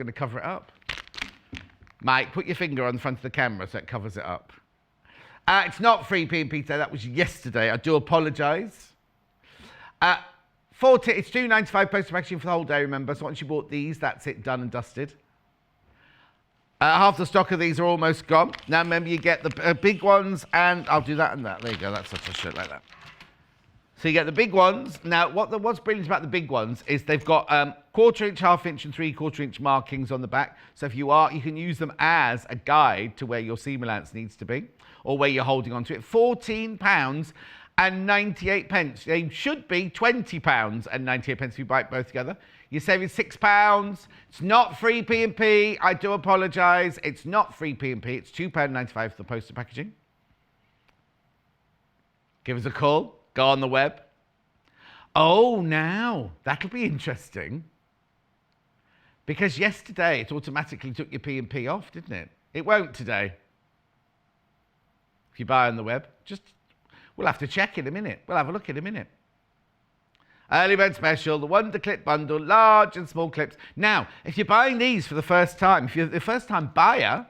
going to cover it up. Mike, put your finger on the front of the camera so it covers it up. It's not free P&P today. That was yesterday. I do apologise. It's $2.95 postage packaging for the whole day, remember. So once you bought these, that's it, done and dusted. Half the stock of these are almost gone. Now, remember, you get the big ones, and I'll do that and that. There you go. That's such a shirt like that. So you get the big ones. Now, what's brilliant about the big ones is they've got 1/4 inch, 1/2 inch, and 3/4 inch markings on the back. So if you can use them as a guide to where your seam allowance needs to be, or where you're holding on to it. £14.98. They should be £20.98 if you buy it both together. You're saving £6. It's not free P&P. I do apologise. It's not free P&P. It's £2.95 for the postage packaging. Give us a call. Go on the web. Oh, now, that'll be interesting. Because yesterday, it automatically took your P&P off, didn't it? It won't today. If you buy on the web, we'll have to check in a minute. We'll have a look in a minute. Early bird special, the Wonder Clip bundle, large and small clips. Now, if you're buying these for the first time, if you're the first time buyer,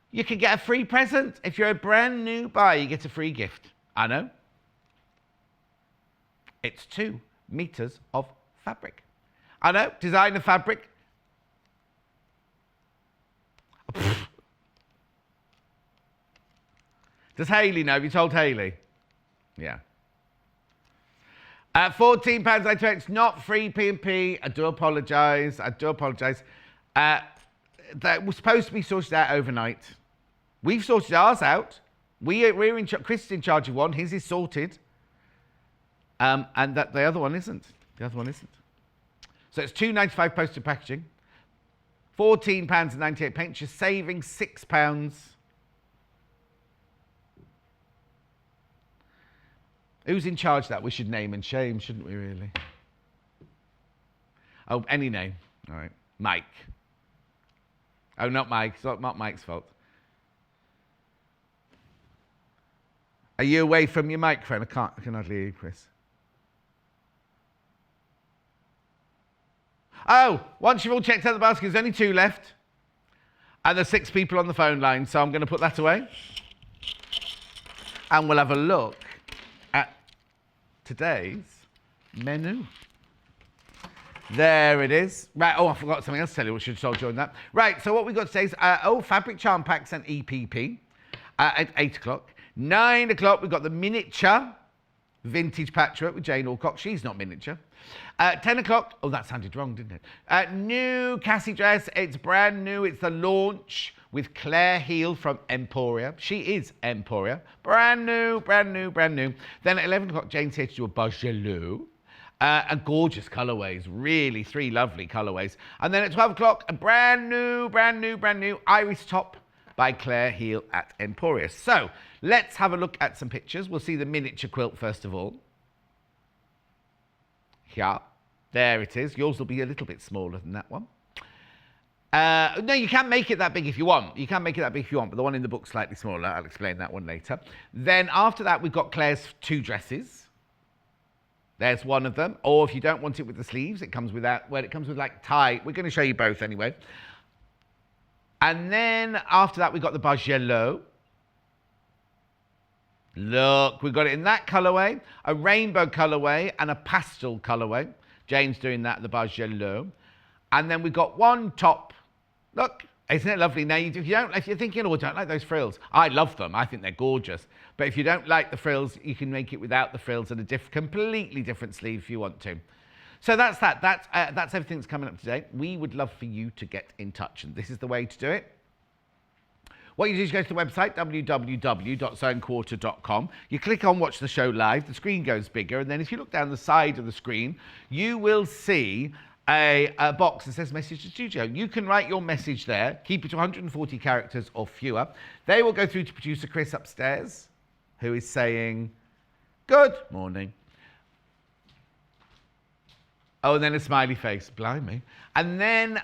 you can get a free present. If you're a brand new buyer, you get a free gift. I know. It's 2 meters of fabric. I know, designer fabric. Does Hayley know? Have you told Hayley? Yeah. £14.98. It's not free P&P. I do apologise. That was supposed to be sorted out overnight. We've sorted ours out. Chris is in charge of one. His is sorted. And that the other one isn't. So it's £2.95 postage packaging. £14.98. You're saving £6. Who's in charge of that? We should name and shame, shouldn't we, really? Oh, any name. All right. Mike. Oh, not Mike. It's not Mike's fault. Are you away from your microphone? I can hardly hear you, Chris. Oh, once you've all checked out the basket, there's only 2 left. And there's 6 people on the phone line, so I'm going to put that away. And we'll have a look at today's menu. There it is. Right, I forgot something else to tell you. We should have told you that. Right, so what we've got today is, fabric charm packs and EPP at 8 o'clock. 9 o'clock, we've got the miniature vintage patchwork with Jane Alcock. She's not miniature. 10 o'clock, that sounded wrong, didn't it? New Cassie Dress, it's brand new. It's the launch with Clair Heal from Emporia. She is Emporia. Brand new. Then at 11 o'clock, Jane's here to do a Bargello. And gorgeous colourways, really 3 lovely colourways. And then at 12 o'clock, a brand new Iris top by Clair Heal at Emporia. So let's have a look at some pictures. We'll see the miniature quilt first of all. Yeah, there it is. Yours will be a little bit smaller than that one. No, you can make it that big if you want. But the one in the book's slightly smaller. I'll explain that one later. Then after that, we've got Claire's 2 dresses. There's one of them. Or if you don't want it with the sleeves, it comes without. Well, it comes with like tie. We're going to show you both anyway. And then after that, we've got the Bargello. Look, we've got it in that colourway, a rainbow colourway and a pastel colourway. Jane's doing that, the Bargello. And then we've got one top. Look, isn't it lovely? Now, if you're thinking, I don't like those frills. I love them. I think they're gorgeous. But if you don't like the frills, you can make it without the frills and a completely different sleeve if you want to. So that's that. That's everything that's coming up today. We would love for you to get in touch, and this is the way to do it. What you do is go to the website, www.zonequarter.com. You click on Watch the Show Live. The screen goes bigger. And then if you look down the side of the screen, you will see a box that says Message to Studio. You can write your message there. Keep it to 140 characters or fewer. They will go through to producer Chris upstairs, who is saying, good morning. Oh, and then a smiley face. Blimey. And then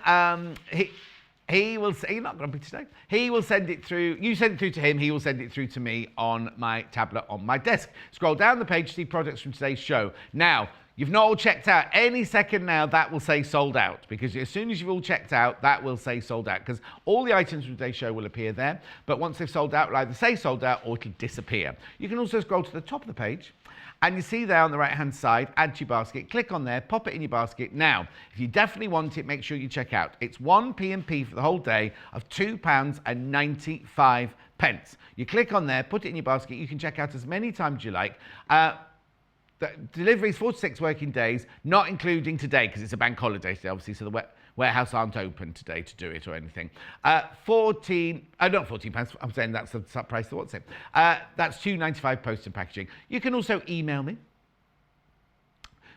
he will say, you're not grumpy today. He will send it through, you send it through to him, he will send it through to me on my tablet on my desk. Scroll down the page to see products from today's show. Now, You've not all checked out. Any second now, that will say sold out, because as soon as you've all checked out, that will say sold out, because all the items from today's show will appear there. But once they've sold out, it'll either say sold out or it'll disappear. You can also scroll to the top of the page, and you see there on the right-hand side, add to your basket. Click on there, pop it in your basket. Now, if you definitely want it, make sure you check out. It's one P&P for the whole day of £2.95. You click on there, put it in your basket. You can check out as many times as you like. The delivery is 4 to 6 working days, not including today, because it's a bank holiday today, obviously, so the warehouse aren't open today to do it or anything. Not £14, I'm saying that's the price of what's it. That's £2.95 post and packaging. You can also email me.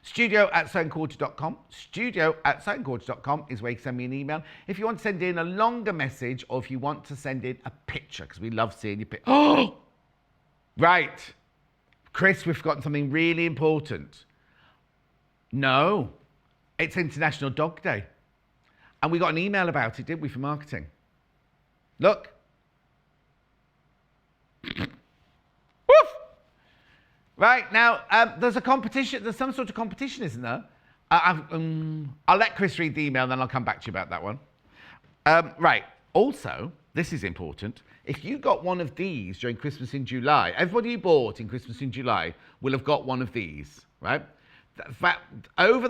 studio@sewingquarter.com. studio@sewingquarter.com is where you can send me an email. If you want to send in a longer message, or if you want to send in a picture, because we love seeing your picture. Oh! Right. Chris, we've forgotten something really important. No, it's International Dog Day. And we got an email about it, didn't we, for marketing? Look. Woof! Right, now, there's a competition. There's some sort of competition, isn't there? I'll let Chris read the email, and then I'll come back to you about that one. Right, also, this is important. If you got one of these during Christmas in July, everybody who bought in Christmas in July will have got one of these, right? In fact, over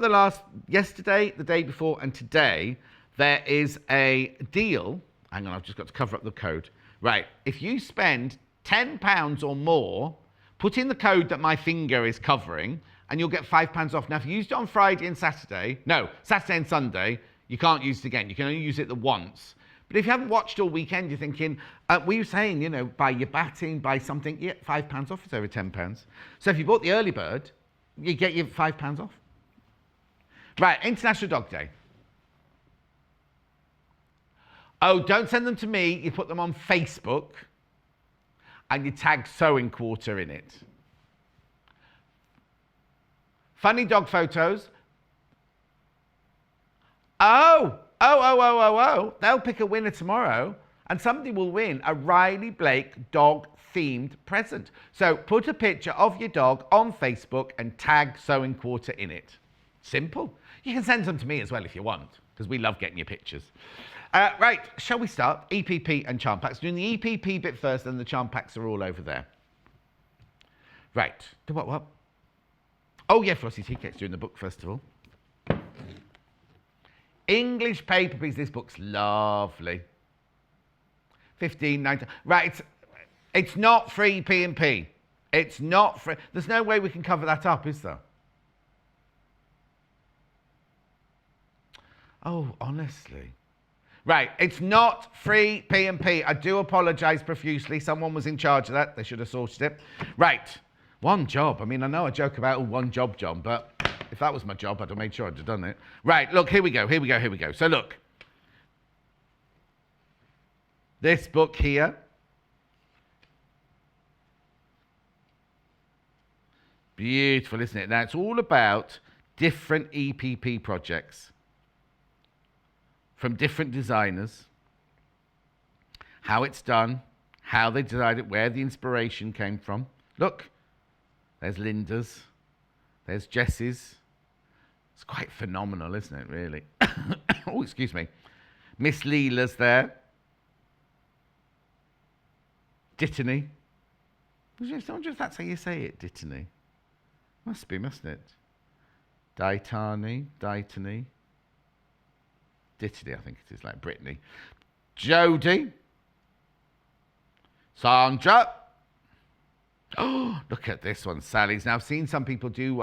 yesterday, the day before, and today, there is a deal. Hang on, I've just got to cover up the code. Right, if you spend £10 or more, put in the code that my finger is covering, and you'll get £5 off. Now, if you used it on Friday and Saturday and Sunday, you can't use it again. You can only use it the once. But if you haven't watched all weekend, you're thinking, we were saying, buy your batting, buy something, yeah, £5 off, it's over £10. So if you bought the early bird, you get your £5 off. Right, International Dog Day. Oh, don't send them to me, you put them on Facebook, and you tag Sewing Quarter in it. Funny dog photos. Oh, they'll pick a winner tomorrow, and somebody will win a Riley Blake dog-themed present. So put a picture of your dog on Facebook and tag Sewing Quarter in it. Simple. You can send them to me as well if you want, because we love getting your pictures. Right, shall we start? EPP and charm packs. Doing the EPP bit first, and the charm packs are all over there. Right. Do what? Oh, yeah, Flossie Tea Cake's doing the book festival. English paper piece. This book's lovely. 15.90. Right, it's not free P&P. It's not free. There's no way we can cover that up, is there? Oh, honestly. Right, it's not free P&P. I do apologise profusely. Someone was in charge of that. They should have sorted it. Right, one job. I mean, I know I joke about one job, John, but if that was my job, I'd have made sure I'd have done it. Right, look, here we go. So look. This book here. Beautiful, isn't it? Now, it's all about different EPP projects from different designers, how it's done, how they designed it, where the inspiration came from. Look, there's Linda's, there's Jess's. It's quite phenomenal, isn't it, really? Oh, excuse me. Miss Leela's there. Dittany. I wonder if that's how you say it, Dittany. Must be, mustn't it? Dittany. Dittany, I think it is, like Brittany. Jodie. Sandra. Oh, look at this one, Sally's. Now, I've seen some people do,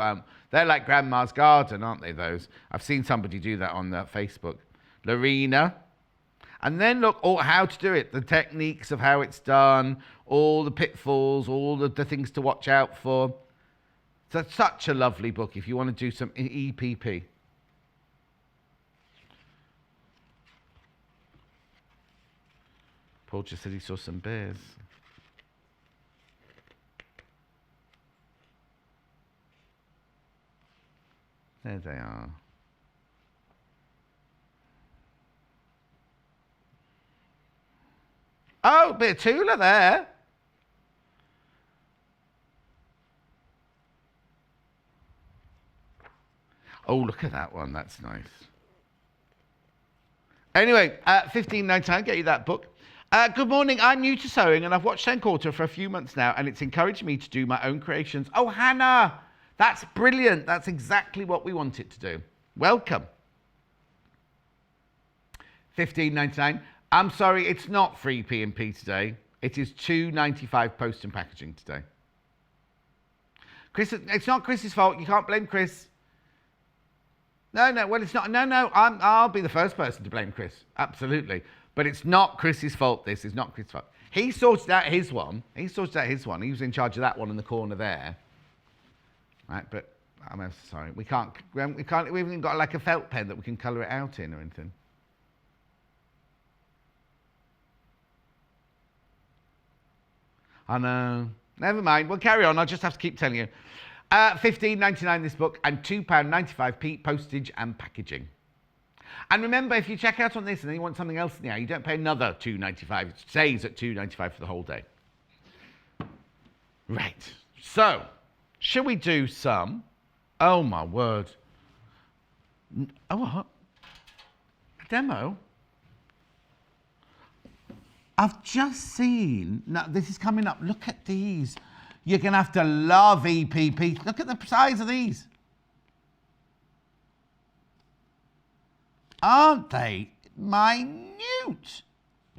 they're like Grandma's Garden, aren't they, those? I've seen somebody do that on Facebook. Lorena. And then look, how to do it, the techniques of how it's done, all the pitfalls, all the things to watch out for. So it's such a lovely book if you want to do some EPP. Paul just said he saw some bears. There they are. Oh, bit of Tula there. Oh, look at that one. That's nice. Anyway, $15.99, get you that book. Good morning. I'm new to sewing and I've watched Senkoto for a few months now and it's encouraged me to do my own creations. Oh, Hannah, that's brilliant. That's exactly what we want it to do. Welcome. $15.99. I'm sorry, it's not free P&P today. It is $2.95 post and packaging today. Chris, it's not Chris's fault. You can't blame Chris. No, well, it's not. No, I'll be the first person to blame Chris. Absolutely. But it's not Chris's fault, this. It's not Chris's fault. He sorted out his one. He was in charge of that one in the corner there. Right, but I'm sorry. We haven't even got like a felt pen that we can colour it out in or anything. I know. Never mind. We'll carry on. I'll just have to keep telling you. $15.99 this book and £2.95 postage and packaging. And remember, if you check out on this and then you want something else now, you don't pay another $2.95. It stays at $2.95 for the whole day. Right. So, shall we do some? Oh my word. Oh, what? A demo? I've just seen, now this is coming up, look at these. You're going to have to love EPP. Look at the size of these. Aren't they minute?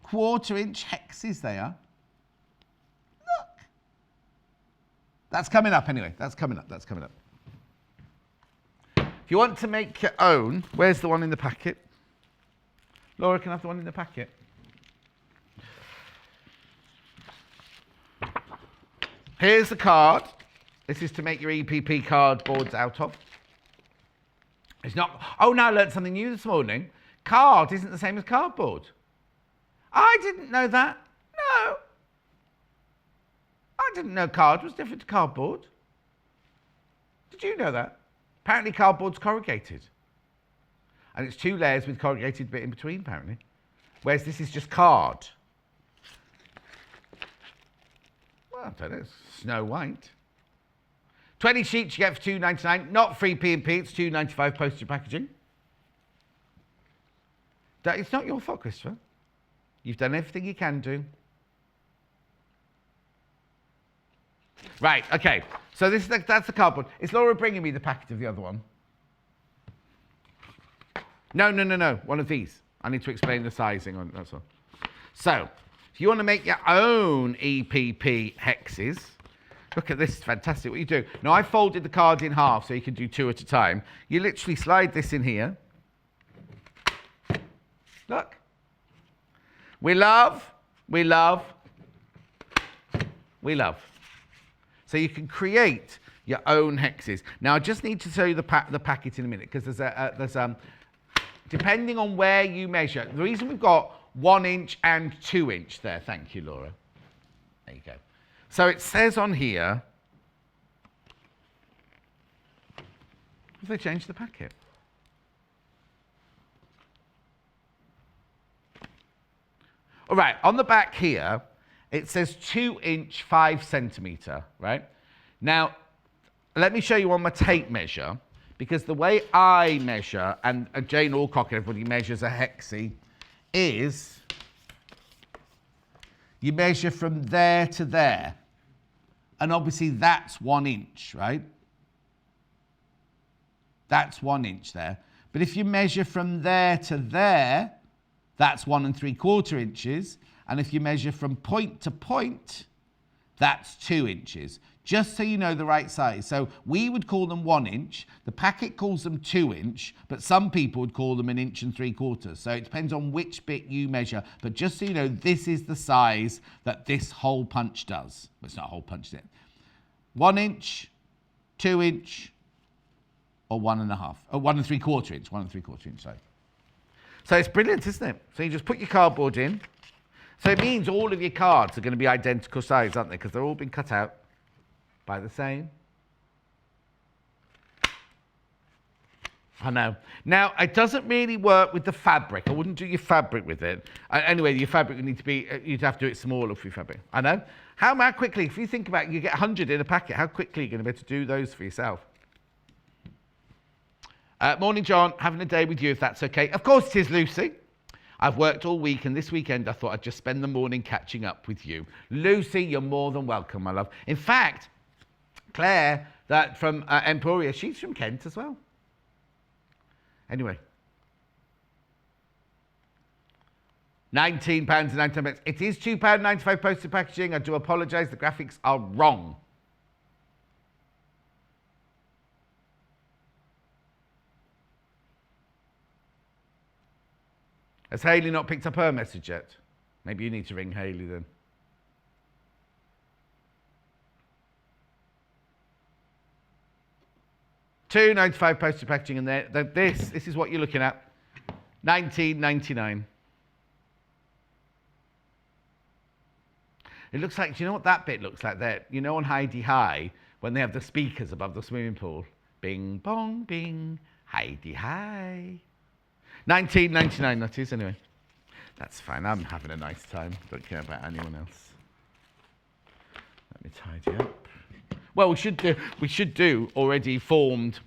1/4-inch hexes they are. Look. That's coming up anyway. That's coming up. If you want to make your own, where's the one in the packet? Laura, can I have the one in the packet? Here's the card. This is to make your EPP cardboards out of. It's not... Oh, now I learned something new this morning. Card isn't the same as cardboard. I didn't know that. No. I didn't know card was different to cardboard. Did you know that? Apparently cardboard's corrugated. And it's 2 layers with corrugated bit in between, apparently. Whereas this is just card. Well, I don't know, it's Snow White. 20 sheets you get for $2.99. Not free P&P, it's $2.95 postage packaging. It's not your fault, Christopher. You've done everything you can do. Right, okay. So that's the cardboard. Is Laura bringing me the packet of the other one? No. One of these. I need to explain the sizing on it, that's all. So, if you want to make your own EPP hexes, look at this, it's fantastic what you do. Now, I folded the card in half so you can do 2 at a time. You literally slide this in here. Look. We love. So you can create your own hexes. Now, I just need to show you the packet in a minute, because there's depending on where you measure. The reason we've got 1 inch and 2 inch there. Thank you, Laura. There you go. So it says on here, have they changed the packet? All right, on the back here, it says 2 inch, 5 centimetre, right? Now, let me show you on my tape measure, because the way I measure, and Jane Alcock, everybody measures a hexie, is you measure from there to there. And obviously that's 1 inch, right? That's 1 inch there. But if you measure from there to there, that's 1 3/4 inches. And if you measure from point to point, that's 2 inches. Just so you know the right size. So we would call them 1 inch. The packet calls them 2 inch, but some people would call them 1 3/4 inches. So it depends on which bit you measure. But just so you know, this is the size that this hole punch does. Well, it's not a hole punch, is it? 1 inch, 2 inch, or 1.5, or 1 3/4 inch, 1 3/4 inch size. So it's brilliant, isn't it? So you just put your cardboard in. So it means all of your cards are going to be identical size, aren't they? Because they're all been cut out by the same. I know. Now, it doesn't really work with the fabric. I wouldn't do your fabric with it. Anyway, your fabric would need to be, you'd have to do it smaller for your fabric. I know. How quickly, if you think about it, you get 100 in a packet, how quickly are you going to be able to do those for yourself? Morning, John. Having a day with you, if that's okay. Of course it is, Lucy. I've worked all week, and this weekend I thought I'd just spend the morning catching up with you. Lucy, you're more than welcome, my love. In fact, Claire, that from Emporia, she's from Kent as well. Anyway. £19.99. It is £2.95 postage packaging. I do apologise. The graphics are wrong. Has Hayley not picked up her message yet? Maybe you need to ring Hayley then. £2.95 postage packaging, and this is what you're looking at. £19.99. It looks like, do you know what that bit looks like there? You know on Heidi High, when they have the speakers above the swimming pool? Bing, bong, bing, Heidi High. £19.99 that is, anyway. That's fine, I'm having a nice time. Don't care about anyone else. Let me tidy up. Well, we should do already formed.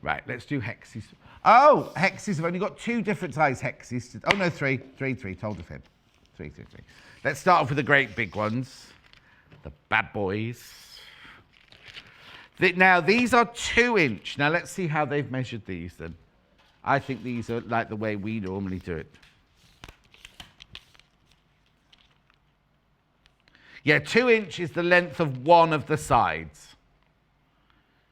Right, let's do hexes. Oh, hexes have only got 2 different size hexes. Oh no, three, told of him. Three. Let's start off with the great big ones. The bad boys. Now, these are 2-inch. Now, let's see how they've measured these then. I think these are like the way we normally do it. Yeah, 2-inch is the length of one of the sides.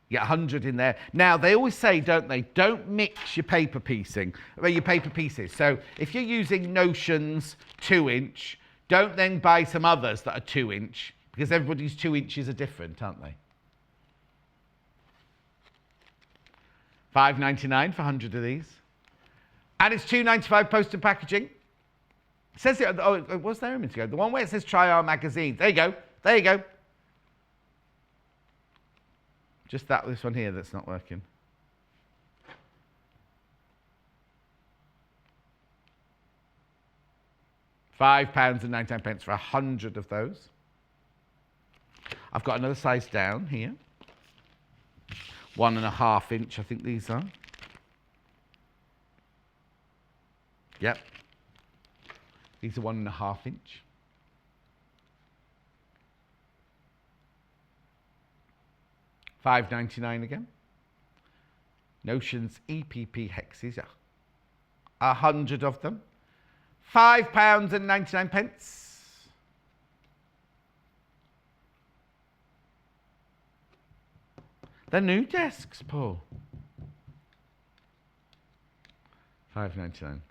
You get 100 in there. Now, they always say, don't they, don't mix your paper piecing, well, your paper pieces. So if you're using Notion's 2-inch, don't then buy some others that are 2-inch, because everybody's 2 inches are different, aren't they? $5.99 for 100 of these. And it's $2.95 postage packaging. It says it, oh, it was there a minute ago. The one where it says try our magazine. There you go. There you go. Just this one here that's not working. £5.99 for 100 of those. I've got another size down here. 1.5 inch, I think these are. Yep. These are 1.5 inch. $5.99 again. Notion's EPP hexes, 100 of them. £5.99. They're new desks, Paul. $5.99.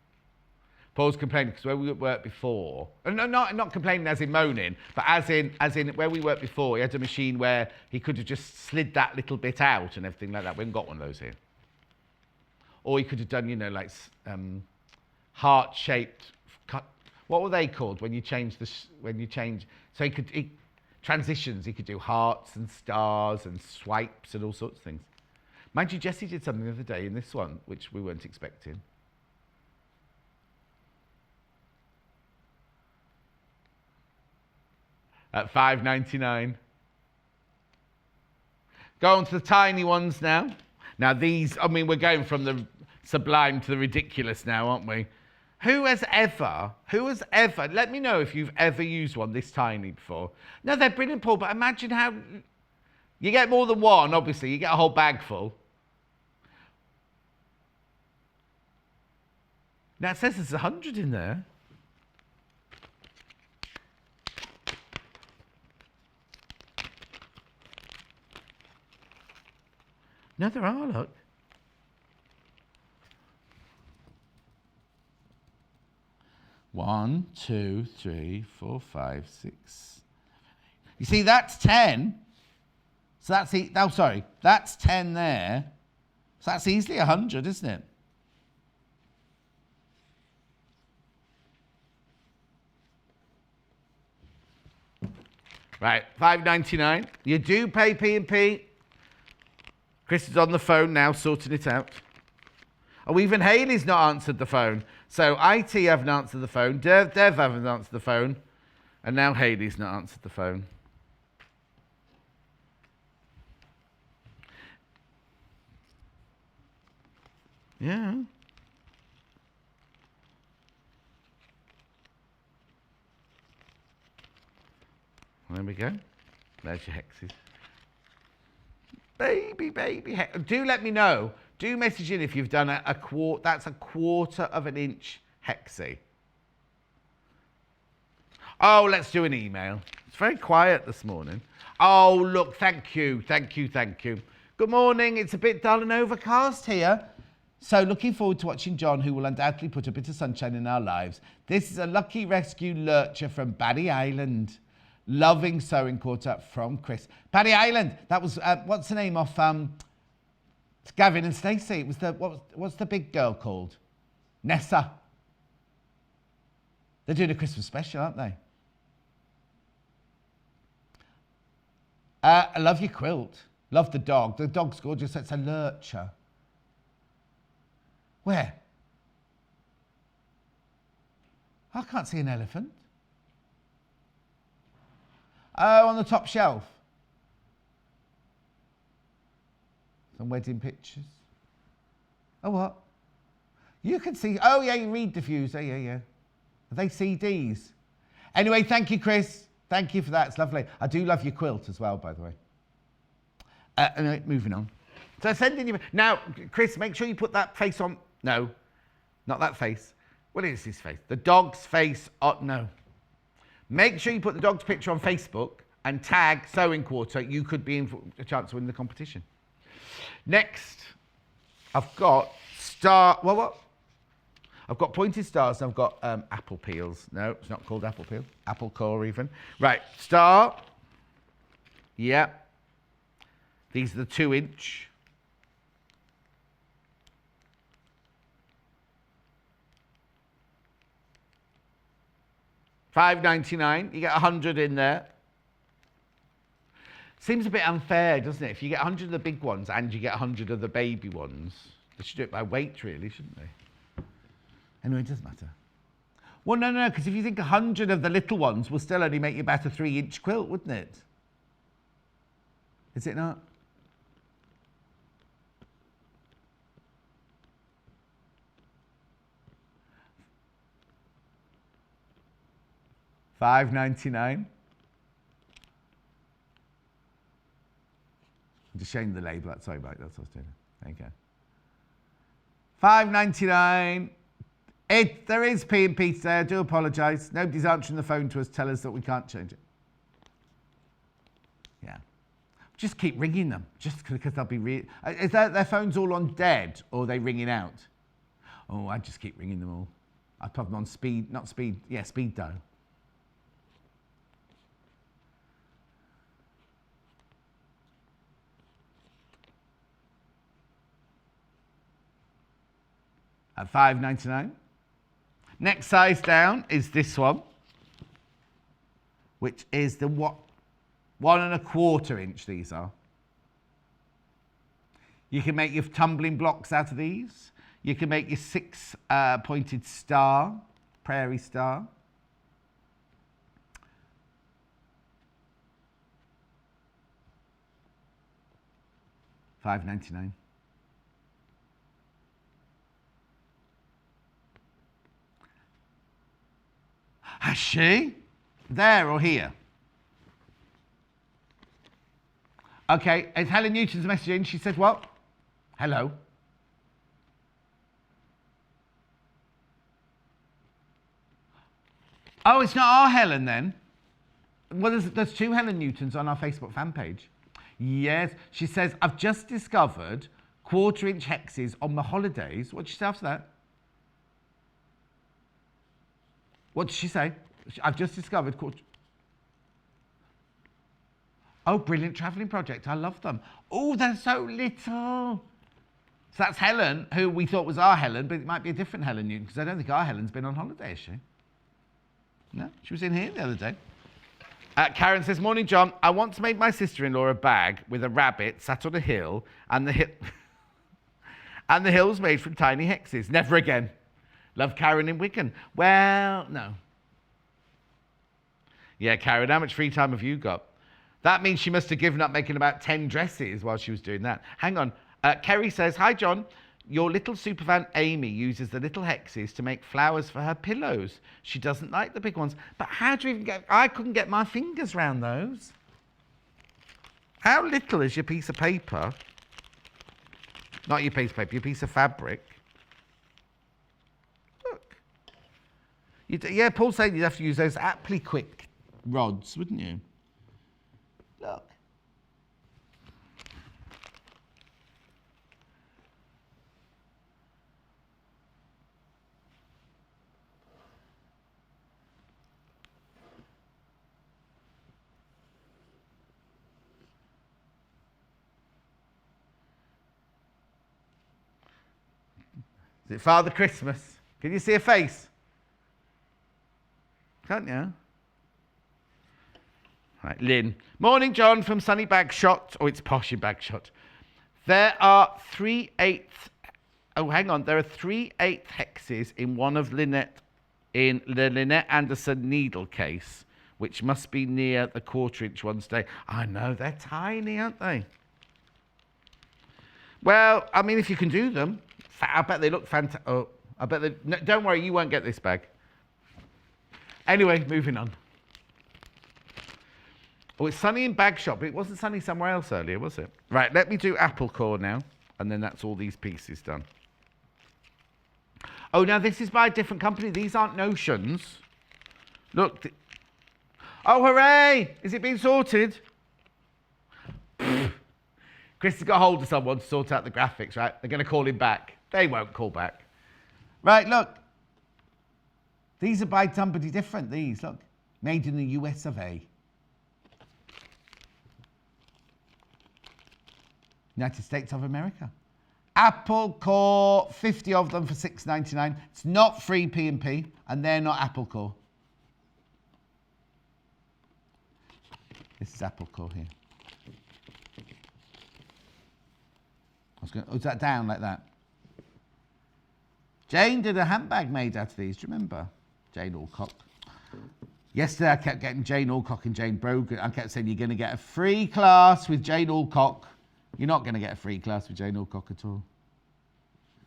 Paul's complaining because where we worked before, no, not complaining as in moaning, but as in where we worked before, he had a machine where he could have just slid that little bit out and everything like that. We haven't got one of those here. Or he could have done, you know, like heart-shaped cut. What were they called when you change so he could transitions. He could do hearts and stars and swipes and all sorts of things. Mind you, Jessie did something the other day in this one which we weren't expecting. At $5.99. Go on to the tiny ones now. Now these, I mean, we're going from the sublime to the ridiculous now, aren't we? Who has ever, let me know if you've ever used one this tiny before. No, they're brilliant, Paul, but imagine how, you get more than one, obviously, you get a whole bag full. Now it says there's 100 in there. No, there are, look. One, two, three, four, five, six. You see, that's 10. So that's, oh, sorry, that's 10 there. So that's easily 100, isn't it? Right, $5.99. You do pay P&P. Chris is on the phone now, sorting it out. Oh, even Hayley's not answered the phone. So IT haven't answered the phone, Dev haven't answered the phone, and now Hayley's not answered the phone. Yeah. There we go. There's your hexes. Baby. Do let me know. Do message in if you've done a quarter. That's a 1/4 of an inch hexie. Oh, let's do an email. It's very quiet this morning. Oh, look, thank you. Good morning. It's a bit dull and overcast here. So looking forward to watching John, who will undoubtedly put a bit of sunshine in our lives. This is a lucky rescue lurcher from Barry Island. Loving sewing quarter from Chris. Paddy Island. That was what's the name of Gavin and Stacey? It was the what's the big girl called? Nessa. They're doing a Christmas special, aren't they? I love your quilt. Love the dog. The dog's gorgeous. It's a lurcher. Where? I can't see an elephant. Oh, on the top shelf. Some wedding pictures. Oh, what? You can see. Oh, yeah, you read diffuser. Yeah. Are they CDs? Anyway, thank you, Chris. Thank you for that. It's lovely. I do love your quilt as well, by the way. Anyway, moving on. So send in your... Now, Chris, make sure you put that face on... No, not that face. What is this face? The dog's face... no. Make sure you put the dog's picture on Facebook and tag Sewing Quarter. You could be in for a chance to win the competition. Next, I've got what? I've got pointed stars and I've got apple peels. No, it's not called apple peel. Apple core even. Right, star. Yeah. These are the 2-inch. $5.99. You get 100 in there. Seems a bit unfair, doesn't it? If you get 100 of the big ones and you get 100 of the baby ones, they should do it by weight, really, shouldn't they? Anyway, it doesn't matter. Well, no, because if you think 100 of the little ones will still only make you about a 3-inch quilt, wouldn't it? Is it not? $5.99. I'm just showing the label. Sorry, Mike, that's what I was doing. There you go. $5.99. There is P&P today. I do apologise. Nobody's answering the phone to us. Tell us that we can't change it. Yeah. Just keep ringing them. Just because they'll be... Is that their phones all on dead or are they ringing out? Oh, I just keep ringing them all. I put them on speed... Not speed... Yeah, speed dial. At $5.99. Next size down is this one, which is the 1 1/4 inch. These are. You can make your tumbling blocks out of these. You can make your 6 pointed star, prairie star. $5.99. Has she? There or here? Okay, it's Helen Newton's messaging. She said what? Hello. Oh, it's not our Helen then? Well, there's 2 Helen Newtons on our Facebook fan page. Yes, she says, I've just discovered 1/4 inch hexes on my holidays. What did she say after that? What did she say? I've just discovered... Oh, brilliant travelling project. I love them. Oh, they're so little. So that's Helen, who we thought was our Helen, but it might be a different Helen Newton, because I don't think our Helen's been on holiday, has she? No, she was in here the other day. Karen says, morning, John. I once made my sister-in-law a bag with a rabbit sat on a hill, and the hill's made from tiny hexes. Never again. Love Karen in Wigan. Well, no. Yeah, Karen, how much free time have you got? That means she must have given up making about 10 dresses while she was doing that. Hang on. Kerry says, hi, John. Your little superfan Amy uses the little hexes to make flowers for her pillows. She doesn't like the big ones. But how do you even get... I couldn't get my fingers round those. How little is your piece of paper? Not your piece of paper, your piece of fabric. Look. Yeah, Paul said you'd have to use those aptly quick rods, wouldn't you? Look. Is it Father Christmas? Can you see a face? Can't you? Right, Lynn. Morning, John, from sunny Bagshot. Oh, it's posh in Bagshot. There are 3/8... Oh, hang on. There are 3/8 hexes in one of Lynette... in the Lynette Anderson needle case, which must be near the 1/4-inch one today. I know, they're tiny, aren't they? Well, I mean, if you can do them... I bet they look fantastic. Oh, I bet they... No, don't worry, you won't get this bag. Anyway, moving on. Oh, it's sunny in Bagshot, but it wasn't sunny somewhere else earlier, was it? Right, let me do apple core now, and then that's all these pieces done. Oh, now this is by a different company. These aren't notions. Look. Oh, hooray! Is it being sorted? Chris has got hold of someone to sort out the graphics, right? They're going to call him back. They won't call back. Right, look. These are by somebody different, these, look. Made in the US of A. United States of America. Apple core, 50 of them for $6.99. It's not free P&P, and they're not apple core. This is apple core here. Is that down like that? Jane did a handbag made out of these. Do you remember? Jane Alcock. Yesterday I kept getting Jane Alcock and Jane Brogan. I kept saying you're going to get a free class with Jane Alcock. You're not going to get a free class with Jane Alcock at all.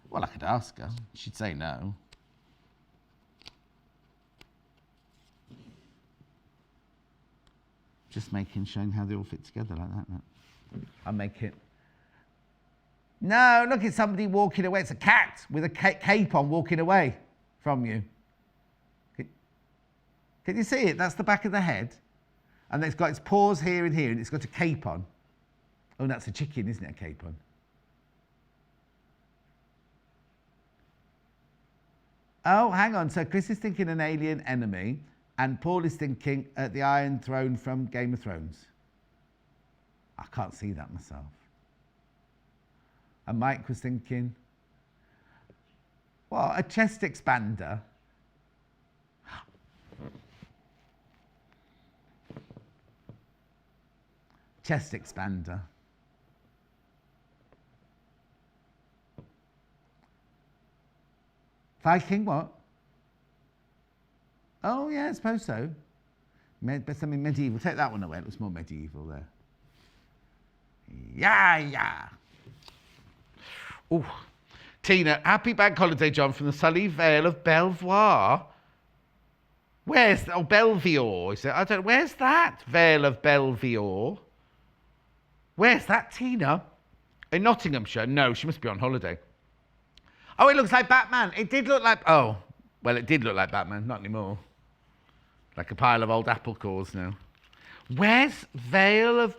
Well, I could ask her. She'd say no. Just showing how they all fit together like that. I'll make it. No, look, it's somebody walking away. It's a cat with a cape on walking away from you. Can you see it? That's the back of the head. And it's got its paws here and here, and it's got a cape on. Oh, that's a chicken, isn't it, a cape on? Oh, hang on. So Chris is thinking an alien enemy, and Paul is thinking the Iron Throne from Game of Thrones. I can't see that myself. And Mike was thinking, well, a chest expander. Chest expander. Viking what? Oh, yeah, I suppose so. But something medieval. Take that one away. It looks more medieval there. Yeah. Oh, Tina, happy bank holiday, John, from the sunny Vale of Belvoir. Where's that? Oh, Belvoir, is it? I don't know. Where's that? Vale of Belvoir. Where's that, Tina? In Nottinghamshire? No, she must be on holiday. Oh, it looks like Batman. It did look like... Oh, well, it did look like Batman. Not anymore. Like a pile of old apple cores now. Where's Vale of...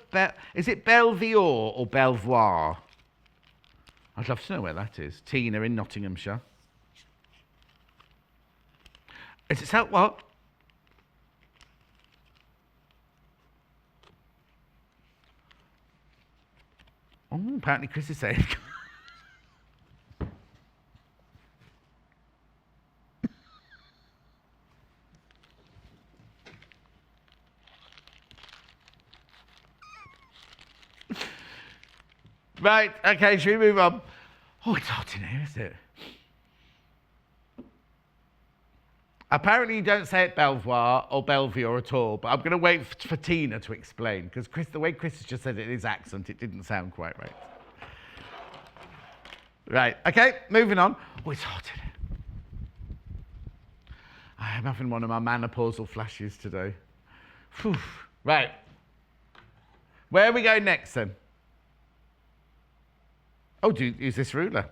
Is it Belvoir or Belvoir? I'd love to know where that is. Tina in Nottinghamshire. Is it so... What? Oh, apparently Chris is saying... Right, okay, should we move on? Oh, it's hot in here, isn't it? Apparently you don't say it Belvoir or Belvoir at all, but I'm going to wait for Tina to explain, because the way Chris has just said it in his accent, it didn't sound quite right. Right, okay, moving on. Oh, it's hot in here. I am having one of my menopausal flashes today. Whew. Right. Where we go next then? Oh, do you use this ruler?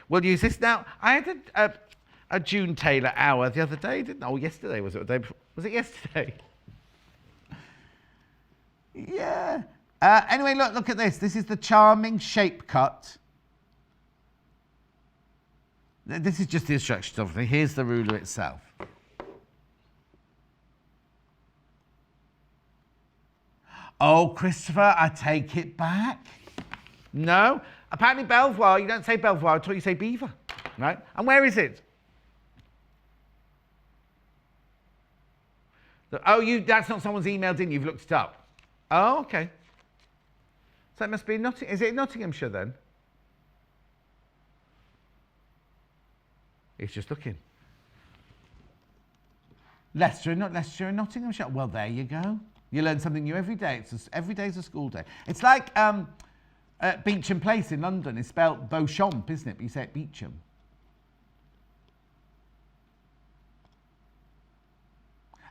We'll use this now. I had a June Taylor hour the other day, didn't I? Oh, yesterday was it? The day before? Was it yesterday? Yeah. Anyway, look at this. This is the charming shape cut. This is just the instructions, obviously. Here's the ruler itself. Oh, Christopher, I take it back. No. Apparently Belvoir, you don't say Belvoir until you say beaver, right? And where is it? Oh, that's not someone's emailed in, you've looked it up. Oh, okay. So it must be is it Nottinghamshire then? He's just looking. Leicester and Nottinghamshire. Well, there you go. You learn something new every day. Every day's a school day. It's like Beecham Place in London. It's spelled Beauchamp, isn't it? But you say it Beecham.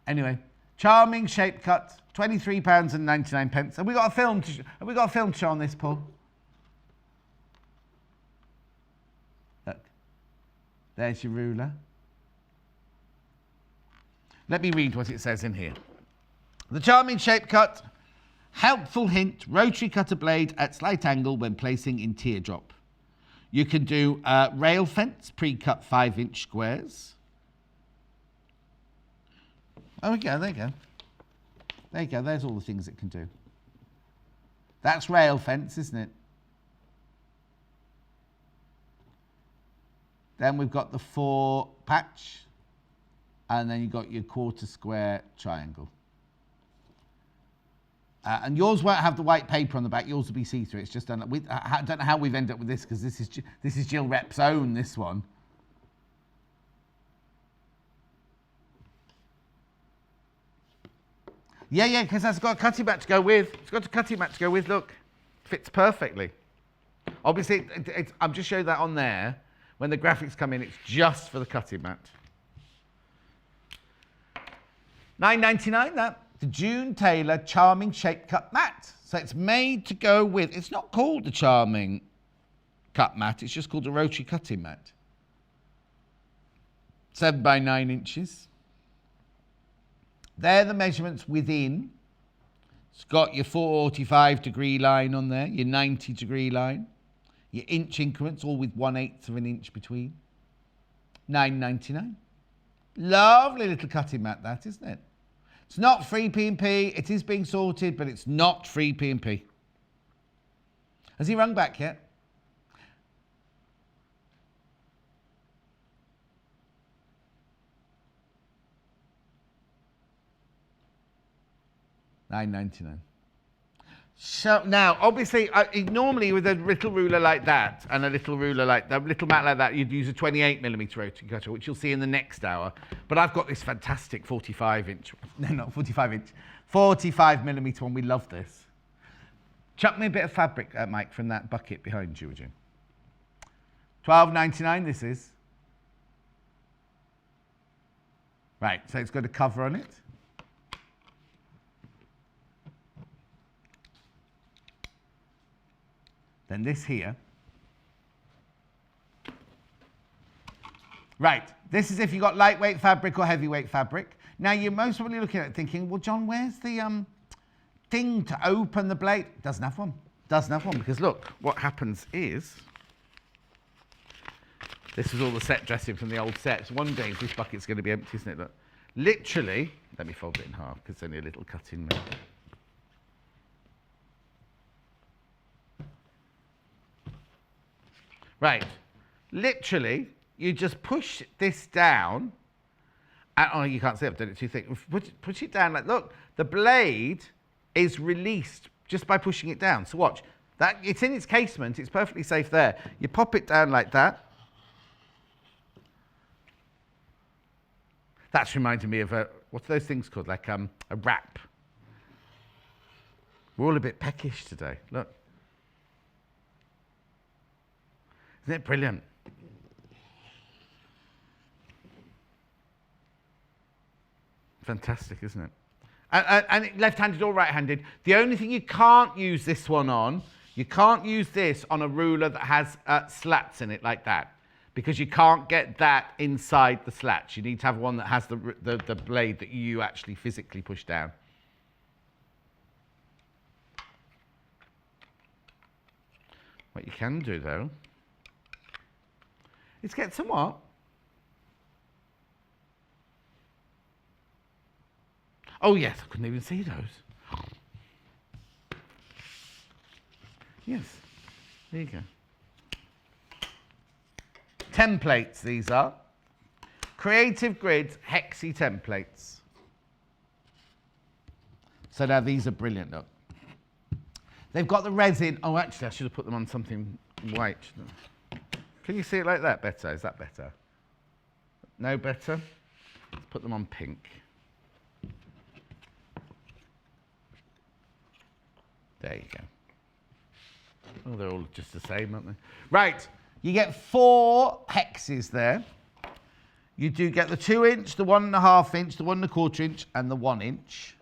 Anyway, charming shape cut, £23.99. Have we got a film to show on this, Paul? Look, there's your ruler. Let me read what it says in here. The charming shape cut, helpful hint, rotary cutter blade at slight angle when placing in teardrop. You can do rail fence, pre-cut 5-inch squares. Oh, there you go. There you go, there's all the things it can do. That's rail fence, isn't it? Then we've got the 4 patch, and then you've got your quarter square triangle. And yours won't have the white paper on the back. Yours will be see-through. It's just done. I don't know how we've ended up with this because this is Jill Rep's own. This one. Yeah, because that's got a cutting mat to go with. It's got a cutting mat to go with. Look, fits perfectly. Obviously, I'm just showing that on there. When the graphics come in, it's just for the cutting mat. $9.99 that. The June Taylor Charming Shape Cut Mat. So it's made to go with, it's not called the Charming Cut Mat, it's just called a Rotary Cutting Mat. 7 by 9 inches. They're the measurements within. It's got your 45 degree line on there, your 90 degree line, your inch increments, all with 1/8 of an inch between. $9.99. Lovely little cutting mat that, isn't it? It's not free P&P. It is being sorted, but it's not free P&P. Has he rung back yet? $9.99. So now, obviously, normally with a little ruler like that and a little ruler like that, little mat like that, you'd use a 28mm rotary cutter, which you'll see in the next hour. But I've got this fantastic 45-inch. No, not 45-inch. 45mm one. We love this. Chuck me a bit of fabric, Mike, from that bucket behind you, would you? $12.99 this is. Right, so it's got a cover on it. Then this here. Right, this is if you've got lightweight fabric or heavyweight fabric. Now you're most probably looking at it thinking, well, John, where's the thing to open the blade? Doesn't have one. Doesn't have one because look, what happens is, this was all the set dressing from the old sets. One day this bucket's going to be empty, isn't it? Look, literally, let me fold it in half because there's only a little cut in there. Right, literally, you just push this down. And, oh, you can't see, I've done it too thick. Push it down like, look, the blade is released just by pushing it down. So watch, that it's in its casement, it's perfectly safe there. You pop it down like that. That's reminding me of what are those things called? Like a wrap. We're all a bit peckish today, look. Isn't it brilliant? Fantastic, isn't it? And left-handed or right-handed. The only thing you can't use this one on, you can't use this on a ruler that has slats in it like that, because you can't get that inside the slats. You need to have one that has the blade that you actually physically push down. What you can do, though, is get some what? Oh, yes, I couldn't even see those. Yes, there you go. Templates, these are. Creative Grids Hexi templates. So now these are brilliant, look. They've got the resin. Oh, actually, I should have put them on something white. Can you see it like that better? Is that better? No better? Let's put them on pink. There you go. Oh, they're all just the same, aren't they? Right, you get 4 hexes there. You do get the 2-inch, the 1.5 inch, the 1 1/4 inch, and the 1 inch.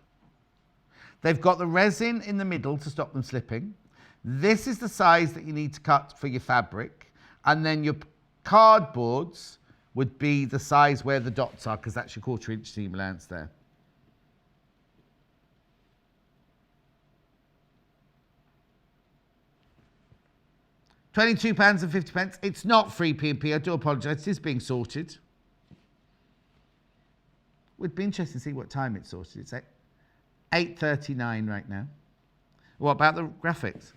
They've got the resin in the middle to stop them slipping. This is the size that you need to cut for your fabric. And then your cardboards would be the size where the dots are, because that's your 1/4 inch seam allowance there. £22.50. It's not free P&P. I do apologise. It is being sorted. Would be interesting to see what time it's sorted. It's 8:39 right now. What about the graphics?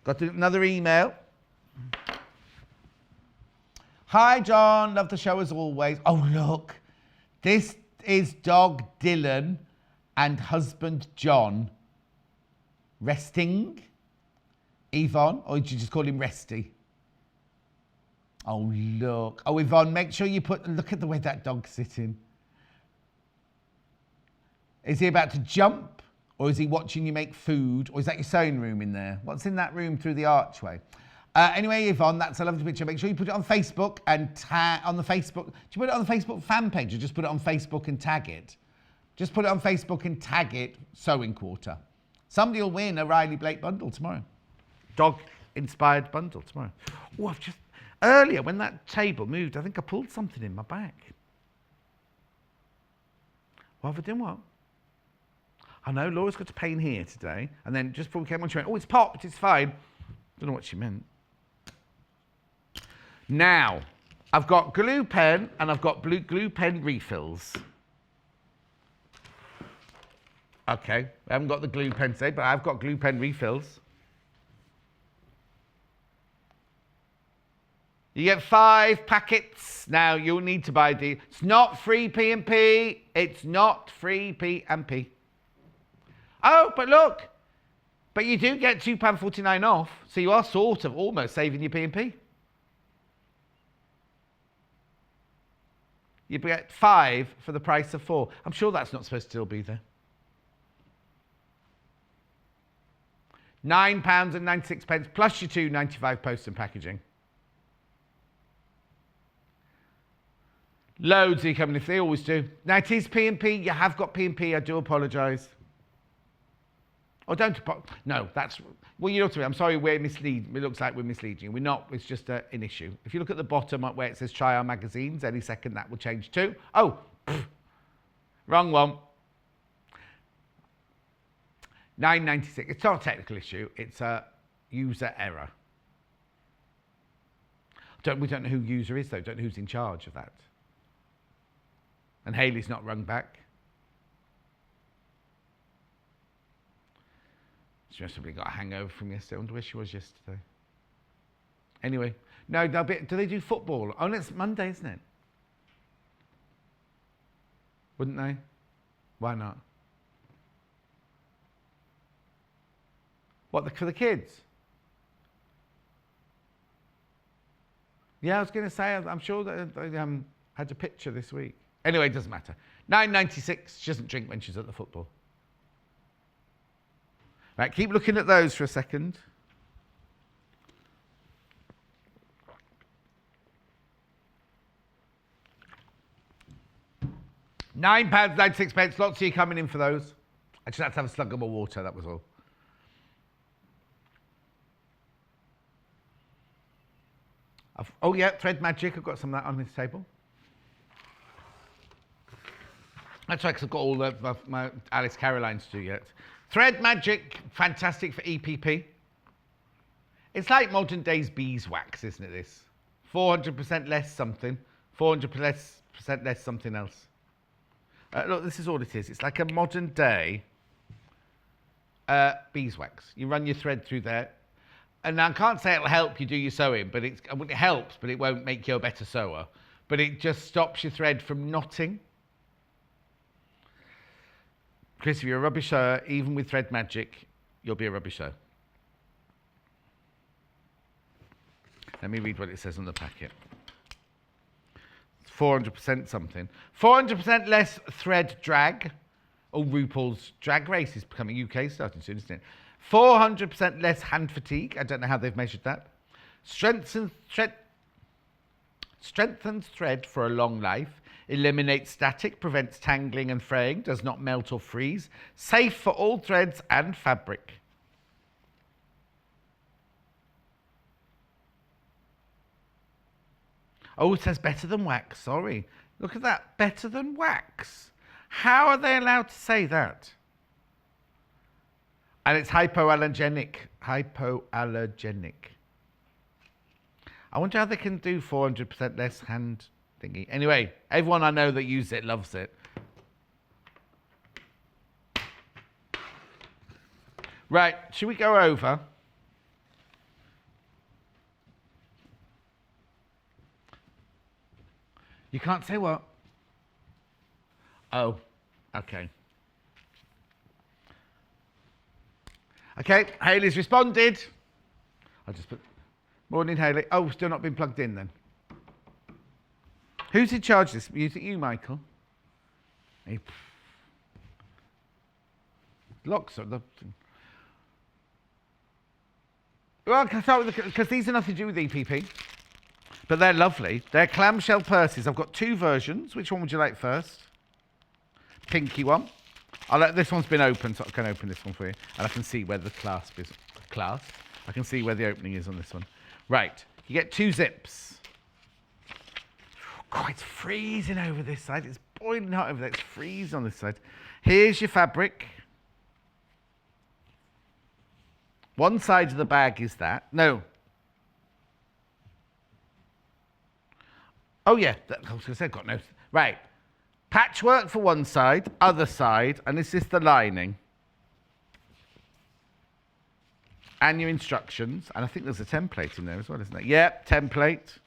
Got another email. Hi, John. Love the show as always. Oh, look. This is dog Dylan and husband John resting. Yvonne, or did you just call him Resty? Oh, look. Oh, Yvonne, make sure you look at the way that dog's sitting. Is he about to jump? Or is he watching you make food? Or is that your sewing room in there? What's in that room through the archway? Anyway, Yvonne, that's a lovely picture. Make sure you put it on Facebook and on the Facebook. Do you put it on the Facebook fan page or just put it on Facebook and tag it? Just put it on Facebook and tag it Sewing Quarter. Somebody will win a Riley Blake bundle tomorrow. Dog-inspired bundle tomorrow. Oh, I've just... Earlier, when that table moved, I think I pulled something in my back. What have I done? What? I know, Laura's got a pain here today. And then just before we came on, she went, oh, it's popped, it's fine. Don't know what she meant. Now, I've got glue pen and I've got glue pen refills. Okay, I haven't got the glue pen today, but I've got glue pen refills. You get 5 packets. Now, you'll need to buy the... It's not free P&P. It's not free P&P. Oh, but look. But you do get £2.49 off. So you are sort of almost saving your P&P. You get 5 for the price of 4. I'm sure that's not supposed to still be there. £9.96 plus your £2.95 post and packaging. Loads are coming if they always do. Now it is P&P. You have got P&P. I do apologise. Oh, don't no, that's... Well, you know what I mean. I'm sorry we're misleading. It looks like we're misleading you. We're not. It's just an issue. If you look at the bottom up where it says try our magazines, any second that will change too. Oh, wrong one. £9.96. It's not a technical issue. It's a user error. We don't know who user is, though. Don't know who's in charge of that. And Hayley's not rung back. She must have got a hangover from yesterday. I wonder where she was yesterday. Anyway, no, do they do football? Oh, it's Monday, isn't it? Wouldn't they? Why not? What, for the kids? Yeah, I was going to say, I'm sure that they had a picture this week. Anyway, it doesn't matter. £9.96. She doesn't drink when she's at the football. Right, keep looking at those for a second. £9.96. Lots of you coming in for those. I just had to have a slug of more water, that was all. Oh yeah, Thread Magic. I've got some of that on this table. That's right, because I've got all my Alice Carolines to do yet. Thread Magic, fantastic for EPP. It's like modern day's beeswax, isn't it, this? 400% less something, 400% less something else. Look, this is all it is. It's like a modern day beeswax. You run your thread through there. And I can't say it'll help you do your sewing, but it helps, but it won't make you a better sewer. But it just stops your thread from knotting. Chris, if you're a rubbish sewer, even with Thread Magic, you'll be a rubbish sewer. Let me read what it says on the packet. 400% something. 400% less thread drag. Oh, RuPaul's Drag Race is becoming UK starting soon, isn't it? 400% less hand fatigue. I don't know how they've measured that. Strengthens thread for a long life. Eliminates static, prevents tangling and fraying, does not melt or freeze. Safe for all threads and fabric. Oh, it says better than wax. Sorry. Look at that. Better than wax. How are they allowed to say that? And it's hypoallergenic. Hypoallergenic. I wonder how they can do 400% less hand thingy. Anyway, everyone I know that uses it loves it. Right, should we go over? You can't say what? Oh, okay. Okay, Hayley's responded. I'll just put, morning Hayley. Oh, still not been plugged in then. Who's in charge of this? Is it you, Michael? Hey. Locks are the... Well, can I start with because these are nothing to do with EPP. But they're lovely. They're clamshell purses. I've got two versions. Which one would you like first? Pinky one. This one's been opened, so I can open this one for you. And I can see where the clasp is. Clasp? I can see where the opening is on this one. Right. You get two zips. God, it's freezing over this side. It's boiling hot over there. It's freezing on this side. Here's your fabric. One side of the bag is that. No. Oh, yeah. I was going to say, I've got no... Right. Patchwork for one side, other side, and this is the lining. And your instructions. And I think there's a template in there as well, isn't there? Yep, template.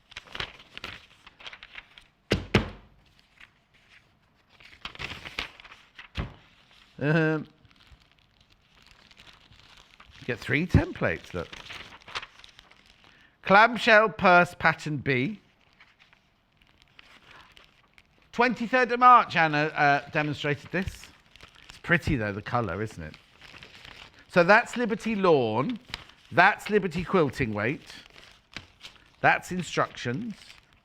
You get three templates, look. Clamshell purse pattern B. 23rd of March, Anna demonstrated this. It's pretty, though, the colour, isn't it? So that's Liberty Lawn. That's Liberty Quilting Weight. That's instructions.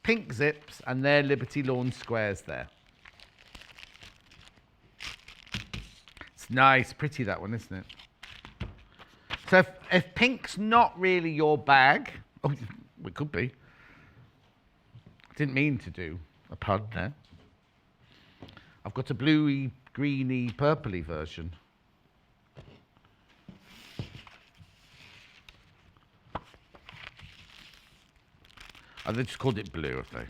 Pink zips, and they're Liberty Lawn squares there. It's nice, pretty, that one, isn't it? So if pink's not really your bag... Oh, it could be. Didn't mean to do a pun there. I've got a bluey, greeny, purpley version. Oh, they just called it blue, have they?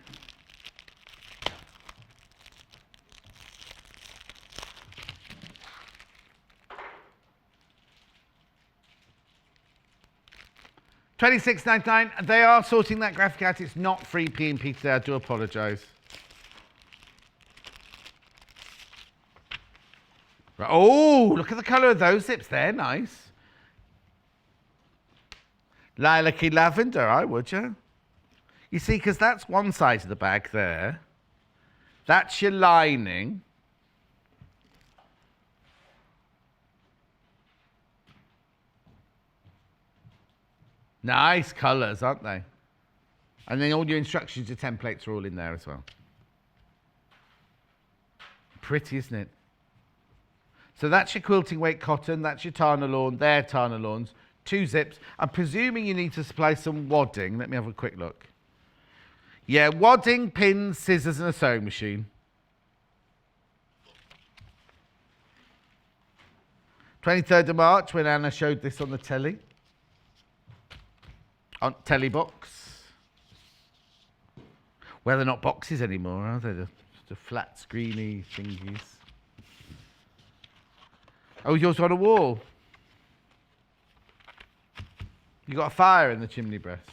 $26.99. They are sorting that graphic out. It's not free P&P today. I do apologise. Right. Oh, look at the colour of those zips. They're nice. Lilac-y lavender, I would, yeah. You see, because that's one side of the bag there. That's your lining. Nice colours, aren't they? And then all your instructions, your templates are all in there as well. pretty, isn't it? So that's your quilting weight cotton. That's your Tana lawn. They're Tana lawns. 2 zips. I'm presuming you need to supply some wadding. Let me have a quick look. Yeah, wadding, pins, scissors, and a sewing machine. 23rd of March, when Anna showed this on the telly. On telly box. Well, they're not boxes anymore, are they? They're just a flat, screeny thingies. Oh, yours on a wall. You got a fire in the chimney breast.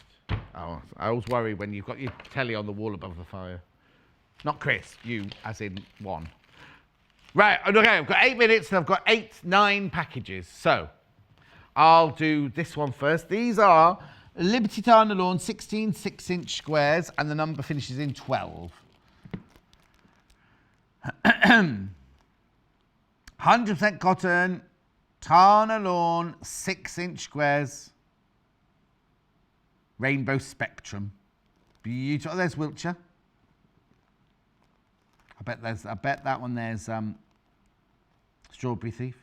Oh, I always worry when you've got your telly on the wall above the fire. Not Chris, you, as in one. Right, okay, I've got 8 minutes and I've got 9 packages. So, I'll do this one first. These are Liberty Tana Lawn 16 6-inch squares, and the number finishes in 12. 100% cotton, Tana Lawn, 6-inch squares, Rainbow Spectrum. Beautiful. Oh, there's Wiltshire. I bet that one there's Strawberry Thief.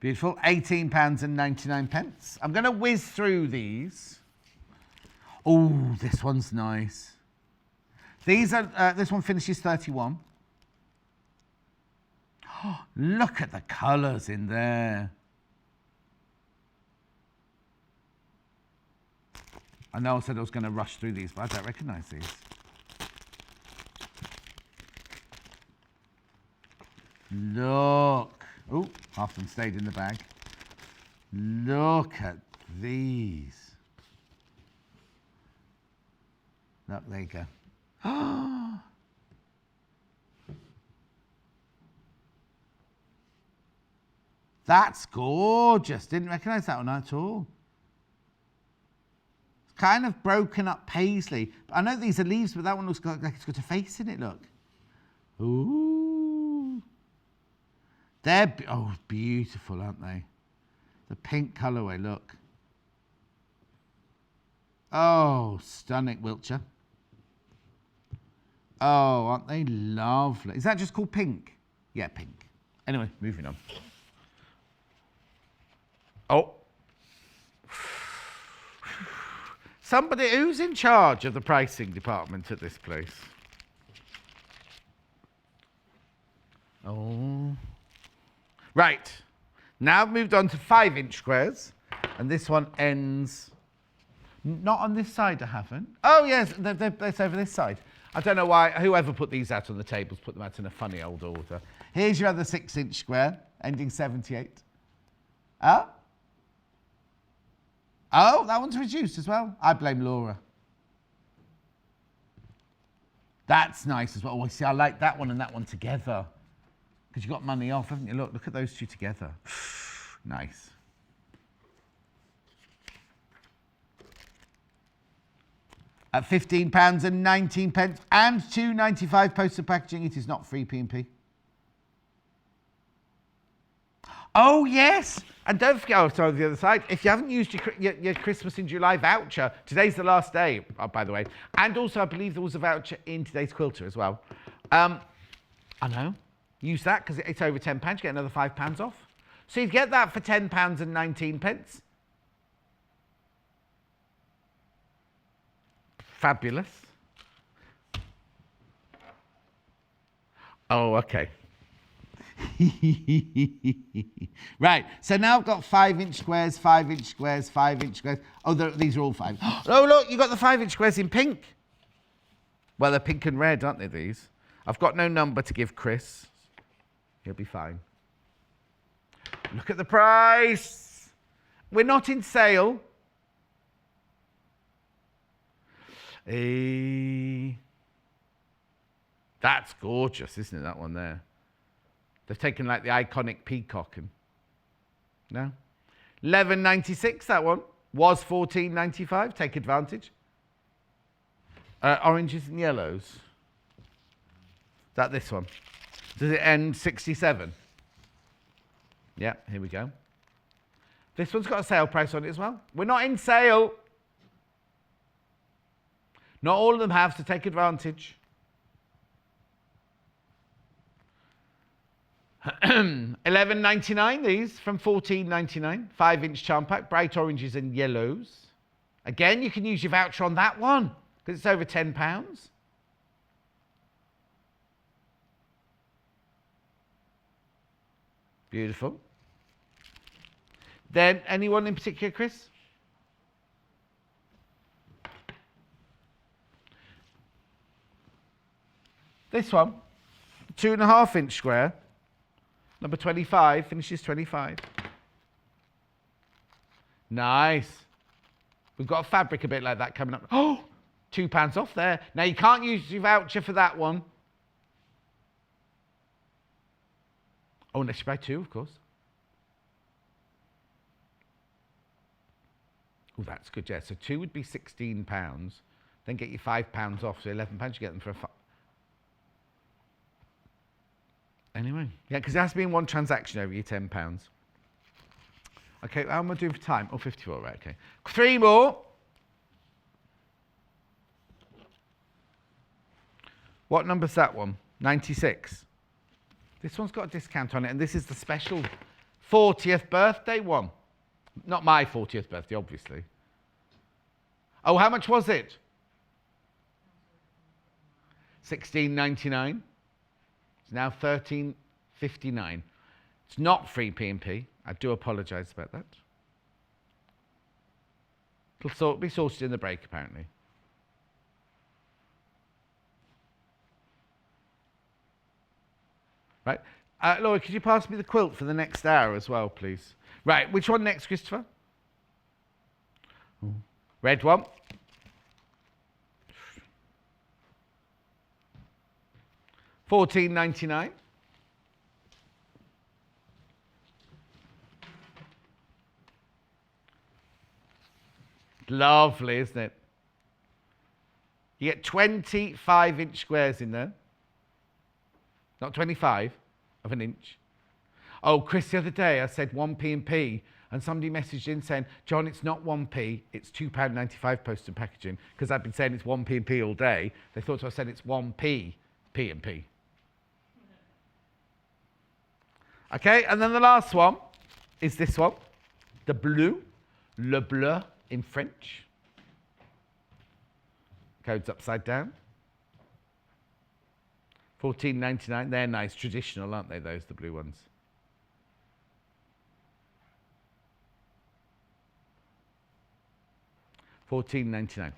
Beautiful. £18.99. I'm going to whiz through these. Oh, this one's nice. These are. This one finishes 31. Oh, look at the colours in there. I know I said I was going to rush through these, but I don't recognise these. Look. Oh, half them stayed in the bag. Look at these. Look, there you go. That's gorgeous. Didn't recognise that one at all. It's kind of broken up paisley. I know these are leaves, but that one looks like it's got a face in it, look. Ooh. They're beautiful, aren't they? The pink colourway, look. Oh, stunning, Wiltshire. Oh, aren't they lovely? Is that just called pink? Yeah, pink. Anyway, moving on. Oh. Somebody who's in charge of the pricing department at this place. Oh. Right. Now I've moved on to 5-inch squares. And this one ends... Not on this side, I haven't. Oh, yes, it's over this side. I don't know why. Whoever put these out on the tables put them out in a funny old order. Here's your other 6-inch square, ending 78. Oh? Oh, that one's reduced as well. I blame Laura. That's nice as well. Oh, see, I like that one and that one together. Because you got money off, haven't you? Look at those two together. Nice. At £15.19 and £2.95 postal packaging, it is not free P&P. Oh, yes. And don't forget, oh, sorry, the other side. If you haven't used your Christmas in July voucher, today's the last day, by the way. And also, I believe there was a voucher in today's quilter as well. I know. Use that because it's over £10. You get another £5 off. So you get that for £10.19. Fabulous. Oh, okay. Right, so now I've got 5-inch squares, 5-inch squares, 5-inch squares. Oh, these are all 5. Oh, look, you got the 5-inch squares in pink. Well, they're pink and red, aren't they, these? I've got no number to give Chris. He'll be fine. Look at the price. We're not in sale. That's gorgeous, isn't it, that one there? They've taken like the iconic peacock and... No? $11.96, that one. Was $14.95. Take advantage. Oranges and yellows. Is that this one? Does it end 67? Yeah, here we go. This one's got a sale price on it as well. We're not in sale. Not all of them have, so take advantage. £11.99 these from £14.99. 5-inch charm pack, bright oranges and yellows. Again, you can use your voucher on that one because it's over £10. Beautiful. Then, anyone in particular, Chris? This one, 2.5-inch square, number 25, finishes 25. Nice. We've got a fabric a bit like that coming up. Oh, £2 off there. Now, you can't use your voucher for that one. Oh, unless you buy two, of course. Oh, that's good, yeah. So 2 would be £16. Then get your £5 off, so £11 you get them for a Anyway, yeah, because it has to be in one transaction over your £10. Okay, how am I doing for time? Oh, 54, right, okay. 3 more. What number's that one? 96. This one's got a discount on it, and this is the special 40th birthday one. Not my 40th birthday, obviously. Oh, how much was it? $16.99. It's now $13.59. It's not free P&P. I do apologise about that. It'll be sorted in the break, apparently. Right. Laura, could you pass me the quilt for the next hour as well, please? Right. Which one next, Christopher? Ooh. Red one. $14.99. Lovely, isn't it? You get 25-inch squares in there. Not 25 of an inch. Oh, Chris, the other day I said 1p&p, and somebody messaged in saying, John, it's not 1p, it's £2.95 post and packaging, because I've been saying it's 1p&p all day. They thought I said it's 1p, P&P. Okay, and then the last one is this one, the bleu, le bleu in French. Code's upside down. $14.99. They're nice, traditional, aren't they, those, the blue ones? $14.99.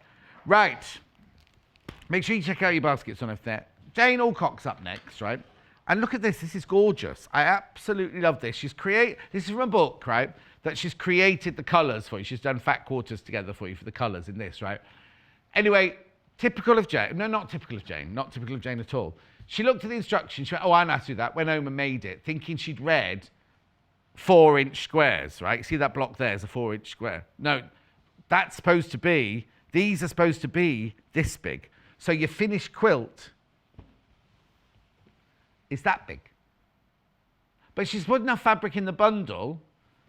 Right. Make sure you check out your baskets on over there. Jane Alcock's up next, right? And look at this. This is gorgeous. I absolutely love this. This is from a book, right, that she's created the colours for you. She's done fat quarters together for you for the colours in this, right? Anyway, typical of Jane. No, not typical of Jane. Not typical of Jane at all. She looked at the instructions. She went, oh, I know how to do that. Went home and made it, thinking she'd read 4-inch squares, right? See that block there is a 4-inch square. No, that's supposed to be, these are supposed to be this big. So your finished quilt is that big. But she's put enough fabric in the bundle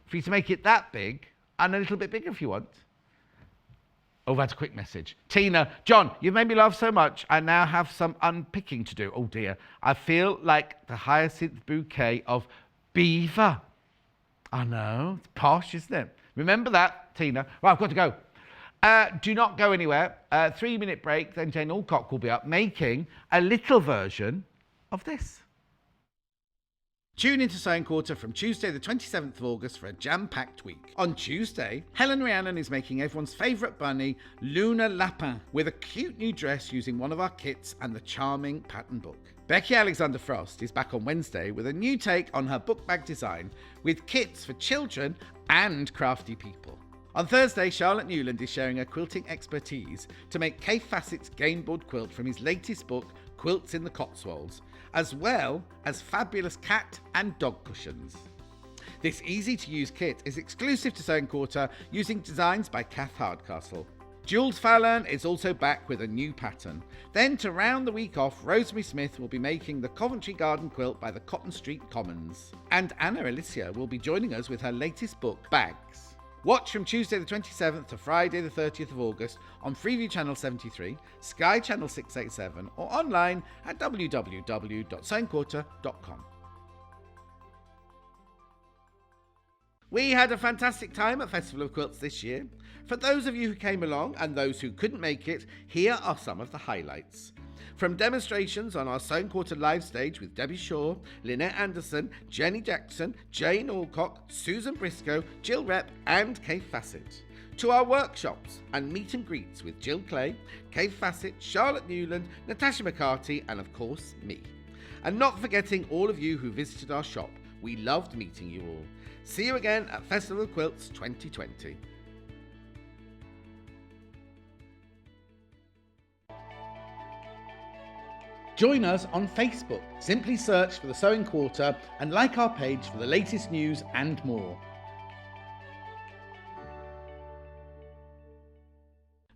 for you to make it that big and a little bit bigger if you want. Oh, that's a quick message. Tina, John, you've made me laugh so much. I now have some unpicking to do. Oh, dear. I feel like the hyacinth bouquet of beaver. I know. It's posh, isn't it? Remember that, Tina. Right, I've got to go. Do not go anywhere. 3-minute break. Then Jane Alcock will be up making a little version of this. Tune into Sewing Quarter from Tuesday the 27th of August for a jam-packed week. On Tuesday, Helen Rhiannon is making everyone's favourite bunny, Luna Lapin, with a cute new dress using one of our kits and the charming pattern book. Becky Alexander Frost is back on Wednesday with a new take on her book bag design, with kits for children and crafty people. On Thursday, Charlotte Newland is sharing her quilting expertise to make Kay Fassett's gameboard quilt from his latest book, Quilts in the Cotswolds, as well as fabulous cat and dog cushions. This easy-to-use kit is exclusive to Sewing Quarter, using designs by Kath Hardcastle. Jules Fallon is also back with a new pattern. Then, to round the week off, Rosemary Smith will be making the Coventry Garden quilt by the Cotton Street Commons. And Anna Alicia will be joining us with her latest book, Bags. Watch from Tuesday the 27th to Friday the 30th of August on Freeview Channel 73, Sky Channel 687, or online at www.sewingquarter.com. We had a fantastic time at Festival of Quilts this year. For those of you who came along and those who couldn't make it, here are some of the highlights. From demonstrations on our Sewing Quarter live stage with Debbie Shaw, Lynette Anderson, Jenny Jackson, Jane Alcock, Susan Briscoe, Jill Rep and Kay Fassett, to our workshops and meet and greets with Jill Clay, Kay Fassett, Charlotte Newland, Natasha McCarty and of course me. And not forgetting all of you who visited our shop. We loved meeting you all. See you again at Festival of Quilts 2020. Join us on Facebook. Simply search for the Sewing Quarter and like our page for the latest news and more.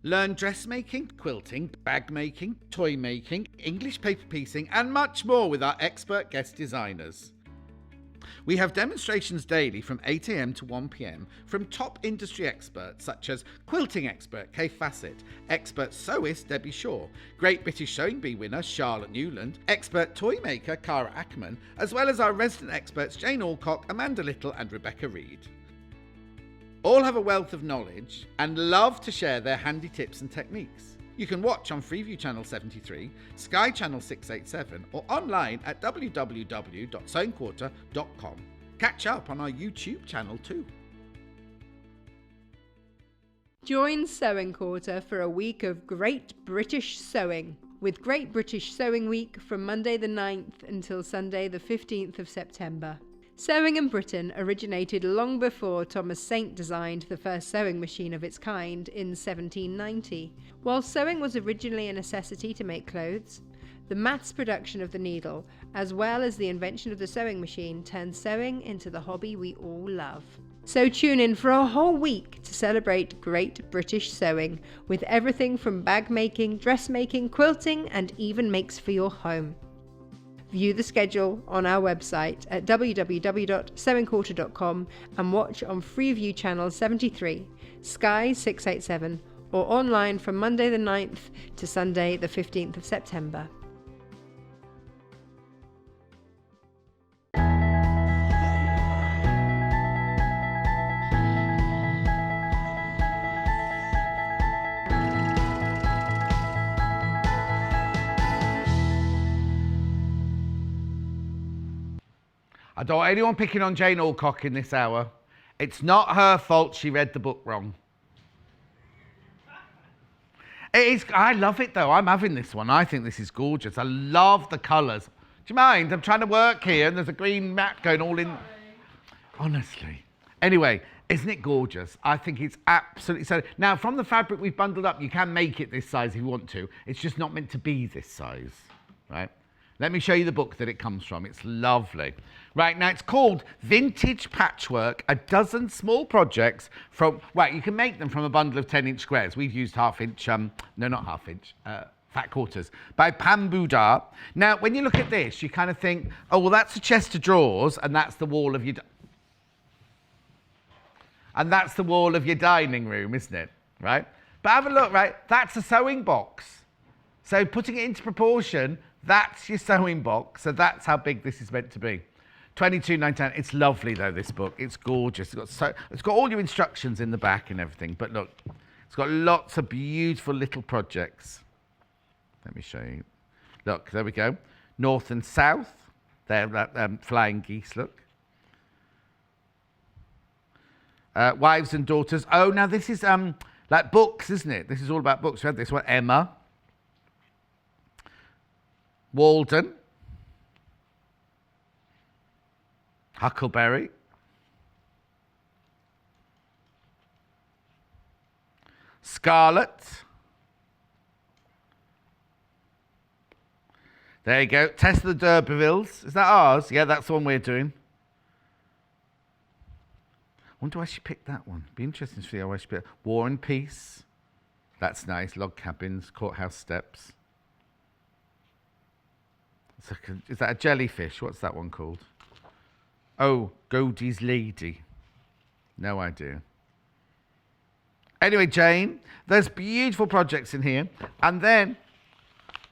Learn dressmaking, quilting, bag making, toy making, English paper piecing and much more with our expert guest designers. We have demonstrations daily from 8 a.m. to 1 p.m. from top industry experts such as quilting expert Kay Fassett, expert sewist Debbie Shaw, Great British Sewing Bee winner Charlotte Newland, expert toy maker Cara Ackerman, as well as our resident experts Jane Alcock, Amanda Little and Rebecca Reed. All have a wealth of knowledge and love to share their handy tips and techniques. You can watch on Freeview Channel 73, Sky Channel 687 or online at www.sewingquarter.com. Catch up on our YouTube channel too. Join Sewing Quarter for a week of Great British Sewing, with Great British Sewing Week from Monday the 9th until Sunday the 15th of September. Sewing in Britain originated long before Thomas Saint designed the first sewing machine of its kind in 1790. While sewing was originally a necessity to make clothes, the mass production of the needle, as well as the invention of the sewing machine, turned sewing into the hobby we all love. So tune in for a whole week to celebrate Great British Sewing, with everything from bag making, dressmaking, quilting, and even makes for your home. View the schedule on our website at www.sewingquarter.com and watch on Freeview Channel 73, Sky 687 or online from Monday the 9th to Sunday the 15th of September. I don't want anyone picking on Jane Alcock in this hour. It's not her fault she read the book wrong. It is. I love it though. I'm having this one. I think this is gorgeous. I love the colours. Do you mind? I'm trying to work here and there's a green mat going all in. Honestly. Anyway, isn't it gorgeous? I think it's absolutely so. Now, from the fabric we've bundled up, you can make it this size if you want to. It's just not meant to be this size, right? Let me show you the book that it comes from. It's lovely. Right, now it's called Vintage Patchwork, a dozen small projects from, right, you can make them from a bundle of 10-inch squares. We've used half-inch, no, not half-inch, fat quarters, by Pam Boudar. Now, when you look at this, you kind of think, oh, well, that's a chest of drawers, and that's the wall of your, dining room, isn't it? Right? But have a look, right? That's a sewing box. So putting it into proportion, that's your sewing box. So that's how big this is meant to be. $22.99. It's lovely though, this book. It's gorgeous. It's got all your instructions in the back and everything. But look, it's got lots of beautiful little projects. Let me show you. Look, there we go. North and south. There, flying geese, look. Wives and daughters. Oh, now this is like books, isn't it? This is all about books. We had this one, Emma. Walden. Huckleberry. Scarlet. There you go. Test of the D'Urbervilles. Is that ours? Yeah, that's the one we're doing. I wonder why she picked that one. Be interesting to see how she picked it. War and Peace. That's nice. Log cabins, courthouse steps. Is that a jellyfish? What's that one called? Oh, Godey's Lady. No idea. Anyway, Jane, there's beautiful projects in here, and then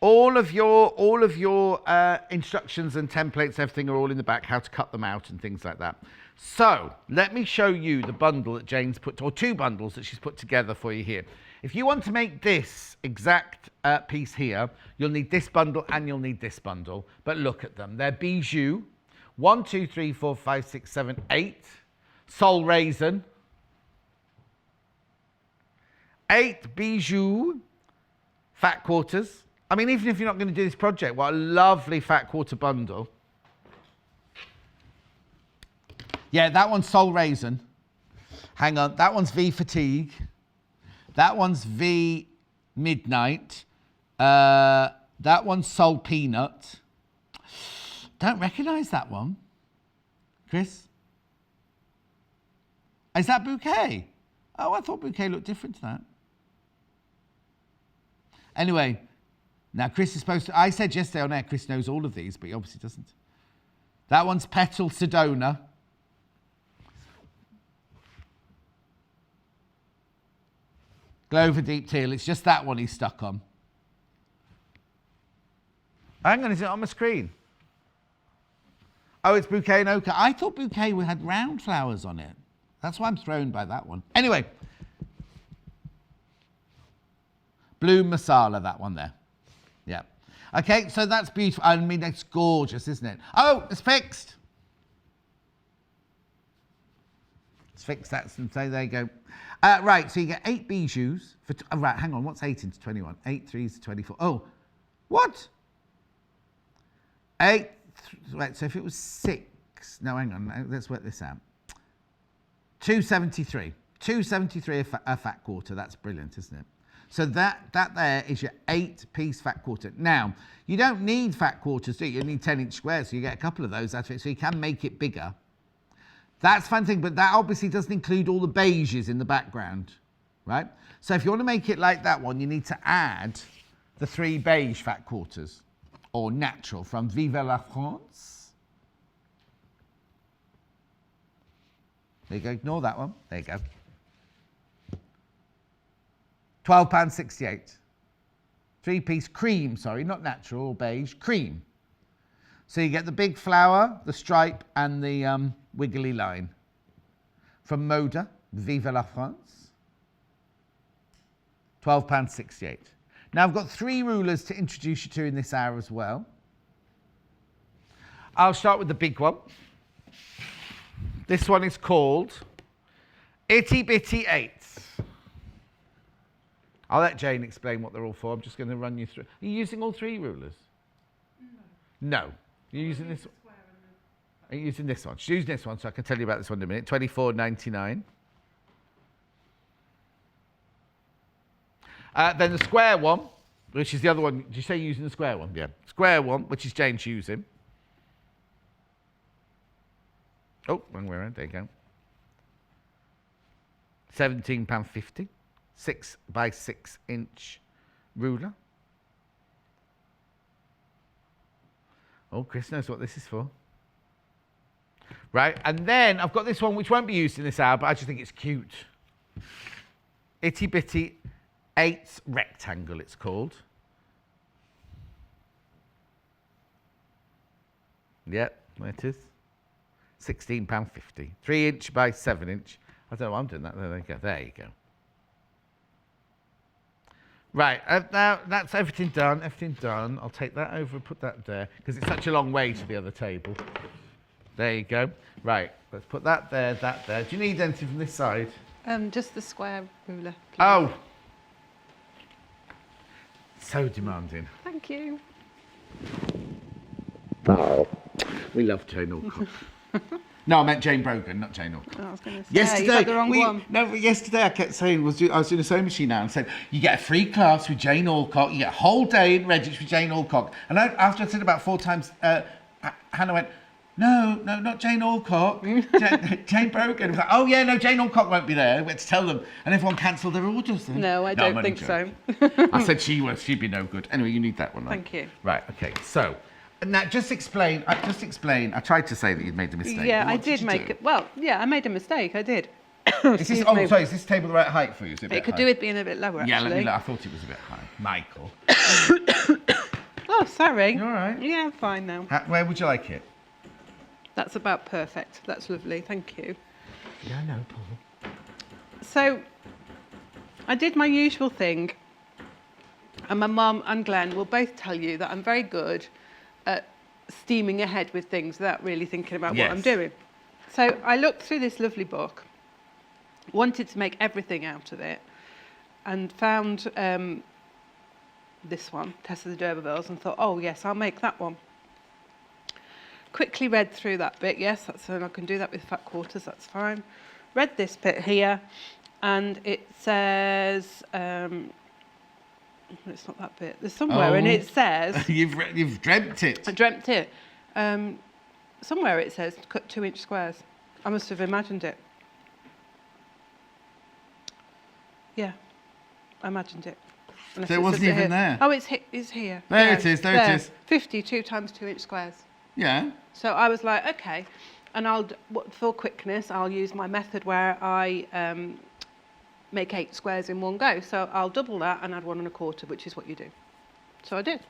all of your instructions and templates, everything are all in the back. How to cut them out and things like that. So let me show you the bundle that Jane's put, or 2 bundles that she's put together for you here. If you want to make this exact piece here, you'll need this bundle and you'll need this bundle. But look at them. They're bijou. 1, 2, 3, 4, 5, 6, 7, 8. Sol raisin. 8 bijou fat quarters. I mean, even if you're not going to do this project, what a lovely fat quarter bundle. Yeah, that one's Sol Raisin. Hang on, that one's V Fatigue. That one's V Midnight. That one's Sol Peanut. Don't recognise that one. Chris? Is that Bouquet? Oh, I thought Bouquet looked different to that. Anyway, now Chris is supposed to... I said yesterday on air, Chris knows all of these, but he obviously doesn't. That one's Petal Sedona. Glover Deep Teal. It's just that one he's stuck on. Hang on, is it on my screen? Oh, it's Bouquet and Ochre. I thought Bouquet had round flowers on it. That's why I'm thrown by that one. Anyway. Blue Masala, that one there. Yeah. Okay, so that's beautiful. I mean, that's gorgeous, isn't it? Oh, it's fixed. It's fixed. That's, so there you go. Right, so you get 8 bijoux. Right, hang on. What's 8 into 21? 8 3s to 24. Oh, what? 8. Right, so if it was 6. No, hang on. Let's work this out. 273. 273 a fat quarter. That's brilliant, isn't it? So that there is your 8-piece fat quarter. Now, you don't need fat quarters, do you? You need 10-inch squares, so you get a couple of those out of it, so you can make it bigger. That's fun thing, but that obviously doesn't include all the beiges in the background, right? So if you want to make it like that one, you need to add the 3 beige fat quarters, or natural, from Vive la France. There you go, ignore that one. There you go. £12.68. 3-piece cream, sorry, not natural or beige, cream. So you get the big flower, the stripe, and the wiggly line. From Moda, Vive la France. £12.68. Now I've got 3 rulers to introduce you to in this hour as well. I'll start with the big one. This one is called Itty Bitty 8s. I'll let Jane explain what they're all for. I'm just going to run you through. Are you using all 3 rulers? No. You're using this one? Are you using this one? She's using this one, so I can tell you about this one in a minute. £24.99. Then the square one, which is the other one. Did you say you're using the square one? Yeah. Square one, which is Jane's using. Oh, wrong way around. There you go. £17.50. 6 by 6 inch ruler. Oh, Chris knows what this is for. Right, and then I've got this one which won't be used in this hour, but I just think it's cute. Itty Bitty 8s rectangle, it's called. Yep, there it is. £16.50. 3 inch by 7 inch. I don't know why I'm doing that. There you go. There you go. Right, now that's everything done, I'll take that over and put that there, because it's such a long way to the other table. There you go. Right, let's put that there, that there. Do you need anything from this side? Just the square ruler, please. Oh! So demanding. Thank you. We love Jane Alcock. No, I meant Jane Brogan, not Jane Alcock. I was going to say, yesterday, you got the wrong one. No, but yesterday I kept saying, I was doing a sewing machine now, and said, you get a free class with Jane Alcock, you get a whole day in Redditch with Jane Alcock. And after I said about 4 times, Hannah went, no, not Jane Alcock, Jane Brogan. I was like, oh yeah, no, Jane Alcock won't be there. We had to tell them. And everyone cancelled their orders then. No, I don't think so. I said she'd be no good. Anyway, you need that one, right? Thank you. Right, okay, so. Now, just explain. I tried to say that you'd made a mistake. Yeah, I did make it. Well, yeah, I made a mistake. I did. Is this, sorry, is this table the right height for you? Is it could do with being a bit lower, yeah, actually. let me look. I thought it was a bit high. Michael. Oh, sorry. You all right? Yeah, I'm fine now. Where would you like it? That's about perfect. That's lovely. Thank you. Yeah, no problem. So I did my usual thing, and my mum and Glenn will both tell you that I'm very good at steaming ahead with things without really thinking about what I'm doing. So I looked through this lovely book, wanted to make everything out of it, and found this one, Tessa the D'Urbervilles, and thought, oh yes, I'll make that one. Quickly read through that bit. Yes, that's I can do that with fat quarters. That's fine. Read this bit here, and it says it's not that bit. There's somewhere, and it says you've dreamt it. I dreamt it. Somewhere it says cut 2-inch squares. I must have imagined it. Yeah, I imagined it. So it wasn't even there. Oh, it's here. There it is. There it is. 52 times 2-inch squares. Yeah. So I was like, okay, and for quickness, I'll use my method where I make 8 squares in one go. So I'll double that and add 1 1/4, which is what you do. So I did.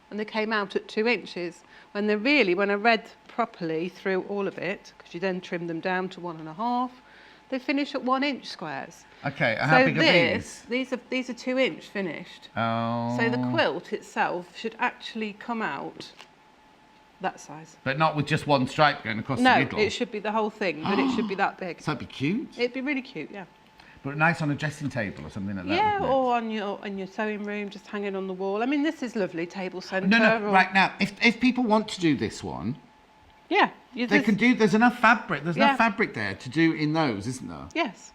And they came out at 2 inches. When I read properly through all of it, because you then trim them down to 1 1/2, they finish at 1-inch squares. Okay, and how big are these? These are 2-inch finished. Oh. So the quilt itself should actually come out that size. But not with just one stripe going across the middle? No, it should be the whole thing, but it should be that big. So that'd be cute? It'd be really cute, yeah. But nice on a dressing table or something like that. Yeah, wouldn't it? or in your sewing room, just hanging on the wall. I mean, this is lovely, table centre. No, right now, if people want to do this one, yeah, they can do. There's enough fabric. There's enough fabric there to do in those, isn't there? Yes.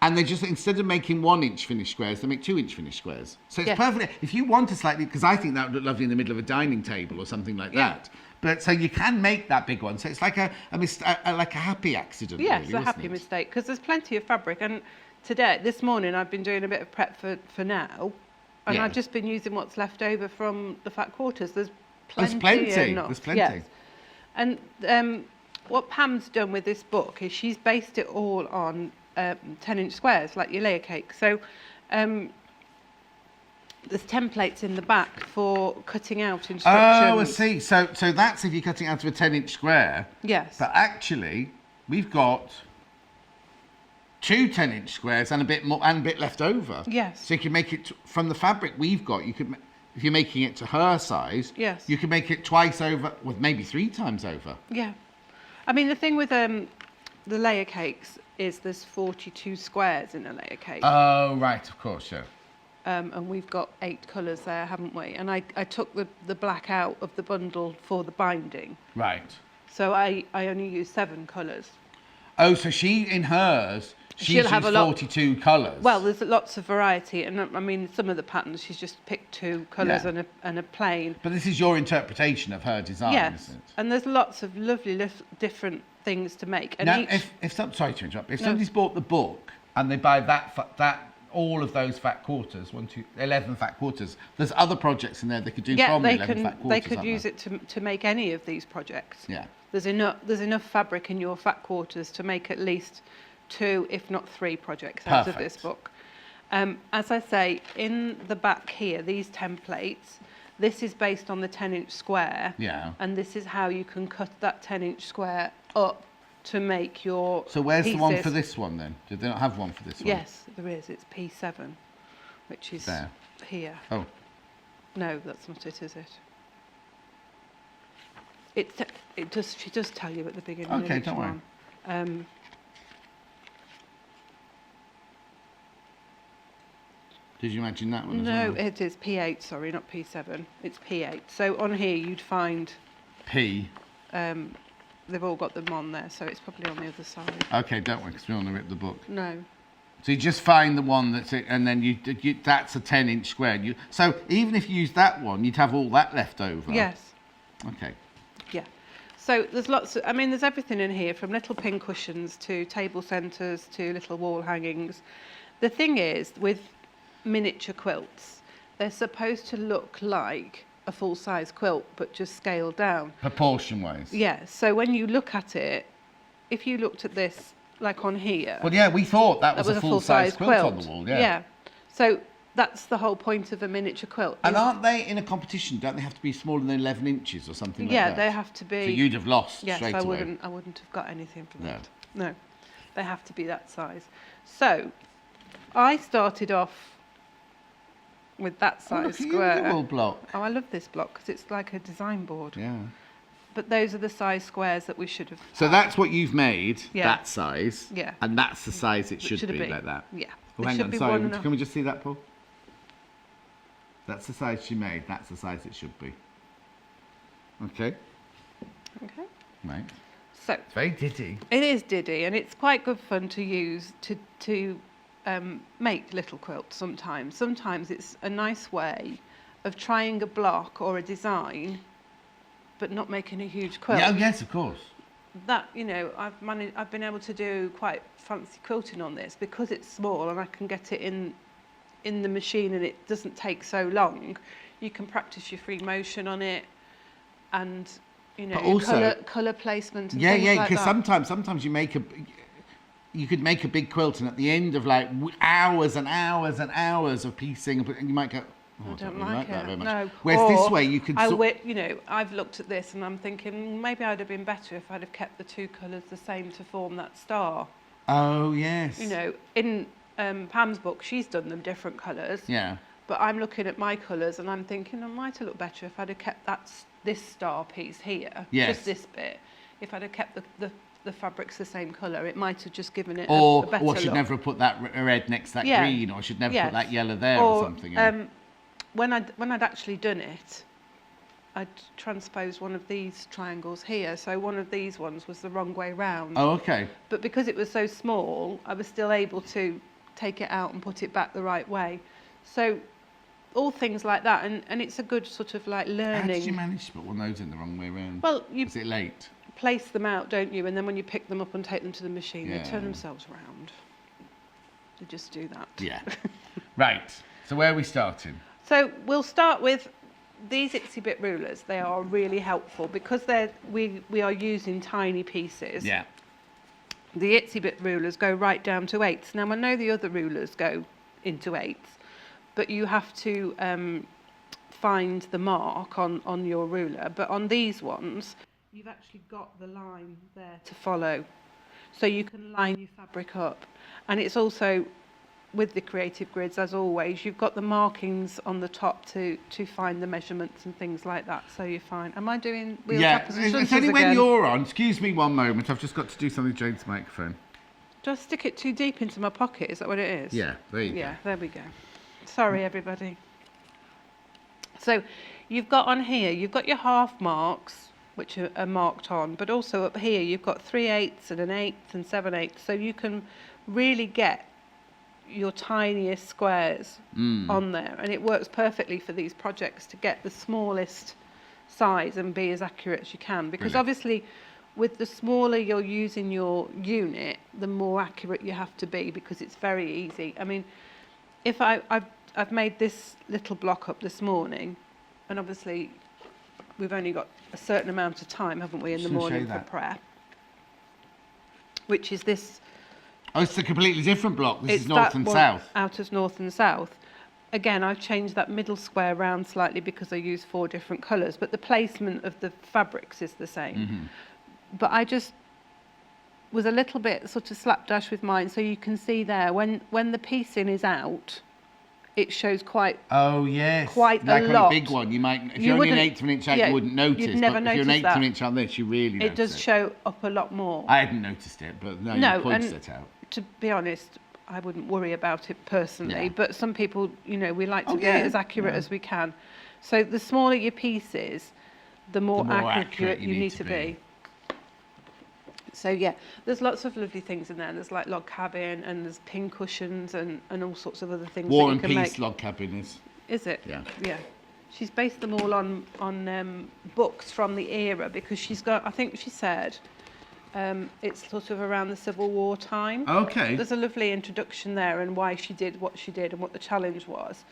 And they just, instead of making 1-inch finished squares, they make 2-inch finished squares. So it's perfect. If you want to slightly, because I think that would look lovely in the middle of a dining table or something like that. But so you can make that big one. So it's like a happy accident. Yes, really, a happy mistake, because there's plenty of fabric. And this morning, I've been doing a bit of prep for now, and I've just been using what's left over from the fat quarters. There's plenty. There's plenty. Yes. And what Pam's done with this book is she's based it all on 10-inch squares, like your layer cake. So there's templates in the back for cutting out instructions. Oh, I see. So that's if you're cutting out of a 10-inch square. Yes. But actually, we've got 2 10-inch squares and a bit more and a bit left over. Yes. So you can make it from the fabric we've got. You could, if you're making it to her size. Yes. You can make it twice over, well, maybe 3 times over. Yeah. I mean, the thing with the layer cakes is there's 42 squares in a layer cake. Oh, right, of course, yeah. And we've got 8 colours there, haven't we? And I took the black out of the bundle for the binding. Right. So I only use 7 colours. Oh, so in hers, she'll have 42 colours. Well, there's lots of variety, and I mean, some of the patterns she's just picked 2 colours and a plain. But this is your interpretation of her design, isn't it? And there's lots of lovely different things to make. And now, sorry to interrupt, if somebody's bought the book and they buy all of those fat quarters, 11 fat quarters, there's other projects in there they could do from 11 fat quarters. They could use it to make any of these projects. Yeah. There's enough fabric in your fat quarters to make at least 2, if not 3 projects out of this book. As I say, in the back here, these templates, this is based on the 10-inch square. Yeah. And this is how you can cut that 10-inch square up to make your So where's pieces. the one for this one then? Did they not have one for this one? Yes, there is. It's P7, which is there. Here. Oh. No, that's not it, is it? She does tell you at the beginning of each don't worry. one. Did you imagine that one as No, well? it is P8, sorry, not P7. It's P8. So on here you'd find... P. They've all got them on there, so it's probably on the other side. Okay, don't worry, because we want to rip the book. No. So you just find the one that's it, and then that's a 10-inch square. So even if you use that one, you'd have all that left over. Yes. Okay. Yeah. So there's lots of, there's everything in here, from little pin cushions to table centres to little wall hangings. The thing is, with miniature quilts, they're supposed to look like a full-size quilt, but just scaled down. Proportion-wise. Yeah, so when you look at it, if you looked at this, like on here... Well, yeah, we thought that was a full-size quilt on the wall, yeah. Yeah. So that's the whole point of a miniature quilt. And aren't they in a competition? Don't they have to be smaller than 11 inches or something like that? Yeah, they have to be. So you'd have lost yes, straight I away. I wouldn't have got anything from No. that. No, they have to be that size. So I started off with that Oh, look size at you square. with your wool block. Oh, I love this block because it's like a design board. Yeah. But those are the size squares that we should have. So that's what you've made, Yeah. that size. Yeah. And that's the size it should have be, been. like that. Yeah. Oh, It hang should on, be sorry. one and a- Can we just see that, Paul? That's the size she made. That's the size it should be. Okay. Okay. Right. So It's very ditty. it is Diddy, and it's quite good fun to use to make little quilts sometimes. Sometimes it's a nice way of trying a block or a design, but not making a huge quilt. Yeah, oh, yes, of course. That, you know, I've been able to do quite fancy quilting on this because it's small and I can get it in the machine and it doesn't take so long. You can practice your free motion on it, and you know, But also- colour placement and Yeah, things yeah, like because that. sometimes you could make a big quilt, and at the end of like hours and hours and hours of piecing, and you might go, oh, I don't really like that very much. No. Whereas Or this way you could you know, I've looked at this and I'm thinking maybe I'd have been better if I'd have kept the two colours the same to form that star. Oh, yes. You know, in Pam's book, she's done them different colours. Yeah. But I'm looking at my colours and I'm thinking I might have looked better if I'd have kept this star piece here, Yes. just this bit. If I'd have kept the fabrics the same colour, it might have just given it Or a better or should look. never have put that red next to that Yeah. green, or should never Yes. put that yellow there or something. Yeah. When I'd actually done it, I'd transposed one of these triangles here, so one of these ones was the wrong way round. Oh, okay. But because it was so small, I was still able to take it out and put it back the right way. So all things like that, and it's a good sort of like How learning. did you manage to put one of those in the wrong way round? Well, you Was it late? place them out, don't you? And then when you pick them up and take them to the machine, they Yeah. turn themselves round. They just do that. Yeah. Right. So where are we starting? So we'll start with these Itsy Bit rulers. They are really helpful because we are using tiny pieces. Yeah. The Itsy Bit rulers go right down to eighths. Now I know the other rulers go into eighths, but you have to find the mark on your ruler. But on these ones, you've actually got the line there to follow. So you can line your fabric up. And it's also, with the creative grids, as always, you've got the markings on the top to find the measurements and things like that. So you're fine. Am I doing wheel tappers and It's shunters only when again? you're on. Excuse me one moment. I've just got to do something with Jane's microphone. Do I stick it too deep into my pocket? Is that what it is? Yeah, there you Yeah, there we go. Sorry, everybody. So you've got on here, you've got your half marks, which are marked on, but also up here you've got 3/8 and an 1/8 and 7/8. So you can really get your tiniest squares on there. And it works perfectly for these projects to get the smallest size and be as accurate as you can. Because Brilliant. obviously, with the smaller you're using your unit, the more accurate you have to be because it's very easy. I mean, if I've made this little block up this morning, and obviously we've only got a certain amount of time, haven't we, in the Just gonna show morning you for that. prep, which is this. Oh, it's a completely different block. This It's is north that and one south. out as north and south. Again, I've changed that middle square round slightly because I use 4 different colours, but the placement of the fabrics is the same. Mm-hmm. But I just was a little bit sort of slapdash with mine, so you can see there when the piecing is out, it shows quite Oh, yes. Quite a like on lot. a big one, you might, if You you're only an wouldn't- eighth of an inch out, yeah, you wouldn't notice. you'd never but if you're an notice eighth of an that. inch on this, you really it does notice show up a lot more. I hadn't noticed it, but no, No, you pointed and- it out. To be honest, I wouldn't worry about it personally, Yeah. but some people, you know, we like to Oh, do yeah, it as accurate yeah. as we can. So the smaller your pieces, the more, The more accurate you need to be. So yeah, there's lots of lovely things in there. There's like log cabin and there's pin cushions and all sorts of other things War that and you can Peace make. log cabin is. Is it? Yeah. Yeah. She's based them all on books from the era because she's got, I think she said, it's sort of around the Civil War time. Okay. There's a lovely introduction there and why she did what she did and what the challenge was.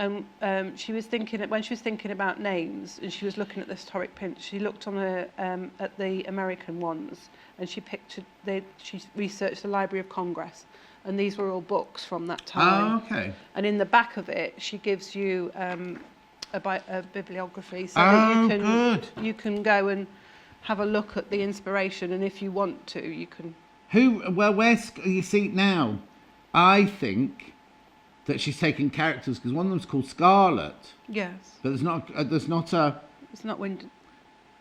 And she was thinking, when she was thinking about names and she was looking at the historic prints, she looked on at the American ones and she researched the Library of Congress and these were all books from that time. Oh, okay. And in the back of it, she gives you a bibliography so that you can go and have a look at the inspiration, and if you want to, you can. Where's you see now? I think that she's taken characters because one of them's called Scarlet. Yes. But there's not a. It's not when.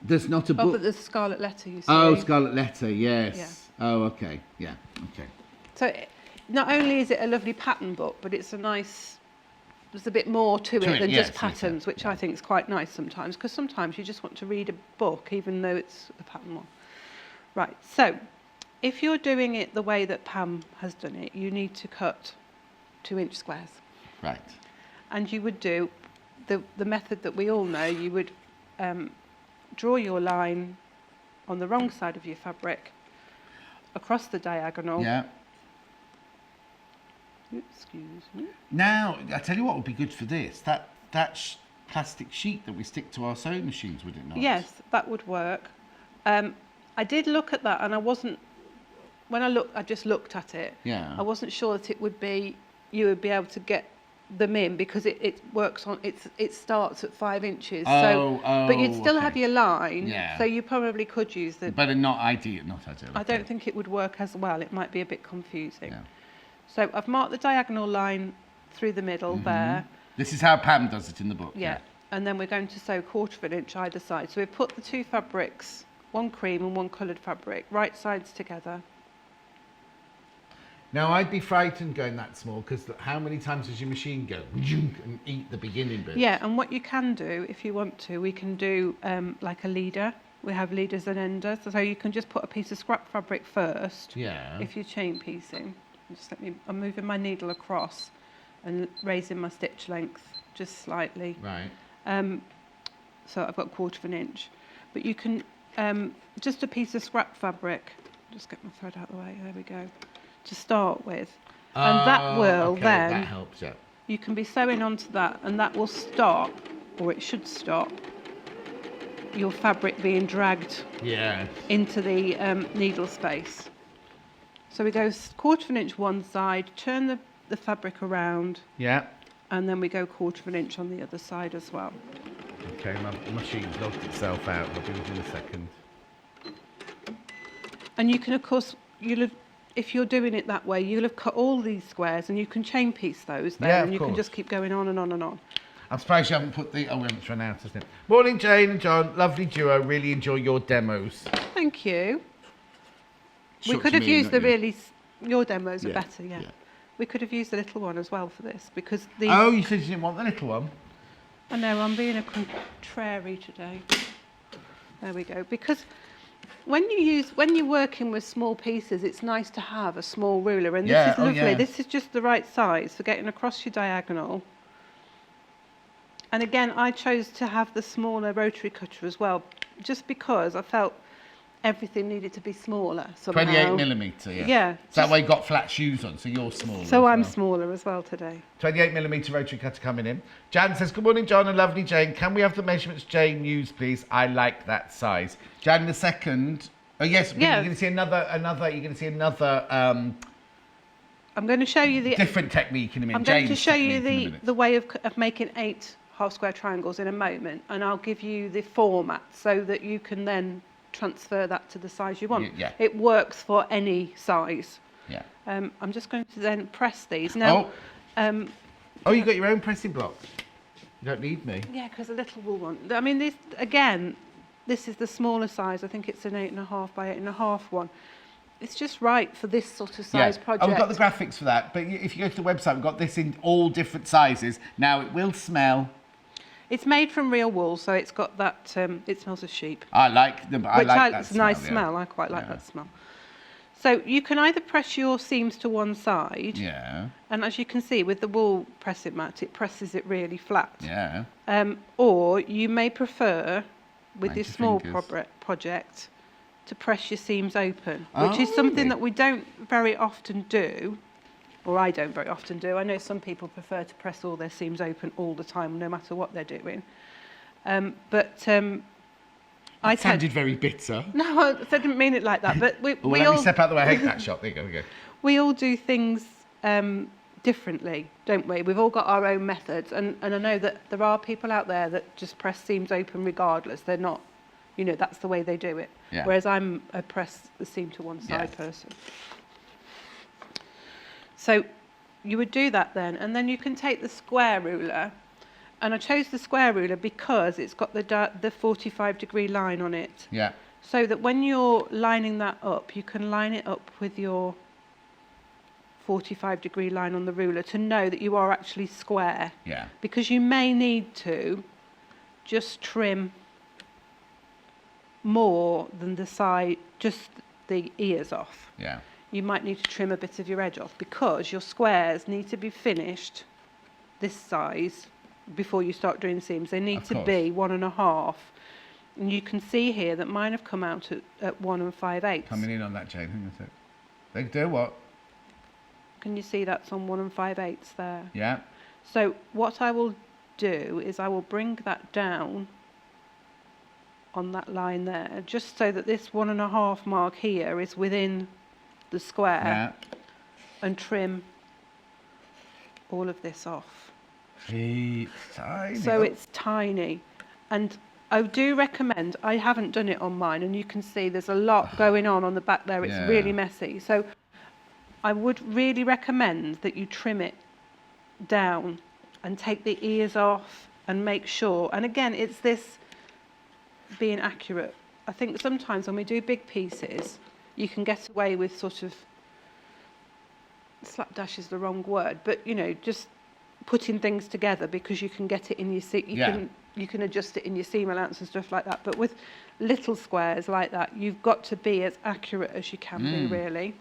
There's not a book. Oh, but there's Scarlet Letter. You see. Oh, Scarlet Letter. Yes. Yeah. Oh, okay. Yeah. Okay. So, not only is it a lovely pattern book, but it's a nice. There's a bit more to it than just patterns, which I think is quite nice sometimes, because sometimes you just want to read a book, even though it's a pattern one. Right. So, if you're doing it the way that Pam has done it, you need to cut 2-inch squares. Right. And you would do the method that we all know. You would draw your line on the wrong side of your fabric across the diagonal. Yeah. Excuse me. Now, I tell you what would be good for this. That plastic sheet that we stick to our sewing machines, would it not? Yes, that would work. I did look at that, and I wasn't. When I just looked at it. Yeah. I wasn't sure that you would be able to get them in, because it works on it starts at 5 inches. But you'd still have your line. Yeah. So you probably could use the. But not ideal. I don't think it would work as well. It might be a bit confusing. Yeah. So I've marked the diagonal line through the middle there. This is how Pam does it in the book. Yeah. And then we're going to sew 1/4 inch either side. So we've put the two fabrics, one cream and one coloured fabric, right sides together. Now, I'd be frightened going that small, because how many times does your machine go and eat the beginning bit? Yeah, and what you can do, if you want to, we can do like a leader. We have leaders and enders. So you can just put a piece of scrap fabric first. Yeah. If you're chain piecing. I'm moving my needle across and raising my stitch length just slightly. Right. So I've got 1/4 inch. But you can, just a piece of scrap fabric, just get my thread out of the way, there we go, to start with. And that will then, that helps, yeah. you can be sewing onto that, and that will stop, or it should stop, your fabric being dragged into the needle space. So we go 1/4 inch one side, turn the fabric around. Yeah. And then we go 1/4 inch on the other side as well. Okay, my machine's logged itself out. I'll be with you in a second. And you can, of course, if you're doing it that way, you'll have cut all these squares, and you can chain piece those there, Yeah, and you of can course. just keep going on and on and on. I'm surprised you haven't put the... Oh, we haven't run out, isn't it? Morning, Jane and John. Lovely duo. Really enjoy your demos. Thank you. We Shucks could have me, used not the you. really... Your demos are Yeah, better, yeah. yeah. We could have used the little one as well for this, because these... Oh, you said you didn't want the little one? I know, I'm being a contrary today. There we go. Because when you're working with small pieces, it's nice to have a small ruler, and this is lovely. This is just the right size for getting across your diagonal. And again, I chose to have the smaller rotary cutter as well, just because I felt everything needed to be smaller somehow. 28mm, yeah. Yeah. So that way you got flat shoes on, so you're smaller. So I'm well. smaller as well today. 28mm rotary cutter coming in. Jan says, good morning, John and lovely Jane. Can we have the measurements Jane used, please? I like that size. Jan the second. Oh, yes. Yeah. You're going to see another, you're going to see another I'm going to show you the... different technique in a minute. I'm going to Jane's show you technique in a minute. the way of making 8 half square triangles in a moment, and I'll give you the format so that you can then transfer that to the size you want. Yeah. It works for any size. Yeah. I'm just going to then press these. Now, Oh, you got your own pressing block. You don't need me. yeah, because a little wool one. I mean, this again, this is the smaller size. I think it's an 8.5 by 8.5 one. It's just right for this sort of size project. Oh, we've got the graphics for that. But if you go to the website, we've got this in all different sizes. Now, it will smell. It's made from real wool, so it's got that. It smells of sheep. I like them. I like that It's a smell, nice yeah. smell. I quite like that smell. So you can either press your seams to one side, Yeah. and as you can see with the wool pressing mat, it presses it really flat. Yeah. Or you may prefer, with Mind this your small fingers. project, to press your seams open, which is something that we don't very often do, or I don't very often do. I know some people prefer to press all their seams open all the time, no matter what they're doing. But That sounded very bitter. No, I didn't mean it like that. But Well, let me step out the way. I hate that shop. There you go. We all do things differently, don't we? We've all got our own methods, and I know that there are people out there that just press seams open regardless. They're not, that's the way they do it. Yeah. Whereas I'm a press the seam to one side person. So you would do that then, and then you can take the square ruler, and I chose the square ruler because it's got the 45-degree line on it. Yeah. So that when you're lining that up, you can line it up with your 45-degree line on the ruler to know that you are actually square. Yeah. Because you may need to just trim more than the side, just the ears off. Yeah. You might need to trim a bit of your edge off because your squares need to be finished this size before you start doing seams. They need to be 1.5. And you can see here that mine have come out at 1 5/8. Coming in on that, Jane. Hang on a sec. They do what? Can you see that's on 1 5/8 there? Yeah. So what I will do is I will bring that down on that line there, just so that this 1.5 mark here is within the square, and trim all of this off. It's tiny. So it's tiny, and I do recommend, I haven't done it on mine, and you can see there's a lot going on the back there. It's really messy. So I would really recommend that you trim it down and take the ears off and make sure. And again, it's this being accurate. I think sometimes when we do big pieces, you can get away with sort of, slapdash is the wrong word, but just putting things together because you can get it in your seam. You can adjust it in your seam allowance and stuff like that. But with little squares like that, you've got to be as accurate as you can be, really.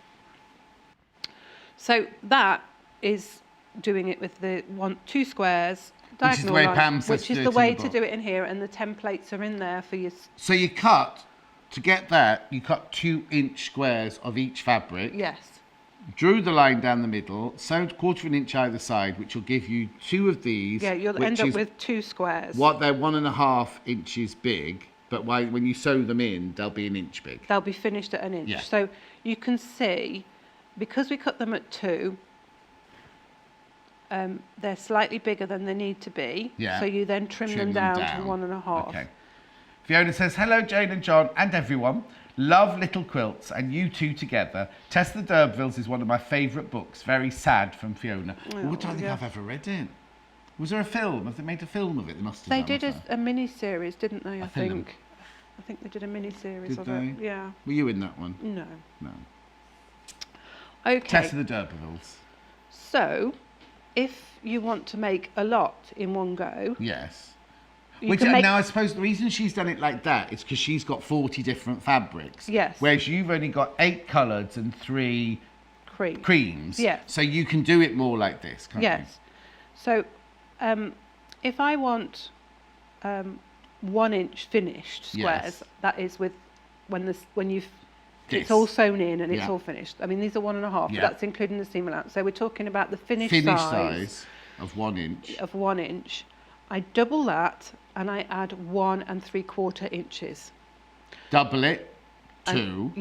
So that is doing it with the 2 squares, diagonal lines, which is the way to do it in here, and the templates are in there for you. So you cut, to get that, you cut 2-inch squares of each fabric. Yes. Drew the line down the middle, sewed 1/4 inch either side, which will give you 2 of these. Yeah, you'll end up with 2 squares. They're 1.5 inches big, but when you sew them in, they'll be 1 inch big. They'll be finished at 1 inch. Yeah. So you can see, because we cut them at 2, they're slightly bigger than they need to be. Yeah. So you then trim them down to 1.5. Okay. Fiona says, hello, Jane and John and everyone. Love little quilts and you two together. Tess the D'Urbervilles is one of my favourite books. Very sad, from Fiona. I don't think I've ever read it. Was there a film? Have they made a film of it? They must have. They did a mini-series, didn't they, I film. think? I think they did a mini-series Did of it. they? Yeah. Were you in that one? No. No. Okay. Tess the D'Urbervilles. So, if you want to make a lot in one go... Yes. You can make... Now, I suppose the reason she's done it like that is because she's got 40 different fabrics. Yes. Whereas you've only got 8 colours and 3 creams. Yes. So you can do it more like this, can't you? Yes. So, if I want 1 inch finished squares, that is with when you've it's all sewn in and it's all finished. I mean, these are 1.5, but that's including the seam allowance. So we're talking about the finished size of 1 inch. Of 1 inch. I double that and I add 1 3/4 inches. Double it, 2.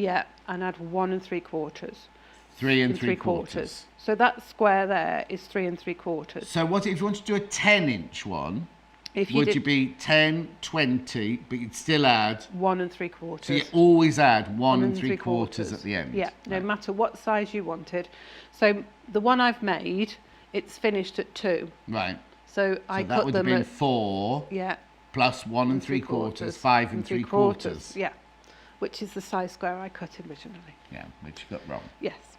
And add 1 3/4. 3 3/4. So that square there is 3 3/4. So what if you want to do a 10-inch one? Would you be 10, 20, but you'd still add 1 3/4. So you always add 1 3/4 at the end. Yeah, no matter what size you wanted. So the one I've made, it's finished at 2. Right. So I that cut would them have been at 4. Yeah. Plus 1 3/4, 5 3/4. Yeah, which is the size square I cut originally. Yeah, which you got wrong. Yes.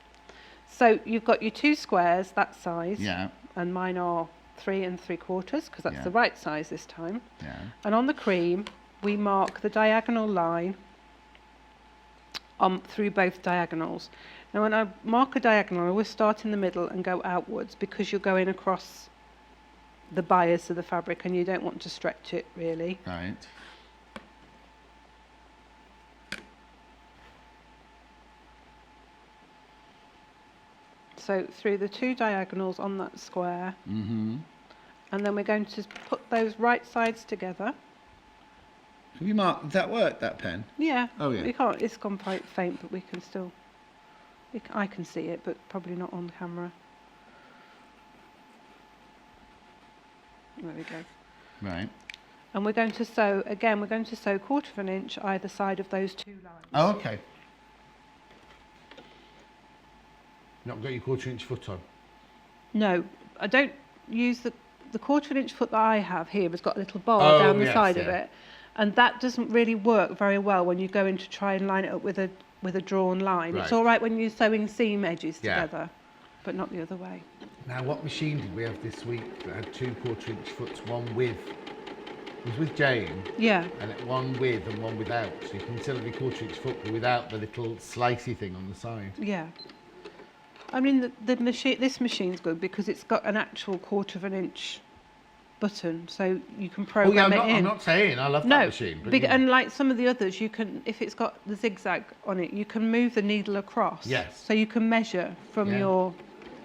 So you've got your 2 squares that size. Yeah. And mine are 3 3/4 because that's the right size this time. Yeah. And on the cream, we mark the diagonal line through both diagonals. Now, when I mark a diagonal, I always start in the middle and go outwards because you're going across the bias of the fabric and you don't want to stretch it really. Right. So through the 2 diagonals on that square, and then we're going to put those right sides together Have you marked? Does that work, that pen? Yeah. Oh, yeah. You can't. It's gone quite faint, but we can still. I can see it, but probably not on camera. There we go. Right. And we're going to sew again. We're going to sew 1/4 of an inch either side of those 2 lines. Oh, okay. Not got your 1/4 inch foot on. No, I don't use the 1/4 of an inch foot that I have here. Has got a little bar down the side of it, and that doesn't really work very well when you go in to try and line it up with a drawn line. Right. It's all right when you're sewing seam edges Yeah. together, but not the other way. Now, what machine did we have this week that had 2 1/4 inch foots, one with? It was with Jane, Yeah. and one with and one without. So you can still have your 1/4 inch foot, but without the little slicey thing on the side. Yeah. I mean, the machine. This machine's good because it's got an actual 1/4 of an inch button, so you can program it in. I'm not saying I love that machine. But And like some of the others, you can, if it's got the zigzag on it, you can move the needle across. Yes. So you can measure from your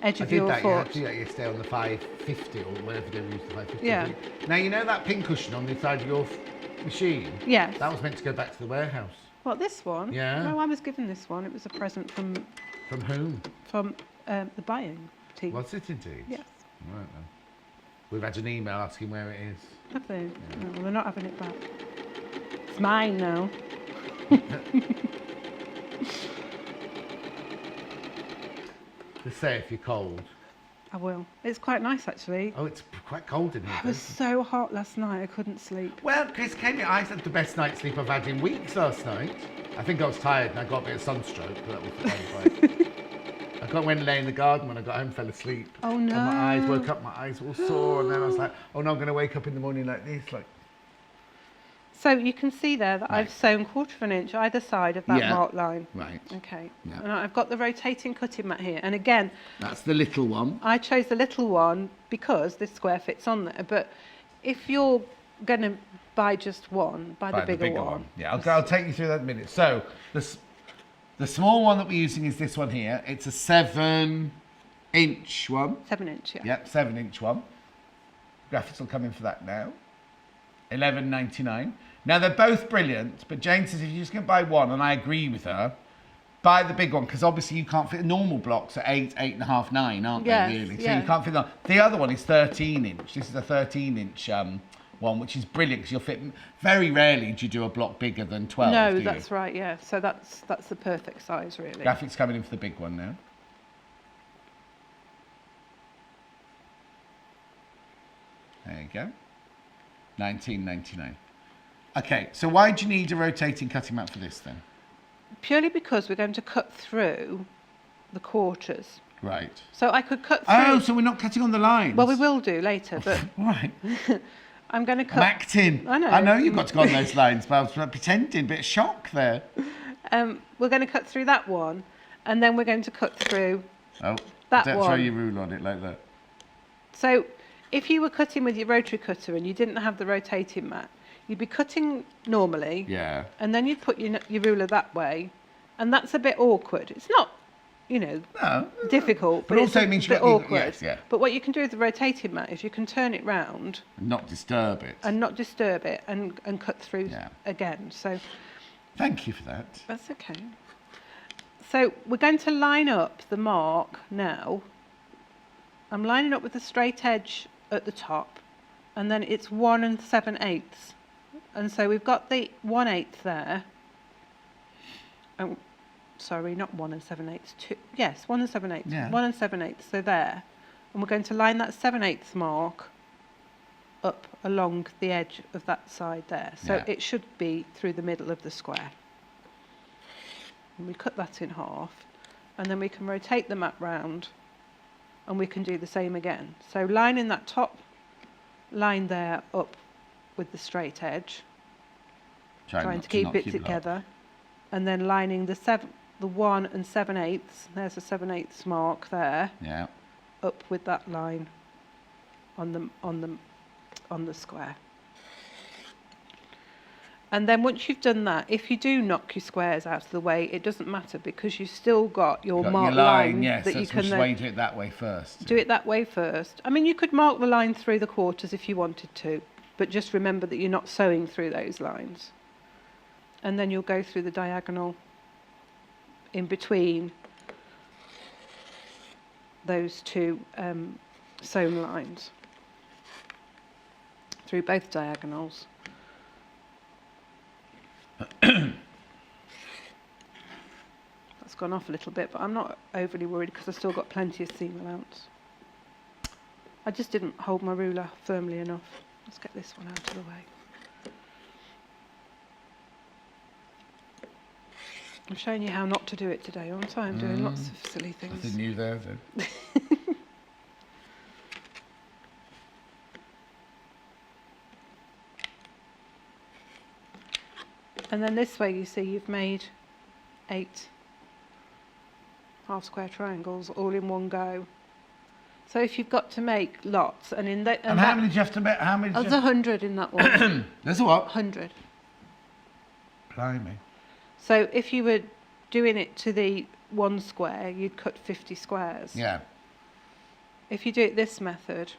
edge I of did your that. foot. You had to do that yesterday on the 550 or whatever they used the 550. Yeah. Now you know that pin cushion on the side of your machine. Yes. That was meant to go back to the warehouse. What, this one? Yeah. No, I was given this one. It was a present from From whom? the buying team. Was it indeed? Yes. Right then. We've had an email asking where it is. Have they? No, well, they're not having it back. It's mine now. Just say if you're cold. I will. It's quite nice actually. Oh, it's quite cold in here. It was so hot last night I couldn't sleep. Well, Chris came here. I had the best night's sleep I've had in weeks last night. I think I was tired and I got a bit of sunstroke, but that was fine. I went and lay in the garden when I got home, fell asleep. Oh no. And my eyes woke up, my eyes were all sore, and then I was like, oh no, I'm going to wake up in the morning like this. Like. So you can see there that I've sewn 1/4 of an inch either side of that marked line. Right. Okay. Yeah. And I've got the rotating cutting mat here. And again, That's the little one. I chose the little one because this square fits on there. But if you're going to buy just one, buy the bigger one. Yeah, I'll take you through that in a minute. So the small one that we're using is this one here. It's a 7-inch one. 7 inch, yeah. Yep, 7-inch one. Graphics will come in for that now. $11.99. Now they're both brilliant, but Jane says if you're just going to buy one, and I agree with her, buy the big one because obviously you can't fit. Normal blocks are 8, 8.5, 9, aren't Yes, they? Really, so yeah. you can't fit that. The other one is 13-inch. This is a 13-inch one, which is brilliant because you'll fit. Very rarely do you do a block bigger than 12. No, do you? that's right, yeah. So that's the perfect size, really. Graphics coming in for the big one now. There you go. $19.99. Okay, so why do you need a rotating cutting mat for this then? Purely because we're going to cut through the quarters. Right. So I could cut through. Oh, so we're not cutting on the lines. Well, we will do later, but Right. I'm going to cut. I'm acting. I know. I know you've got to go on those lines, but I was pretending. Bit of shock there. We're going to cut through that one, and then we're going to cut through. Oh, That don't throw one. your rule on it like that. So if you were cutting with your rotary cutter and you didn't have the rotating mat, you'd be cutting normally. Yeah. And then you'd put your ruler that way, and that's a bit awkward. It's not, No. difficult, But but also it's it means a you've bit got- awkward. yes, yeah. But what you can do with the rotating mat is you can turn it round Not disturb it. and not disturb it and cut through Yeah. again. So Thank you for that. that's okay. So we're going to line up the mark now. I'm lining up with the straight edge at the top, and then it's 1 7/8. And so we've got the 1/8 there. Oh, sorry, not 1 7/8. Yes, 1 7/8. Yeah. 1 7/8. So there, and we're going to line that 7/8 mark up along the edge of that side there. So Yeah. it should be through the middle of the square. And we cut that in half, and then we can rotate the mat round, and we can do the same again. So lining that top line there up with the straight edge, trying not to keep knock it your block. together, and then lining the 1 7/8. There's a 7/8 mark there, Yeah. up with that line on the square. And then once you've done that, if you do knock your squares out of the way, it doesn't matter because you've still got your Got marked your line, line yes. that you That's can which then way you do it that way first. do it that way first. I mean, you could mark the line through the quarters if you wanted to, but just remember that you're not sewing through those lines. and then you'll go through the diagonal in between those two sewn lines, through both diagonals. That's gone off a little bit, but I'm not overly worried because I've still got plenty of seam allowance. I just didn't hold my ruler firmly enough. Let's get this one out of the way. I'm showing you how not to do it today, aren't I? I'm doing lots of silly things. Nothing new there, then. And then this way, you see, you've made 8 half square triangles all in one go. So if you've got to make lots, and in that, And how many do you have to make? How many? there's 100 in that one. There's a what? 100. Blimey. So if you were doing it to the 1 square, you'd cut 50 squares. Yeah. If you do it this method,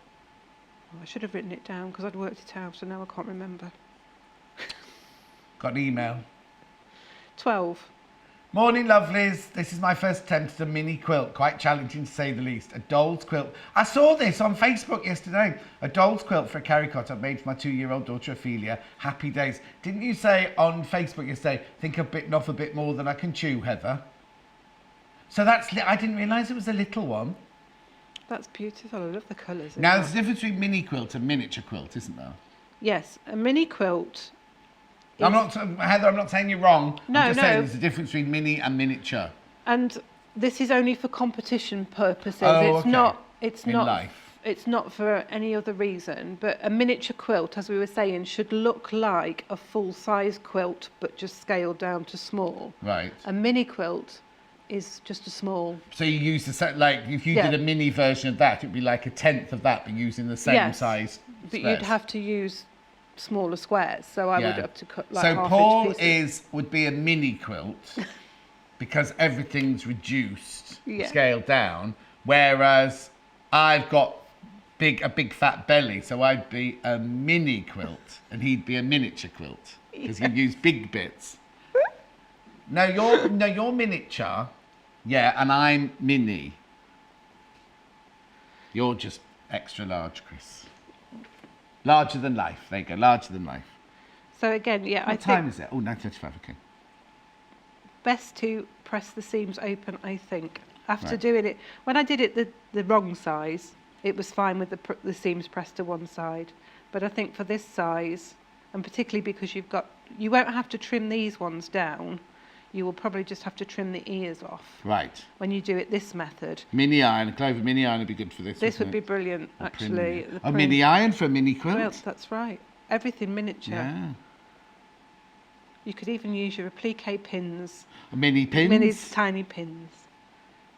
I should have written it down because I'd worked it out, so now I can't remember. Got an email. 12. Morning, lovelies. This is my first attempt at a mini quilt. Quite challenging to say the least. A doll's quilt. I saw this on Facebook yesterday. A doll's quilt for a carry cot I've made for my 2-year-old daughter Ophelia. Happy days. Didn't you say on Facebook yesterday, think I've bitten off a bit more than I can chew, Heather? So that's, I didn't realise it was a little one. That's beautiful. I love the colours. Now, there's a difference between mini quilt and miniature quilt, isn't there? Yes, a mini quilt. I'm not, Heather, I'm not saying you're wrong. No, I'm just no. saying there's a difference between mini and miniature. And this is only for competition purposes. Oh, it's okay. not. It's In not. life. It's not for any other reason. But a miniature quilt, as we were saying, should look like a full-size quilt, but just scaled down to small. Right. A mini quilt is just a small. So you use the set, like if you Yeah. did a mini version of that, it'd be like a 1/10 of that, but using the same Yes, size. But squares. you'd have to use smaller squares, so I would Yeah. have to cut like So half Paul inch pieces. would be a mini quilt because everything's reduced, Yeah. scaled down, whereas I've got a big fat belly, so I'd be a mini quilt and he'd be a miniature quilt because he'd use big bits. No, you're miniature, yeah, and I'm mini. You're just extra large, Chris. Larger than life. There you go. Larger than life. So again, yeah, I What time think is it? Oh, 9:35. Okay. best to press the seams open, I think. After Right. doing it, when I did it the wrong size, it was fine with the seams pressed to one side. But I think for this size, and particularly because you won't have to trim these ones down. You will probably just have to trim the ears off Right. when you do it this method. Mini iron. A Clover mini iron would be good for this. This would wouldn't be it? brilliant, Or actually. prim- The A prim mini iron for a mini quilt. quilt, that's right. Everything miniature. Yeah. You could even use your applique pins. A mini pins. Mini tiny pins.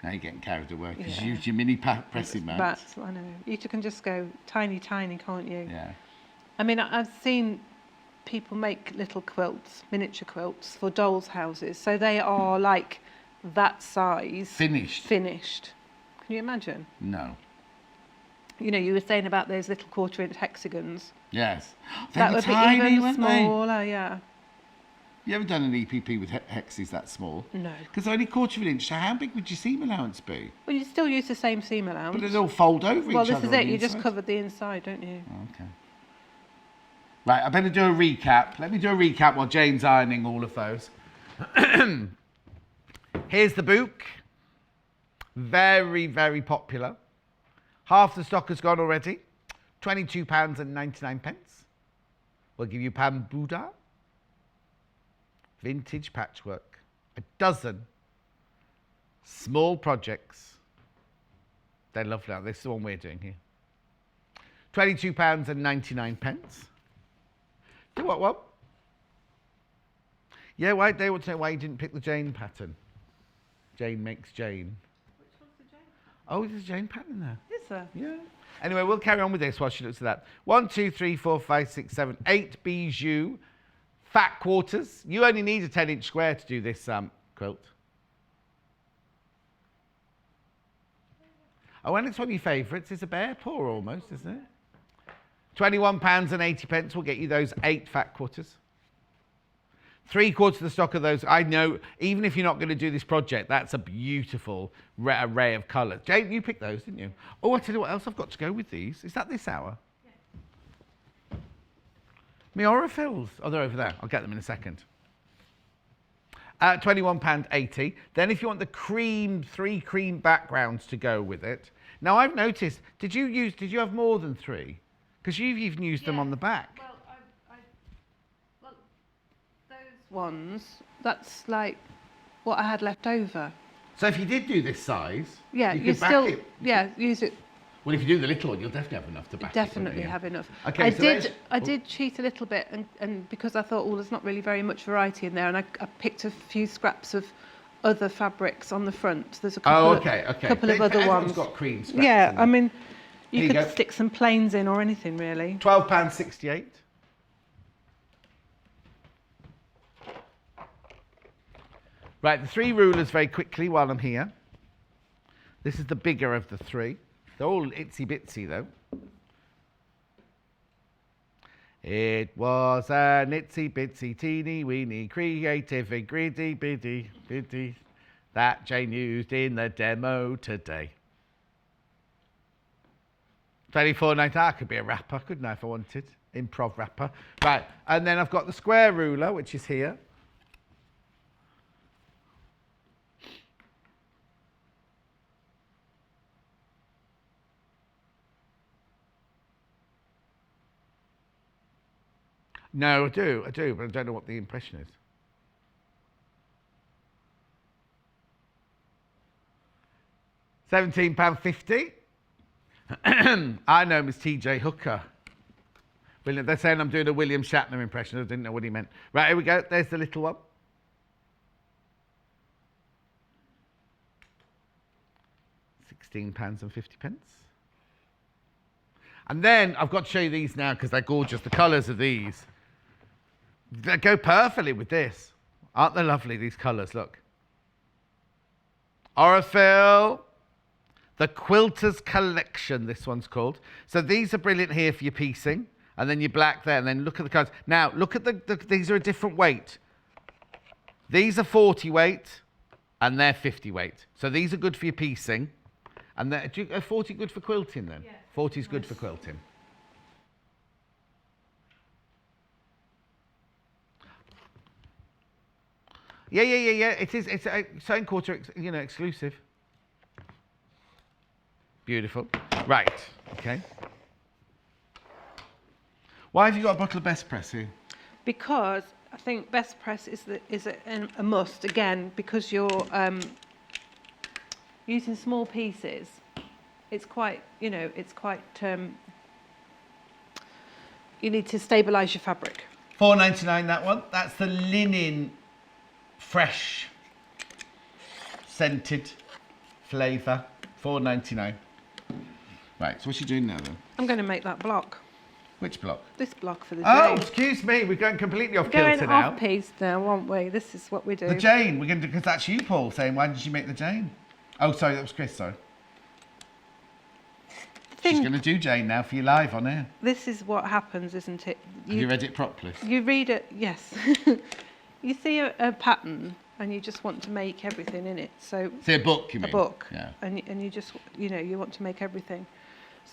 Now you're getting carried away because Yeah. you use your mini pressing mat. But I know. You can just go tiny, can't you? Yeah. I mean, I've seen people make little quilts, miniature quilts for dolls' houses. So they are like that size. Finished. Finished. Can you imagine? No. You know, you were saying about those little 1/4-inch hexagons. Yes. They That were would tiny, be even weren't smaller, yeah. they? You ever done an EPP with hexes that small? No. Because they're only 1/4 of an inch. So how big would your seam allowance be? Well, you still use the same seam allowance. But it'll fold over each Well, other. this is on it. the You just inside. covered the inside, don't you? Okay. Right, I better do a recap. Let me do a recap while Jane's ironing all of those. Here's the book. Very, very popular. Half the stock has gone already. £22.99. We'll give you Pambuda. Vintage patchwork. A dozen small projects. They're lovely. This is the one we're doing here. £22.99. Do what? Yeah, why they want to know why you didn't pick the Jane pattern. Jane makes Jane. Which one's the Jane? Oh, there's a Jane pattern there. Is there? Yeah. Anyway, we'll carry on with this while she looks at that. 1, 2, 3, 4, 5, 6, 7, 8 bijou fat quarters. You only need a 10-inch square to do this quilt. Oh, and it's one of your favourites. It's a bear paw almost, isn't it? £21.80 will get you those 8 fat quarters. 3/4 of the stock of those. I know, even if you're not going to do this project, that's a beautiful array of colours. Jane, you picked those, didn't you? Oh, I tell you what else I've got to go with these. Is that this hour? Yeah. My Aurifils. Oh, they're over there. I'll get them in a second. £21.80. Then if you want the cream, 3 cream backgrounds to go with it. Now, I've noticed, did you have more than 3? Because you've even used them on the back. Well, those ones, that's like what I had left over. So if you did do this size, Yeah, you you could back still, it. yeah, use it. Well, if you do the little one, you'll definitely have enough to back Definitely it. have enough. Okay, I did cheat a little bit, and because I thought, oh, there's not really very much variety in there, and I picked a few scraps of other fabrics on the front. There's a couple, couple of other Everyone's ones. got cream scraps. Yeah, in I it. mean, Here you you could go. stick some plains in or anything really. £12.68. Right, the 3 rulers very quickly while I'm here. This is the bigger of the 3. They're all itsy bitsy though. It was an itsy bitsy teeny weeny creative and gritty bitty that Jane used in the demo today. 24.90. I could be a rapper, couldn't I, if I wanted? Improv rapper. Right, and then I've got the square ruler, which is here. No, I do, but I don't know what the impression is. £17.50. I know Miss TJ Hooker. They're saying I'm doing a William Shatner impression. I didn't know what he meant. Right, here we go. There's the little one. £16.50. And then I've got to show you these now because they're gorgeous. The colours of these. They go perfectly with this. Aren't they lovely, these colours? Look. Aurifil. The Quilters Collection, this one's called. So these are brilliant here for your piecing. And then your black there. And then look at the colours. Now, look at these are a different weight. These are 40 weight. And they're 50 weight. So these are good for your piecing. And are 40 good for quilting then? Yeah. 40 is good for quilting. Yeah. It is. It's a sewing quarter, exclusive. Beautiful. Right. Okay. Why have you got a bottle of Best Press here? Because I think Best Press is a must again because you're using small pieces. It's quite, you need to stabilise your fabric. £4.99 that one. That's the linen fresh scented flavour. £4.99. Right, so what's she doing now then? I'm going to make that block. Which block? This block for the Oh, Jane. excuse me. We're going completely off Going kilter now. off piece now, aren't we? This is what we do. The Jane. We're going to, because that's you, Paul, saying why did you make the Jane? Oh, sorry, that was Chris. Sorry. She's going to do Jane now for you live on air. This is what happens, isn't it? Have you read it properly? You read it, yes. You see a pattern and you just want to make everything in it. So see a book, you mean? A book. Yeah. And you just, you want to make everything.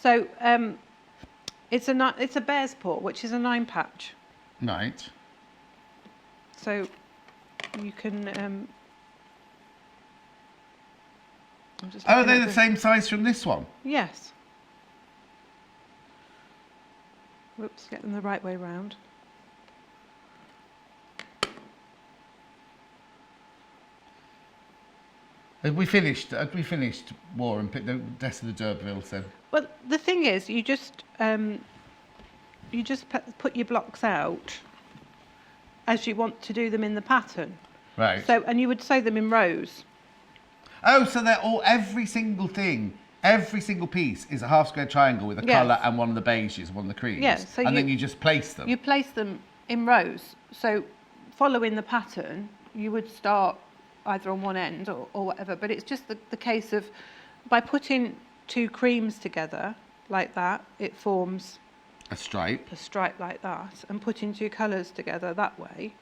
So it's a bear's paw, which is a 9 patch. Right. So you can. Oh, they're the same size from this one? Yes. Whoops, get them the right way round. Have we finished War and picked the Death of the D'Urbervilles then? Well, the thing is, you just put your blocks out as you want to do them in the pattern. Right. So, and you would sew them in rows. Oh, so they're all, every single thing, every single piece is a half square triangle with a colour and one of the beiges, one of the creams. Yeah, so and then you just place them. You place them in rows. So following the pattern, you would start either on one end or whatever, but it's just the case of by putting 2 creams together like that, it forms a stripe like that, and putting 2 colours together that way,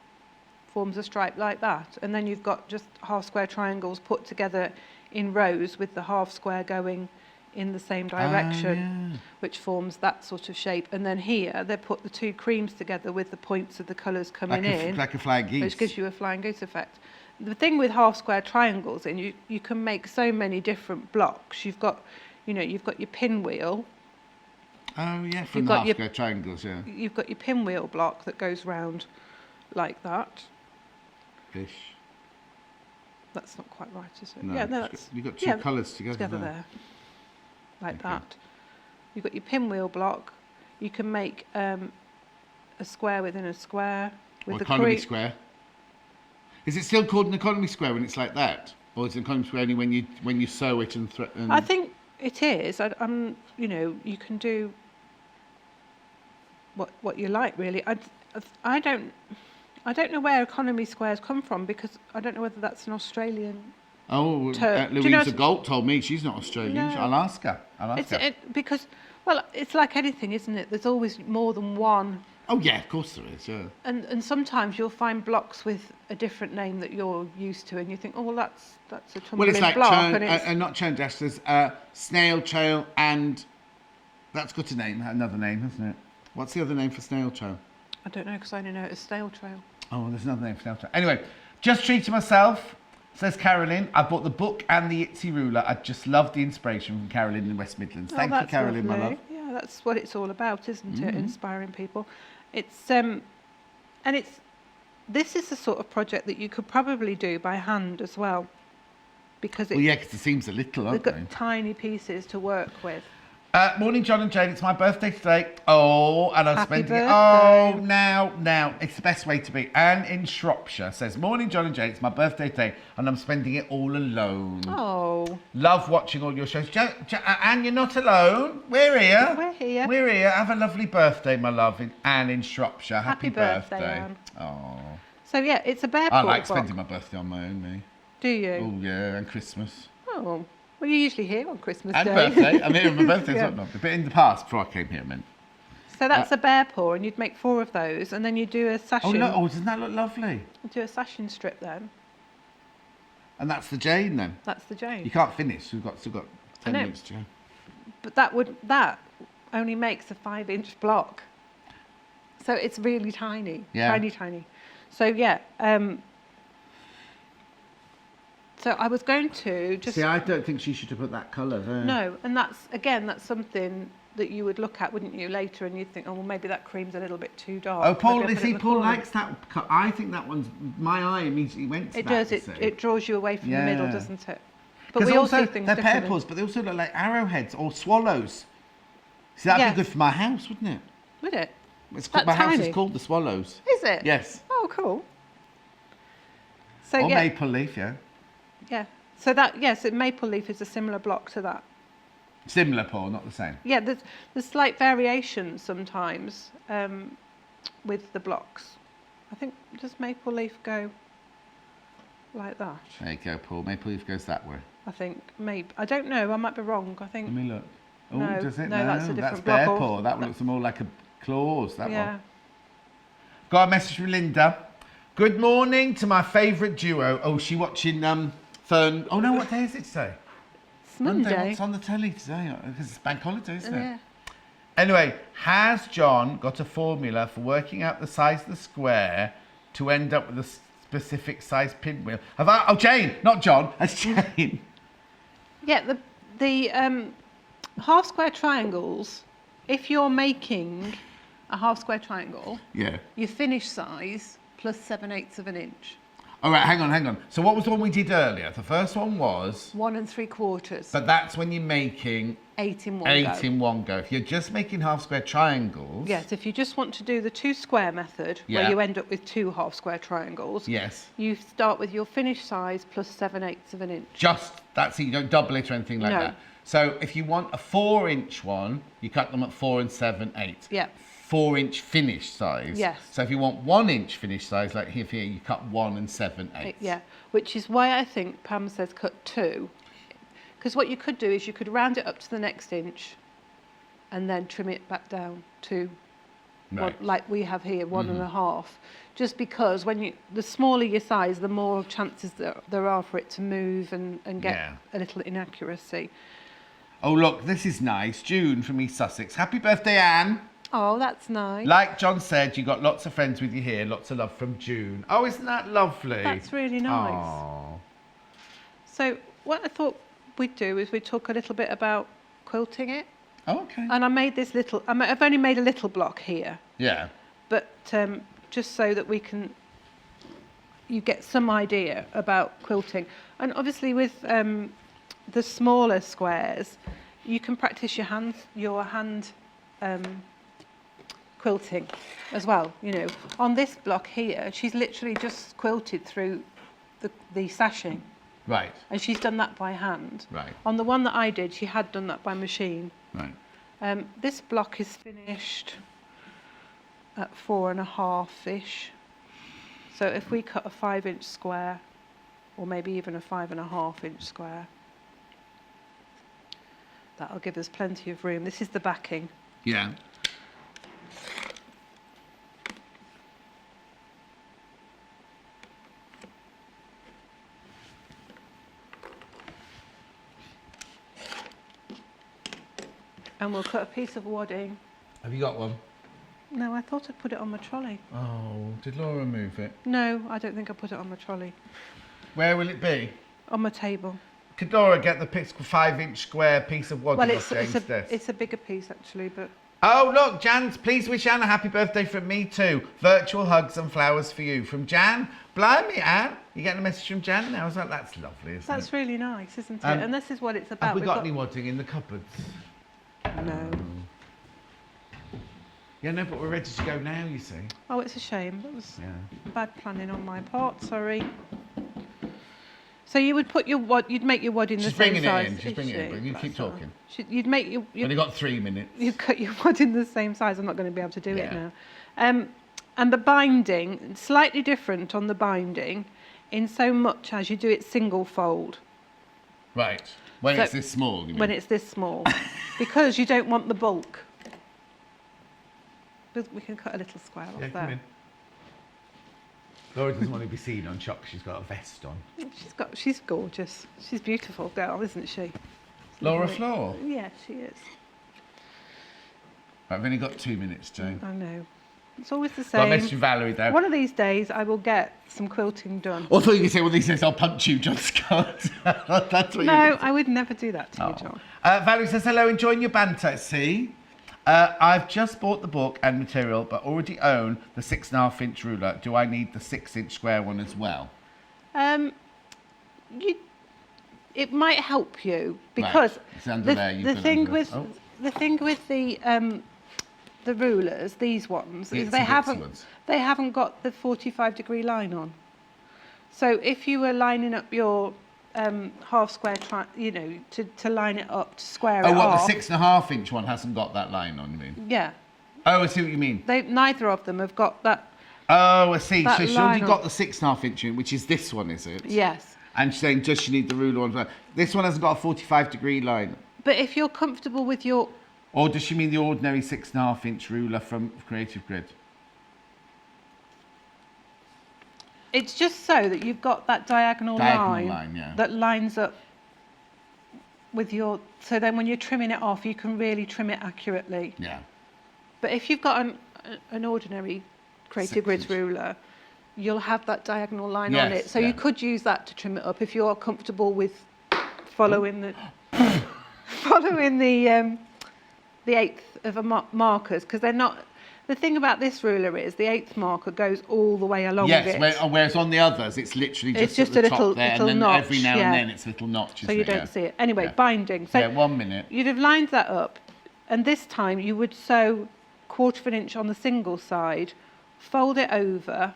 forms a stripe like that. And then you've got just half square triangles put together in rows with the half square going in the same direction, which forms that sort of shape. And then here they put the two creams together with the points of the colours coming in, like a flying geese, which gives you a flying goose effect. The thing with half square triangles, and you can make so many different blocks. You've got, you've got your pinwheel. Oh yeah, from the half square triangles, yeah. You've got your pinwheel block that goes round like that. Fish. That's not quite right, is it? No, yeah, no, that's you've got two colours together there. Like that. You've got your pinwheel block. You can make a square within a square with the economy square. Is it still called an economy square when it's like that, or is it an economy square only when you sew it and? I think it is. You can do what you like, really. I don't know where economy squares come from, because I don't know whether that's an Australian. Oh, Louisa Galt told me she's not Australian. No. I'll ask her. Because, well, it's like anything, isn't it? There's always more than one. Oh yeah, of course there is. Yeah. And sometimes you'll find blocks with a different name that you're used to, and you think, oh, well, that's a tumbling it's like block. Not churn dash. There's snail trail, and that's got another name, hasn't it? What's the other name for snail trail? I don't know, because I only know it as snail trail. Oh, there's another name for snail trail. Anyway, just treating myself. Says Carolyn, I bought the book and the Itsy ruler. I just love the inspiration from Carolyn in the West Midlands. Thank you, Carolyn, my love. Yeah, that's what it's all about, isn't it? Inspiring people. It's this is the sort of project that you could probably do by hand as well, because it seems a little, aren't they? They've got tiny pieces to work with. Morning, John and Jane. It's my birthday today. Oh, and I'm spending it. Birthday. Oh, now. It's the best way to be. Anne in Shropshire says, Morning, John and Jane. It's my birthday today, and I'm spending it all alone. Oh. Love watching all your shows. Anne, you're not alone. We're here. We're here. Have a lovely birthday, my love. Anne in Shropshire. Happy birthday, Anne. Oh. So, yeah, it's a bear I like spending my birthday on my own, me. Do you? Oh, yeah, and Christmas. Oh. Well, you're usually here on Christmas and Day. And birthday. I'm here on my birthday, yeah. But in the past, before I came here, I meant. So that's a bear paw, and you'd make 4 of those, and then you do a sashin. Oh, no. Oh, doesn't that look lovely? You do a sashin strip then. And that's the Jane then? That's the Jane. You can't finish. We've still got 10 minutes to go. But that only makes a 5-inch block. So it's really tiny. Yeah. Tiny. So, yeah. So I was going to just... See, I don't think she should have put that colour there. No, and that's something that you would look at, wouldn't you, later, and you'd think, oh, well, maybe that cream's a little bit too dark. Oh, Paul likes that. I think that one's... My eye immediately went to that. It does. It draws you away from the middle, doesn't it? But we also things they're pear paws, but they also look like arrowheads or swallows. See, that'd be good for my house, wouldn't it? Would it? My house is called the Swallows. Is it? Yes. Oh, cool. So, or maple leaf, yeah. Yeah. So so maple leaf is a similar block to that. Similar paw, not the same. Yeah, there's slight variations sometimes with the blocks. I think, does maple leaf go like that? There you go, Paul. Maple leaf goes that way. I think maybe. I don't know. I might be wrong. I think. Let me look. Oh, no, does it? No, that's a different bear block. paw. That one looks more like a claws. That yeah. one. Got a message from Linda. Good morning to my favourite duo. Oh, she watching Fern. Oh no, what day is it today? It's Monday. What's on the telly today? Because it's bank holiday, isn't it? Yeah. Anyway, has John got a formula for working out the size of the square to end up with a specific size pinwheel? Oh, Jane, not John. That's Jane. Yeah, the half square triangles. If you're making a half square triangle, your finish size plus 7/8 of an inch. All right, hang on. So what was the one we did earlier? The first one was 1 3/4. But that's when you're making 8 in one go. 8 in one go. If you're just making half square triangles. Yes, if you just want to do the 2 square method, where you end up with 2 half square triangles. Yes. You start with your finish size plus 7/8 of an inch. That's it. You don't double it or anything like that. So if you want a 4-inch one, you cut them at 4 and 7/8. Yeah. 4-inch finish size. Yes. So if you want 1-inch finish size, like here, you cut 1 and 7/8. Yeah, which is why I think Pam says cut 2. Because what you could do is you could round it up to the next inch and then trim it back down to Right. like we have here, 1.5. Just because the smaller your size, the more chances there are for it to move and get a little inaccuracy. Oh, look, this is nice. June from East Sussex. Happy birthday, Anne. Oh, that's nice. Like John said, you got lots of friends with you here. Lots of love from June. Oh, isn't that lovely? That's really nice. Oh. So what I thought we'd do is we'd talk a little bit about quilting it. Oh, okay. And I made this little, I've only made a little block here. Yeah. But just so that you get some idea about quilting. And obviously with the smaller squares, you can practice your hand quilting as well. You know, on this block here, she's literally just quilted through the sashing. Right. And she's done that by hand. Right. On the one that I did, she had done that by machine. Right. This block is finished at 4.5-ish. So if we cut a 5-inch square, or maybe even a 5.5-inch square, that'll give us plenty of room. This is the backing. Yeah. And we'll cut a piece of wadding. Have you got one? No, I thought I'd put it on my trolley. Oh, did Laura move it? No, I don't think I put it on my trolley. Where will it be? On my table. Could Laura get the 5-inch square piece of wadding Well, off Jane's desk? it's a bigger piece actually, but... Oh, look, Jan's, please wish Anne a happy birthday from me too. Virtual hugs and flowers for you. From Jan. Blimey, Anne. You getting a message from Jan now? I was like, that's lovely, isn't it? That's really nice, isn't it? And this is what it's about. Have we got any wadding in the cupboards? No. Yeah, no, but we're ready to go now, you see. Oh, it's a shame. That was bad planning on my part, sorry. So you would put you'd make your wadding the same size. She's bringing it in. You keep talking. You'd make your... Only got 3 minutes. You'd cut your wadding the same size. I'm not going to be able to do it now. And the binding, slightly different on the binding, in so much as you do it single fold. Right. When it's this small, you mean? When it's this small. Because you don't want the bulk. We can cut a little square off there. Come in. Laura doesn't want to be seen on shock. She's got a vest on. She's gorgeous. She's a beautiful girl, isn't she? Laura Flor? Yeah, she is. I've only got 2 minutes, Jane. I know. It's always the Well, I same. messaged Valerie though. One of these days, I will get some quilting done. I thought you could say, one of these days I'll punch you, John Scott. That's what No, I would never do that to you, John. Valerie says, hello, enjoying your banter, see? I've just bought the book and material, but already own the 6.5-inch ruler. Do I need the 6-inch square one as well? It might help you because right. It's under there, the thing with the rulers, these ones, is they haven't got the 45-degree line on. So if you were lining up your half square, to line it up, to square it off. Oh, what, the 6.5-inch one hasn't got that line on, you mean? Yeah. Oh, I see what you mean. Neither of them have got that. Oh, I see. So she's already line got the 6.5-inch in, which is this one, is it? Yes. And she's saying, does she need the ruler on? This one hasn't got a 45-degree line. But if you're comfortable with your... Or does she mean the ordinary 6.5-inch ruler from Creative Grid? It's just so that you've got that diagonal line yeah. that lines up with your... So then when you're trimming it off, you can really trim it accurately. Yeah. But if you've got an ordinary Creative Grid ruler, you'll have that diagonal line on it. So you could use that to trim it up if you're comfortable with following the the eighth of a markers, because they're not. The thing about this ruler is the eighth marker goes all the way along it. Yes, whereas on the others it's literally just at the top there, and then notch, every now and then it's a little notch. So you don't see it. Anyway, binding. So 1 minute. You'd have lined that up, and this time you would sew 1/4 inch on the single side, fold it over,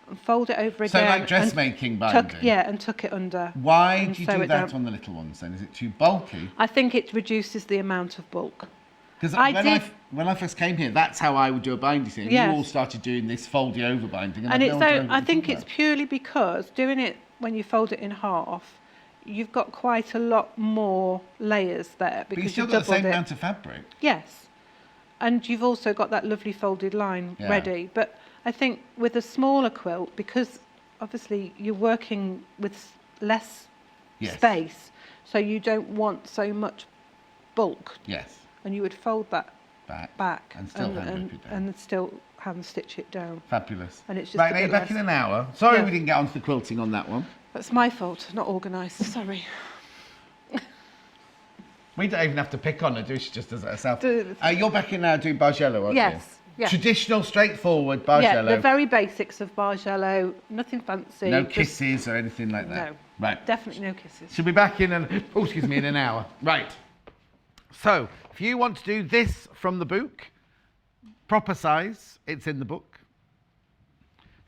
and fold it over again. So like dressmaking binding? And tuck it under. Why do you do that on the little ones then? Is it too bulky? I think it reduces the amount of bulk. Because when I first came here, that's how I would do a binding thing. Yes. You all started doing this folding over binding. And I think it's purely because doing it when you fold it in half, you've got quite a lot more layers there. Because but you've still got the same amount of fabric. Yes. And you've also got that lovely folded line ready. But I think with a smaller quilt, because obviously you're working with less space, so you don't want so much bulk. Yes. And you would fold that back and still hand it down. and still hand stitch it down. Fabulous. And it's just right, a now bit you're back less. in an hour. Sorry Yeah. we didn't get onto the quilting on that one. That's my fault, not organised. Sorry. We don't even have to pick on her, do she? Just does it herself. Do- You're back in now doing Bargello, aren't you? Yes. Yeah. Traditional, straightforward Yeah, Bargello. the very basics of Bargello, nothing fancy. No just- kisses or anything like that. No. Right. Definitely no kisses. She'll be back in in an hour. Right. So, if you want to do this from the book, proper size, it's in the book.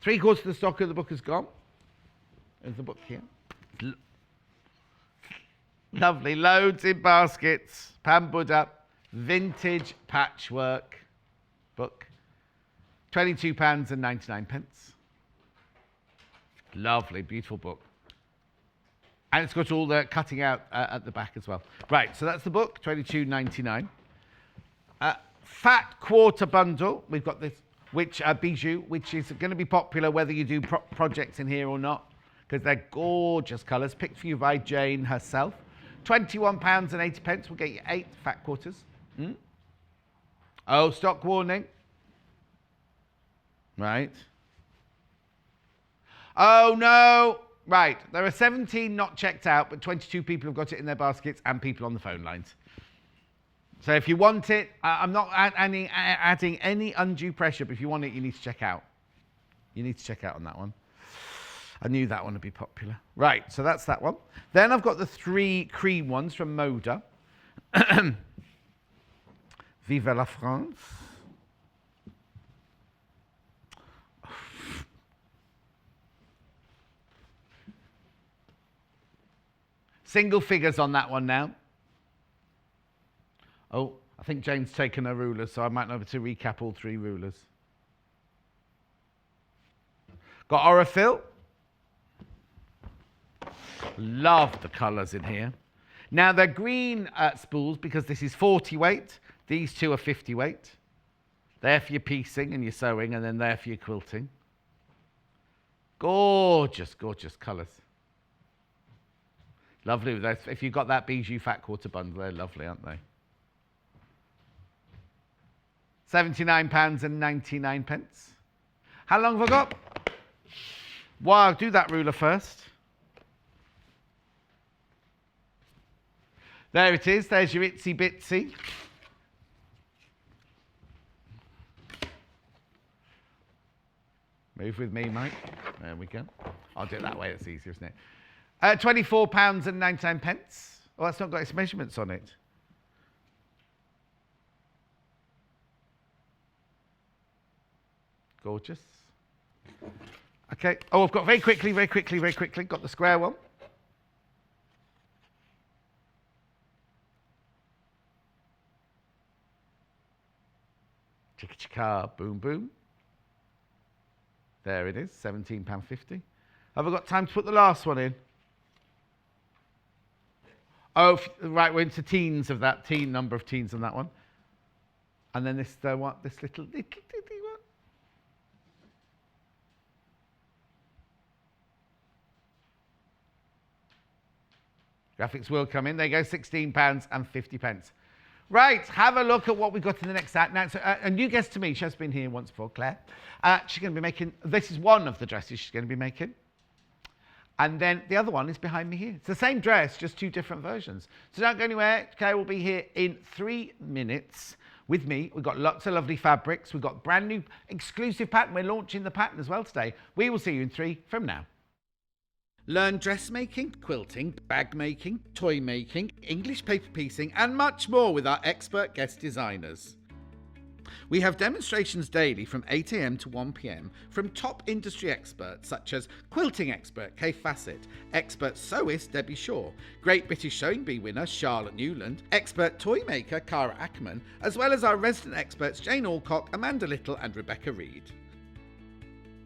3/4 of the stock of the book is gone. There's the book here. Lovely, loads in baskets. Pam Buddha, vintage patchwork book. £22.99. Lovely, beautiful book. And it's got all the cutting out at the back as well. Right, so that's the book, £22.99. Fat quarter bundle. We've got this, which bijou, which is going to be popular whether you do projects in here or not, because they're gorgeous colours, picked for you by Jane herself. £21.80. We'll get you 8 fat quarters. Oh, stock warning. Right. Oh, no. Right. There are 17 not checked out, but 22 people have got it in their baskets and people on the phone lines. So if you want it, I'm not adding any undue pressure, but if you want it, you need to check out. You need to check out on that one. I knew that one would be popular. Right, so that's that one. Then I've got the 3 cream ones from Moda. Vive la France. Single figures on that one now. Oh, I think Jane's taken her rulers, so I might not be able to recap all 3 rulers. Got Orifil. Love the colours in here. Now, they're green spools because this is 40 weight. These 2 are 50 weight. They're for your piecing and your sewing, and then they're for your quilting. Gorgeous, gorgeous colours. Lovely. If you've got that bijou fat quarter bundle, they're lovely, aren't they? £79.99. How long have I got? Well, I'll do that ruler first. There it is. There's your itsy bitsy. Move with me, Mike. There we go. I'll do it that way. It's easier, isn't it? £24.99. Oh, that's not got its measurements on it. Gorgeous. Okay. Oh, I've got very quickly, got the square one. Chicka chicka, boom boom. There it is, £17.50. Have I got time to put the last one in? Oh, right, we're into teens of that, number of teens on that one. And then this little one. Graphics will come in. There you go, £16.50. Right, have a look at what we've got in the next act. Now, a new guest to me. She has been here once before, Claire. She's going to be making, this is one of the dresses she's going to be making. And then the other one is behind me here. It's the same dress, just 2 different versions. So don't go anywhere. Claire will be here in 3 minutes with me. We've got lots of lovely fabrics. We've got brand new exclusive pattern. We're launching the pattern as well today. We will see you in 3 from now. Learn dressmaking, quilting, bag making, toy making, English paper piecing, and much more with our expert guest designers. We have demonstrations daily from 8 a.m. to 1 p.m. from top industry experts such as quilting expert Kay Fassett, expert sewist Debbie Shaw, Great British Sewing Bee winner Charlotte Newland, expert toy maker Cara Ackerman, as well as our resident experts Jane Alcock, Amanda Little and Rebecca Reed.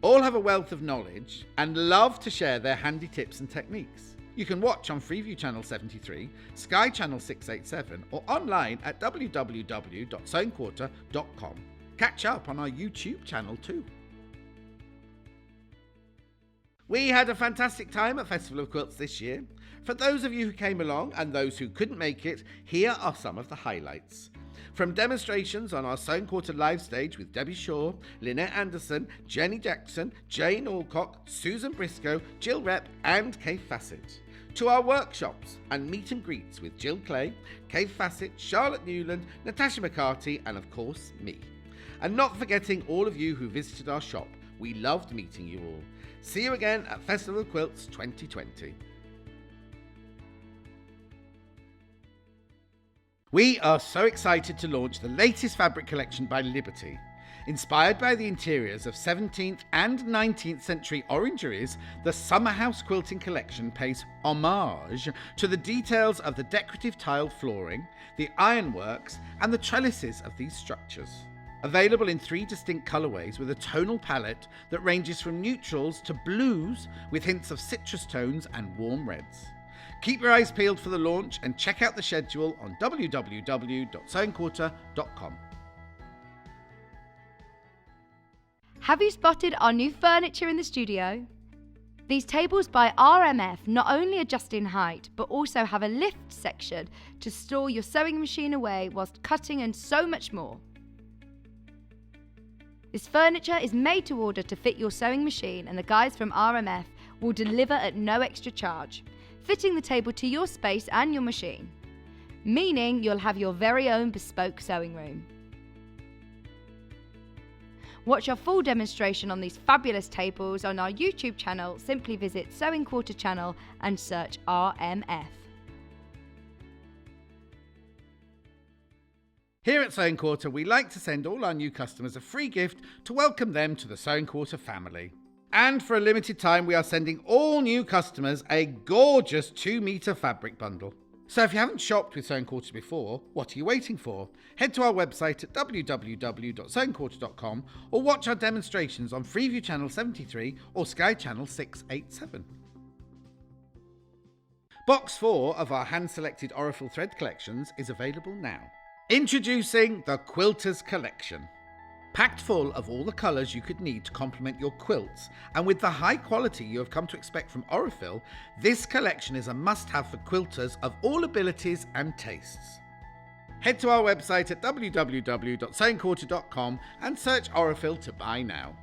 All have a wealth of knowledge and love to share their handy tips and techniques. You can watch on Freeview Channel 73, Sky Channel 687, or online at www.sewingquarter.com. Catch up on our YouTube channel too. We had a fantastic time at Festival of Quilts this year. For those of you who came along and those who couldn't make it, here are some of the highlights. From demonstrations on our Sewing Quarter live stage with Debbie Shaw, Lynette Anderson, Jenny Jackson, Jane Alcock, Susan Briscoe, Jill Rep and Kay Fassett, to our workshops and meet and greets with Jill Clay, Kay Fassett, Charlotte Newland, Natasha McCarty and of course me. And not forgetting all of you who visited our shop. We loved meeting you all. See you again at Festival of Quilts 2020. We are so excited to launch the latest fabric collection by Liberty. Inspired by the interiors of 17th and 19th century orangeries, the Summer House Quilting collection pays homage to the details of the decorative tiled flooring, the ironworks and the trellises of these structures. Available in 3 distinct colourways with a tonal palette that ranges from neutrals to blues with hints of citrus tones and warm reds. Keep your eyes peeled for the launch and check out the schedule on www.sewingquarter.com. Have you spotted our new furniture in the studio? These tables by RMF not only adjust in height, but also have a lift section to store your sewing machine away whilst cutting and so much more. This furniture is made to order to fit your sewing machine, and the guys from RMF will deliver at no extra charge, fitting the table to your space and your machine, meaning you'll have your very own bespoke sewing room. Watch our full demonstration on these fabulous tables on our YouTube channel. Simply visit Sewing Quarter channel and search RMF. Here at Sewing Quarter, we like to send all our new customers a free gift to welcome them to the Sewing Quarter family. And for a limited time, we are sending all new customers a gorgeous 2-metre fabric bundle. So if you haven't shopped with Sewing Quarter before, what are you waiting for? Head to our website at www.sewingquarter.com or watch our demonstrations on Freeview Channel 73 or Sky Channel 687. Box 4 of our hand-selected Orifil thread collections is available now. Introducing the Quilters Collection. Packed full of all the colours you could need to complement your quilts, and with the high quality you have come to expect from Orifil, this collection is a must-have for quilters of all abilities and tastes. Head to our website at www.sewingquarter.com and search Orifil to buy now.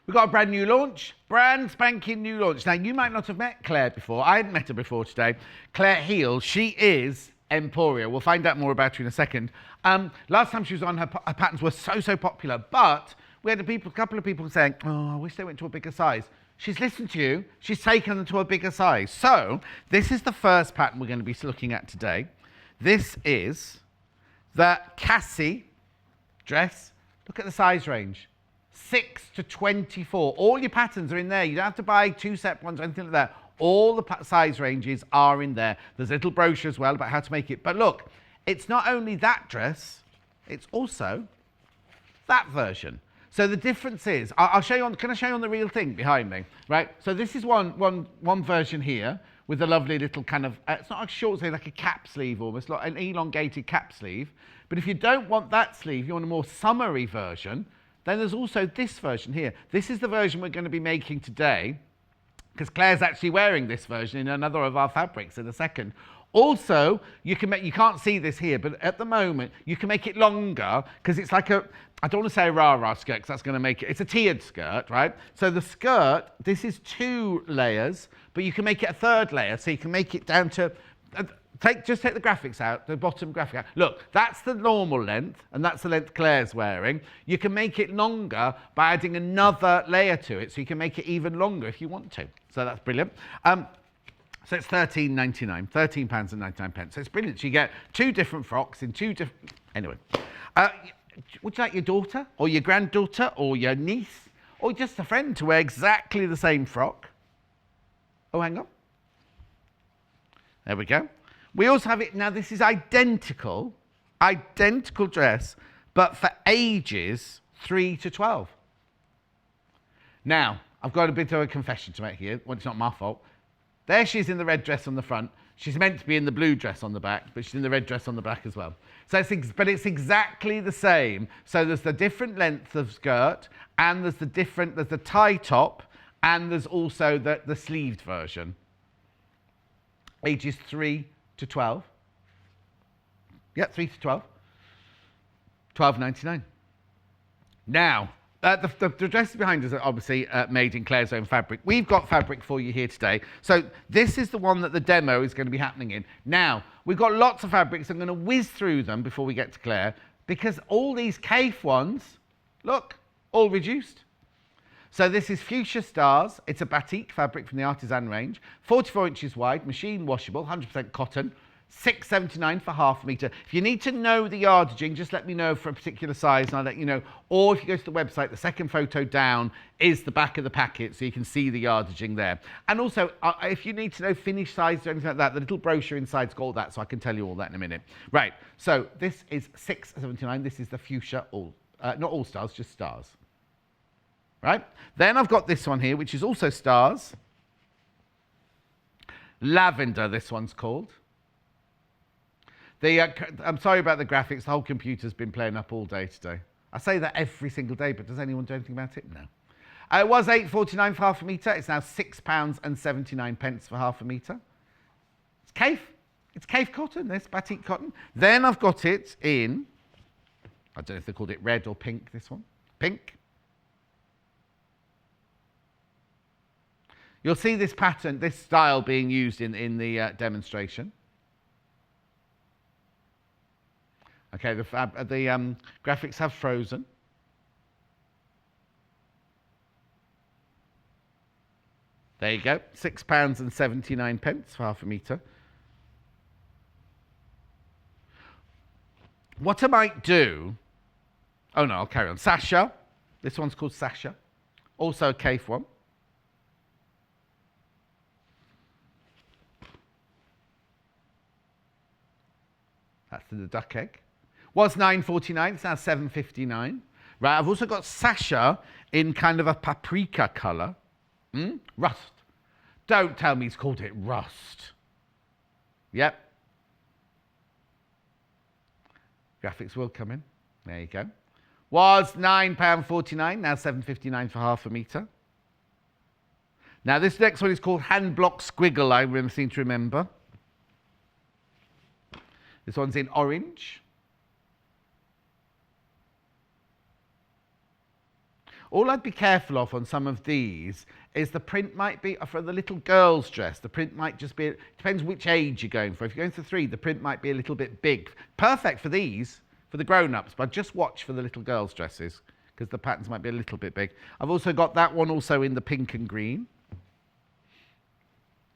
We've got a brand new launch, brand spanking new launch. Now, you might not have met Claire before. I hadn't met her before today. Clair Heal, she is Emporia. We'll find out more about her in a second. Last time she was on, her patterns were so popular, but we had a couple of people saying, oh, I wish they went to a bigger size. She's listened to you. She's taken them to a bigger size. So this is the first pattern we're going to be looking at today. This is the Cassie Dress. Look at the size range. 6 to 24. All your patterns are in there. You don't have to buy 2 separate ones or anything like that. All the size ranges are in there. There's a little brochure as well about how to make it. But look, it's not only that dress, it's also that version. So the difference is, I'll show you on, can I show you on the real thing behind me? Right, so this is one version here with a lovely little kind of, it's not a short sleeve, like a cap sleeve almost, like an elongated cap sleeve. But if you don't want that sleeve, you want a more summery version, then there's also this version here. This is the version we're going to be making today, because Claire's actually wearing this version in another of our fabrics in a second. Also, you can't see this here, but at the moment, you can make it longer, because it's like I don't want to say a rah-rah skirt, because that's going to make it, it's a tiered skirt, right? So the skirt, this is 2 layers, but you can make it a 3rd layer, so you can make it down to, just take the graphics out, the bottom graphic out. Look, that's the normal length, and that's the length Claire's wearing. You can make it longer by adding another layer to it, so you can make it even longer if you want to. So that's brilliant. So it's £13.99, £13.99. So it's brilliant. So you get 2 different frocks in 2 different... Anyway, would you like your daughter or your granddaughter or your niece or just a friend to wear exactly the same frock. Oh, hang on. There we go. We also have it, now this is identical dress, but for ages 3 to 12. Now, I've got a bit of a confession to make here. Well, it's not my fault. There she is in the red dress on the front. She's meant to be in the blue dress on the back, but she's in the red dress on the back as well. So but it's exactly the same. So there's the different length of skirt, and there's the tie top, and there's also the sleeved version. Ages 3 to 12. Yeah, 3 to 12. $12.99. Now, the dresses behind us are obviously made in Claire's own fabric. We've got fabric for you here today. So this is the one that the demo is going to be happening in. Now, we've got lots of fabrics. I'm going to whiz through them before we get to Claire, because all these CAFE ones, look, all reduced. So this is Fuchsia Stars. It's a batik fabric from the Artisan range. 44 inches wide, machine washable, 100% cotton. $6.79 for half a metre. If you need to know the yardaging, just let me know for a particular size and I'll let you know. Or if you go to the website, the second photo down is the back of the packet, so you can see the yardaging there. And also, if you need to know finish size or anything like that, the little brochure inside's got all that, so I can tell you all that in a minute. Right, so this is $6.79. This is the Fuchsia, not all stars, just stars. Right, then I've got this one here, which is also stars. Lavender, this one's called. I'm sorry about the graphics. The whole computer's been playing up all day today. I say that every single day, but does anyone do anything about it? No. It was $8.49 for half a metre. It's now £6.79 for half a metre. It's CAFE. It's CAFE cotton, this batik cotton. Then I've got it in, I don't know if they called it red or pink, this one. Pink. You'll see this pattern, this style being used in the demonstration. Okay, the graphics have frozen. There you go, £6.79 for half a metre. What I might do, oh no, I'll carry on. Sasha, this one's called Sasha, also a CAFE one. That's the duck egg. Was $9.49, it's now $7.59. Right, I've also got Sasha in kind of a paprika colour. Rust. Don't tell me he's called it rust. Yep. Graphics will come in. There you go. Was £9.49, now $7.59 for half a metre. Now this next one is called Hand Block Squiggle, I seem to remember. This one's in orange. All I'd be careful of on some of these is the print might be, for the little girl's dress, the print might just be, depends which age you're going for. If you're going for 3, the print might be a little bit big. Perfect for these, for the grown-ups, but just watch for the little girls' dresses, because the patterns might be a little bit big. I've also got that one also in the pink and green.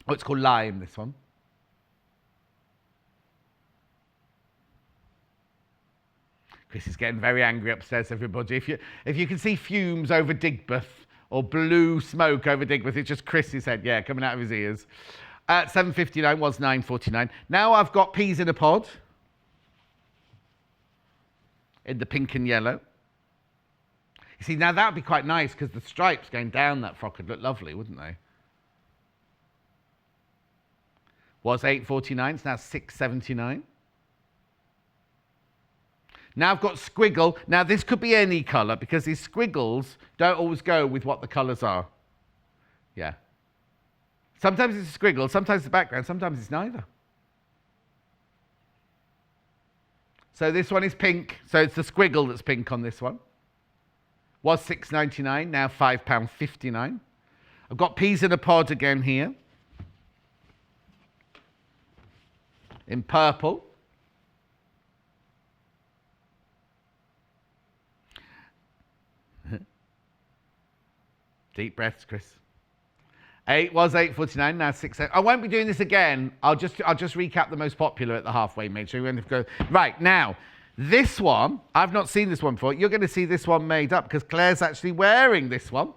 Oh, it's called Lime, this one. Chris is getting very angry upstairs, everybody. If you can see fumes over Digbeth or blue smoke over Digbeth, it's just Chris's head, yeah, coming out of his ears. $7.59 was $9.49. Now I've got peas in a pod in the pink and yellow. You see, now that would be quite nice because the stripes going down that frock would look lovely, wouldn't they? Was $8.49, it's now $6.79. Now I've got squiggle. Now this could be any colour because these squiggles don't always go with what the colours are. Yeah. Sometimes it's a squiggle, sometimes it's the background, sometimes it's neither. So this one is pink, so it's the squiggle that's pink on this one. Was $6.99, now £5.59. I've got peas in a pod again here. In purple. Deep breaths, Chris. Was $8.49, now $6. I won't be doing this again. I'll just recap the most popular at the halfway, make sure we won't have to go. Right, now, This one, I've not seen this one before. You're going to see this one made up because Claire's actually wearing this one.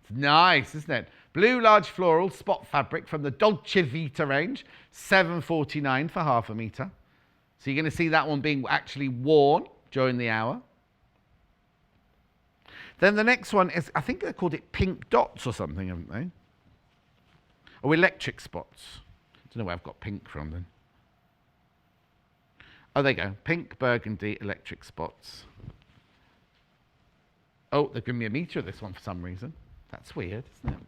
It's nice, isn't it? Blue large floral spot fabric from the Dolce Vita range, $7.49 for half a metre. So you're going to see that one being actually worn during the hour. Then the next one is, I think they called it pink dots or something, haven't they? Or electric spots. I don't know where I've got pink from then. Oh, there you go. Pink, burgundy, electric spots. Oh, they've given me a metre of this one for some reason. That's weird, isn't it?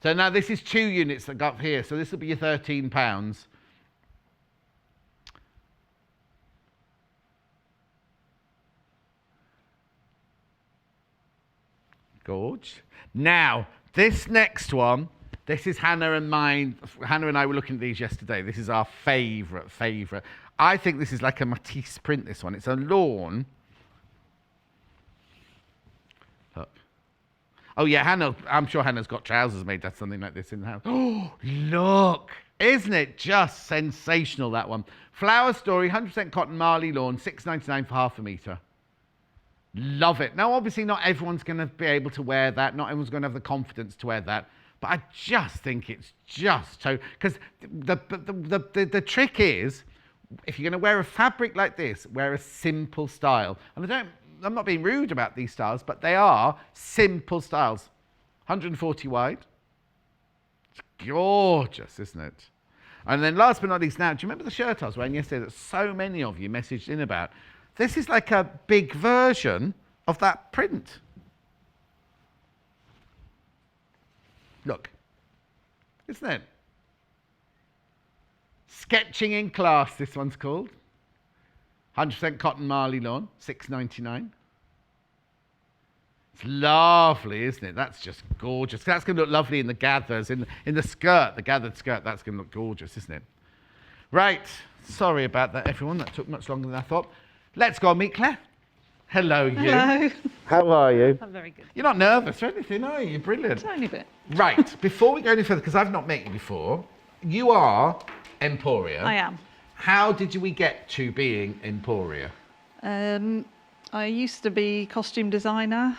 So now this is 2 units that got here. So this will be your £13. Gorge. Now, this next one, this is Hannah and mine. Hannah and I were looking at these yesterday. This is our favourite. I think this is like a Matisse print, this one. It's a lawn. Look. Oh, yeah, Hannah. I'm sure Hannah's got trousers made of something like this in the house. Oh, look. Isn't it just sensational, that one? Flower Story, 100% cotton Marley lawn, $6.99 for half a metre. Love it. Now, obviously, not everyone's going to be able to wear that. Not everyone's going to have the confidence to wear that. But I just think it's just so... Because the trick is, if you're going to wear a fabric like this, wear a simple style. And I'm not being rude about these styles, but they are simple styles. 140 wide. It's gorgeous, isn't it? And then last but not least, now, do you remember the shirt I was wearing yesterday that so many of you messaged in about? This is like a big version of that print. Look, isn't it? Sketching in Class, this one's called. 100% cotton Marley lawn, $6.99. It's lovely, isn't it? That's just gorgeous. That's going to look lovely in the gathers, in the skirt, the gathered skirt. That's going to look gorgeous, isn't it? Right. Sorry about that, everyone. That took much longer than I thought. Let's go and meet Claire. Hello, you. Hello. How are you? I'm very good. You're not nervous or anything, are you? You're brilliant. Tiny bit. Right. Before we go any further, because I've not met you before, you are Emporia. I am. How did we get to being Emporia? I used to be costume designer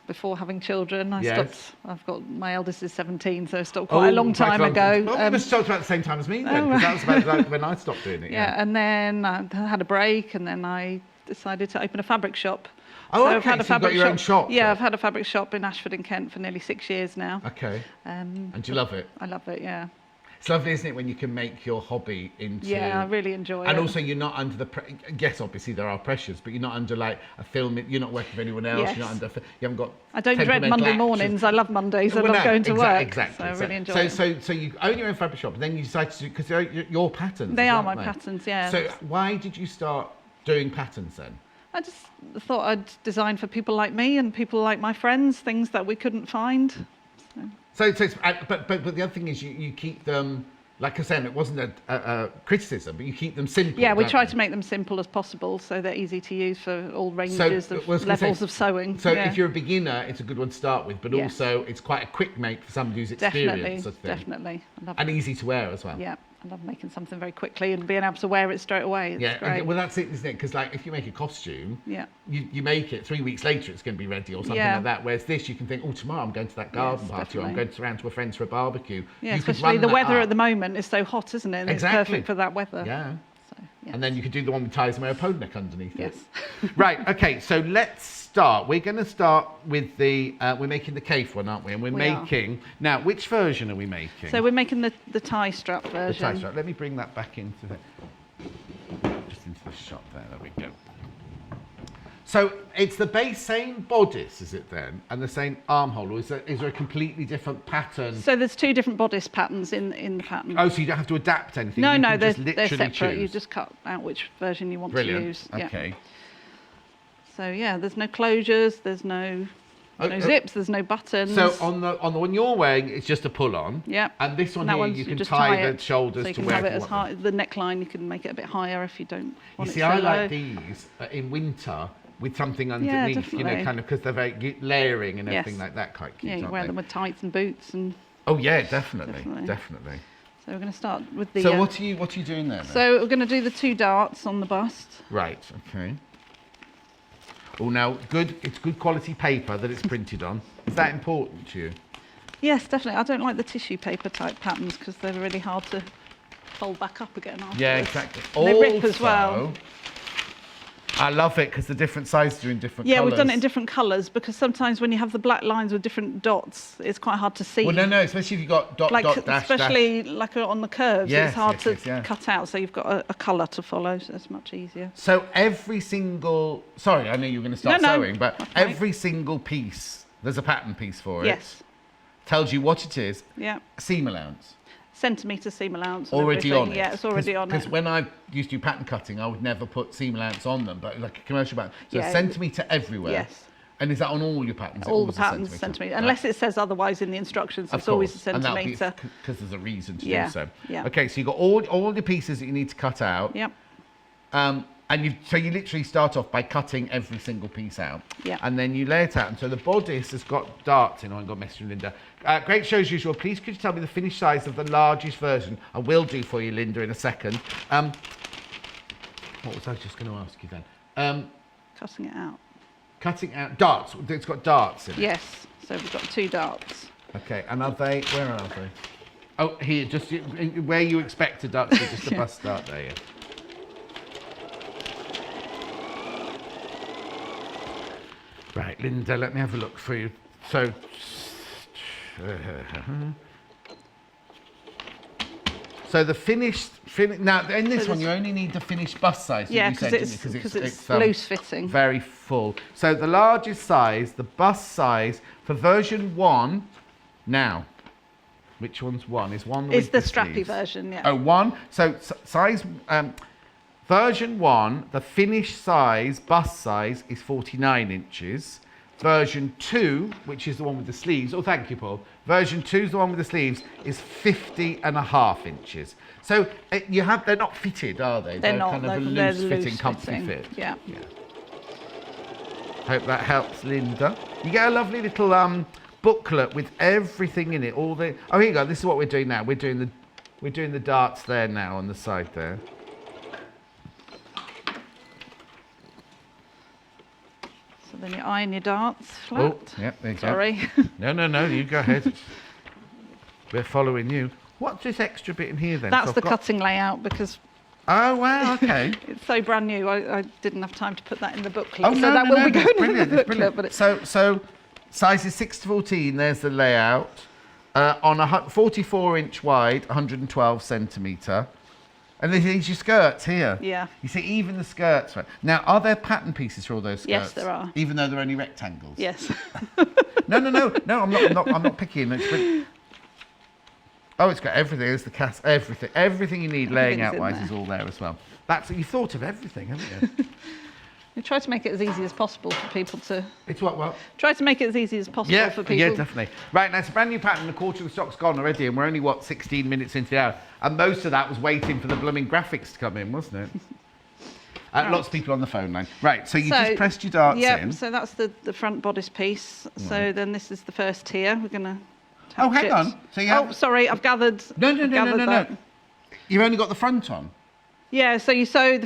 before having children. I've got, my eldest is 17, so I stopped quite a long time ago. Well, we must talk about the same time as me then, because that was about like when I stopped doing it. Yeah, and then I had a break, and then I decided to open a fabric shop. Oh, so okay, I've had a so you've got your own shop? Yeah, I've had a fabric shop in Ashford in Kent for nearly 6 years now. Okay. And do you love it? I love it, yeah. It's lovely, isn't it, when you can make your hobby into... Yeah, I really enjoy it. And also you're not under the... Yes, obviously there are pressures, but you're not under like a film... You're not working for anyone else. Yes. You're not under... You haven't got... I don't dread Monday mornings. I love Mondays. I love going to work. Exactly. So I really enjoy it. So you own your own fabric shop, and then you decide to do... Because they're your patterns. They are my patterns, yeah. So why did you start doing patterns then? I just thought I'd design for people like me and people like my friends, things that we couldn't find. But the other thing is you keep them... Like I said, it wasn't a criticism, but you keep them simple. Yeah, we try to make them simple as possible so they're easy to use for all ranges of levels of sewing. So if you're a beginner, it's a good one to start with, but also it's quite a quick make for somebody who's experienced. Definitely. And easy to wear as well. Yeah, I love making something very quickly and being able to wear it straight away. It's great. Well, that's it, isn't it? Because like if you make a costume, yeah, you make it 3 weeks later, it's going to be ready or something like that. Whereas this, you can think, oh, tomorrow I'm going to that garden party, or I'm going around to a friend's for a barbecue. Yeah, especially the weather at the moment is so hot, isn't it? And exactly. It's perfect for that weather. Yeah. So, yes. And then you could do the one with ties and wear a pony neck underneath it. Yes. Right. Okay. So let's start. We're going to start with the. We're making the cave one, aren't we? And we're making now. Which version are we making? So we're making the tie strap version. The tie strap. Let me bring that back into just into the shot there. There we go. So it's the same bodice, is it then, and the same armhole, or is there a completely different pattern? So there's 2 different bodice patterns in the pattern. Oh, so you don't have to adapt anything? No, they're separate. Choose. You just cut out which version you want Brilliant. to use. Okay. Yeah. So yeah, there's no closures, there's no zips, there's no buttons. So on the one you're wearing, it's just a pull-on. Yeah. And this one here, you can just tie the shoulders so you to can wherever have it you as want high. The neckline, you can make it a bit higher if you don't want it so I low. like these in winter with something underneath, kind of because they're very layering and everything like that, quite cute. Yeah, you wear them with tights and boots and. Oh yeah, definitely. So we're going to start with the... So what are you doing there then? So we're going to do the 2 darts on the bust. Right, okay. Oh, now, it's good quality paper that it's printed on. Is that important to you? Yes, definitely. I don't like the tissue paper type patterns because they're really hard to fold back up again afterwards. Yeah, exactly. And they rip as well. I love it because the different sizes are in different Yeah, colours. we've done it in different colours because sometimes when you have the black lines with different dots, it's quite hard to see. Well, no, especially if you've got dot, like, dot, dash, especially like on the curves, Yes, it's hard yes, to yeah. cut out. So you've got a colour to follow, so it's much easier. So every single... Sorry, I know you were going to start sewing, but okay. every single piece, there's a pattern piece for it. Yes. Tells you what it is. Yeah. Seam allowance. Centimetre seam allowance. And Already everything. on it. Yeah, it's already on it. Because when I used to do pattern cutting, I would never put seam allowance on them, but like a commercial pattern. So Yeah. a centimetre everywhere. Yes. And is that on all your patterns? All the patterns, centimetre. Unless it says otherwise in the instructions, it's always a centimetre. Because there's a reason to Yeah, do so. yeah. Okay, so you've got all the pieces that you need to cut out. Yep. And so you literally start off by cutting every single piece out. Yeah. And then you lay it out. And so the bodice has got darts in. Oh, I got messed with Linda. Great show as usual. Please could you tell me the finished size of the largest version? I will do for you, Linda, in a second. What was I just going to ask you then? Cutting it out. Cutting out darts. It's got darts in it. Yes. So we've got 2 darts. Okay. And are they? Where are they? Oh, here. Just where you expect a dart to be. Just a bust dart there. Yeah. Right, Linda, let me have a look for you. So, the finished now in this one you only need the finished bust size. Yeah, because it's loose fitting. Very full. So the largest size, the bust size for version 1. Now, which one's 1? Is 1 It's with the sleeves? strappy version. Yeah. Oh, 1. So size. Version 1, the finished size, bust size, is 49 inches. Version 2, which is the one with the sleeves, oh, thank you, Paul. Version 2 is the one with the sleeves, is 50.5 inches. So they're not fitted, are they? They're not. Kind of a They're loose-fitting, comfy fitting. fit. Yeah. Hope that helps, Linda. You get a lovely little booklet with everything in it. Oh, here you go. This is what we're doing now. We're doing the darts there now on the side there. So then you iron your darts flat. Oh, yeah, there you go. Sorry. No, you go ahead. We're following you. What's this extra bit in here then? That's So the cutting layout because Oh, wow, okay. it's so brand new. I didn't have time to put that in the booklet. Oh, so no, that no, will be that's going brilliant, in the that's booklet. brilliant. But So sizes 6 to 14, there's the layout. On a 44-inch wide, 112 centimetre. And there's your skirts here. Yeah. You see, even the skirts. Right. Now, are there pattern pieces for all those skirts? Yes, there are. Even though they're only rectangles? yes. No, I'm not picking. Oh, it's got everything. There's the everything you need laying Everything's out in wise there. is all there as well. You thought of everything, haven't you? We try to make it as easy as possible for people to... It's what? Try to make it as easy as possible for people. Yeah, definitely. Right, now it's a brand new pattern. A quarter of the stock's gone already, and we're only, 16 minutes into the hour. And most of that was waiting for the blooming graphics to come in, wasn't it? Lots of people on the phone line. Right, so you just pressed your darts in. Yeah, so that's the front bodice piece. So then this is the first tier. We're going to... Oh, hang on. So you have... sorry, I've gathered... No. that. You've only got the front on? Yeah, so you sew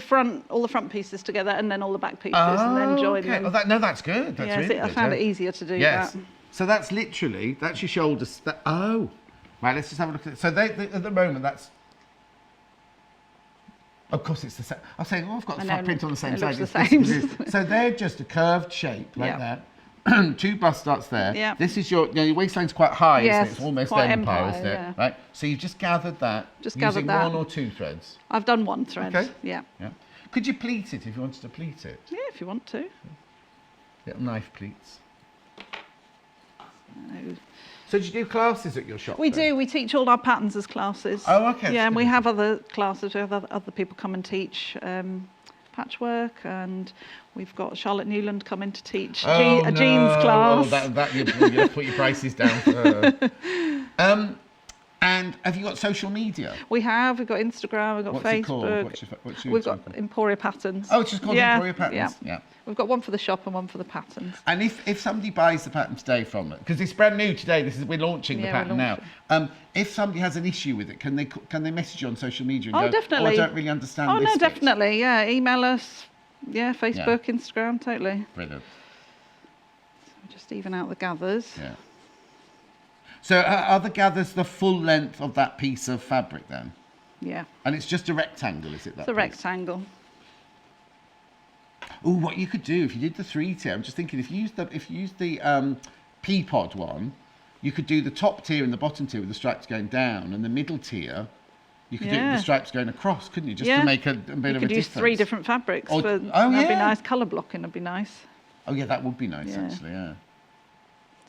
all the front pieces together and then all the back pieces and then join them. Oh, that's good. That's really good. I found it easier to do yes. that. So that's your shoulders. Right, let's just have a look at it. So at the moment, that's... Of course, it's the same. I was saying, I've got the print on the same side. Looks the same. So they're just a curved shape like that. 2 bust darts there. Yeah. This is your waistline's quite high, isn't it? It's almost quite empire, isn't it? yeah. Right. So you've just gathered that using 1 or 2 threads. I've done 1 thread. Okay. Yeah. Could you pleat it if you wanted to pleat it? Yeah, if you want to. Little knife pleats. No. So do you do classes at your shop? We then? do. We teach all our patterns as classes. Oh, okay. Yeah, and we have other classes. We have other people come and teach patchwork, and we've got Charlotte Newland come in to teach a jeans class. Oh, that you have to put your prices down for her. And have you got social media? We've got Instagram, we've got What's Facebook. it called? What's your We've got channel? Emporia Patterns. Oh, it's just called Emporia Patterns? Yeah. We've got one for the shop and one for the patterns. And if somebody buys the pattern today from it, because it's brand new today, we're launching the pattern now. If somebody has an issue with it, can they message you on social media and go, definitely. "Oh, I don't really understand this"? Oh, no, bit"? definitely. Yeah, email us. Yeah, Facebook, Instagram, totally. Brilliant. So just even out the gathers. Yeah. So are the gathers the full length of that piece of fabric then? Yeah. And it's just a rectangle, is it? It's a rectangle. Oh, what you could do if you did the 3-tier, I'm just thinking if you used the pea-pod one, you could do the top tier and the bottom tier with the stripes going down, and the middle tier, you could do it with the stripes going across, couldn't you? Just to make a bit of a difference. You could use 3 different fabrics. That'd be nice. Colour blocking would be nice. Oh yeah, that would be nice actually. Yeah.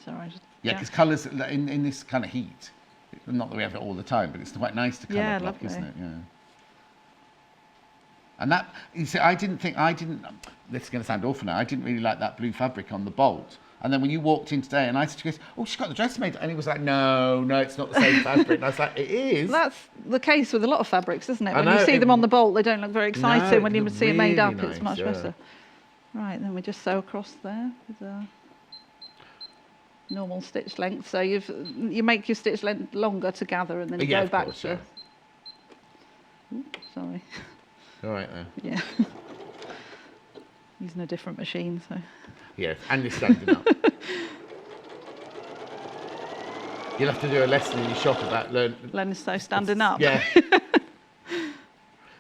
Sorry. Because colours in this kind of heat, not that we have it all the time, but it's quite nice to colour block, isn't it? Yeah. And that, you see, this is going to sound awful now, I didn't really like that blue fabric on the bolt. And then when you walked in today and I said to you, "Oh, she's got the dress made," and he was like, no, it's not the same fabric. And I was like, it is. That's the case with a lot of fabrics, isn't it? When you see them on the bolt, they don't look very exciting. When you see it made up, it's much better. Right, then we just sew across there with a normal stitch length. So you make your stitch length longer to gather, and then you go back to. Oops, sorry. All right there. Yeah. Using a different machine, so. Yeah, and you're standing up. You'll have to do a lesson in your shop about learning to sew standing up. Yeah.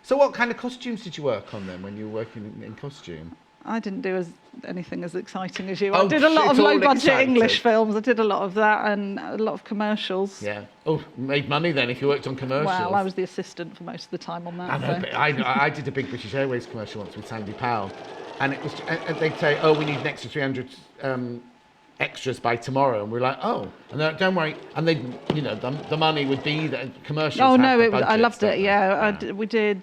So what kind of costumes did you work on then when you were working in costume? I didn't do anything as exciting as you. I did a lot of low-budget English films. I did a lot of that and a lot of commercials. Yeah. Oh, made money then if you worked on commercials. Well, I was the assistant for most of the time on that. I know, but I did a big British Airways commercial once with Sandy Powell, and it was. And they'd say, "Oh, we need an extra 300 extras by tomorrow," and we're like, "Oh," and they're like, "Don't worry," and they, the money would be the commercials. Oh no, I loved it. Yeah,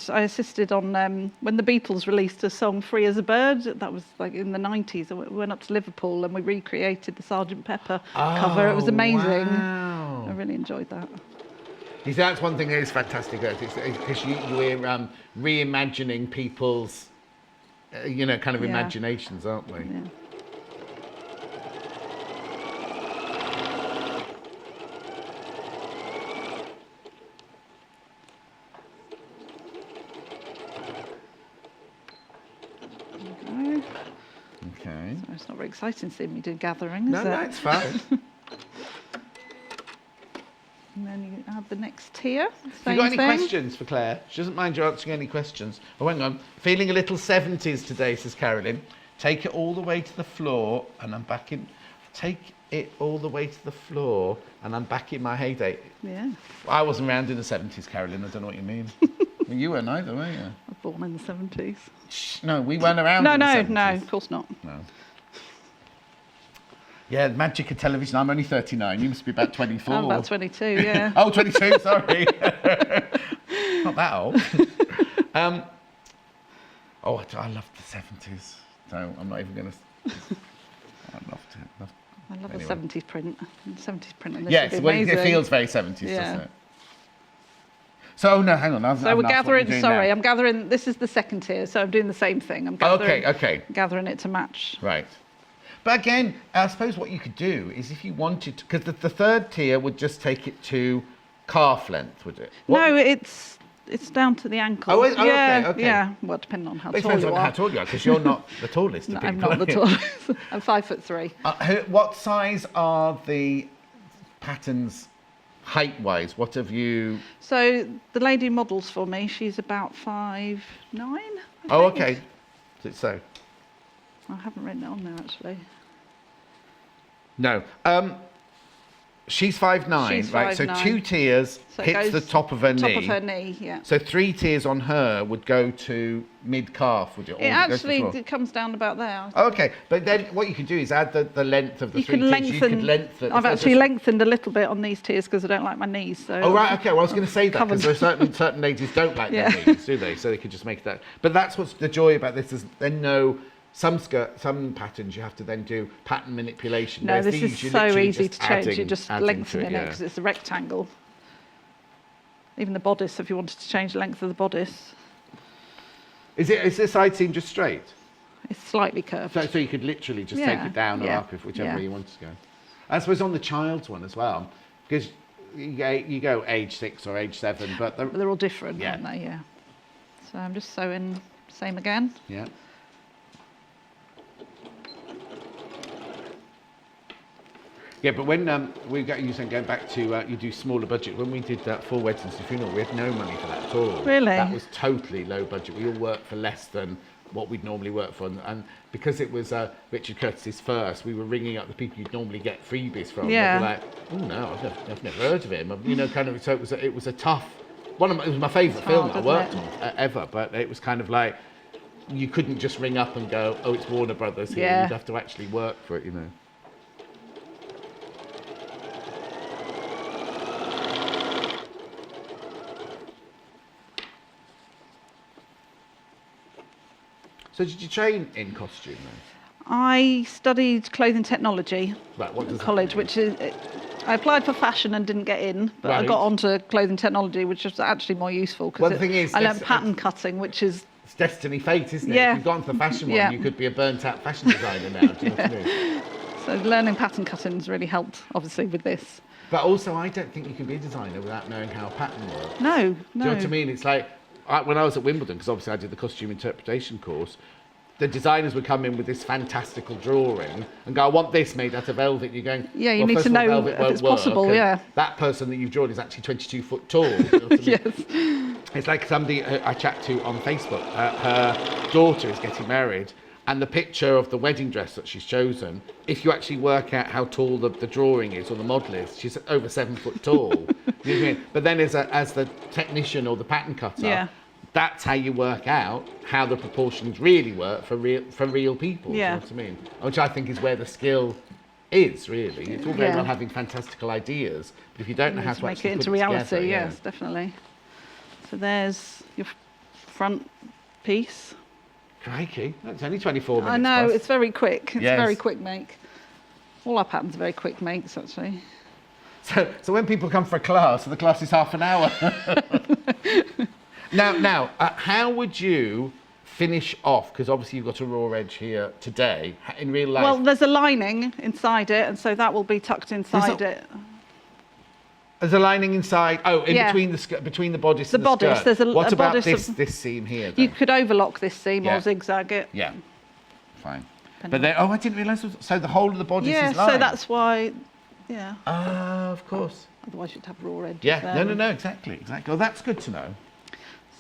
I assisted on when the Beatles released a song "Free as a Bird." That was like in the 90s. We went up to Liverpool and we recreated the Sgt. Pepper cover. It was amazing. Wow. I really enjoyed that. You see, that's one thing that is fantastic, because we're reimagining people's, kind of imaginations, aren't we? Yeah. Okay. So it's not very exciting seeing me do gathering, is it? No, it's fine. And then you add the next tier. Have you got any questions for Claire? She doesn't mind you answering any questions. Oh, hang on. Feeling a little 70s today, says Carolyn. Take it all the way to the floor, and I'm back in. Take it all the way to the floor, and I'm back in my heyday. Yeah. I wasn't around in the 70s, Carolyn. I don't know what you mean. Well, you weren't either, were you? I was born in the 70s. No, we weren't around in the 70s. No, of course not. No. Yeah, the magic of television. I'm only 39. You must be about 24. I'm about 22, yeah. Oh, 22, sorry. Not that old. I love the 70s. So I'm not even going to... I loved it. I love the 70s print. The 70s print on this yes, would be well, amazing. it feels very 70s, doesn't it? So, no, hang on. So we're gathering, I'm gathering, this is the second tier, so I'm doing the same thing. I'm gathering, gathering it to match. Right. But again, I suppose what you could do is if you wanted to, because the third tier would just take it to calf length, would it? No, it's down to the ankle. Oh, okay. Yeah, well, depending on how tall you are. Depends on how tall you are, because you're not the tallest of people. I'm not the tallest. I'm 5'3". What size are the patterns height-wise? What have you... So the lady models for me, she's about 5'9". Oh, okay. So... I haven't written it on there, actually. No. She's 5'9", right? So 2 tiers hits the top of her knee. Top of her knee, yeah. So 3 tiers on her would go to mid-calf, would it? It comes down about there. Oh, okay, but then what you could do is add the length of the 3 tiers. You could lengthen. I've actually lengthened a little bit on these tiers because I don't like my knees. So oh, right, okay. Well, I was going to say that because there are certain ladies don't like their knees, do they? So they could just make that. But that's what's the joy about this is then some patterns you have to then do pattern manipulation. No, this is so easy to change. You're just lengthening it because it's a rectangle. Even the bodice, if you wanted to change the length of the bodice, Is the side seam just straight? it's slightly curved. So you could literally just take Yeah, it down or yeah, up, if whichever yeah. way you wanted to go. I suppose on the child's one as well, because you go age 6 or age 7, but But they're all different, Yeah. aren't they? Yeah. So I'm just sewing same again. yeah. Yeah, but when you said going back to you do smaller budget. When we did full weddings and funeral, we had no money for that at all. Really? That was totally low budget. We all worked for less than what we'd normally work for, and because it was Richard Curtis's first, we were ringing up the people you'd normally get freebies from. Yeah. They'd be like, oh no, I've never heard of him. You know, kind of. So it was a tough. It was my favourite It's film hard, I isn't worked it? on ever, but it was kind of like you couldn't just ring up and go, oh, it's Warner Brothers here. Yeah. You'd have to actually work for it, you know. So did you train in costume then? I studied clothing technology Right, what does at that college, mean? which is I applied for fashion and didn't get in, but I Right. got onto clothing technology, which was actually more useful Well, because the thing is, I learned this- pattern cutting, which is It's destiny fate, isn't it? Yeah. If you've gone for the fashion one, Yeah. you could be a burnt-out fashion designer now. Do you know what I mean? so learning pattern cutting has really helped, obviously, with this. But also, I don't think you can be a designer without knowing how a pattern works. No, Do you no. know what I mean? It's like when I was at Wimbledon, because obviously I did the costume interpretation course. The designers would come in with this fantastical drawing and go, I want this made out of velvet. You're going, Yeah, you well, need first to of all, know velvet if won't it's work, possible, and yeah. That person that you've drawn is actually 22 foot tall. You know what I mean? Yes. It's like somebody I chat to on Facebook. Her daughter is getting married, and the picture of the wedding dress that she's chosen, if you actually work out how tall the drawing is or the model is, she's over 7 foot tall. You know what I mean? But then as the technician or the pattern cutter, Yeah. that's how you work out how the proportions really work for real people. Do you Yeah. know what I mean? Which I think is where the skill is really. It's all very Yeah. well having fantastical ideas, but if you don't know how To to make actually it into put reality, together, yeah. yes, definitely. So there's your front piece. Crikey, that's only 24 minutes. I know, plus. it's very quick. It's Yes. a very quick make. All our patterns are very quick makes, actually. So when people come for a class, the class is half an hour. Now, how would you finish off? Because obviously you've got a raw edge here today. In real life, Well, there's a lining inside it, and so that will be tucked inside There's it. there's a lining inside. Oh, in Yeah. between the bodice The and the bodice, skirt. there's a- What a about bodice of- this seam here? You Then? could overlock this seam Yeah. or zigzag it. Yeah, fine. But then, I didn't realise. So the whole of the bodice Yeah, is lined. so that's why, yeah. Ah, of course. Otherwise you'd have raw edges Yeah. there. No. Exactly. Well, that's good to know.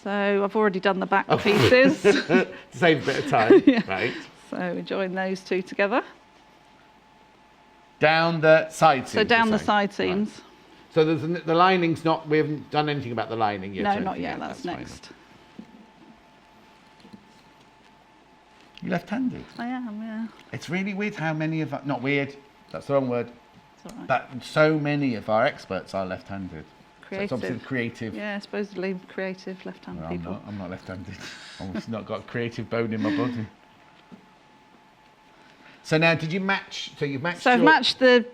So I've already done the back Oh. pieces. To save a bit of time, Yeah. right? So we join those two together. Down the side seams. So down you're the saying? side seams. Right. So the lining's not. We haven't done anything about the lining yet. No, or not anything yet. That's fine. next. You're left-handed. I am, yeah. It's really weird how many of not weird. That's the wrong word. It's all right. But so many of our experts are left-handed. So Creative. it's obviously creative. Yeah, supposedly creative left-hand Well, people. I'm not left-handed. I've not got a creative bone in my body. So now, did you match? So you've matched. So I've your- matched the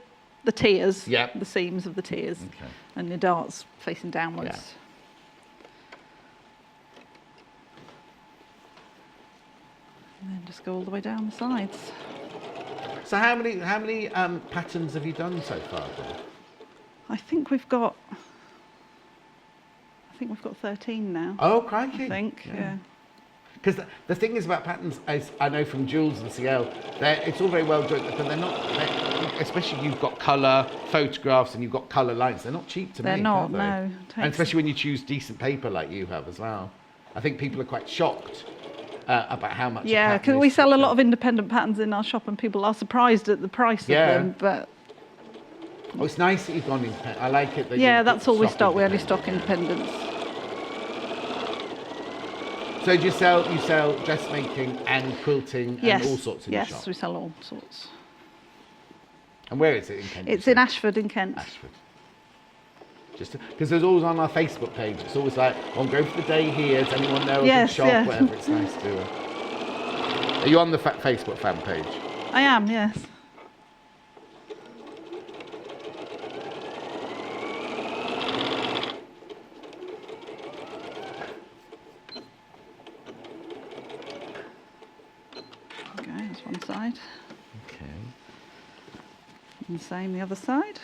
tiers, Yep. the seams of the tiers, Okay. and the darts facing downwards. Yeah. And then just go all the way down the sides. So how many patterns have you done so far? Then? I think we've got 13 now. Oh, crikey! I think, yeah. Because the thing is about patterns, as I know from Jules and CL, it's all very well done, but they're not. Especially you've got colour photographs and you've got colour lines. They're not cheap to They're make, not, are they? no. And Takes- especially when you choose decent paper like you have as well. I think people are quite shocked about how much. Yeah, because we sell a lot of independent patterns in our shop, and people are surprised at the price Yeah. of them. But Oh, it's nice that you've gone independent. I like it. That yeah, you that's all we stock stock. We only independent. stock independents. So do you sell dressmaking and quilting Yes, and all sorts in yes, the shop? we sell all sorts. And where is it in Kent? It's in Ashford in Kent. Ashford. Just because there's always on our Facebook page. It's always like, "I'm going for the day here. Does anyone know a Yes, good shop?" yeah. Whatever. It's nice to. Are you on the Facebook fan page? I am, yes. That's one side. Okay. And same the other side.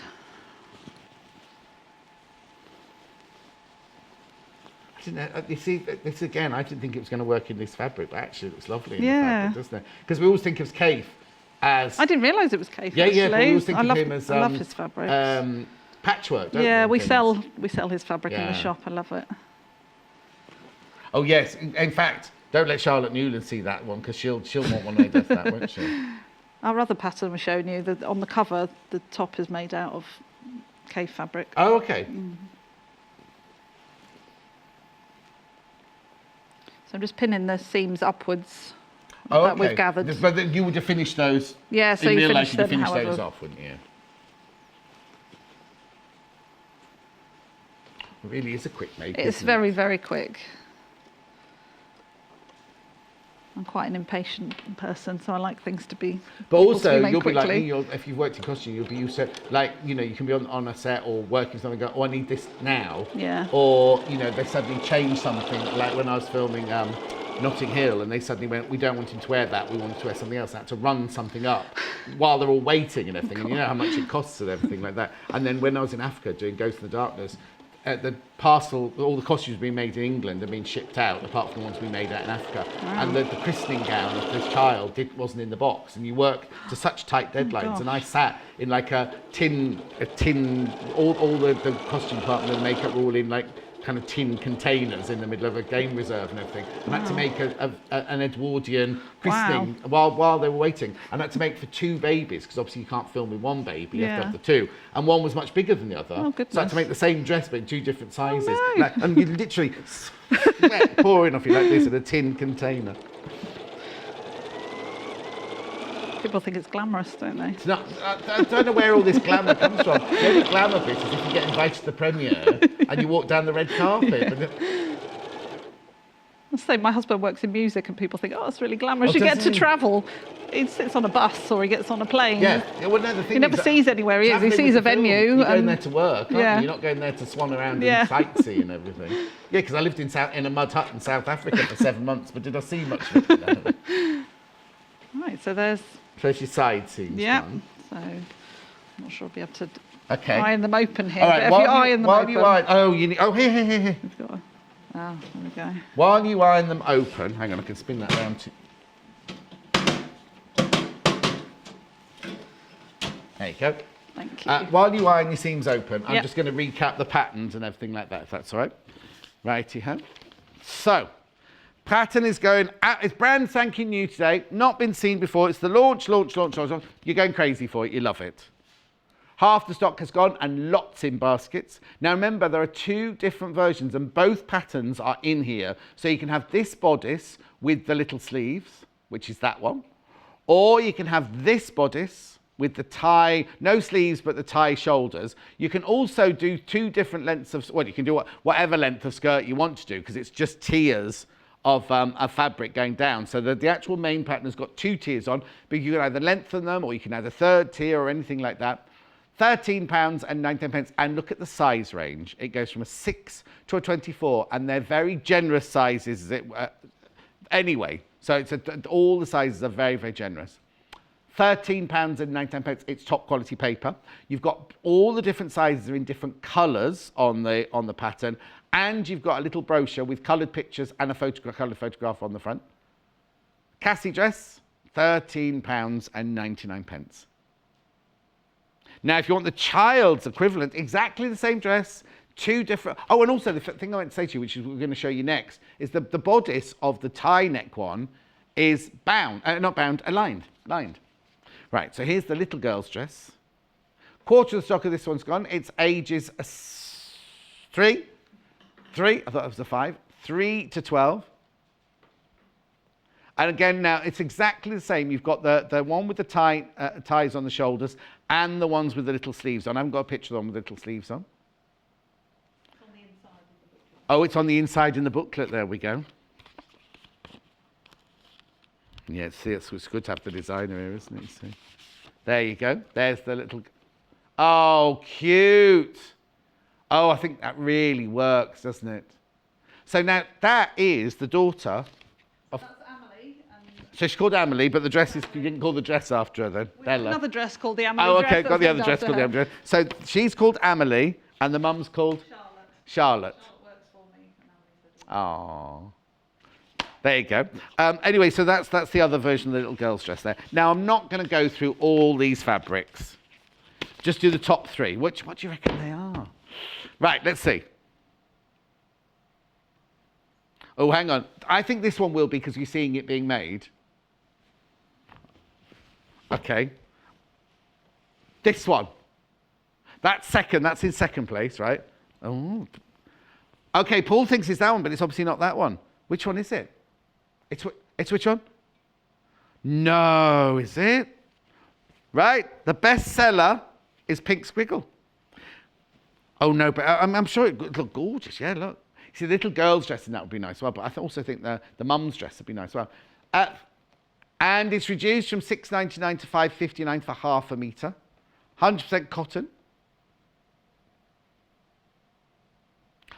I didn't know, you see, this again, I didn't think it was going to work in this fabric, but actually it looks lovely in the Yeah. fabric, doesn't it? Because we always think of Kaif as... I didn't realise it was Casey. Yeah, actually. yeah, but we always think I of love, him as... I love his fabrics. Patchwork, don't Yeah, we? we sell his fabric in the Yeah. shop. I love it. Oh, yes. In fact, don't let Charlotte Newland see that one, because she'll want one made of that, won't she? Our other pattern we're showing you, on the cover, the top is made out of Cave fabric. Oh, okay. So I'm just pinning the seams upwards Oh, that okay. we've gathered. But then you would have finished those... Yeah, so in you real finish life, you'd have them finished however. those off, wouldn't you? It really is a quick make, It's isn't very, it? very quick. I'm quite an impatient person, so I like things to be. But able to also, be made you'll be like quickly. me, if you've worked in costume, you'll be used to, like, you know, you can be on a set or working something, go, oh, I need this now. Yeah. Or, you know, they suddenly change something, like when I was filming Notting Hill, and they suddenly went, we don't want him to wear that, we want him to wear something else. I had to run something up while they're all waiting and everything, and you know how much it costs and everything like that. And then when I was in Africa doing Ghost in the Darkness, the parcel, all the costumes being made in England are being shipped out, apart from the ones we made out in Africa. Wow. And the christening gown of this child wasn't in the box, and you work to such tight deadlines. And I sat in like a tin. All the costume department and the makeup were all in like kind of tin containers in the middle of a game reserve and everything. And I had to make an Edwardian christening while they were waiting. And I had to make for 2 babies, because obviously you can't film with 1 baby, you have to have the 2. And one was much bigger than the other. Oh, goodness. So I had to make the same dress but in 2 different sizes. Oh, no. Like, and you literally sweat pouring off you like this in a tin container. People think it's glamorous, don't they? It's not, I don't know where all this glamour comes from. The only glamour bit is if you get invited to the premiere and you walk down the red carpet. But I say my husband works in music, and people think, oh, it's really glamorous. Oh, You get does to he? travel. He sits on a bus or he gets on a plane. yeah, well, no, the thing He never is that sees anywhere he is. He travelling sees with a the film, venue. You're going and there to work, aren't Yeah. you? You're not going there to swan around Yeah. and sightsee and everything. Yeah, because I lived in a mud hut in South Africa for 7 months, but did I see much of it? No. Right, so there's So it's your side scenes. yeah. done. So I'm not sure I'll be able to Okay. iron them open here. All but right. if you iron them while open, you iron, oh, you need. Oh, here. we've got. There we go. While you iron them open, hang on, I can spin that round to. There you go. Thank you. While you iron your seams open, I'm Yep. just going to recap the patterns and everything like that, if that's all right. Righty-ho. So, pattern is going out. It's brand spanking new today, not been seen before. It's the launch. You're going crazy for it. You love it. Half the stock has gone and lots in baskets. Now remember, there are 2 different versions and both patterns are in here. So you can have this bodice with the little sleeves, which is that one. Or you can have this bodice with the tie, no sleeves, but the tie shoulders. You can also do 2 different lengths of, well, you can do whatever length of skirt you want to do, because it's just tiers of fabric going down. So the actual main pattern has got 2 tiers on, but you can either lengthen them or you can add a 3rd tier or anything like that. £13.19, and look at the size range. It goes from a 6 to a 24, and they're very generous sizes. Anyway, so all the sizes are very, very generous. £13.19. It's top quality paper. You've got all the different sizes are in different colours on the pattern, and you've got a little brochure with coloured pictures and a coloured photograph on the front. Cassie Dress, £13.99. Now, if you want the child's equivalent, exactly the same dress, 2 different... Oh, and also the thing I went to say to you, which is we're going to show you next, is the bodice of the tie neck one is bound, lined. Right, so here's the little girl's dress. Quarter of the stock of this one's gone. It's ages 3, I thought it was a 5, 3 to 12. And again, now it's exactly the same. You've got the one with the ties on the shoulders and the ones with the little sleeves on. I haven't got a picture of the one with the little sleeves on. It's on the inside of the booklet. Oh, it's on the inside in the booklet. There we go. Yeah, see, it's good to have the designer here, isn't it? See? There you go. There's the little... Oh, cute. Oh, I think that really works, doesn't it? So now that is the daughter of... So she's called Amelie, but the dress is, you didn't call the dress after her then? Bella. Another dress called the Amelie Oh, dress. okay, that got the was other named dress after called the her. Amelie dress. So she's called Amelie, and the mum's called? Charlotte. Oh. There you go. Anyway, so that's the other version of the little girl's dress there. Now, I'm not going to go through all these fabrics. Just do the top 3. What do you reckon they are? Right, let's see. Oh, hang on. I think this one will be because you're seeing it being made. Okay. This one. That's in second place, right? Oh. Okay, Paul thinks it's that one, but it's obviously not that one. Which one is it? It's which one? No, is it? Right, the best seller is Pink Squiggle. Oh no, but I'm sure it would look gorgeous. Yeah, look. See, the little girl's dress in that would be nice as well, but I also think the mum's dress would be nice as well. And it's reduced from £6.99 to £5.59 for half a metre. 100% cotton.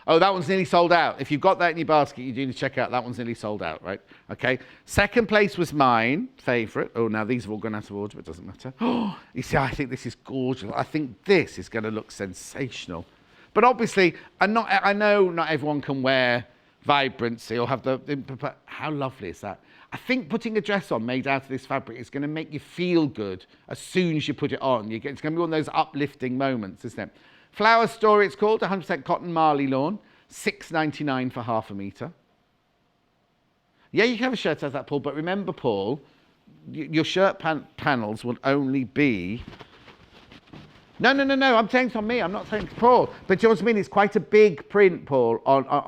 Oh, that one's nearly sold out. If you've got that in your basket, you do need to check out. That one's nearly sold out, right? Okay. Second place was mine, favourite. Oh, now these have all gone out of order, but it doesn't matter. Oh, you see, I think this is gorgeous. I think this is going to look sensational. But obviously, I know not everyone can wear vibrancy or have but how lovely is that? I think putting a dress on made out of this fabric is going to make you feel good as soon as you put it on. It's going to be one of those uplifting moments, isn't it? Flower Story, it's called, 100% cotton Marley lawn, £6.99 for half a metre. Yeah, you can have a shirt as that, Paul, but remember, Paul, your shirt panels will only be... No, I'm saying it's on me, I'm not saying it's Paul. But do you know what I mean? It's quite a big print, Paul,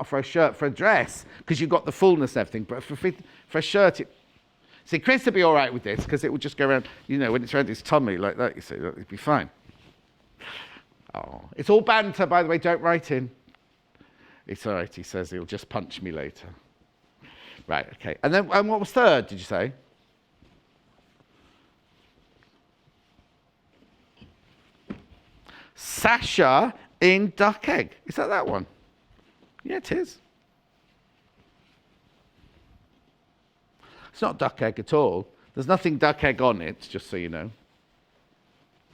for a shirt, for a dress, because you've got the fullness and everything, but for a shirt, See, Chris would be all right with this, because it would just go around, when it's around his tummy like that, you see, it'd be fine. Oh, it's all banter, by the way, don't write in. It's all right, he says he'll just punch me later. Right, okay. And then what was third, did you say? Sasha in Duck Egg. Is that one? Yeah, it is. It's not Duck Egg at all. There's nothing Duck Egg on it, just so you know.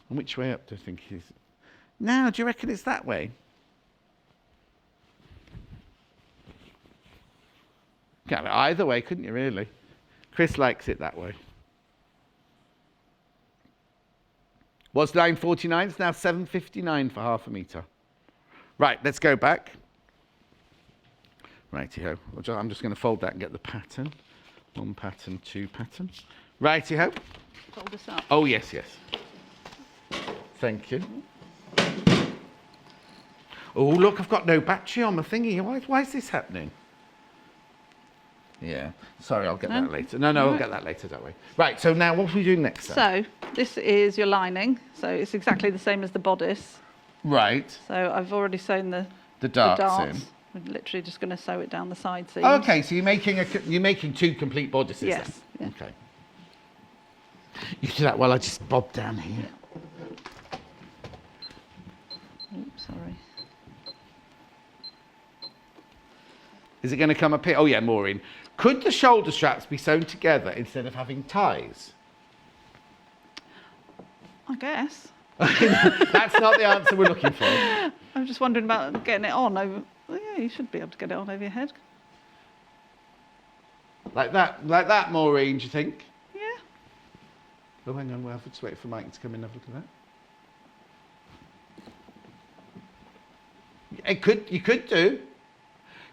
And which way up do you think he's... Now, do you reckon it's that way? You can have it either way, couldn't you, really? Chris likes it that way. Was £9.49, it's now £7.59 for half a metre. Right, let's go back. Righty-ho. I'm just going to fold that and get the pattern. 1 pattern, 2 pattern. Righty-ho. Fold this up. Oh, yes. Thank you. Oh, look, I've got no battery on my thingy. Why is this happening? Yeah. Sorry, I'll get that later. No, I'll get that later, don't worry. Right, so now what are we doing next? So, this is your lining. So, it's exactly the same as the bodice. Right. So, I've already sewn the darts in. We're literally just going to sew it down the side seams. Oh, okay, so you're making 2 complete bodices Yes. then? Yeah. Okay. You do that while I just bob down here. Oops, sorry. Is it going to come up here? Oh, yeah, Maureen. Could the shoulder straps be sewn together instead of having ties? I guess. That's not the answer we're looking for. I'm just wondering about getting it on over... Well, yeah, you should be able to get it on over your head. Like that, Maureen, do you think? Yeah. Oh, hang on, we'll have to just wait for Mike to come in and have a look at that. You could do.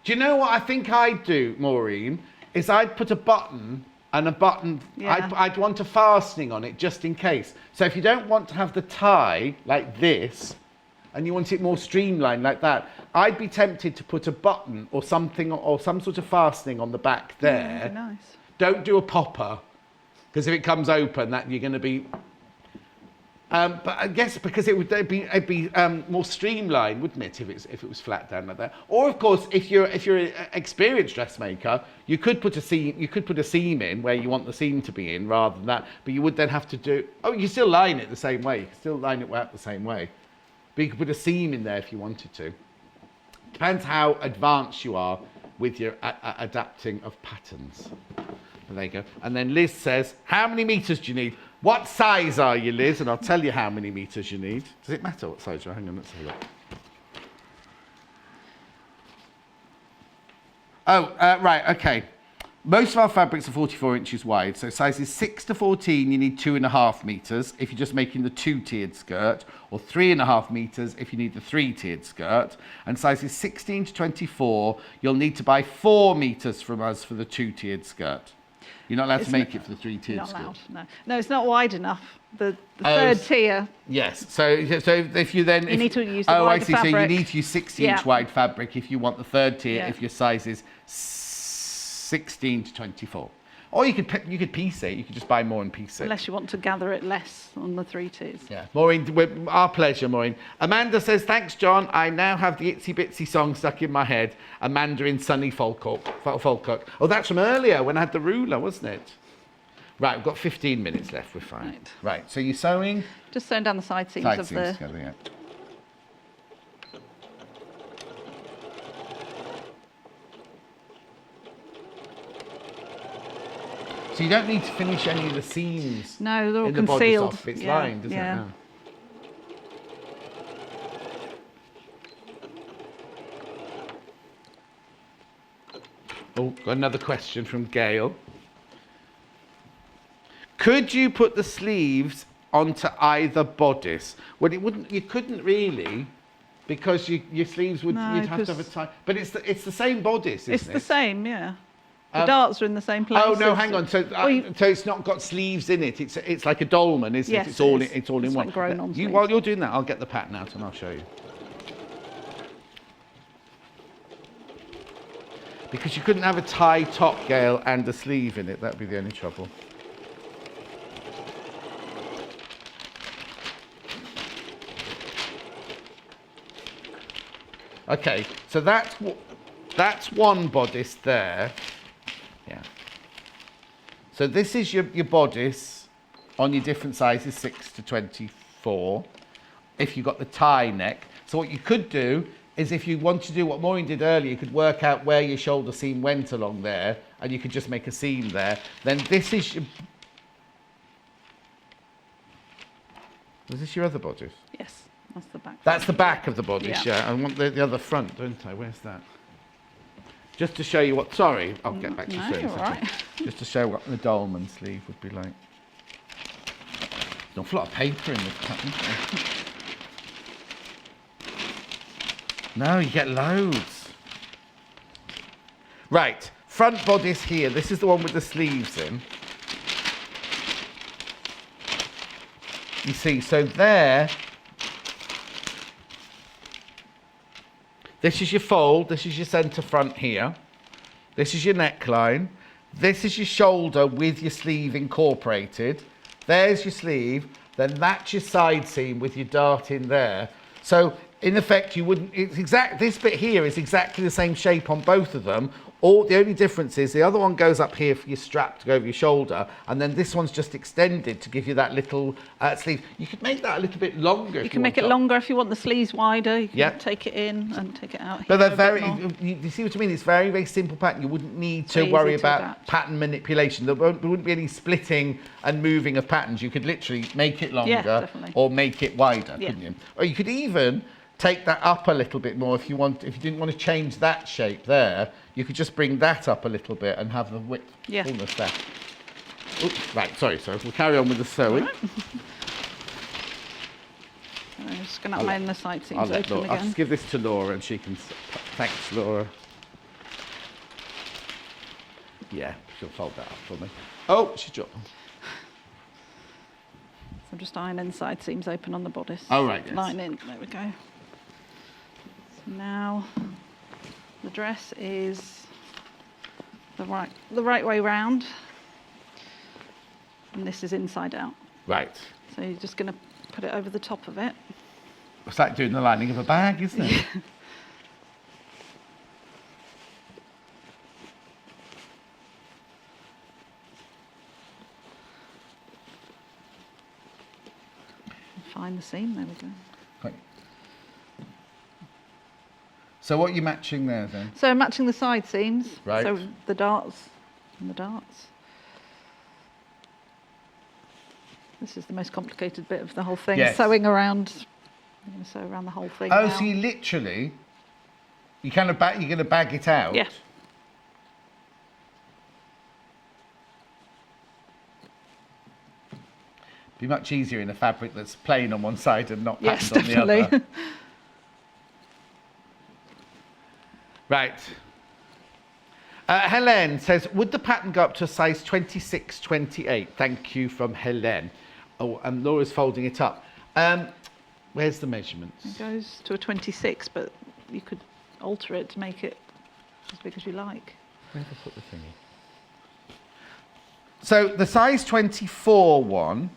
Do you know what I think I'd do, Maureen? Is I'd put a button and a button, Yeah. I'd want a fastening on it just in case. So if you don't want to have the tie like this, and you want it more streamlined like that, I'd be tempted to put a button or something, or some sort of fastening on the back there. Yeah, that'd be nice. Don't do a popper, because if it comes open, that you're going to be... but I guess because it'd be more streamlined, wouldn't it, if it was flat down like that? Or of course, if you're an experienced dressmaker, you could put a seam in where you want the seam to be in rather than that. But you would then have to do. Oh, you still line it the same way. You can still line it out the same way. But you could put a seam in there if you wanted to. Depends how advanced you are with your adapting of patterns. There you go. And then Liz says, how many metres do you need? What size are you, Liz? And I'll tell you how many metres you need. Does it matter what size you are? Hang on, let's have a look. Oh, right, okay. Most of our fabrics are 44 inches wide, so sizes 6 to 14, you need 2.5 metres if you're just making the 2-tiered skirt, or 3.5 metres if you need the 3-tiered skirt. And sizes 16 to 24, you'll need to buy 4 metres from us for the 2-tiered skirt. You're not allowed to make it for the 3-tiered skirt. Not allowed, no. No, it's not wide enough. The third tier. Yes, so if you then... You need to use the wider I see, fabric. so you need to use 60-inch wide fabric if you want the third tier, if your size is 16 to 24. Or you could piece it. You could just buy more and piece it. Unless you want to gather it less on the 3 tiers. Yeah, Maureen, our pleasure, Maureen. Amanda says, thanks, John. I now have the Itsy Bitsy song stuck in my head. Amanda in sunny Falkirk. Oh, that's from earlier when I had the ruler, wasn't it? Right, we've got 15 minutes left. We're fine. Right, so you're sewing? Just sewing down the side seams of the... together, yeah. So you don't need to finish any of the seams. No, they're all in the concealed. Bodice off. It's lined, isn't it? Yeah. Now? Oh, got another question from Gail. Could you put the sleeves onto either bodice? Well, it wouldn't. You couldn't really, because your sleeves would. No, you'd have to have a tie. But it's the same bodice, isn't it? It's the same, yeah. The darts are in the same place. Oh no, hang on. So it's not got sleeves in it. It's like a dolman, isn't it? It's all in one. Like grown on sleeves. While you're doing that, I'll get the pattern out and I'll show you. Because you couldn't have a tie top, Gail, and a sleeve in it. That'd be the only trouble. Okay, so that's one bodice there. Yeah. So this is your bodice on your different sizes, 6 to 24, if you've got the tie neck. So what you could do is, if you want to do what Maureen did earlier, you could work out where your shoulder seam went along there, and you could just make a seam there. Then this is your... Was this your other bodice? Yes, that's the back. That's the back of the bodice, yeah. I want the other front, don't I? Where's that? Just to show you what... Sorry, I'll get back to you soon. You're right. Just to show what the dolman sleeve would be like. There's an awful lot of paper in this pattern. No, you get loads. Right, front bodice here. This is the one with the sleeves in. You see, so there... This is your fold, this is your centre front here. This is your neckline. This is your shoulder with your sleeve incorporated. There's your sleeve. Then that's your side seam with your dart in there. So in effect, you wouldn't, this bit here is exactly the same shape on both of them. The only difference is the other one goes up here for your strap to go over your shoulder, and then this one's just extended to give you that little sleeve. You could make that a little bit longer. You can make it longer if you want the sleeves wider. You can take it in and take it out. But they're very, you see what I mean? It's very, very simple pattern. You wouldn't need to worry about pattern manipulation. There wouldn't be any splitting and moving of patterns. You could literally make it longer or make it wider, couldn't you? Or you could even take that up a little bit more if you didn't want to change that shape there. You could just bring that up a little bit and have the width fullness there. Oops, right, sorry, we'll carry on with the sewing. Right. I'm just going to iron the side seams open again. I'll just give this to Laura and she can... Thanks, Laura. Yeah, she'll fold that up for me. Oh, she dropped them. So I'm just ironing the side seams open on the bodice. Oh, right, yes. Line in, there we go. So now the dress is the right way round, and this is inside out. Right. So you're just going to put it over the top of it. It's like doing the lining of a bag, isn't it? Find the seam, there we go. Right. So what are you matching there then? So matching the side seams. Right. So the darts and the darts. This is the most complicated bit of the whole thing. Yes. Sewing around, I'm going to sew around the whole thing Oh, now. so you literally, you're going to bag it out? Yeah. Be much easier in a fabric that's plain on one side and not Yes, patterned on the definitely. other. Right. Helen says, would the pattern go up to a size 26, 28? Thank you from Helen. Oh, and Laura's folding it up. Where's the measurements? It goes to a 26, but you could alter it to make it as big as you like. Where have I put the thingy? So the size 24 one,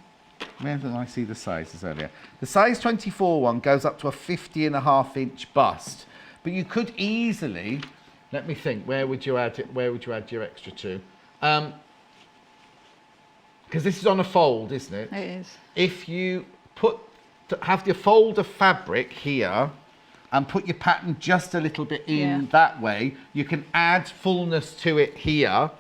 where did I see the sizes earlier? The size 24 one goes up to a 50.5-inch bust. But you could easily, let me think, where would you add it? Where would you add your extra to? Because this is on a fold, isn't it? It is. If you have your fold of fabric here and put your pattern just a little bit in that way, you can add fullness to it here.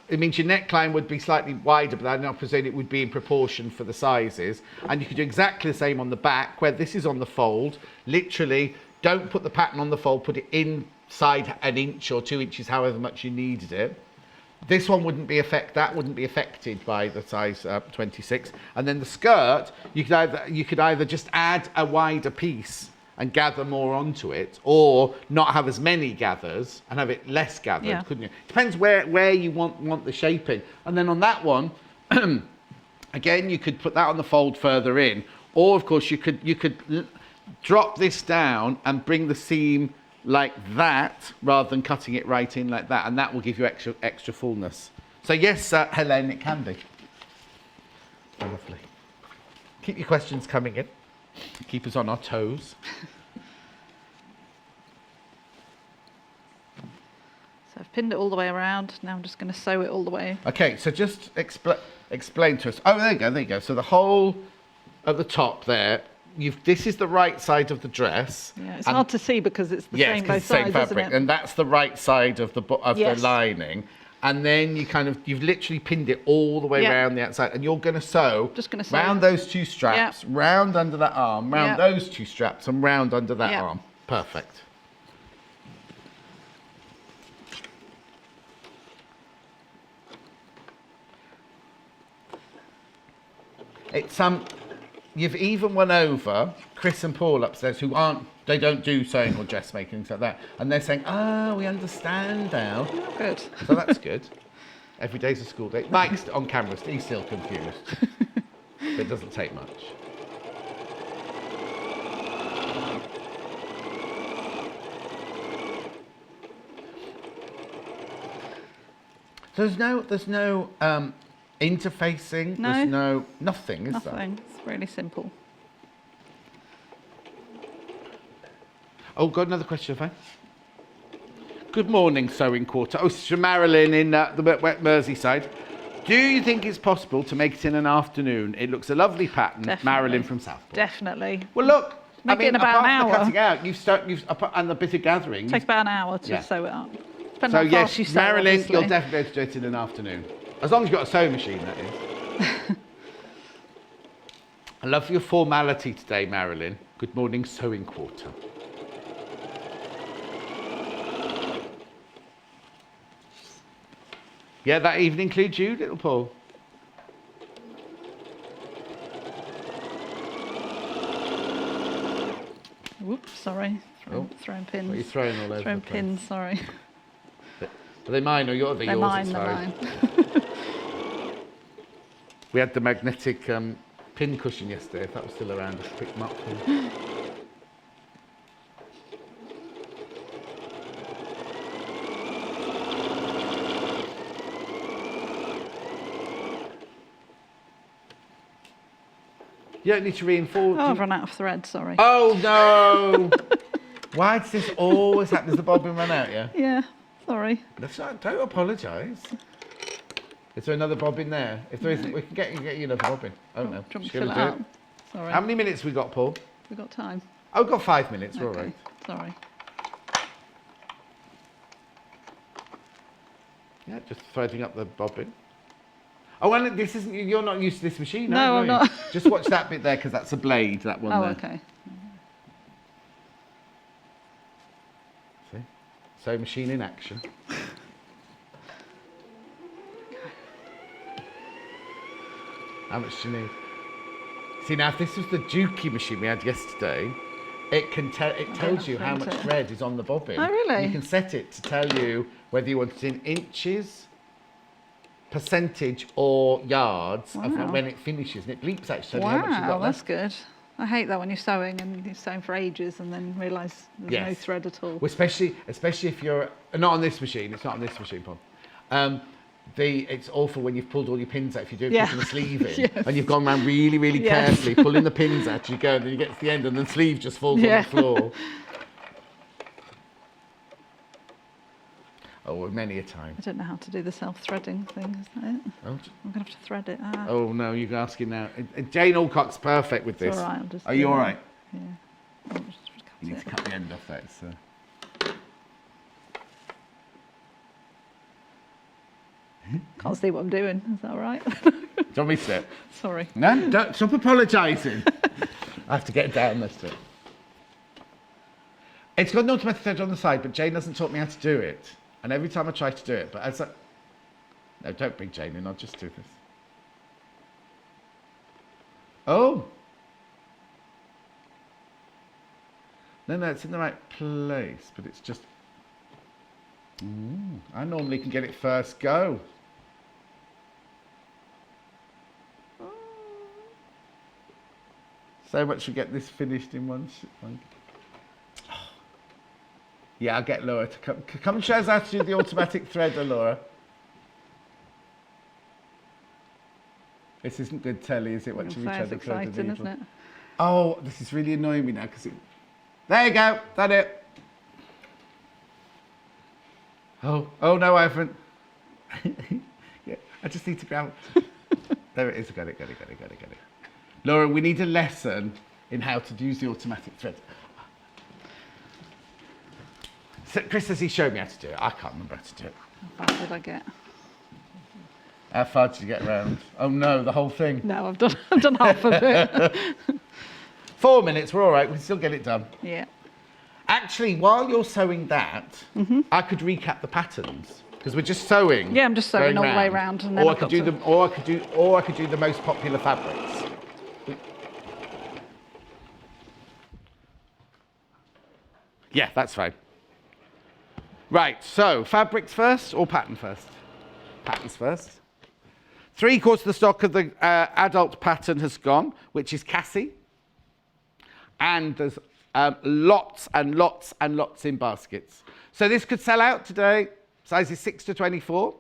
It means your neckline would be slightly wider, but I presume it would be in proportion for the sizes. And you could do exactly the same on the back, where this is on the fold. Literally, don't put the pattern on the fold, put it inside an inch or 2 inches, however much you needed it. This one wouldn't be affected by the size 26. And then the skirt, you could either just add a wider piece and gather more onto it, or not have as many gathers and have it less gathered, couldn't you? Depends where you want the shaping. And then on that one, again, you could put that on the fold further in, or of course you could drop this down and bring the seam like that rather than cutting it right in like that, and that will give you extra fullness. So yes, Helen, it can be. Lovely. Keep your questions coming in. Keep us on our toes. So I've pinned it all the way around. Now I'm just going to sew it all the way. Okay, so just explain to us. Oh, there you go. So the whole at the top there, this is the right side of the dress. Yeah, it's hard to see because it's the same both same sides, fabric, isn't it? and that's the right side of the lining. And then you've literally pinned it all the way around the outside, and you're going to sew. Just going to sew round those two straps, round under that arm, round those two straps, and round under that arm. Perfect. It's you've even won over Chris and Paul upstairs, who they don't do sewing or dressmaking, things like that, and they're saying, we understand now. Oh, good. So that's good. Every day's a school day. Mike's on camera, he's still confused. But it doesn't take much. So there's no interfacing. No. There's nothing, is there? Nothing. It's really simple. Oh, got another question, Faye. Good morning, Sewing Quarter. Oh, it's from Marilyn in the wet Merseyside. Do you think it's possible to make it in an afternoon? It looks a lovely pattern. Definitely. Marilyn from Southport. Definitely. Well, look. Make it in about an apart from the hour. cutting out, and the bit of gathering. Takes about an hour to sew it up. Depending So how fast yes, you sew, Marilyn, obviously. you'll definitely be able to do it in an afternoon. As long as you've got a sewing machine, that is. I love your formality today, Marilyn. Good morning, Sewing Quarter. Yeah, that even includes you, little Paul. Whoops, sorry. Throwing pins. What are you throwing all over Throwing the place? pins, sorry. Are they mine or yours? They're mine, they're mine. We had the magnetic pin cushion yesterday. If that was still around, just pick them up. Please. You don't need to reinforce. Oh, I've run out of thread, sorry. Oh no! Why does this always happen? Does the bobbin run out? Yeah. Yeah, sorry. That's not, don't apologise. Is there another bobbin there? If there isn't, we can get you another bobbin. Oh no. Do you want me to Shall fill we it do up? Sorry. How many minutes we got, Paul? We've got time. Oh, we've got 5 minutes. We're all Okay, right. sorry. Yeah, just threading up the bobbin. Oh, well, this isn't. You're not used to this machine, No, are I'm you? not. Just watch that bit there, because that's a blade. That one. Oh, there. okay. See, sewing machine in action. How much do you need? See, now if this was the Dukey machine we had yesterday, it tells you how much thread is on the bobbin. Oh, really? You can set it to tell you whether you want it in inches, percentage, or yards of when it finishes, and it bleeps out, so how much you've got that's left. good. I hate that when you're sewing and you're sewing for ages and then realise there's no thread at all. Well, especially if you're not on this machine. It's not on this machine, Paul. It's awful when you've pulled all your pins out if you're putting the sleeve in and you've gone around really, really carefully pulling the pins out as you go, and then you get to the end and the sleeve just falls on the floor. Oh, many a time. I don't know how to do the self-threading thing, is that it? Oh, I'm going to have to thread it. oh no, you're asking now. Jane Alcock's perfect with this. It's all right, I'll just Are you all right? Yeah. I'll just cut You need it. to cut the end off that. So. Can't see what I'm doing. Is that all right? Do you want me to do it? Sorry. No, don't stop apologising. I have to get down this bit. It's got an automatic thread on the side, but Jane hasn't taught me how to do it. And every time I try to do it, but as I... No, don't bring Jane in, I'll just do this. Oh! No, it's in the right place, but it's just... I normally can get it first go. So much to get this finished in one. Yeah, I'll get Laura to come and show us how to do the automatic threader, Laura. This isn't good telly, is it? Watching each other thread the exciting, needle. isn't it? Oh, this is really annoying me now because it. There you go. That's it. Oh no, I haven't. Yeah, I just need to grab. There it is. Got it. Laura, we need a lesson in how to use the automatic thread. So Chris says he showed me how to do it. I can't remember how to do it. How far did I get? How far did you get around? Oh no, the whole thing. No, I've done half of it. 4 minutes, we're all right. We can still get it done. Yeah. Actually, while you're sewing that, I could recap the patterns because we're just sewing. Yeah, I'm just sewing going all the way around, and then or I I've could got do to- them, or I could do the most popular fabrics. Yeah, that's fine. Right, so fabrics first or pattern first? Patterns first. 3/4 of the stock of the adult pattern has gone, which is Cassie. And there's lots and lots and lots in baskets. So this could sell out today, sizes 6 to 24.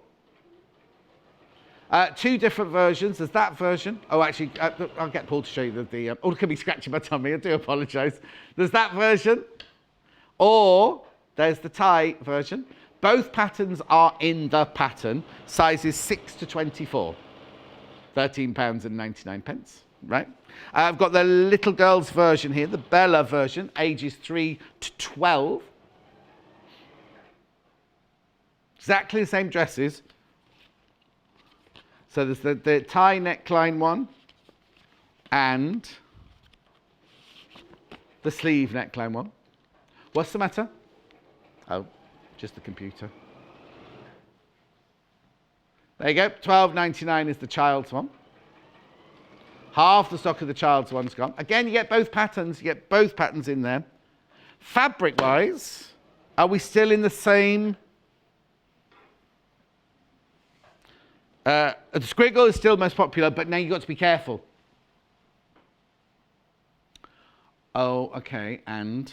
2 different versions. There's that version. Oh, actually, I'll get Paul to show you the oh, look at me scratching my tummy. I do apologise. There's that version. Or there's the tie version. Both patterns are in the pattern. Sizes 6 to 24. £13.99, right? I've got the little girl's version here, the Bella version, ages 3 to 12. Exactly the same dresses. So there's the tie neckline one and the sleeve neckline one. What's the matter? Oh, just the computer. There you go, £12.99 is the child's one. Half the stock of the child's one's gone. Again, you get both patterns in there. Fabric-wise, are we still in the same? The squiggle is still most popular, but now you've got to be careful. Oh, okay, and...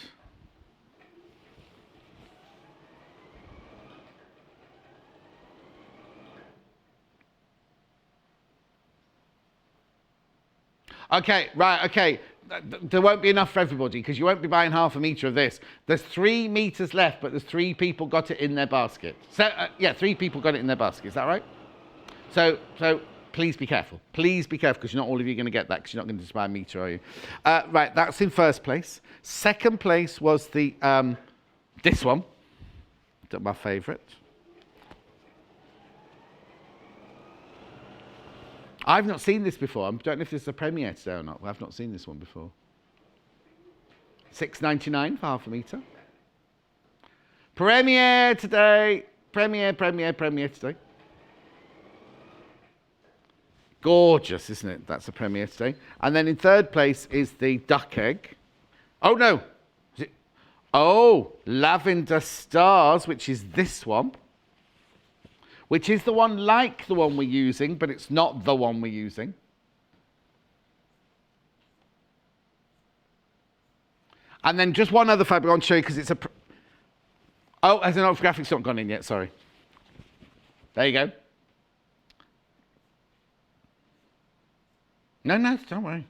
Okay, right, okay. There won't be enough for everybody because you won't be buying half a metre of this. There's 3 metres left, but there's 3 people got it in their basket. So, yeah, 3 people got it in their basket. Is that right? So please be careful. Please be careful because not all of you are going to get that because you're not going to just buy a metre, are you? Right, that's in first place. Second place was the this one. My favourite. I've not seen this before. I don't know if this is a premiere today or not. I've not seen this one before. $6.99 for half a metre. Premiere today. Premiere today. Gorgeous, isn't it? That's a premiere today. And then in third place is the duck egg. Oh, no. Is it? Oh, Lavender Stars, which is this one. Which is the one like the one we're using, but it's not the one we're using. And then just one other fabric I want to show you because it's a... Oh, as an graphics not gone in yet, sorry. There you go. No, don't worry.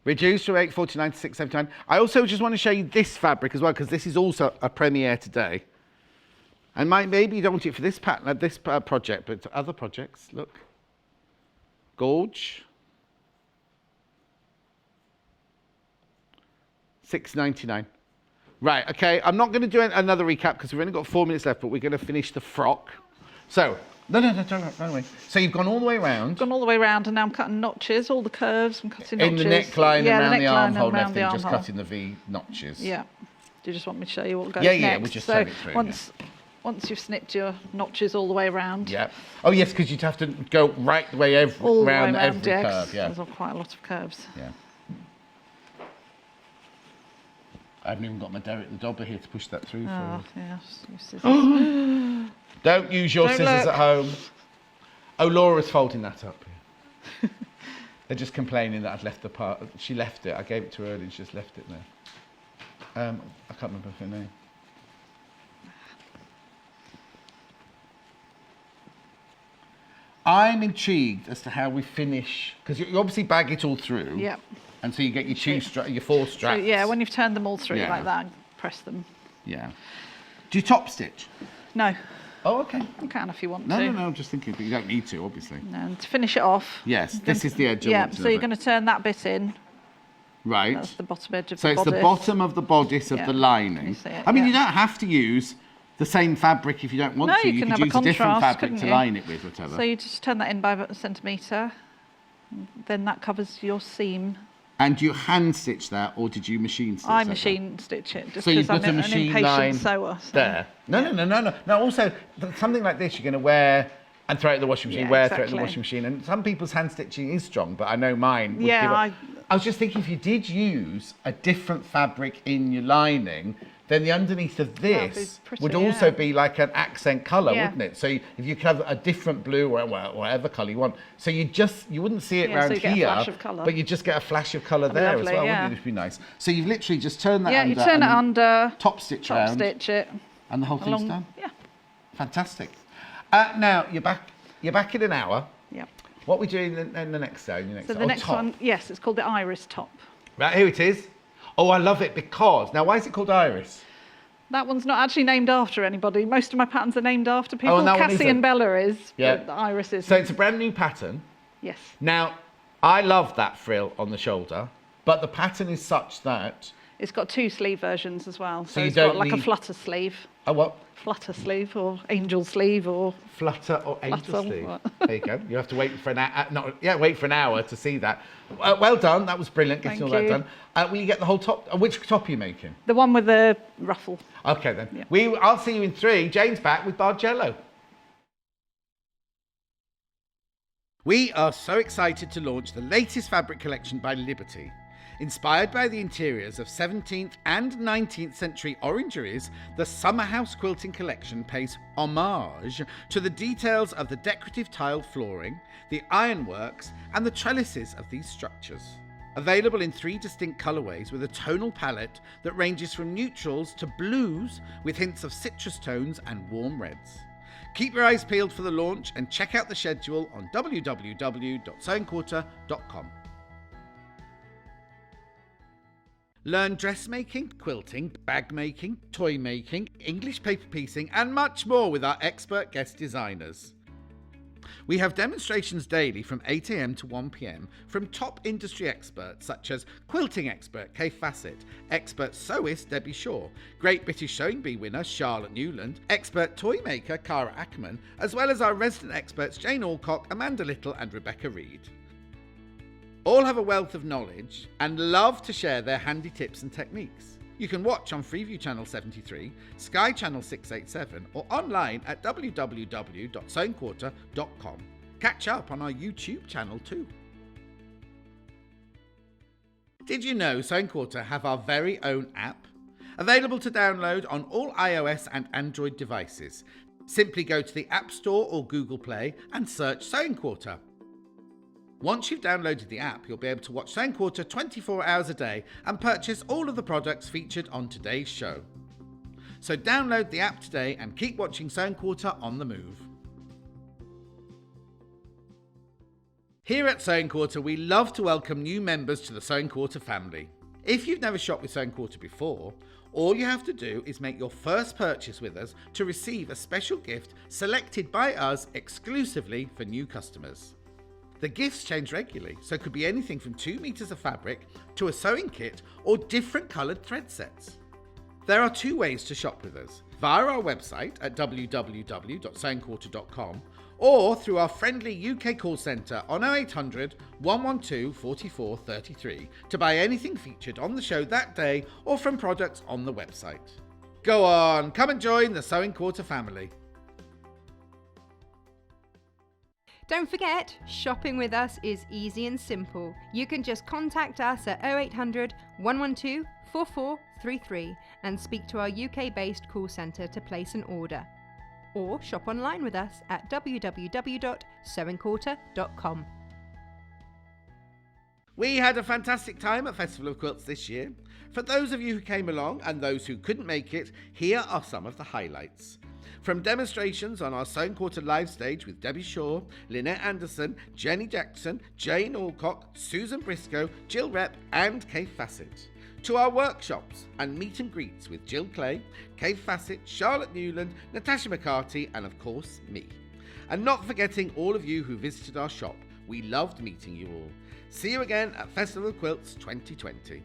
Reduced from $8.49 to $6.79. I also just want to show you this fabric as well, because this is also a premiere today. And maybe you don't want it for this pattern, this project, but other projects. Look, gorge. $6.99. Right. Okay. I'm not going to do another recap because we've only got 4 minutes left, but we're going to finish the frock. So. No, don't worry. So you've gone all the way around. Gone all the way around, and now I'm cutting notches, all the curves. I'm cutting notches. In the neckline yeah, around the armhole, and around the just armhole. cutting the V notches. Yeah. Do you just want me to show you what goes Yeah, next? we'll just so turn it through. once you've snipped your notches all the way around. Yeah. Oh yes, because you'd have to go right the way around every curve. Yeah. There's quite a lot of curves. Yeah. I haven't even got my Derek the Dobber here to push that through for Oh, you. yes. Use scissors. Don't use your Don't scissors look. at home. Oh, Laura's folding that up. They're just complaining that I'd left the part. She left it. I gave it to her early and she just left it there. I can't remember her name. I'm intrigued as to how we finish, because you obviously bag it all through. Yeah. And so you get your four So, straps. yeah, when you've turned them all through Yeah. like that, press them. Yeah. Do you top stitch? No, Oh, okay. you can if you want No, to. no, I'm just thinking, but you don't need to, obviously. And to finish it off. Yes, this is the edge. I Yeah, want to so know you're about. going to turn that bit in. Right. That's the bottom edge of So the it's bodice. the bottom of the bodice of Yeah. the lining. You see it, I mean, yeah. you don't have to use the same fabric if you don't want No, to. you can could have a use a different contrast, fabric couldn't to you? line it with, whatever. So you just turn that in by about a centimetre. Then that covers your seam. And do you hand stitch that, or did you machine stitch I that? machine stitch it just So you've because got I'm a an machine impatient line sewer. So. there. No. Also, something like this, you're going to wear and throw it in the washing machine. Yeah, Throw it in the exactly. washing machine. And some people's hand stitching is strong, but I know mine. Would Yeah, give I was just thinking, if you did use a different fabric in your lining, then the underneath of That'd be this pretty, would also yeah. be like an accent colour, Yeah. wouldn't it? So if you could have a different blue or whatever colour you want, so you wouldn't see it Yeah, so round you get a here, flash of colour. but you just get a flash of colour That'd be there lovely, as well, yeah. wouldn't it? It'd be nice. So you've literally just turned that yeah, under. you turn it and under, top stitch top round, stitch it. and the whole thing's done. Yeah, Fantastic. Now you're back in an hour. yeah. What are we doing in the next zone? So the next top. one, yes, it's called the iris top. Right, here it is. Oh, I love it because, now why is it called Iris? That one's not actually named after anybody. Most of my patterns are named after people. and that one Cassie isn't? and Bella is, Yeah. but the iris is. So it's a brand new pattern. Yes. Now, I love that frill on the shoulder, but the pattern is such that... It's got two sleeve versions as well. So you it's got don't like a need- flutter sleeve. Oh, what? Flutter sleeve or angel sleeve or Flutter or angel Flutter, sleeve. what? There you go. You have to wait for an hour. Wait for an hour to see that. Well done. That was brilliant. Getting Thank all that you. done. Will you get the whole top? Which top are you making? the one with the ruffle. Okay then. Yeah. I'll see you in 3. Jane's back with Bargello. We are so excited to launch the latest fabric collection by Liberty. Inspired by the interiors of 17th and 19th century orangeries, the Summer House Quilting Collection pays homage to the details of the decorative tiled flooring, the ironworks, and the trellises of these structures. Available in 3 distinct colourways with a tonal palette that ranges from neutrals to blues with hints of citrus tones and warm reds. Keep your eyes peeled for the launch and check out the schedule on www.sewingquarter.com. Learn dressmaking, quilting, bag making, toy making, English paper piecing, and much more with our expert guest designers. We have demonstrations daily from 8 a.m. to 1 p.m. from top industry experts such as quilting expert Kay Fassett, expert sewist Debbie Shaw, Great British Sewing Bee winner Charlotte Newland, expert toy maker Cara Ackerman, as well as our resident experts Jane Alcock, Amanda Little and Rebecca Reed. All have a wealth of knowledge and love to share their handy tips and techniques. You can watch on Freeview Channel 73, Sky Channel 687 or online at www.sewingquarter.com. Catch up on our YouTube channel too. Did you know Sewing Quarter have our very own app? Available to download on all iOS and Android devices. Simply go to the App Store or Google Play and search Sewing Quarter. Once you've downloaded the app, you'll be able to watch Sewing Quarter 24 hours a day and purchase all of the products featured on today's show. So download the app today and keep watching Sewing Quarter on the move. Here at Sewing Quarter, we love to welcome new members to the Sewing Quarter family. If you've never shopped with Sewing Quarter before, all you have to do is make your first purchase with us to receive a special gift selected by us exclusively for new customers. The gifts change regularly, so it could be anything from 2 meters of fabric to a sewing kit or different coloured thread sets. There are 2 ways to shop with us, via our website at www.sewingquarter.com or through our friendly UK call centre on 0800 112 44 33 to buy anything featured on the show that day or from products on the website. Go on, come and join the Sewing Quarter family. Don't forget, shopping with us is easy and simple. You can just contact us at 0800 112 4433 and speak to our UK-based call centre to place an order. Or shop online with us at www.sewingquarter.com. We had a fantastic time at Festival of Quilts this year. For those of you who came along and those who couldn't make it, here are some of the highlights. From demonstrations on our Sewing Quarter live stage with Debbie Shaw, Lynette Anderson, Jenny Jackson, Jane Alcock, Susan Briscoe, Jill Rep and Kay Fassett, to our workshops and meet and greets with Jill Clay, Kay Fassett, Charlotte Newland, Natasha McCarty and of course me. And not forgetting all of you who visited our shop. We loved meeting you all. See you again at Festival of Quilts 2020.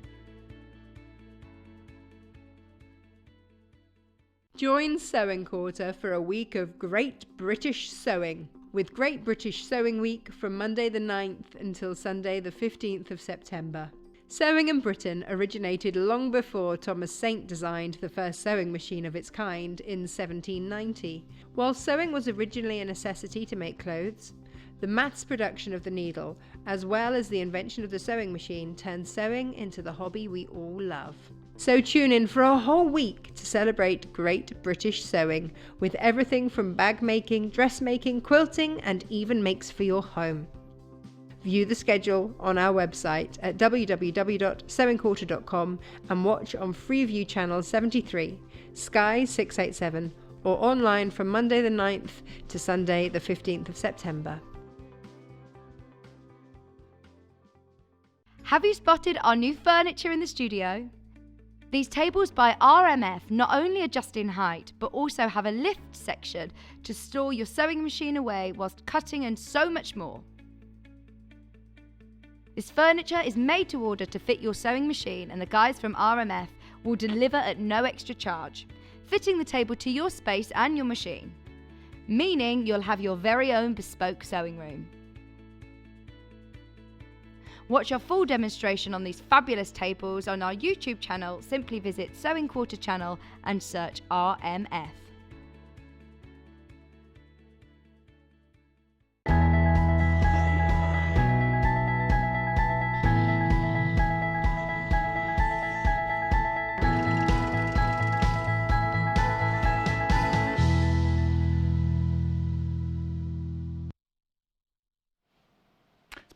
Join Sewing Quarter for a week of Great British Sewing, with Great British Sewing Week from Monday the 9th until Sunday the 15th of September. Sewing in Britain originated long before Thomas Saint designed the first sewing machine of its kind in 1790. While sewing was originally a necessity to make clothes, the mass production of the needle, as well as the invention of the sewing machine, turned sewing into the hobby we all love. So tune in for a whole week to celebrate Great British Sewing with everything from bag making, dressmaking, quilting and even makes for your home. View the schedule on our website at www.sewingquarter.com and watch on Freeview Channel 73, Sky 687 or online from Monday the 9th to Sunday the 15th of September. Have you spotted our new furniture in the studio? These tables by RMF not only adjust in height, but also have a lift section to store your sewing machine away whilst cutting and so much more. This furniture is made to order to fit your sewing machine, and the guys from RMF will deliver at no extra charge, fitting the table to your space and your machine, meaning you'll have your very own bespoke sewing room. Watch our full demonstration on these fabulous tables on our YouTube channel. Simply visit Sewing Quarter channel and search RMF.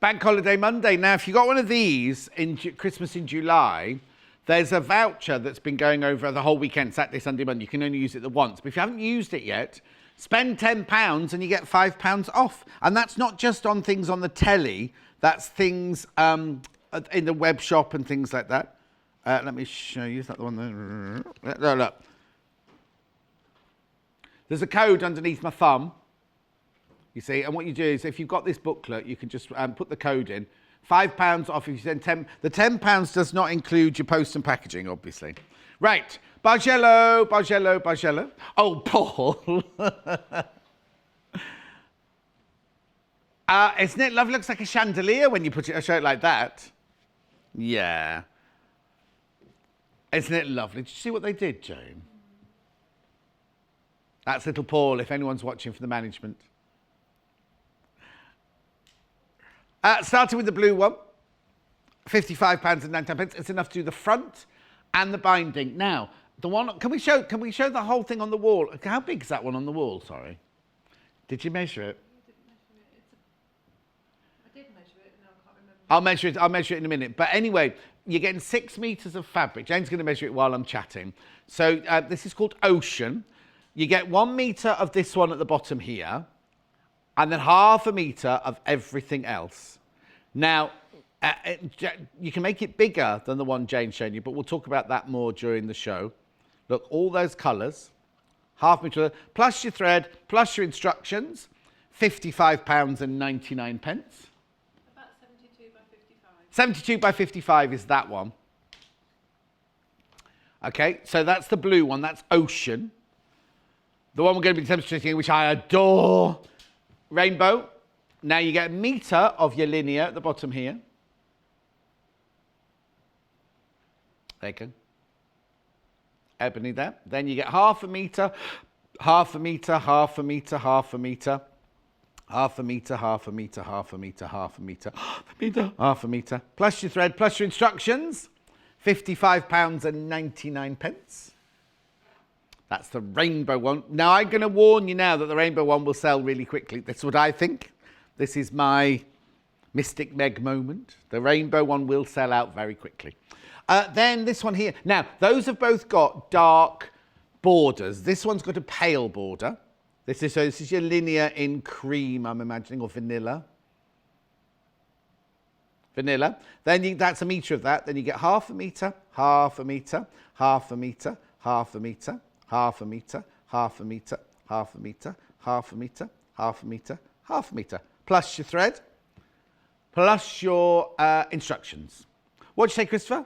Bank Holiday Monday. Now, if you got one of these in Christmas in July, there's a voucher that's been going over the whole weekend, Saturday, Sunday, Monday. You can only use it the once. But if you haven't used it yet, spend £10 and you get £5 off. And that's not just on things on the telly. That's things in the web shop and things like that. Let me show you. Is that the one there? Look. There's a code underneath my thumb. you see. And what you do is, if you've got this booklet, you can just put the code in. £5 off if you send 10. The £10 does not include your post and packaging, obviously. Right, Bargello, Bargello, Bargello. Oh, Paul. Isn't it lovely? Looks like a chandelier when you put it a shirt like that. Yeah. Isn't it lovely? Did you see what they did, Jane? That's little Paul, if anyone's watching for the management. Starting with the blue one, £55.99. It's enough to do the front and the binding. Now, the one, can we show the whole thing on the wall? How big is that one on the wall? Sorry. Did you measure it? I did measure it, no, I can't remember. I'll measure it in a minute. But anyway, you're getting 6 meters of fabric. Jane's going to measure it while I'm chatting. So this is called Ocean. You get 1 meter of this one at the bottom here, and then ½ a meter of everything else. Now, you can make it bigger than the one Jane showed you, but we'll talk about that more during the show. Look, all those colours, ½ meter, plus your thread, plus your instructions, £55.99. About 72 by 55. 72 by 55 is that one. Okay, so that's the blue one, that's Ocean. The one we're going to be demonstrating, which I adore, Rainbow. Now you get 1 meter of your linear at the bottom here. There you go. Ebony there. Then you get ½ a meter, ½ a meter, ½ a meter, ½ a meter, ½ a meter, ½ a meter, ½ a meter, ½ a meter, ½ a meter, ½ a meter. Plus your thread, plus your instructions. £55.99. That's the rainbow one. Now, I'm going to warn you now that the rainbow one will sell really quickly. That's what I think. This is my Mystic Meg moment. The rainbow one will sell out very quickly. Then this one here. Now, those have both got dark borders. This one's got a pale border. This is your linear in cream, I'm imagining, or vanilla. Vanilla. Then that's 1 meter of that. Then you get ½ a meter, ½ a meter, ½ a meter, ½ a meter, ½ a meter, ½ a meter, ½ a meter, ½ a meter, ½ a meter, ½ a meter. Plus your thread, plus your instructions. What'd you say, Christopher?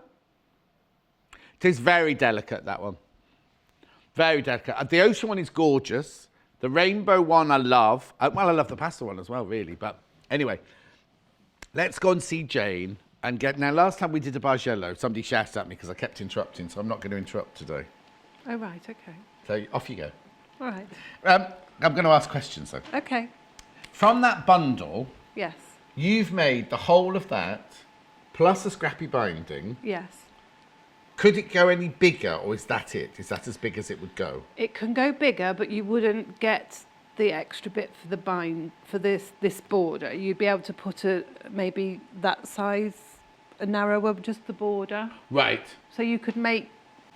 It is very delicate, that one. Very delicate. The Ocean one is gorgeous. The rainbow one I love. Well, I love the pastel one as well, really. But anyway, let's go and see Jane and get... Now, last time we did a Bargello, somebody shouted at me because I kept interrupting, so I'm not going to interrupt today. Oh, right, okay. So off you go. All right. I'm going to ask questions, though. Okay. From that bundle, Yes. you've made the whole of that, plus a scrappy binding. Yes. Could it go any bigger, or is that it? Is that as big as it would go? It can go bigger, but you wouldn't get the extra bit for the for this border. You'd be able to put maybe that size, a narrower, just the border. Right. So you could make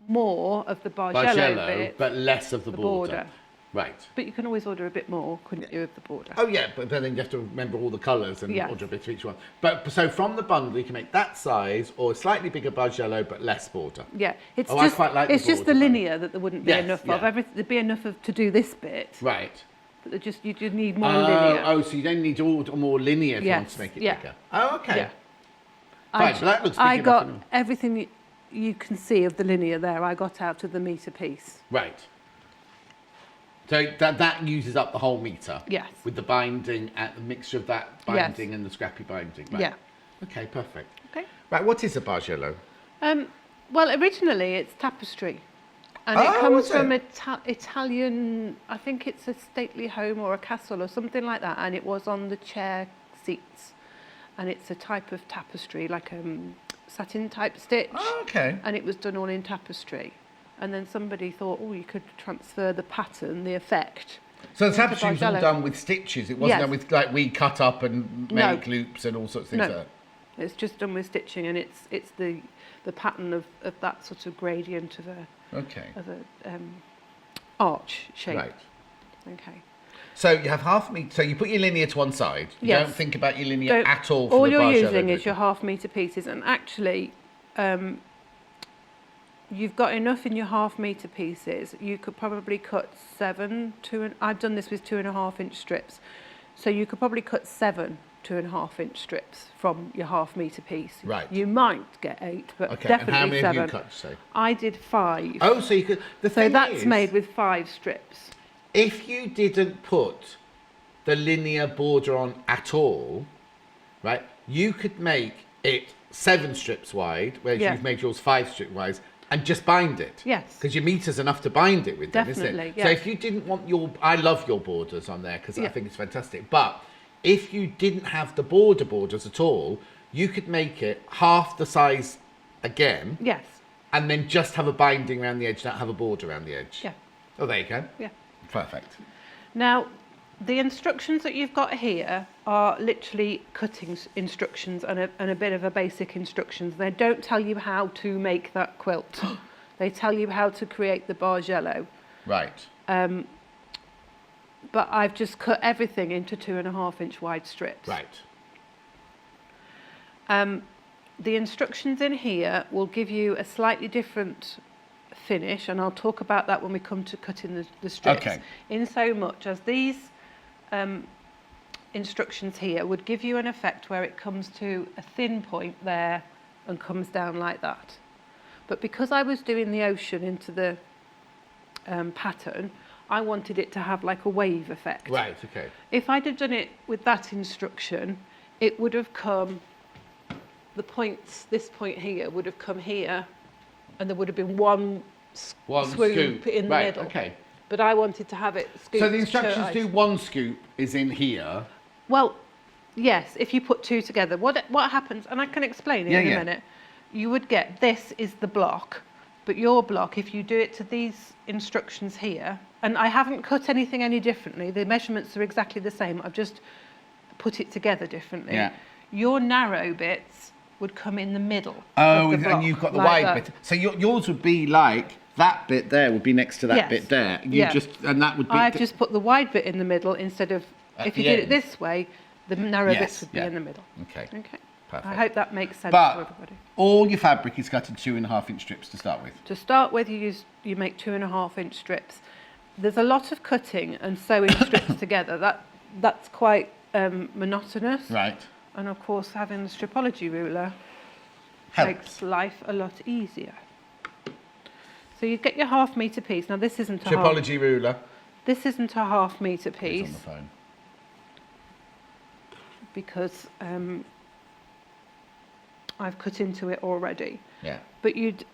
more of the Bargello bit, but less of the border. Right. But you can always order a bit more, couldn't you, of the border? Oh, yeah, but then you have to remember all the colours and Yes. order a bit of each one. But so from the bundle, you can make that size or a slightly bigger Bargello, but less border. Yeah, it's Oh, just I quite like it's the just the border, though. linear that there wouldn't be Yes, enough yeah. of. There'd be enough to do this bit, Right. but you just need more linear. Oh, so you don't need all more linear if you want Yes, to make it yeah. bigger. Oh, okay. Yeah. Fine, but that looks big I enough got anyway. everything you can see of the linear there. I got out of the metre piece. Right. So that uses up the whole metre? Yes. With the binding, and the mixture of that binding and the scrappy binding? Right. Yeah. Okay, perfect. Okay. Right, what is a Bargello? Well, originally it's tapestry, and Oh, it comes is from it? Italian. I think it's a stately home or a castle or something like that, and it was on the chair seats, and it's a type of tapestry, like satin type stitch. Oh, okay. And it was done all in tapestry. And then somebody thought, oh, you could transfer the pattern, the effect. So the into tapestry was all Bargello. done with stitches. It wasn't Yes. done with, like, we cut up and No. make loops and all sorts of things No. like that. It's just done with stitching, and it's the pattern of that sort of gradient of a Okay. arch shape. Right. Okay. So you have ½ metre. So you put your linear to one side. You Yes. don't think about your linear Don't- at all. For All the you're Bargello using bit. is your ½ metre pieces, and actually, you've got enough in your ½ metre pieces. You could probably cut I've done this with 2.5 inch strips. So you could probably cut 7 2.5-inch strips from your half-metre piece. Right. You might get 8, but Okay, definitely and how many 7. have you cut, say? I did 5. Oh, so you could... The So thing that's is, made with 5 strips. if you didn't put the linear border on at all, right, you could make it 7 strips wide, whereas Yeah. you've made yours 5 strips wide, and just bind it. Yes. Because your meter's enough to bind it with them, isn't Definitely, it? yeah. So if you didn't want your... I love your borders on there because I Yeah. think it's fantastic. But if you didn't have the borders at all, you could make it half the size again, Yes. and then just have a binding around the edge, not have a border around the edge. Yeah. Oh, there you go. Yeah. Perfect. Now, the instructions that you've got here are literally cutting instructions and a bit of a basic instructions. They don't tell you how to make that quilt. They tell you how to create the Bargello. Right. But I've just cut everything into 2.5-inch wide strips. Right. The instructions in here will give you a slightly different finish, and I'll talk about that when we come to cutting the strips. Okay. In so much as these instructions here would give you an effect where it comes to a thin point there and comes down like that. But because I was doing the ocean into the pattern, I wanted it to have like a wave effect. Right, okay. If I'd have done it with that instruction, it would have come, the points, this point here would have come here, and there would have been one swoop in the right, middle. Okay. But I wanted to have it scooped. So the instructions to- do one scoop is in here. Well, yes, if you put 2 together. What happens, and I can explain it in a minute, you would get, this is the block, but your block, if you do it to these instructions here, and I haven't cut anything any differently, the measurements are exactly the same, I've just put it together differently. Yeah. Your narrow bits would come in the middle Oh, of the block, and you've got the like wide that. bit. So yours would be like, that bit there would be next to that Yes. bit there. Yeah. And that would be... I've just put the wide bit in the middle instead of, At if you the did it end. this way, the narrow Yes, bits would be yeah. in the middle. Okay. Okay. Perfect. I hope that makes sense to But everybody. all your fabric is cut in 2.5-inch strips to start with. To start with, you make 2.5-inch strips. There's a lot of cutting and sewing strips together. That's quite monotonous. Right. And of course, having the stripology ruler Helps. makes life a lot easier. So you get your half-metre piece. Now this isn't a Tripology ruler. This isn't a half-metre It's piece on the phone. because I've cut into it already. Yeah. But you'd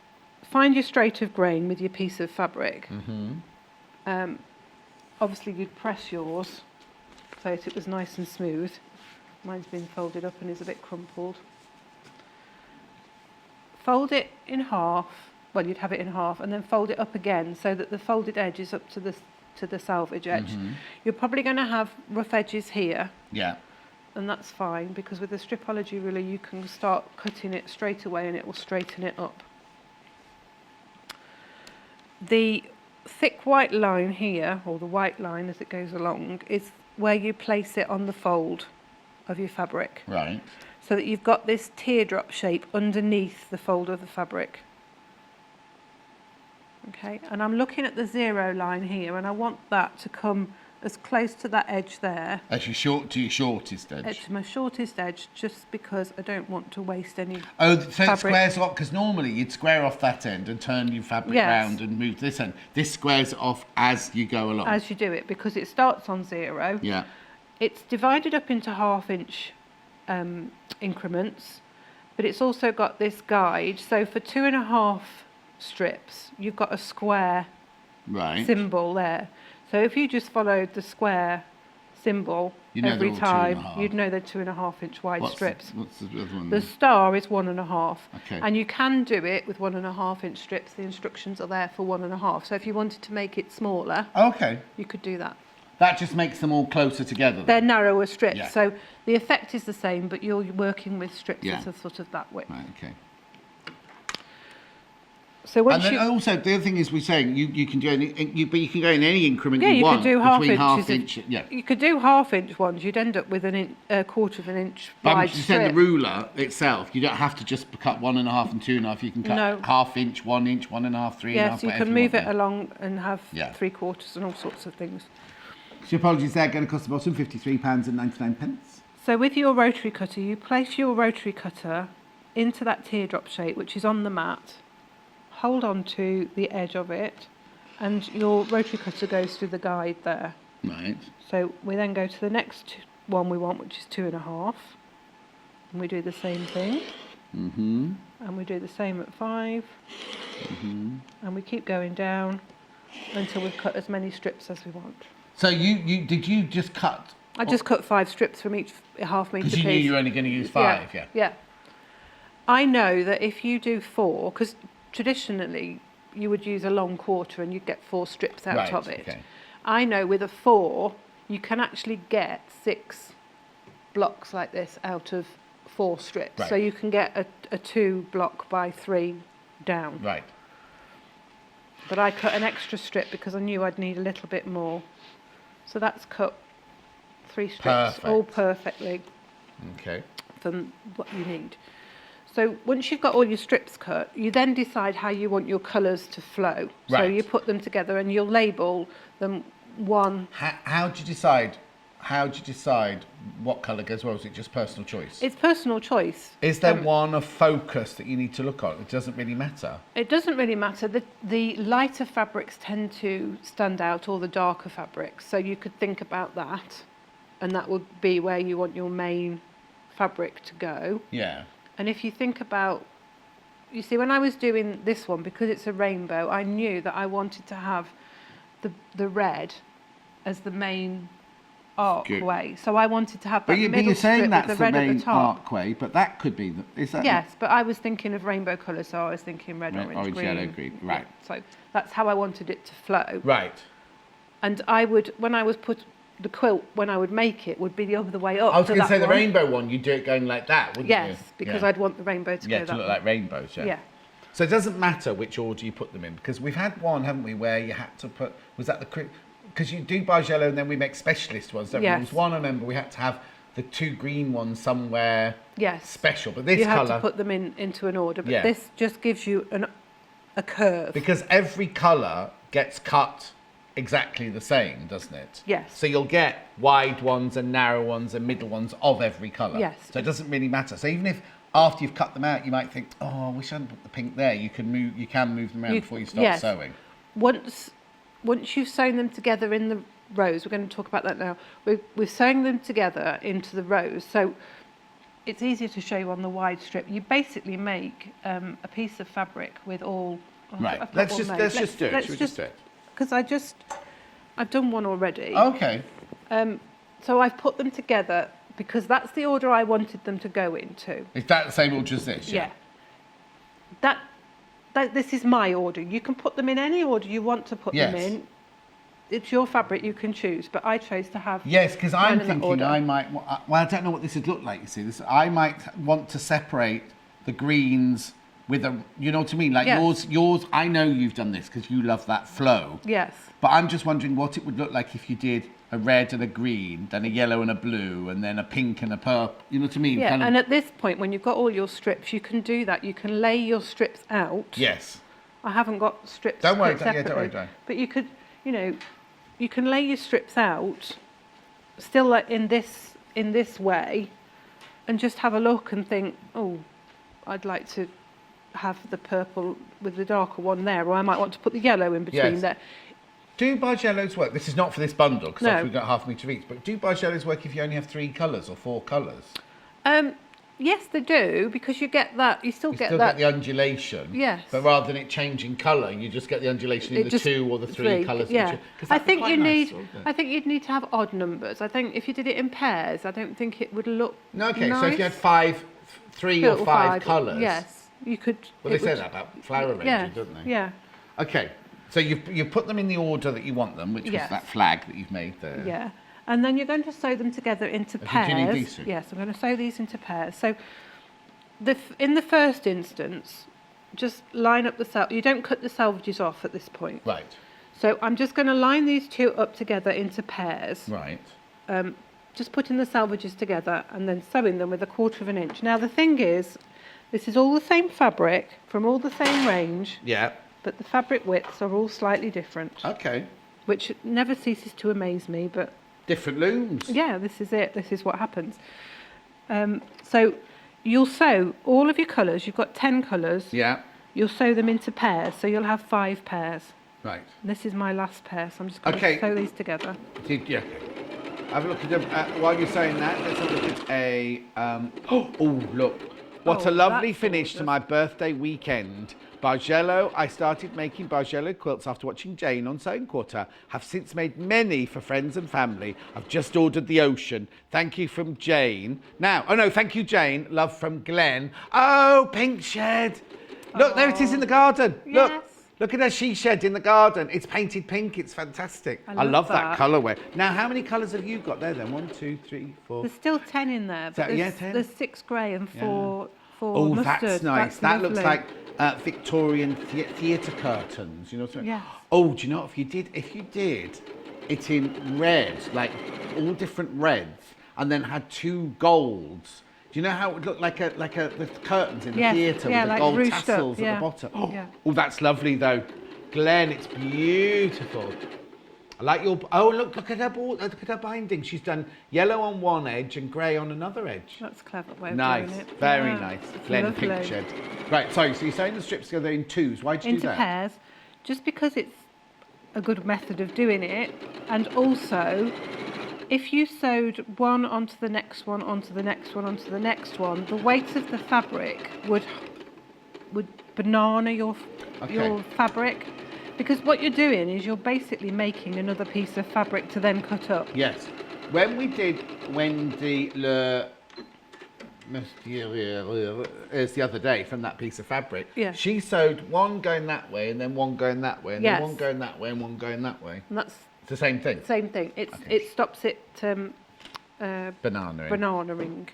find your straight of grain with your piece of fabric. Mm-hmm. Obviously, you'd press yours so that it was nice and smooth. Mine's been folded up and is a bit crumpled. Fold it in half. Well, you'd have it in half, and then fold it up again so that the folded edge is up to the salvage edge. Mm-hmm. You're probably going to have rough edges here, Yeah. and that's fine because with the stripology ruler you can start cutting it straight away and it will straighten it up. The thick white line here, or the white line as it goes along, is where you place it on the fold of your fabric, Right. so that you've got this teardrop shape underneath the fold of the fabric. Okay, and I'm looking at the 0 line here, and I want that to come as close to that edge there, As your shortest edge. to my shortest edge, just because I don't want to waste any Oh, so it fabric. squares off, because normally you'd square off that end and turn your fabric Yes. round and move this end. This squares it off as you go along. as you do it, because it starts on 0. Yeah. It's divided up into half-inch increments, but it's also got this guide. So for 2.5 strips, you've got a square Right. symbol there. So if you just followed the square symbol You know every they're all time, 2.5. you'd know they're 2.5-inch wide strips. What's the other one? The then? star is 1.5, Okay. and you can do it with 1.5-inch strips. The instructions are there for 1.5. So if you wanted to make it smaller, Okay. you could do that. That just makes them all closer together. They're Then. narrower strips, Yeah. so the effect is the same, but you're working with strips Yeah. that are sort of that width. Right. Okay. So And once then you, also the other thing is we're saying you can do but you can go in any increment yeah, you you want could do half between inches. half-inch. Yeah. You could do half-inch ones. You'd end up with a quarter of an inch But I'm wide just saying strip. the ruler itself, you don't have to just cut 1.5 and 2.5. You can cut No. half-inch, 1 inch, 1.5, 3.5. Yes, you whatever can move want, it along and have Yeah. 3/4 and all sorts of things. So apologies there, going to cost the bottom £53.99. So with your rotary cutter, you place your rotary cutter into that teardrop shape, which is on the mat. Hold on to the edge of it, and your rotary cutter goes through the guide there. Right. So we then go to the next one we want, which is 2.5. And we do the same thing. Mm-hmm. And we do the same at 5. Mm-hmm. And we keep going down until we've cut as many strips as we want. So did you just cut? I just cut 5 strips from each half metre piece. Because you knew you were only going to use 5, yeah. Yeah. I know that if you do 4, because traditionally you would use a long quarter and you'd get 4 strips out of it. Okay. I know with a 4, you can actually get 6 blocks like this out of 4 strips. Right. So you can get a 2 block by 3 down. Right. But I cut an extra strip because I knew I'd need a little bit more. So that's cut 3 strips, Perfect. all perfectly Okay. from what you need. So once you've got all your strips cut, you then decide how you want your colours to flow. So Right. you put them together and you'll label them one. How do you decide? How do you decide what colour goes well? Is it just personal choice? It's personal choice. Is there one of focus that you need to look at? It doesn't really matter. It doesn't really matter. The lighter fabrics tend to stand out, or the darker fabrics. So you could think about that, and that would be where you want your main fabric to go. Yeah. And if you think about, you see, when I was doing this one, because it's a rainbow, I knew that I wanted to have the red as the main arcway. So I wanted to have that middle strip with the red at the top. arcway, but that could be is that? Yes, but I was thinking of rainbow colours, so I was thinking red, orange, green. yellow, green. Right. Yeah, so that's how I wanted it to flow. Right. And I would, when I was put the quilt, when I would make it, would be the other way up. I was to going to that say the one. rainbow one. You do it going like that, wouldn't you? Yes, because I'd want the rainbow to go to that look way. like rainbows. Yeah. Yeah. So it doesn't matter which order you put them in, because we've had one, haven't we, where you had to put, was that because you do Bargello and then we make specialist ones, don't we? Yes. There was one, I remember, we had to have the 2 green ones somewhere Yes. special, but this You colour... have to put them into an order, but Yeah. this just gives you a curve. Because every colour gets cut exactly the same, doesn't it? Yes. So you'll get wide ones and narrow ones and middle ones of every colour. Yes. So it doesn't really matter. So even if after you've cut them out, you might think, oh, I wish I hadn't put the pink there. You can move them around before you start yes. sewing. Once you've sewn them together in the rows, we're going to talk about that now. We're sewing them together into the rows, so it's easier to show you on the wide strip. You basically make a piece of fabric with all. Right. I've got Let's one just made. do it. Should we just do it? Because I've done one already. Okay. So I've put them together because that's the order I wanted them to go into. Is that the same order as this? Yeah. This is my order. You can put them in any order you want to put them Yes. in. It's your fabric, you can choose. But I chose to have. Yes, because mine I'm in that thinking order. I might. Well, I don't know what this would look like. You see, I might want to separate the greens with a. You know what I mean? Like Yes. yours. I know you've done this because you love that flow. Yes. But I'm just wondering what it would look like if you did a red and a green, then a yellow and a blue, and then a pink and a purple. You know what I mean? Yeah, Kind of- and at this point, when you've got all your strips, you can do that. You can lay your strips out. Yes. I haven't got strips. Don't worry, cut don't worry, separately, don't. But you could, you can lay your strips out, still like in this way, and just have a look and think, oh, I'd like to have the purple with the darker one there, or I might want to put the yellow in between Yes. there. Do Bargellos work? This is not for this bundle because No. we've got half a metre each. But do Bargellos work if you only have 3 colours or 4 colours? Yes, they do, because you get that. You still You get still that. get the undulation. Yes. But rather than it changing colour, you just get the undulation in It the just- 2 or the 3 colours. that you Yeah, choose. 'Cause I that'd be think quite you nice, need. wouldn't it? I think you'd need to have odd numbers. I think if you did it in pairs, I don't think it would look. No, okay, nice. so if you had 3 or 5 colours. Yes, you could. Well, they it say would- that about flower arranging, Yeah, don't they? yeah, Okay, so you put them in the order that you want them, which was Yes. that flag that you've made there. yeah. And then you're going to sew them together into Do pairs. you need these two? Yes, I'm going to sew these into pairs. So, in the first instance, just line up the you don't cut the selvages off at this point. Right, So I'm just going to line these 2 up together into pairs. right. Just putting the selvages together and then sewing them with 1/4 of an inch. Now the thing is, this is all the same fabric from all the same range, Yeah, but the fabric widths are all slightly different. okay. which never ceases to amaze me, but Different looms. yeah, this is it. This is what happens. So you'll sew all of your colours. You've got 10 colours. Yeah. You'll sew them into pairs, so you'll have 5 pairs. Right. And this is my last pair, so I'm just going Okay. to sew these together. Yeah. Have a look at them. While you're saying that, let's have a look at a. Oh, look. What Oh, a lovely that's finish to gorgeous. my birthday weekend. Bargello. I started making Bargello quilts after watching Jane on Sewing Quarter. Have since made many for friends and family. I've just ordered the ocean. Thank you from Jane. Now, oh no, thank you, Jane. Love from Glenn. Oh, pink shed. Look, there it is in the garden. Look. Yes. Look at her she shed in the garden. It's painted pink. It's fantastic. I love love that that. colourway. Now, how many colours have you got there then? 1, 2, 3, 4. There's still 10 in there, but So, yeah, there's, 10. there's 6 grey and 4 Oh, mustard. that's nice. That looks lovely. like Victorian theatre curtains. You know what I mean? Yes. Oh, do you know, if you did it in red, like all different reds, and then had 2 golds. Do you know how it would look like the curtains in the Yes, theatre yeah, with the like gold ruched up, tassels at yeah, the bottom? Oh, yeah. oh, that's lovely though. Glenn, it's beautiful. I like your. Oh, look at her board. Look at her binding. She's done yellow on one edge and grey on another edge. That's a clever way of Nice, doing it. very Yeah, nice. it's Glen lovely. Pink Shed. Right, sorry, so you're sewing the strips together in 2s. Why'd you do Into that? pairs, just because it's a good method of doing it, and also if you sewed one onto the next one, onto the next one, onto the next one, the weight of the fabric would banana your fabric. Because what you're doing is you're basically making another piece of fabric to then cut up. Yes. When we did Wendy Le Mysterieux the other day from that piece of fabric, Yeah. she sewed one going that way and then one going that way and Yes. then one going that way and one going that way. And that's It's the same thing. the same thing. It's Okay. It stops it Banana. banana-ing.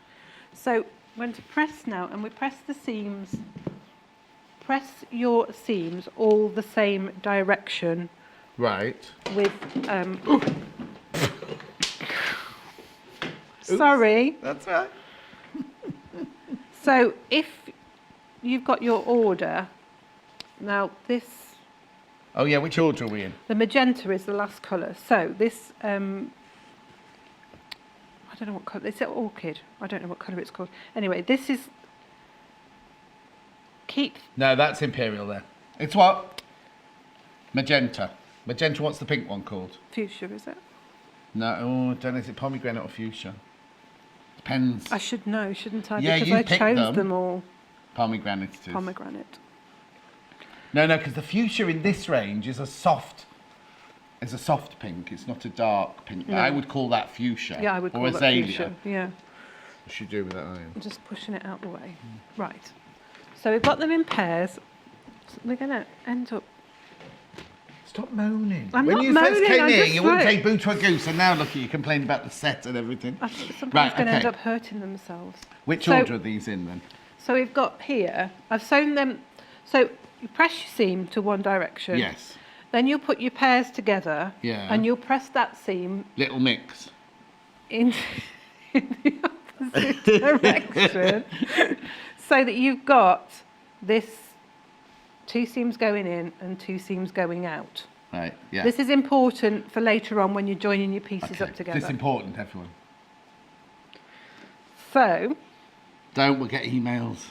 So when to press now, and we press the seams. Press your seams all the same direction Right. with sorry. That's right. So if you've got your order, now this, Oh yeah, which order are we in? the magenta is the last colour. So this, I don't know what colour, it's orchid. I don't know what colour it's called. Anyway, this is, No, that's Imperial there. It's what? Magenta. Magenta, what's the pink one called? fuchsia, is it? No, oh, I don't know, is it pomegranate or fuchsia? Depends. I should know, shouldn't I? Yeah, because you I picked chose them. all Pomegranate it is. pomegranate. No, because the fuchsia in this range is a soft pink. It's not a dark pink. No. I would call that fuchsia. Yeah, I would or call that azalea. fuchsia. Yeah. What should you do with that iron? I'm just pushing it out the way. Right. So we've got them in pairs. So we're going to end up... Stop moaning. I'm when not you first moaning, came I'm here, just you wouldn't like- say boo to a goose, and now look at you complaining about the set and everything. I think somebody's Right, going to end okay. up hurting themselves. Which So- order are these in then? So we've got here, I've sewn them... So you press your seam to one direction. Yes. Then you'll put your pairs together. Yeah. And you'll press that seam Little mix. in the opposite direction so that you've got this 2 seams going in and 2 seams going out. Right, yeah. This is important for later on when you're joining your pieces okay. up together. This is important, everyone. So We'll get emails.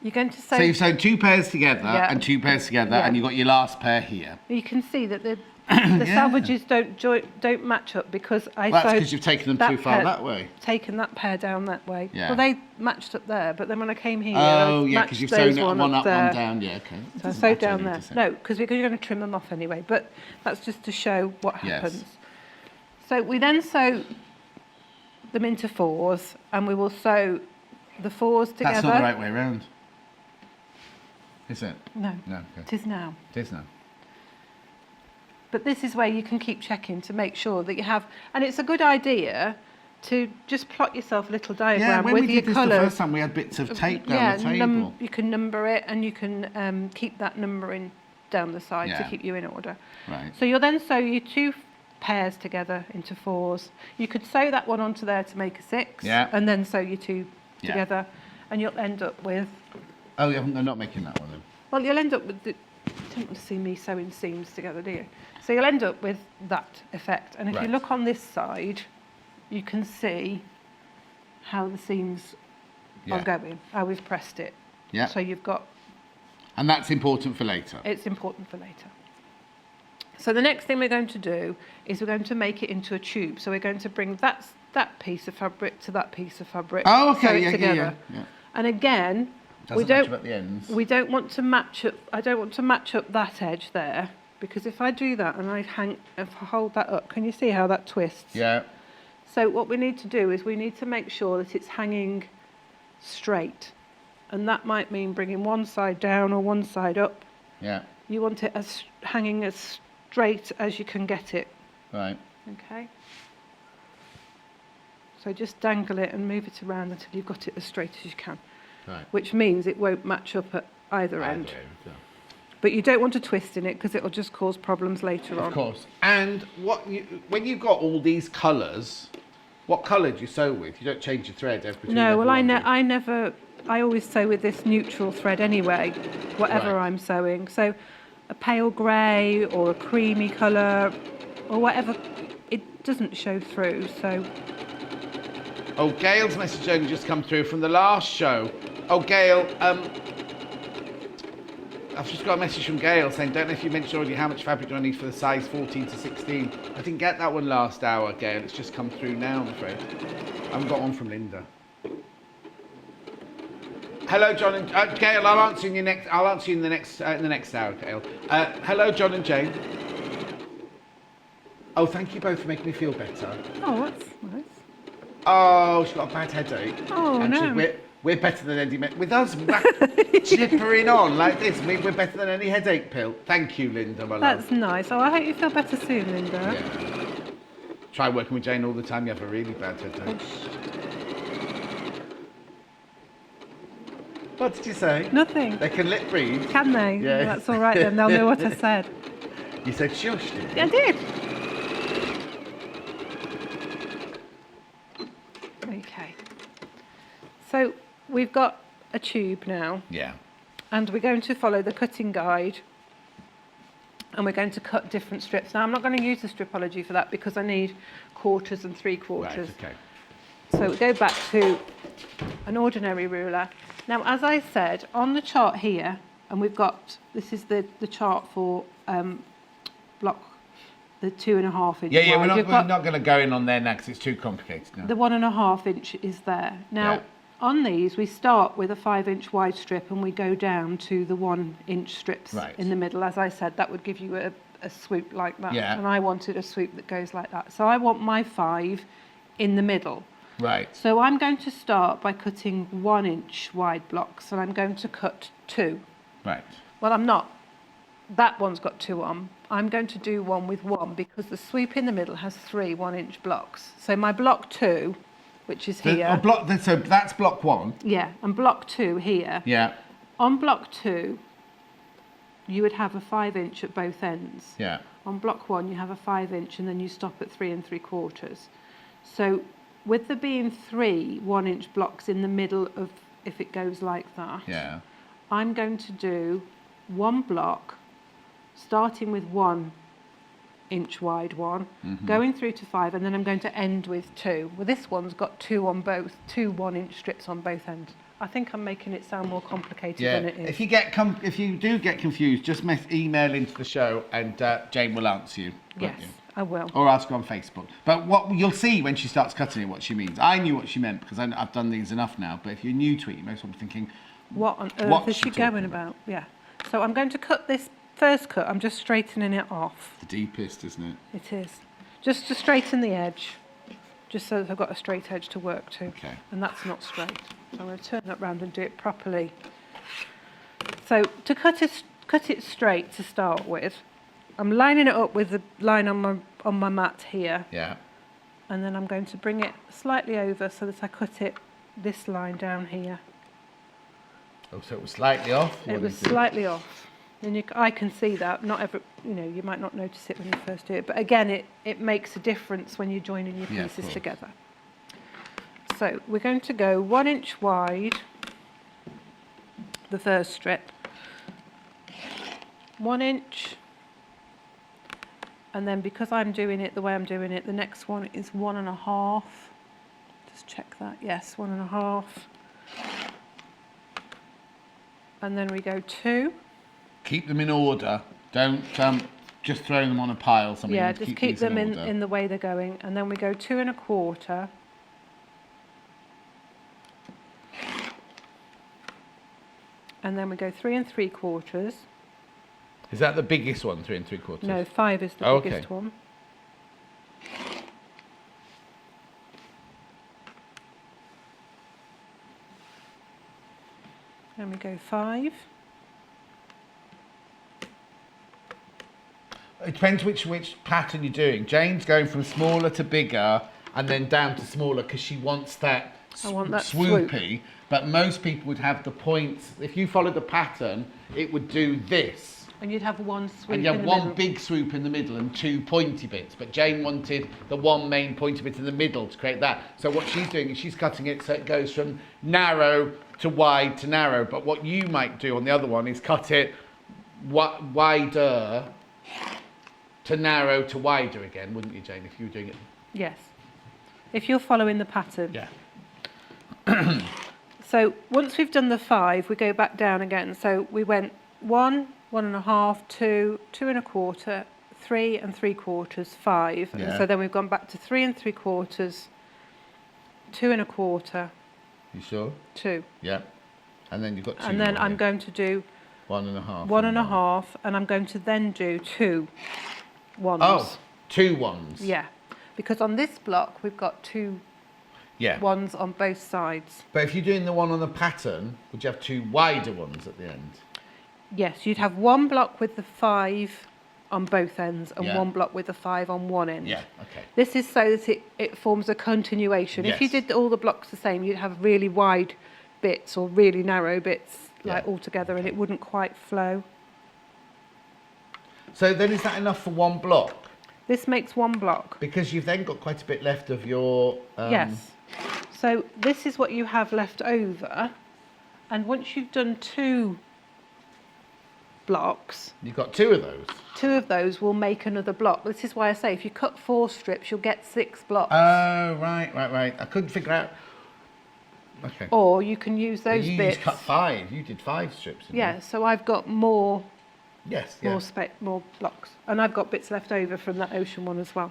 you're going to sew. So you've sewn 2 pairs together Yeah. and 2 pairs together, Yeah. and you've got your last pair here. You can see that the Yeah. salvages don't match up because I Well, that's sewed because you've taken them that too far pair- that way. taken that pair down that way. Yeah. Well, they matched up there, but then when I came here, Oh, I yeah, matched because you've those sewn it one up, there. one down. Yeah, okay. It So I doesn't sewed matter down really, there. does it? No, because we're going to trim them off anyway, but that's just to show what Yes. happens. So we then sew them into 4s, and we will sew the 4s together. That's not the right way round. Is it? No, No, okay. it is now. It is now. But this is where you can keep checking to make sure that you have, and it's a good idea to just plot yourself a little diagram Yeah, when with we your did this the colours. first time, we had bits of tape down the table. You can number it, and you can keep that numbering down the side to Yeah. keep you in order. Right. So you'll then sew your 2 pairs together into 4s. You could sew that one onto there to make a 6, Yeah. and then sew your 2 Yeah. together, and you'll end up with, Oh, yeah, I'm not making that one then. well, you'll end up with You don't want to see me sewing seams together, do you? So you'll end up with that effect. And if you Right. look on this side, you can see how the seams are going, how we've pressed it. Yeah. So you've got, And that's important for later. it's important for later. So the next thing we're going to do is we're going to make it into a tube. So we're going to bring that piece of fabric to that piece of fabric. Oh, sew okay, it yeah, together. yeah. And again, we Doesn't match don't up at the ends. we don't want to match up. I don't want to match up that edge there, because if I do that and if I hold that up, can you see how that twists? Yeah. So what we need to do is we need to make sure that it's hanging straight, and that might mean bringing one side down or one side up. Yeah. You want it as hanging as straight as you can get it. Right. Okay. So just dangle it and move it around until you've got it as straight as you can. Right. Which means it won't match up at either end. Yeah. But you don't want to twist in it because it'll just cause problems later on. Of course. And when you've got all these colours, what colour do you sew with? You don't change your thread between No, well, everyone, do you? I always sew with this neutral thread anyway, whatever Right. I'm sewing. So a pale grey or a creamy colour or whatever, it doesn't show through. So Oh, Gail's message only just come through from the last show. Oh, Gail, I've just got a message from Gail saying, don't know if you mentioned already how much fabric do I need for the size 14 to 16. I didn't get that one last hour, Gail. It's just come through now, I'm afraid. I haven't got one from Linda. Hello, John and Gail. I'll answer you in the next hour, Gail. Hello, John and Jane. Oh, thank you both for making me feel better. oh, that's nice. Oh, she's got a bad headache. Oh, Actually, no. we're better than any with us chippering on like this. We're better than any headache pill. Thank you, Linda, my love. That's nice. Oh, I hope you feel better soon, Linda. Yeah. Try working with Jane all the time. You have a really bad headache. What did you say? Nothing. They can lip breathe. Can they? Yeah. That's all right then. They'll know what I said. You said shush, didn't you? I did. Okay. So we've got a tube now, Yeah. and we're going to follow the cutting guide, and we're going to cut different strips. Now I'm not going to use the stripology for that because I need quarters and 3/4. Right. Okay. So we go back to an ordinary ruler. Now, as I said, on the chart here, and we've got, this is the chart for block, the 2.5 inch Yeah. wide. We're You've not got going to go in on there now because it's too complicated now. the 1.5 inch is there. Now, Yeah. on these, we start with a 5-inch wide strip and we go down to the 1-inch strips Right. in the middle. As I said, that would give you a swoop like that. Yeah. And I wanted a swoop that goes like that. So I want my 5 in the middle. Right. So I'm going to start by cutting 1-inch wide blocks, and I'm going to cut 2. Right. Well, I'm not. That one's got 2 on. I'm going to do one with 1 because the sweep in the middle has 3 1-inch blocks. So my block 2, which is here. So that's block 1. Yeah, and block 2 here. Yeah. On block 2, you would have a 5-inch at both ends. Yeah. On block 1, you have a 5-inch, and then you stop at 3 3/4. So with there being 3 1-inch blocks in the middle of, if it goes like that, Yeah. I'm going to do 1 block, starting with 1-inch wide one, going through to 5, and then I'm going to end with 2. Well, this one's got 2 on both, 2 1-inch strips on both ends. I think I'm making it sound more complicated Yeah. than it is. If you do get confused, just email into the show and Jane will answer you. won't Yes, you? I will. Or ask her on Facebook. But what you'll see when she starts cutting it, what she means. I knew what she meant because I've done these enough now. But if you're new to it, you may be thinking, What on earth What's is she she talking going about? Yeah. So I'm going to cut this first cut. I'm just straightening it off. the deepest, isn't it? It is. Just to straighten the edge. Just so that I've got a straight edge to work to. Okay. And that's not straight. So I'm going to turn that round and do it properly. So to cut it straight to start with, I'm lining it up with the line on my mat here. Yeah. And then I'm going to bring it slightly over so that I cut it this line down here. Oh, so it was slightly off? It was slightly off. And I can see that. Not every, you might not notice it when you first do it. But again, it makes a difference when you're joining your Yeah, of pieces course. together. So we're going to go 1-inch wide, the first strip. 1 inch. And then because I'm doing it the way I'm doing it, the next one is 1.5. Just check that. Yes, 1.5. And then we go 2. Keep them in order. Don't just throw them on a pile. Yeah, just keep them in the way they're going. And then we go 2.25. And then we go 3 3/4. Is that the biggest one, 3 3/4? No, 5 is the biggest one. And we go 5. It depends which pattern you're doing. Jane's going from smaller to bigger and then down to smaller because she wants that, swoopy. But most people would have the points. If you followed the pattern, it would do this. And you'd have one swoop and you have in the one middle. big swoop in the middle and 2 pointy bits. But Jane wanted the one main pointy bit in the middle to create that. So what she's doing is she's cutting it so it goes from narrow to wide to narrow. But what you might do on the other one is cut it wider to narrow to wider again, wouldn't you, Jane, if you were doing it? Yes. If you're following the pattern. Yeah. So once we've done the 5, we go back down again. So we went 1, 1.5, 2, 2.25, 3 3/4, 5. Yeah. And so then we've gone back to 3 3/4, 2.25. You sure? 2. Yeah. And then you've got 2 And then more I'm here. going to do 1.5. 1.5, and I'm going to then do 2 ones. Oh, 2 ones. Yeah. Because on this block, we've got 2 Yeah. ones on both sides. But if you're doing the one on the pattern, would you have 2 wider ones at the end? Yes, you'd have 1 block with the 5 on both ends and Yeah. 1 block with the 5 on one end. Yeah, okay. This is so that it forms a continuation. If you Yes. did all the blocks the same, you'd have really wide bits or really narrow bits like Yeah. all together, and it wouldn't quite flow. So then is that enough for 1 block? This makes 1 block. Because you've then got quite a bit left of your... Yes. So this is what you have left over, and once you've done 2 blocks, You've got 2 of those. 2 of those will make another block. This is why I say if you cut 4 strips, you'll get 6 blocks. Oh, right. I couldn't figure out... Okay. Or you can use those you bits. cut 5. You did 5 strips. didn't you? Yeah, so I've got more Yes, yeah. more blocks, and I've got bits left over from that ocean one as well.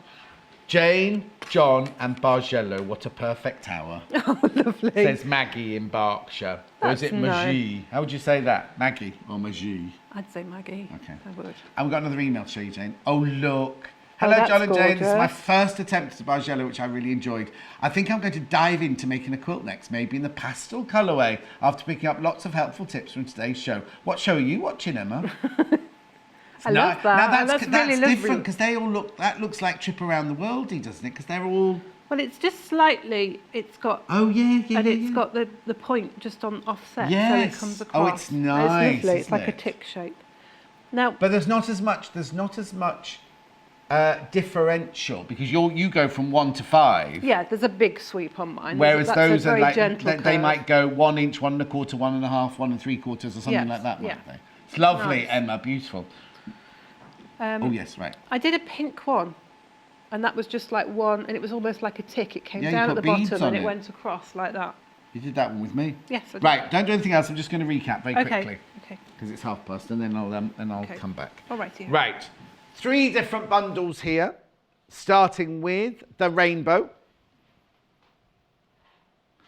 Jane, John and Bargello, what a perfect tower. Oh, lovely. Says Maggie in Berkshire. Or is That's it Magie? How would you say that? Maggie or Magie? I'd say Maggie. Okay. I would. And we've got another email to show you, Jane. Oh, look. Hello, that's John and Jane. This is my gorgeous. first attempt at Bargello, which I really enjoyed. I think I'm going to dive into making a quilt next, maybe in the pastel colourway, after picking up lots of helpful tips from today's show. What show are you watching, Emma? I love that. Now That's that's really lovely. different because they all look. That looks like Trip Around the Worldy, doesn't it? Because they're all. Well, it's just slightly. It's got. Oh yeah, yeah. And yeah, it's yeah. got the point just on offset, Yes. so it comes across. Oh, it's nice, It's lovely. It's isn't like a it? tick shape. Now, But there's not as much. Differential because you go from 1 to 5. yeah, there's a big sweep on mine. Whereas That's those a are very like gentle they curve. might go 1 inch, 1 1/4, 1 1/2, 1 3/4, or something Yes, like that, yeah. might they? It's lovely, Nice. Emma. Beautiful. Oh yes, right. I did a pink one, and that was just like one, and it was almost like a tick. It came Yeah, you down at put the beads bottom on and it it. went across like that. You did that one with me. Yes, I did. Right. Don't do anything else. I'm just going to recap very Okay. quickly Okay. because it's 5:30, and then I'll Okay. come back. All right. Yeah. Right. 3 different bundles here, starting with the rainbow.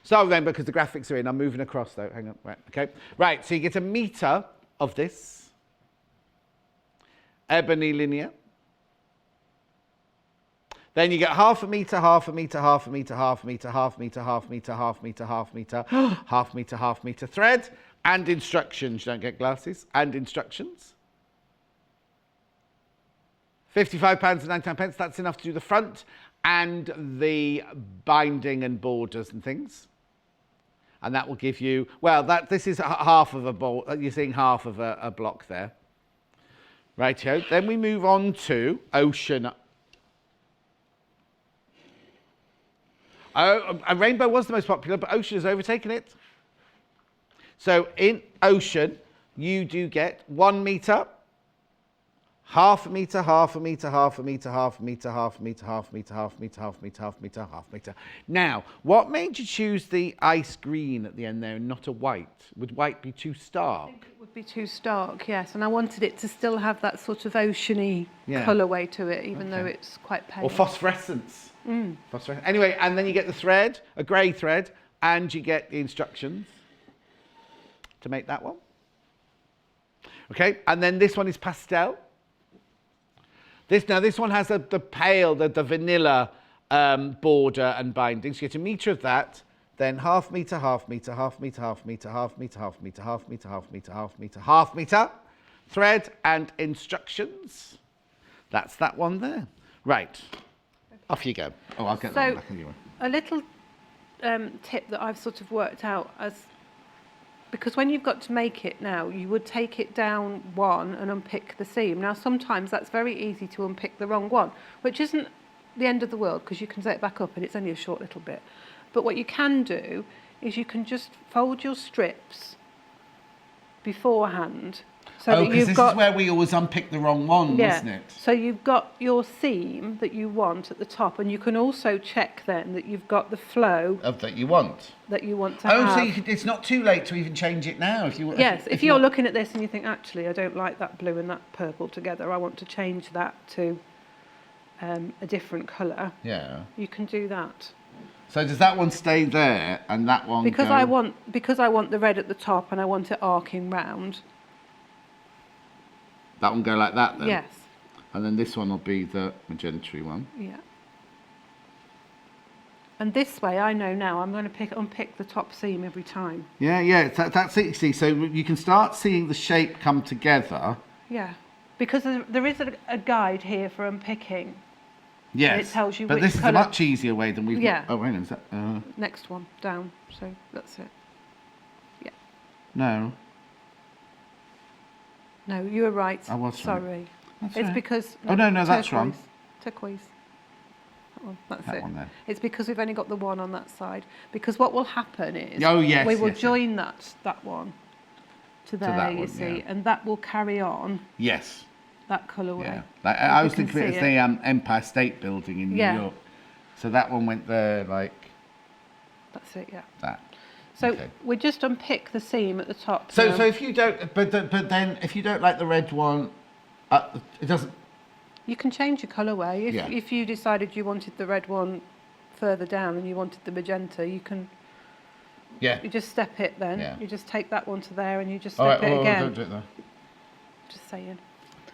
Start with rainbow because the graphics are in. I'm moving across though. Hang on. Right. Okay. Right. So you get a metre of this ebony linear. Then you get half a metre, half a metre, half a metre, half a metre, half a metre, half a metre, half a metre, half a metre, half a metre, half a metre thread, and instructions. You don't get glasses. And instructions. £55.99. That's enough to do the front and the binding and borders and things. And that will give you, well, this is half of a ball. You're seeing half of a block there. Rightio. Then we move on to Ocean. Oh, and Rainbow was the most popular, but Ocean has overtaken it. So in Ocean, you do get 1 metre half a metre, half a metre, half a metre, half a metre, half a metre, half a metre, half a metre, half a metre, half a metre, half a metre. Now, what made you choose the ice green at the end there and not a white? Would white be too stark? I think it would be too stark, yes. And I wanted it to still have that sort of oceany Yeah. colourway to it, even though Okay. it's quite pale. Or phosphorescence. Phosphorescence. Anyway, and then you get the thread, a grey thread, and you get the instructions to make that one. Okay, and then this one is pastel. This one has the pale, the vanilla border and binding. So you get a metre of that, then half metre, half metre, half metre, half metre, half metre, half metre, half metre, half metre, half metre, half metre, thread and instructions. That's that one there. Right, off you go. Oh, I'll get that one back anyway. A little tip that I've sort of worked out because when you've got to make it now, you would take it down one and unpick the seam. Now, sometimes that's very easy to unpick the wrong one, which isn't the end of the world because you can sew it back up and it's only a short little bit. But what you can do is you can just fold your strips beforehand. So that because this is where we always unpick the wrong one, wasn't it? So you've got your seam that you want at the top, and you can also check then that you've got the flow Of that you want. that you want to have. So it's not too late to even change it now if you. Yes, if you're looking at this and you think, actually, I don't like that blue and that purple together, I want to change that to a different colour. Yeah. You can do that. So does that one stay there and that one Because go? I want the red at the top and I want it arcing round. That one go like that then? Yes. And then this one will be the magenta one. Yeah. And this way, I know now I'm going to unpick the top seam every time. Yeah, that's it, you see. So you can start seeing the shape come together. Yeah. Because there is a guide here for unpicking. Yes. It tells you but which this is a colour. much easier way than we've... Yeah. Oh, wait a minute. Is that... Next one, down. So that's it. Yeah. No. No, you were right. I was right. Sorry. That's It's right. because... Oh, no, that's wrong. Turquoise. That one, that's That it. one there. It's because we've only got the one on that side. Because what will happen is... Oh, yes, we will yes, yes. join that one to there, that you one, see. yeah. And that will carry on Yes. that colourway. Yeah. Like, I You was can thinking of it see as the Empire State Building in New Yeah. York. So that one went there like That's it, yeah. that. So Okay. we just unpick the seam at the top. So, now. so if you don't, but then if you don't like the red one, it doesn't. You can change your colourway. Yeah. If you decided you wanted the red one further down and you wanted the magenta, you Yeah. just step it then. Yeah. You just take that one to there and you just All step right. it again. Don't do it though. Just saying.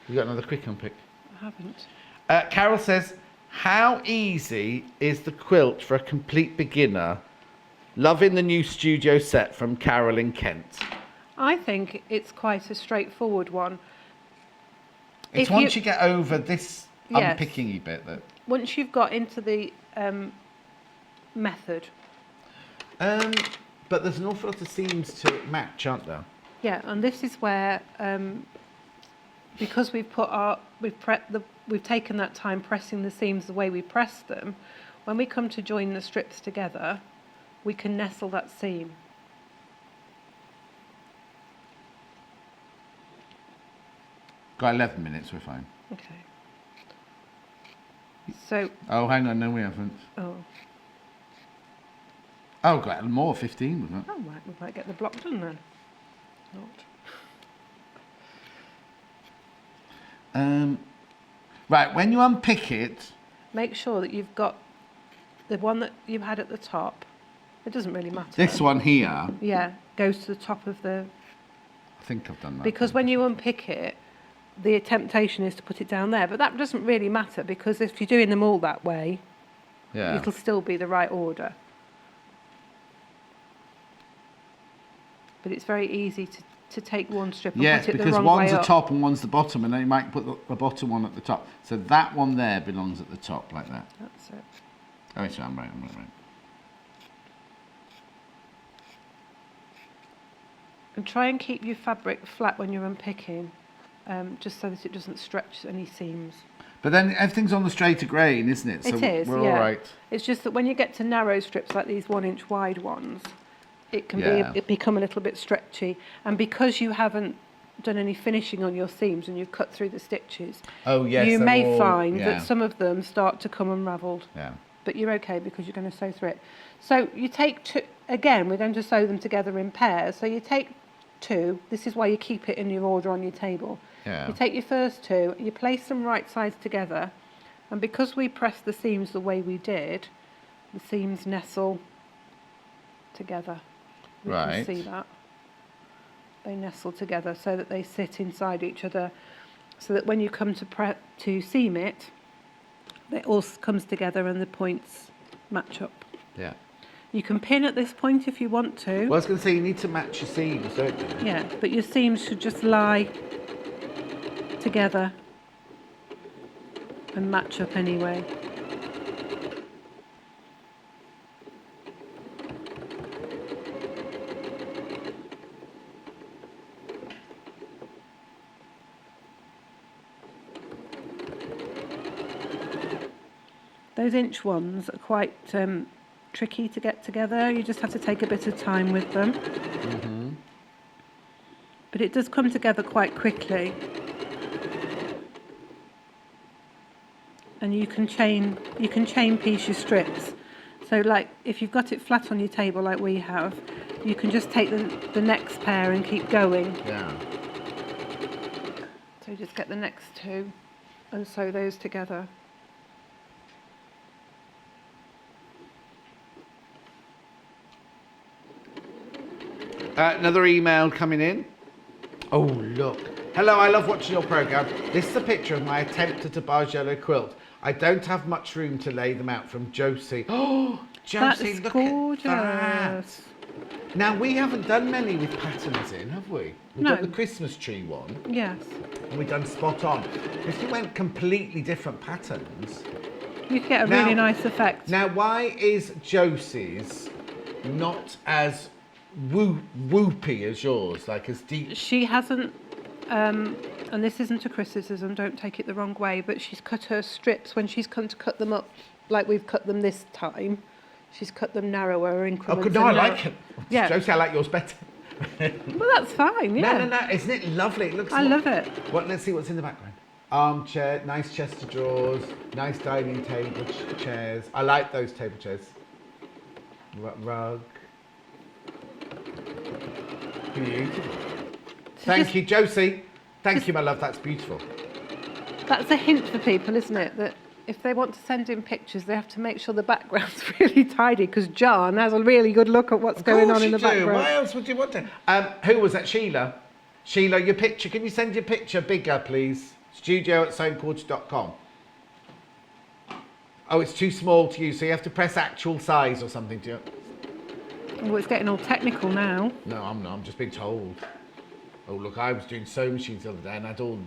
You got another quick unpick. I haven't. Carol says, "How easy is the quilt for a complete beginner? Loving the new studio set from Carol in Kent." I think it's quite a straightforward one. It's If once you get over this Yes. unpicking-y bit that. Once you've got into the method. But there's an awful lot of seams to match, aren't there? Yeah, and this is where, because we've taken that time pressing the seams the way we press them, when we come to join the strips together, we can nestle that seam. Got 11 minutes, we're fine. Okay. So, Oh, hang on, no, we haven't. oh, Oh, got more, 15, wasn't it? right, we might get the block done then. Not. Right, when you unpick it, Make sure that you've got the one that you had at the top. It doesn't really matter. this one here, Yeah, goes to the top of the... I think I've done that. Because when you unpick it, the temptation is to put it down there. But that doesn't really matter because if you're doing them all that way, Yeah. it'll still be the right order. But it's very easy to take one strip and Yes, put it the because wrong one's way the up. top and one's the bottom, and then you might put the bottom one at the top. So that one there belongs at the top, like that. That's it. Oh, so I'm right. And try and keep your fabric flat when you're unpicking, just so that it doesn't stretch any seams. But then everything's on the straighter grain, isn't it? So It is, we're yeah. all right. It's just that when you get to narrow strips like these 1 inch wide ones, it can Yeah. become a little bit stretchy. And because you haven't done any finishing on your seams and you've cut through the stitches, Oh yes. you they're may all- find yeah. that some of them start to come unravelled. Yeah. But you're okay because you're going to sew through it. So you take two, again, we're going to sew them together in pairs. So you take two, this is why you keep it in your order on your table. Yeah. You take your first two, you place them right sides together, and because we press the seams the way we did, the seams nestle together. We Right. can see that. They nestle together so that they sit inside each other, so that when you come to seam it, it all comes together and the points match up. Yeah. You can pin at this point if you want to. Well, I was going to say you need to match your seams, don't you? Yeah, but your seams should just lie together and match up anyway. Those inch ones are quite tricky to get together. You just have to take a bit of time with them. But it does come together quite quickly. And you can chain piece your strips. So like if you've got it flat on your table like we have, you can just take the next pair and keep going. Yeah. So you just get the next two and sew those together. Another email coming in. Oh, look. Hello, I love watching your programme. This is a picture of my attempt at a Bargello quilt. I don't have much room to lay them out, from Josie. Oh, That Josie, is look gorgeous. at that. Now, we haven't done many with patterns in, have we? We've No. done the Christmas tree one, Yes. and we've done spot on. If you went completely different patterns... You get a Now- really nice effect. Now, why is Josie's not as whoopy as yours, like as deep? She hasn't, and this isn't a criticism, don't take it the wrong way, but she's cut her strips when she's come to cut them up like we've cut them this time. She's cut them narrower Oh, increments. good. No, I and like it. Yeah. Josie, I like yours better. Well, that's fine, yeah. No. Isn't it lovely? It looks. I love it. What? Let's see what's in the background. Armchair, nice chest of drawers, nice dining table chairs. I like those table chairs. Rug. Beautiful. Thank just- you, Josie. Thank you, my love. That's beautiful. That's a hint for people, isn't it? That if they want to send in pictures, they have to make sure the background's really tidy, because John has a really good look at what's going on in the background. Why else would you want to? Who was that? Sheila. Sheila, your picture. Can you send your picture bigger, please? studio@sewingquarters.com. Oh, it's too small to use, so you have to press actual size or something to it. Oh, it's getting all technical now. No, I'm not. I'm just being told. Oh, look, I was doing sewing machines the other day, and I had all.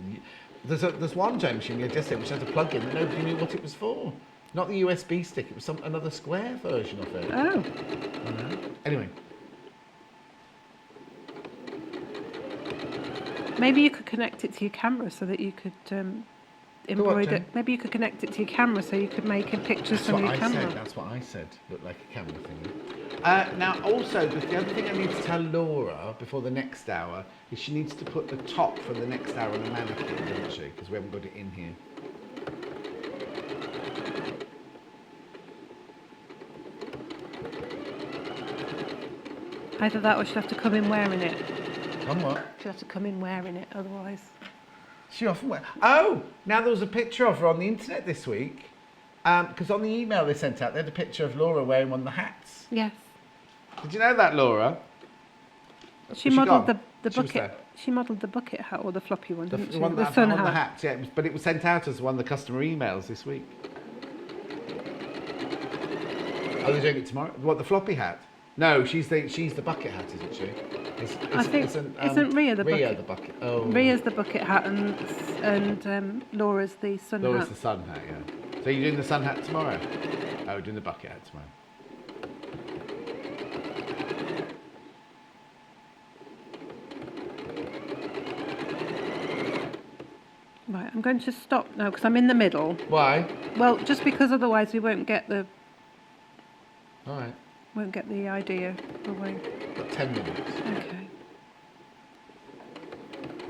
There's one sewing machine yesterday which had a plug-in that nobody knew what it was for. Not the USB stick. It was another square version of it. Oh. Anyway. Maybe you could connect it to your camera so that you could embroider. Jen? Maybe you could connect it to your camera so you could make pictures from your camera. That's what I said. Looked like a camera thing. Now, also, the other thing I need to tell Laura before the next hour is she needs to put the top for the next hour on the mannequin, doesn't she? Because we haven't got it in here. Either that or she'll have to come in wearing it. Come what? She'll have to come in wearing it, otherwise. She often wears. Oh, now there was a picture of her on the internet this week. Because on the email they sent out, they had a picture of Laura wearing one of the hats. Yes. Did you know that, Laura? She Was she modelled gone? the She was bucket. there. She modelled the bucket hat or the floppy one, didn't she? one The that sun on the hat. hats, yeah. But it was sent out as one of the customer emails this week. Oh, they're doing it tomorrow. What, the floppy hat? No, she's the bucket hat, isn't she? I think isn't Ria the Ria bucket? the bucket. Oh, Ria's the bucket hat and Laura's the sun Laura's hat. the sun hat, yeah. So you're doing the sun hat tomorrow? Oh, we're doing the bucket hat tomorrow. Right, I'm going to stop now because I'm in the middle. Why? Well, just because otherwise we won't get the All right. idea away. Got 10 minutes. Okay.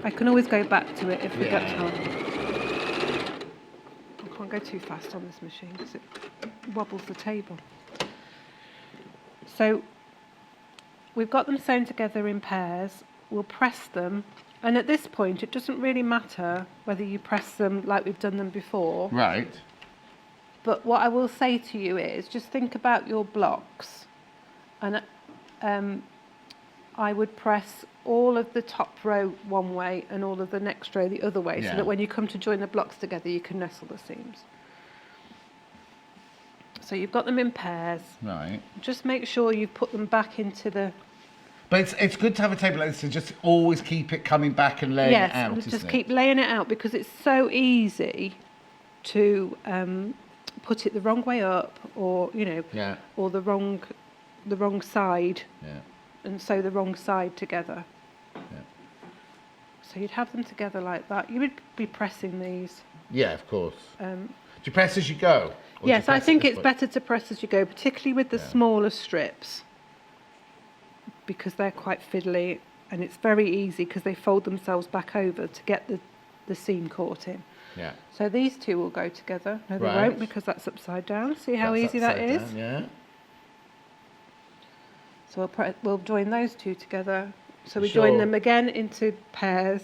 I can always go back to it if we get Yeah. time. I can't go too fast on this machine because it wobbles the table. So we've got them sewn together in pairs. We'll press them, and at this point it doesn't really matter whether you press them like we've done them before. Right. But what I will say to you is just think about your blocks, and I would press all of the top row one way and all of the next row the other way, so Yeah. that when you come to join the blocks together you can nestle the seams. So you've got them in pairs. Right. Just make sure you put them back into the... But it's good to have a table like this to just always keep it coming back and laying Yes, it out, and isn't just it? keep laying it out, because it's so easy to put it the wrong way up, or Yeah. or the wrong side, Yeah. and sew the wrong side together. Yeah. So you'd have them together like that. You would be pressing these. Yeah, of course. Do you press as you go? Or do you Yes, I press think at it's this point? better to press as you go, particularly with the Yeah. smaller strips, because they're quite fiddly, and it's very easy because they fold themselves back over to get the seam caught in. Yeah. So these two will go together. No, they Right. won't, because that's upside down. See how That's easy that upside is? down, yeah. So we'll join those two together. So we join Sure. them again into pairs,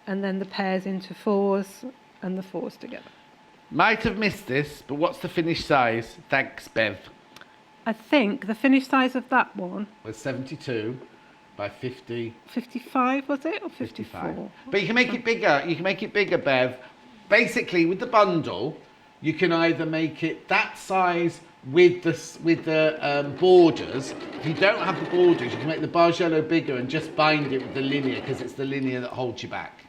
and then the pairs into fours, and the fours together. Might have missed this, but what's the finished size? Thanks, Bev. I think the finished size of that one Was 72 by 50. 55, was it, or 55. 54? But you can make it bigger. You can make it bigger, Bev. Basically, with the bundle, you can either make it that size with the borders. If you don't have the borders, you can make the Bargello bigger and just bind it with the linear, because it's the linear that holds you back.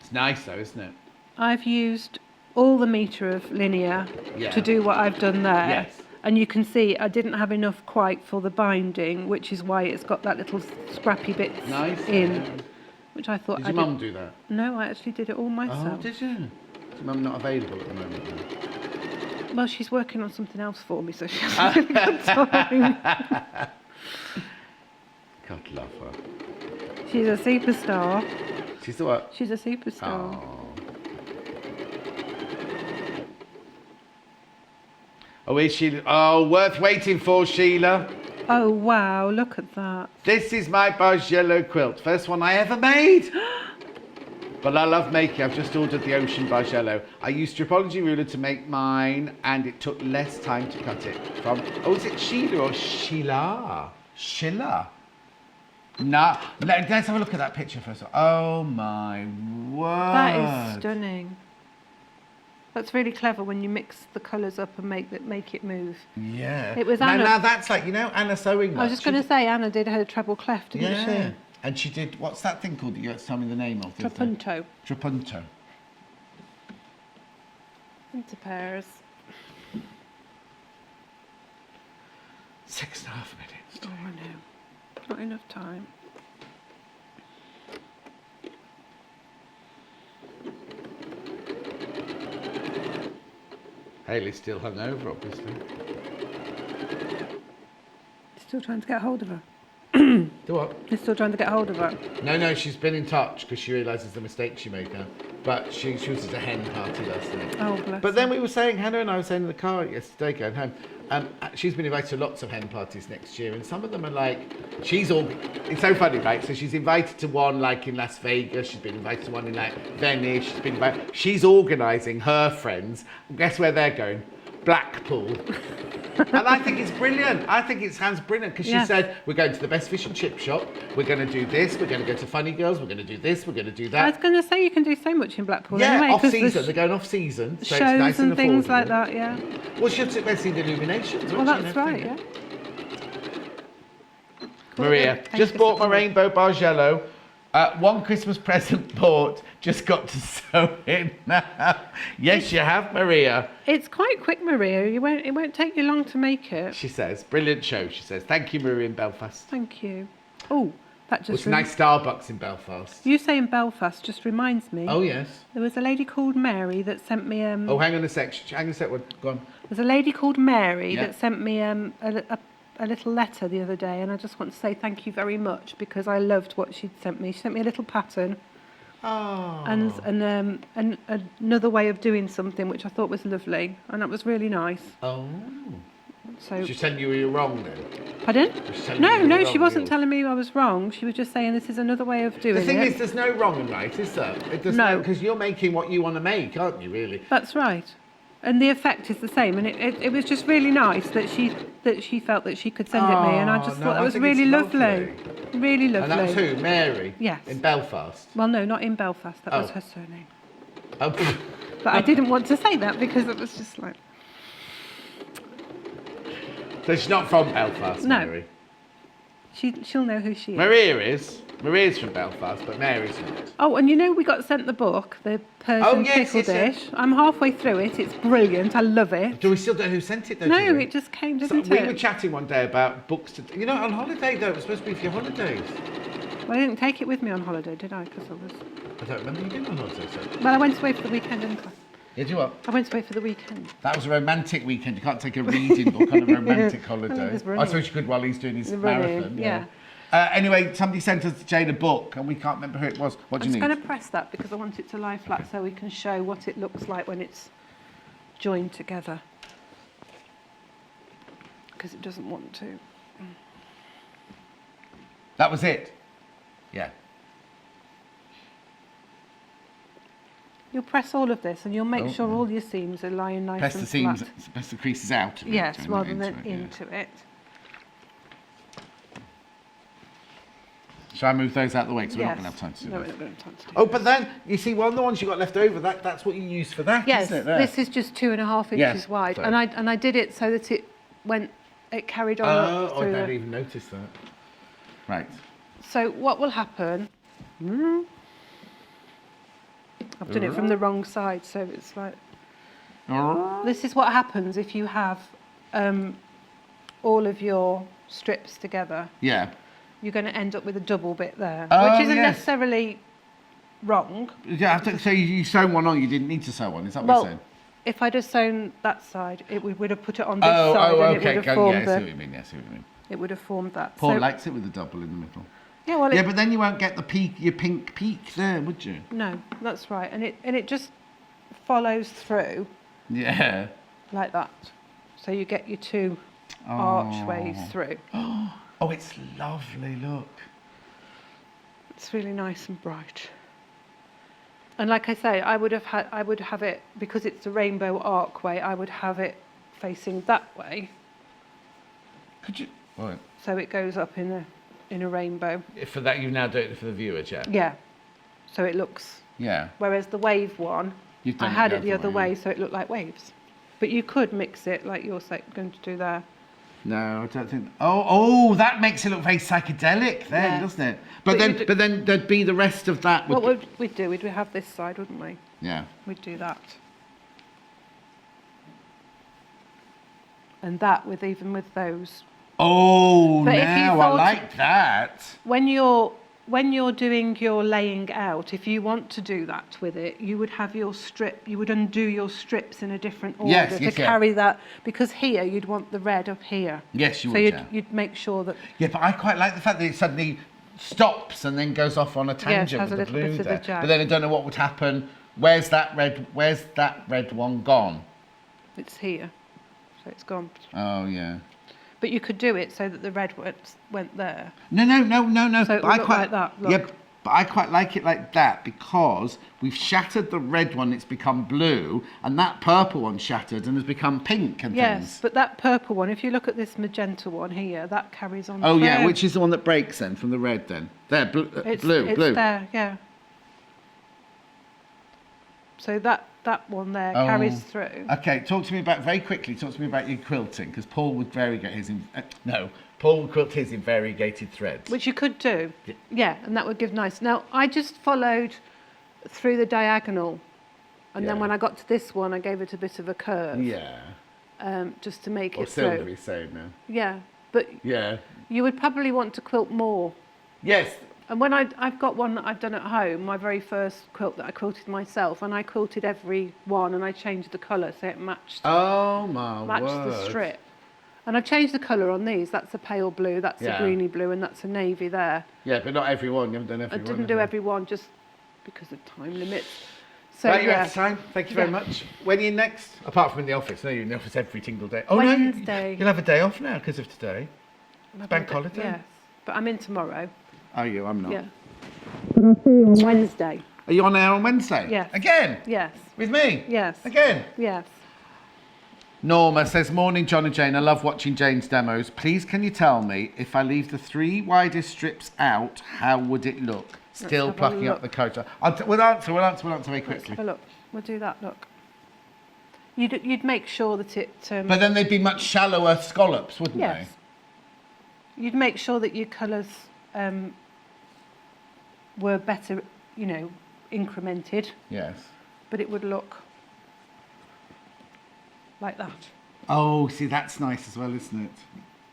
It's nice though, isn't it? I've used all the metre of linear Yeah. to do what I've done there. Yes. And you can see I didn't have enough quite for the binding, which is why it's got that little scrappy bits Nice. in, yeah. which I thought Did I your did. mum do that? No, I actually did it all myself. Oh, did you? Is your mum not available at the moment? then? Well, she's working on something else for me, so she hasn't really got time. God love her. She's a superstar. She's the what? She's a superstar. Oh. Oh, is she? Oh, worth waiting for, Sheila. Oh, wow, look at that. This is my Bargello quilt. First one I ever made. But I love making. I've just ordered the Ocean Bargello. I used Stripology ruler to make mine, and it took less time to cut it. From, oh, is it Sheila or Sheila? Sheila. No, let's have a look at that picture first. Oh my word. That is stunning. That's really clever when you mix the colours up and make it move. Yeah. It was now, Anna. Now that's like, you know, Anna sewing. I was just going to say, Anna did her treble clef, didn't Yeah. she? And she did, what's that thing called that you had to tell me the name of? the other day? Trapunto. Trapunto. Into pairs. 6.5 minutes. Oh, I know. Not enough time. Hayley's still hungover, obviously. Still trying to get hold of her. Do what? You're still trying to get hold of her. No, she's been in touch because she realises the mistake she made now. But she was at a hen party last night. Oh, bless But then her. we were saying, Hannah and I were saying in the car yesterday going home, she's been invited to lots of hen parties next year, and some of them are like, it's so funny, right? So she's invited to one like in Las Vegas, she's been invited to one in like Venice, she's organising her friends. Guess where they're going? Blackpool. And I think it's brilliant. I think it sounds brilliant because she Yes. said, we're going to the best fish and chip shop, we're going to do this, we're going to go to Funny Girls, we're going to do this, we're going to do that. I was going to say you can do so much in Blackpool Yeah, anyway. off 'cause season. the They're going off season. So shows it's nice and things affordable. like that, yeah. Well, she'll sit there and see the illuminations. Well, won't she, that's and right, everything? yeah. Maria, Thank just you bought for my rainbow Bargello. One Christmas present bought, just got to sew in now. Yes, you have, Maria. It's quite quick, Maria. It won't take you long to make it. She says, brilliant show, she says. Thank you, Maria in Belfast. Thank you. Oh, that just... It's a nice Starbucks in Belfast. You saying Belfast just reminds me. Oh, yes. There was a lady called Mary that sent me... Oh, hang on a sec. Hang on a sec. Go on. There's a lady called Mary Yeah. that sent me a a little letter the other day, and I just want to say thank you very much because I loved what she'd sent me. She sent me a little pattern and another way of doing something which I thought was lovely, and that was really nice. Oh. So She's telling you you're wrong then? pardon? She's telling you No, you're no, wrong, she wasn't really. telling me I was wrong. She was just saying this is another way of doing The thing it. is, there's no wrong and right, is there? No. Because you're making what you want to make, aren't you, really? That's right. And the effect is the same, and it was just really nice that she felt that she could send it me, and I just thought that was really lovely. Really lovely. And that was who? Mary? Yes. In Belfast? Well, no, not in Belfast. That was Oh. her surname. Oh, But I didn't want to say that because it was just like... so she's not from Belfast, No. Mary? She'll know who she is. Maria is. Maria's from Belfast, but Mary's not. Oh, and you know we got sent the book, the Persian yes, pickle yes, dish. I'm halfway through it. It's brilliant. I love it. Do we still know who sent it, though? No, do we? it just came, So didn't we it? were chatting one day about books to... You know, on holiday, though, it was supposed to be for your holidays. Well, I didn't take it with me on holiday, did I? Because I was... I don't remember you being on holiday, so... Well, I went away for the weekend, didn't I? Did you what? I went away for the weekend. That was a romantic weekend. You can't take a reading book on a romantic holiday. was I running. suppose you could while he's doing his Running, marathon. yeah. Anyway, somebody sent us Jane a book, and we can't remember who it was. What do I'm you just need? going to press that because I want it to lie flat so we can show what it looks like when it's joined together. Because it doesn't want to. That was it. Yeah. You'll press all of this and you'll make sure all your seams are lying nice Press and the seams, flat. press the creases out. Yes, Not rather than yeah. into it. Shall I move those out of the way? Because we're not Yes. going to have time to do No, that. we're not going to have time to do Oh, but then, you see, one of the ones you got left over, that's what you use for that, Yes, isn't it? There. this is just 2.5 inches Yes, wide, so- and I did it so that it carried on up I through. didn't even notice that. Right. So what will happen? I've done it from the wrong side, so it's like this is what happens if you have all of your strips together. Yeah. You're going to end up with a double bit there, Oh, which isn't yes. necessarily wrong. Yeah, so you sewn one on, you didn't need to sew one, is that what Well, you're saying? if I'd have sewn that side, it would have put it on this side, and okay. it would have Yeah, I formed see what you mean. Yeah, I see what you mean. it would have formed that. Paul So- likes it with the double in the middle. yeah, well, Yeah, but then you won't get the peak, your pink peak there, would you? no, that's right, and it just follows through Yeah. like that, so you get your two archways through. Oh, it's lovely. Look. It's really nice and bright. And like I say, I would have it because it's a rainbow archway. I would have it facing that way, Could you? Right. so it goes up in a rainbow. For that, you now do it for the viewers, yeah. Yeah, so it looks. Yeah. Whereas the wave one, You've done I had it the the other way, yeah. so it looked like waves. But you could mix it like you're going to do there. No, I don't think. Oh, that makes it look very psychedelic then, Yeah. doesn't it? But But then there'd be the rest of that. What would we'd do? We'd have this side, wouldn't we? Yeah. We'd do that. And that even with those. Oh, But if you now I thought- like that. When you're doing your laying out, if you want to do that with it, you would have your strip, you would undo your strips in a different order Yes, to yes, yeah. carry that, because here you'd want the red up here. Yes, you So would. you'd, Yeah. you'd make sure that Yeah, but I quite like the fact that it suddenly stops and then goes off on a tangent has with a the little blue bit of a there. jag. But then I don't know what would happen. Where's that red one gone? it's here. So it's gone. Oh yeah. But you could do it so that the red went there. No. So it But I would look quite like that, Yeah, look. but I quite like it like that because we've shattered the red one. It's become blue, and that purple one shattered and has become pink and Yes, things. but that purple one, if you look at this magenta one here, that carries on Oh yeah, through. which is the one that breaks then from the red then? There, blue. It's blue. there, yeah. So that one there Oh. carries through. Okay, talk to me about your quilting because Paul would variegate his. Paul would quilt his in variegated threads. Which you could do, yeah, and that would give nice. Now, I just followed through the diagonal, and then Yeah. when I got to this one, I gave it a bit of a curve, Yeah. just to make Or it silver, through. he's saying now. Yeah, but Yeah. you would probably want to quilt more. Yes. And when I've got one that I've done at home, my very first quilt that I quilted myself, and I quilted every one, and I changed the colour so it matched Oh my the word. strip. And I've changed the colour on these. That's a pale blue, that's Yeah. a greeny blue, and that's a navy there. Yeah, but not everyone. You haven't done everyone. I didn't do every one just because of time limits. So Right, you're yeah. out of time. Thank you very Yeah. much. When are you next? Apart from in the office. No, you're in the office every single day. Oh, Wednesday. no, you'll have a day off now because of today. I'm having bank a bit- holiday? Yes, but I'm in tomorrow. Are you? I'm not. Yeah. But I'll see you on Wednesday. Are you on air on Wednesday? Yes. Again? Yes. With me? Yes. Again? Yes. Norma says, morning, John and Jane. I love watching Jane's demos. Please, can you tell me if I leave the 3 widest strips out, how would it look? Still have a plucking up look. the coat. We'll answer very Let's quickly. have a look. We'll do that. Look. You'd make sure that it. But then they'd be much shallower scallops, wouldn't Yes. You'd make sure that your colours were better, incremented, they? Yes. but it would look like that. Oh, see, that's nice as well, isn't it?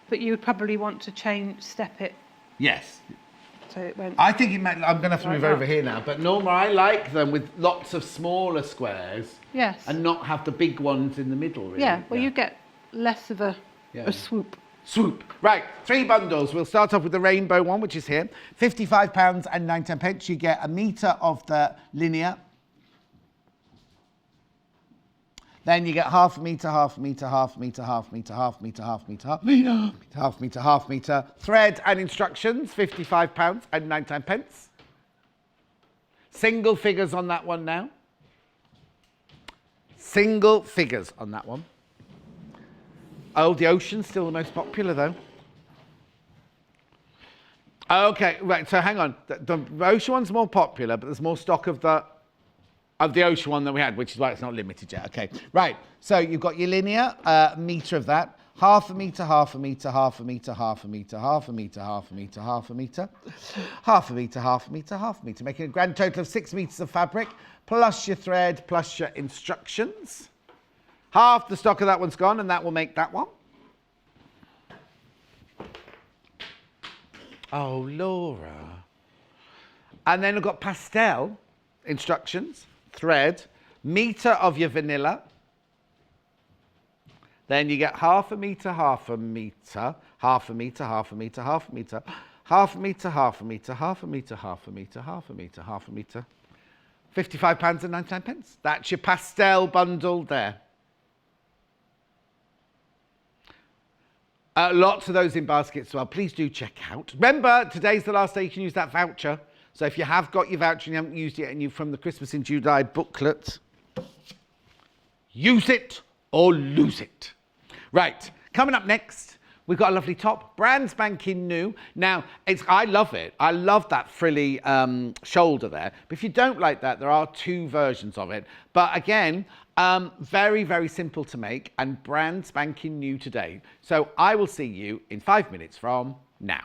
But you would probably want to step it Yes. so it went. I think it might, I'm going to have to Like move that. over here now. But Norma, I like them with lots of smaller squares Yes. and not have the big ones in the middle, really. Yeah. Well, you get less of a swoop. Swoop. Right, 3 bundles. We'll start off with the rainbow one, which is here. £55 and 9 pence. You get a metre of the linear. Then you get half a metre, half a metre, half a metre, half a metre, half a metre, half a metre, half a metre, half a metre, half a metre. Thread and instructions, £55 and 9 pence. Single figures on that one now. Single figures on that one. Oh, the Ocean's still the most popular, though. Okay, right, so hang on. The Ocean one's more popular, but there's more stock of the Ocean one than we had, which is why it's not limited yet. Okay, right, so you've got your linear, metre of that. Half a metre, half a metre, half a metre, half a metre, half a metre, half a metre, half a metre, half a metre, half a metre, half a metre, making a grand total of 6 metres of fabric, plus your thread, plus your instructions. Half the stock of that one's gone, and that will make that one. Oh, Laura. And then we've got pastel instructions, thread, metre of your vanilla. Then you get half a metre, half a metre, half a metre, half a metre, half a metre, half a metre, half a metre, half a metre, half a metre, half a metre, half a metre. £55 and 99 pence. That's your pastel bundle there. Lots of those in baskets as well. Please do check out. Remember, today's the last day you can use that voucher. So if you have got your voucher and you haven't used it and you're from the Christmas in July booklet, use it or lose it. Right, coming up next, we've got a lovely top, brand spanking new. Now, I love it. I love that frilly shoulder there. But if you don't like that, there are 2 versions of it. But again, very, very simple to make and brand spanking new today. So I will see you in 5 minutes from now.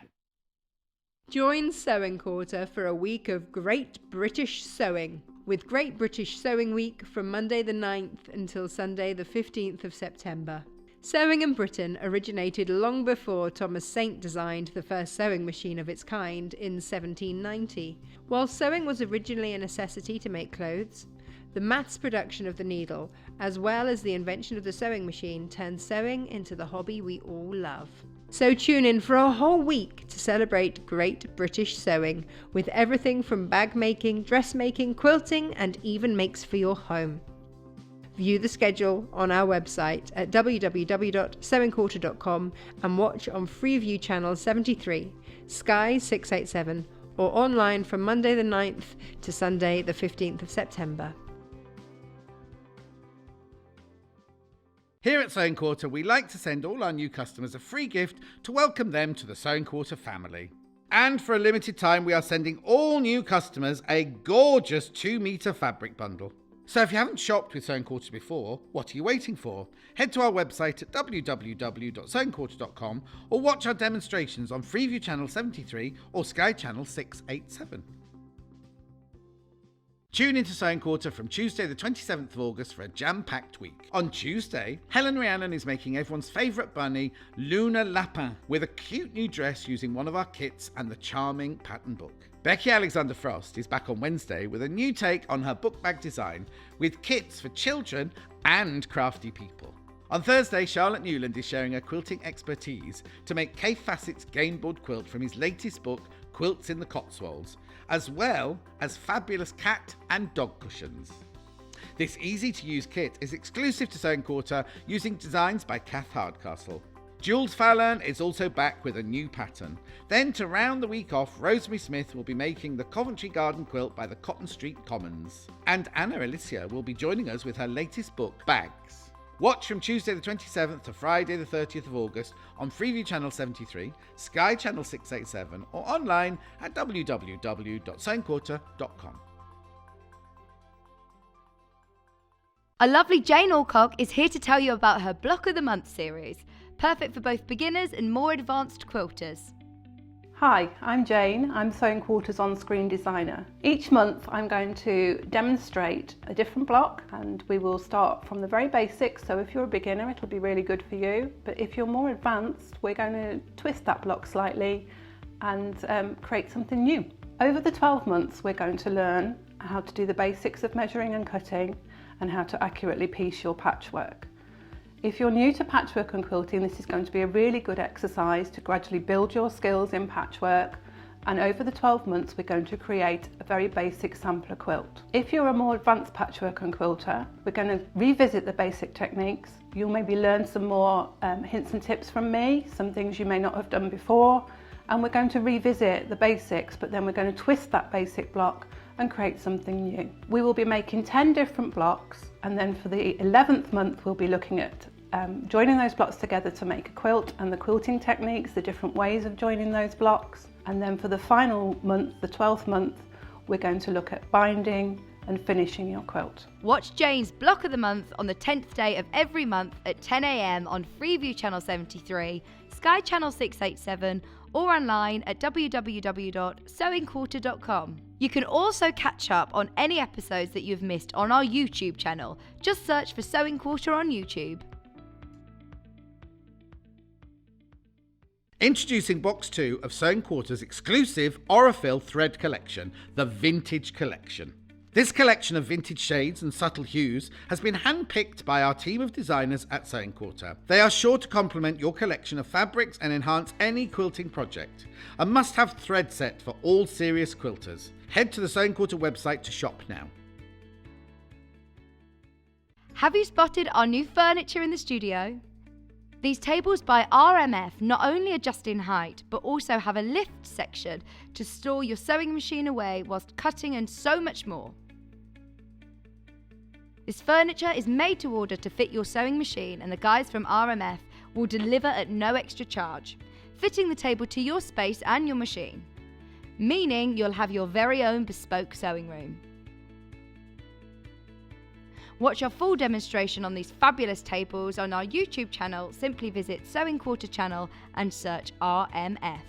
Join Sewing Quarter for a week of Great British Sewing, with Great British Sewing Week from Monday the 9th until Sunday the 15th of September. Sewing in Britain originated long before Thomas Saint designed the first sewing machine of its kind in 1790. While sewing was originally a necessity to make clothes, the mass production of the needle, as well as the invention of the sewing machine, turned sewing into the hobby we all love. So tune in for a whole week to celebrate Great British Sewing, with everything from bag making, dressmaking, quilting, and even makes for your home. View the schedule on our website at www.sewingquarter.com and watch on Freeview Channel 73, Sky 687, or online from Monday the 9th to Sunday the 15th of September. Here at Sewing Quarter, we like to send all our new customers a free gift to welcome them to the Sewing Quarter family. And for a limited time, we are sending all new customers a gorgeous 2-metre fabric bundle. So if you haven't shopped with Sewing Quarter before, what are you waiting for? Head to our website at www.sewingquarter.com or watch our demonstrations on Freeview Channel 73 or Sky Channel 687. Tune into Sewing Quarter from Tuesday the 27th of August for a jam-packed week. On Tuesday, Helen Rhiannon is making everyone's favourite bunny, Luna Lapin, with a cute new dress using one of our kits and the charming pattern book. Becky Alexander Frost is back on Wednesday with a new take on her book bag design with kits for children and crafty people. On Thursday, Charlotte Newland is sharing her quilting expertise to make Kay Fassett's gameboard quilt from his latest book, Quilts in the Cotswolds, as well as fabulous cat and dog cushions. This easy-to-use kit is exclusive to Sewing Quarter, using designs by Kath Hardcastle. Jules Fallon is also back with a new pattern. Then, to round the week off, Rosemary Smith will be making the Coventry Garden quilt by the Cotton Street Commons. And Anna Alicia will be joining us with her latest book, Bags. Watch from Tuesday the 27th to Friday the 30th of August on Freeview Channel 73, Sky Channel 687, or online at www.sewingquarter.com. Our lovely Jane Alcock is here to tell you about her Block of the Month series, perfect for both beginners and more advanced quilters. Hi, I'm Jane. I'm Sewing Quarter's on-screen designer. Each month I'm going to demonstrate a different block, and we will start from the very basics. So if you're a beginner, it'll be really good for you. But if you're more advanced, we're going to twist that block slightly and create something new. Over the 12 months, we're going to learn how to do the basics of measuring and cutting and how to accurately piece your patchwork. If you're new to patchwork and quilting, this is going to be a really good exercise to gradually build your skills in patchwork, and over the 12 months we're going to create a very basic sampler quilt. If you're a more advanced patchwork and quilter, we're going to revisit the basic techniques. You'll maybe learn some more hints and tips from me, some things you may not have done before, and we're going to revisit the basics, but then we're going to twist that basic block and create something new. We will be making 10 different blocks, and then for the 11th month we'll be looking at joining those blocks together to make a quilt, and the quilting techniques, the different ways of joining those blocks. And then for the final month, the 12th month, we're going to look at binding and finishing your quilt. Watch Jane's Block of the Month on the 10th day of every month at 10 a.m. on Freeview Channel 73, Sky Channel 687, or online at www.sewingquarter.com. You can also catch up on any episodes that you've missed on our YouTube channel. Just search for Sewing Quarter on YouTube. Introducing Box 2 of Sewing Quarter's exclusive Aurifil thread collection, the Vintage Collection. This collection of vintage shades and subtle hues has been handpicked by our team of designers at Sewing Quarter. They are sure to complement your collection of fabrics and enhance any quilting project. A must-have thread set for all serious quilters. Head to the Sewing Quarter website to shop now. Have you spotted our new furniture in the studio? These tables by RMF not only adjust in height, but also have a lift section to store your sewing machine away whilst cutting, and so much more. This furniture is made to order to fit your sewing machine, and the guys from RMF will deliver at no extra charge, fitting the table to your space and your machine, meaning you'll have your very own bespoke sewing room. Watch our full demonstration on these fabulous tables on our YouTube channel. Simply visit Sewing Quarter channel and search RMF.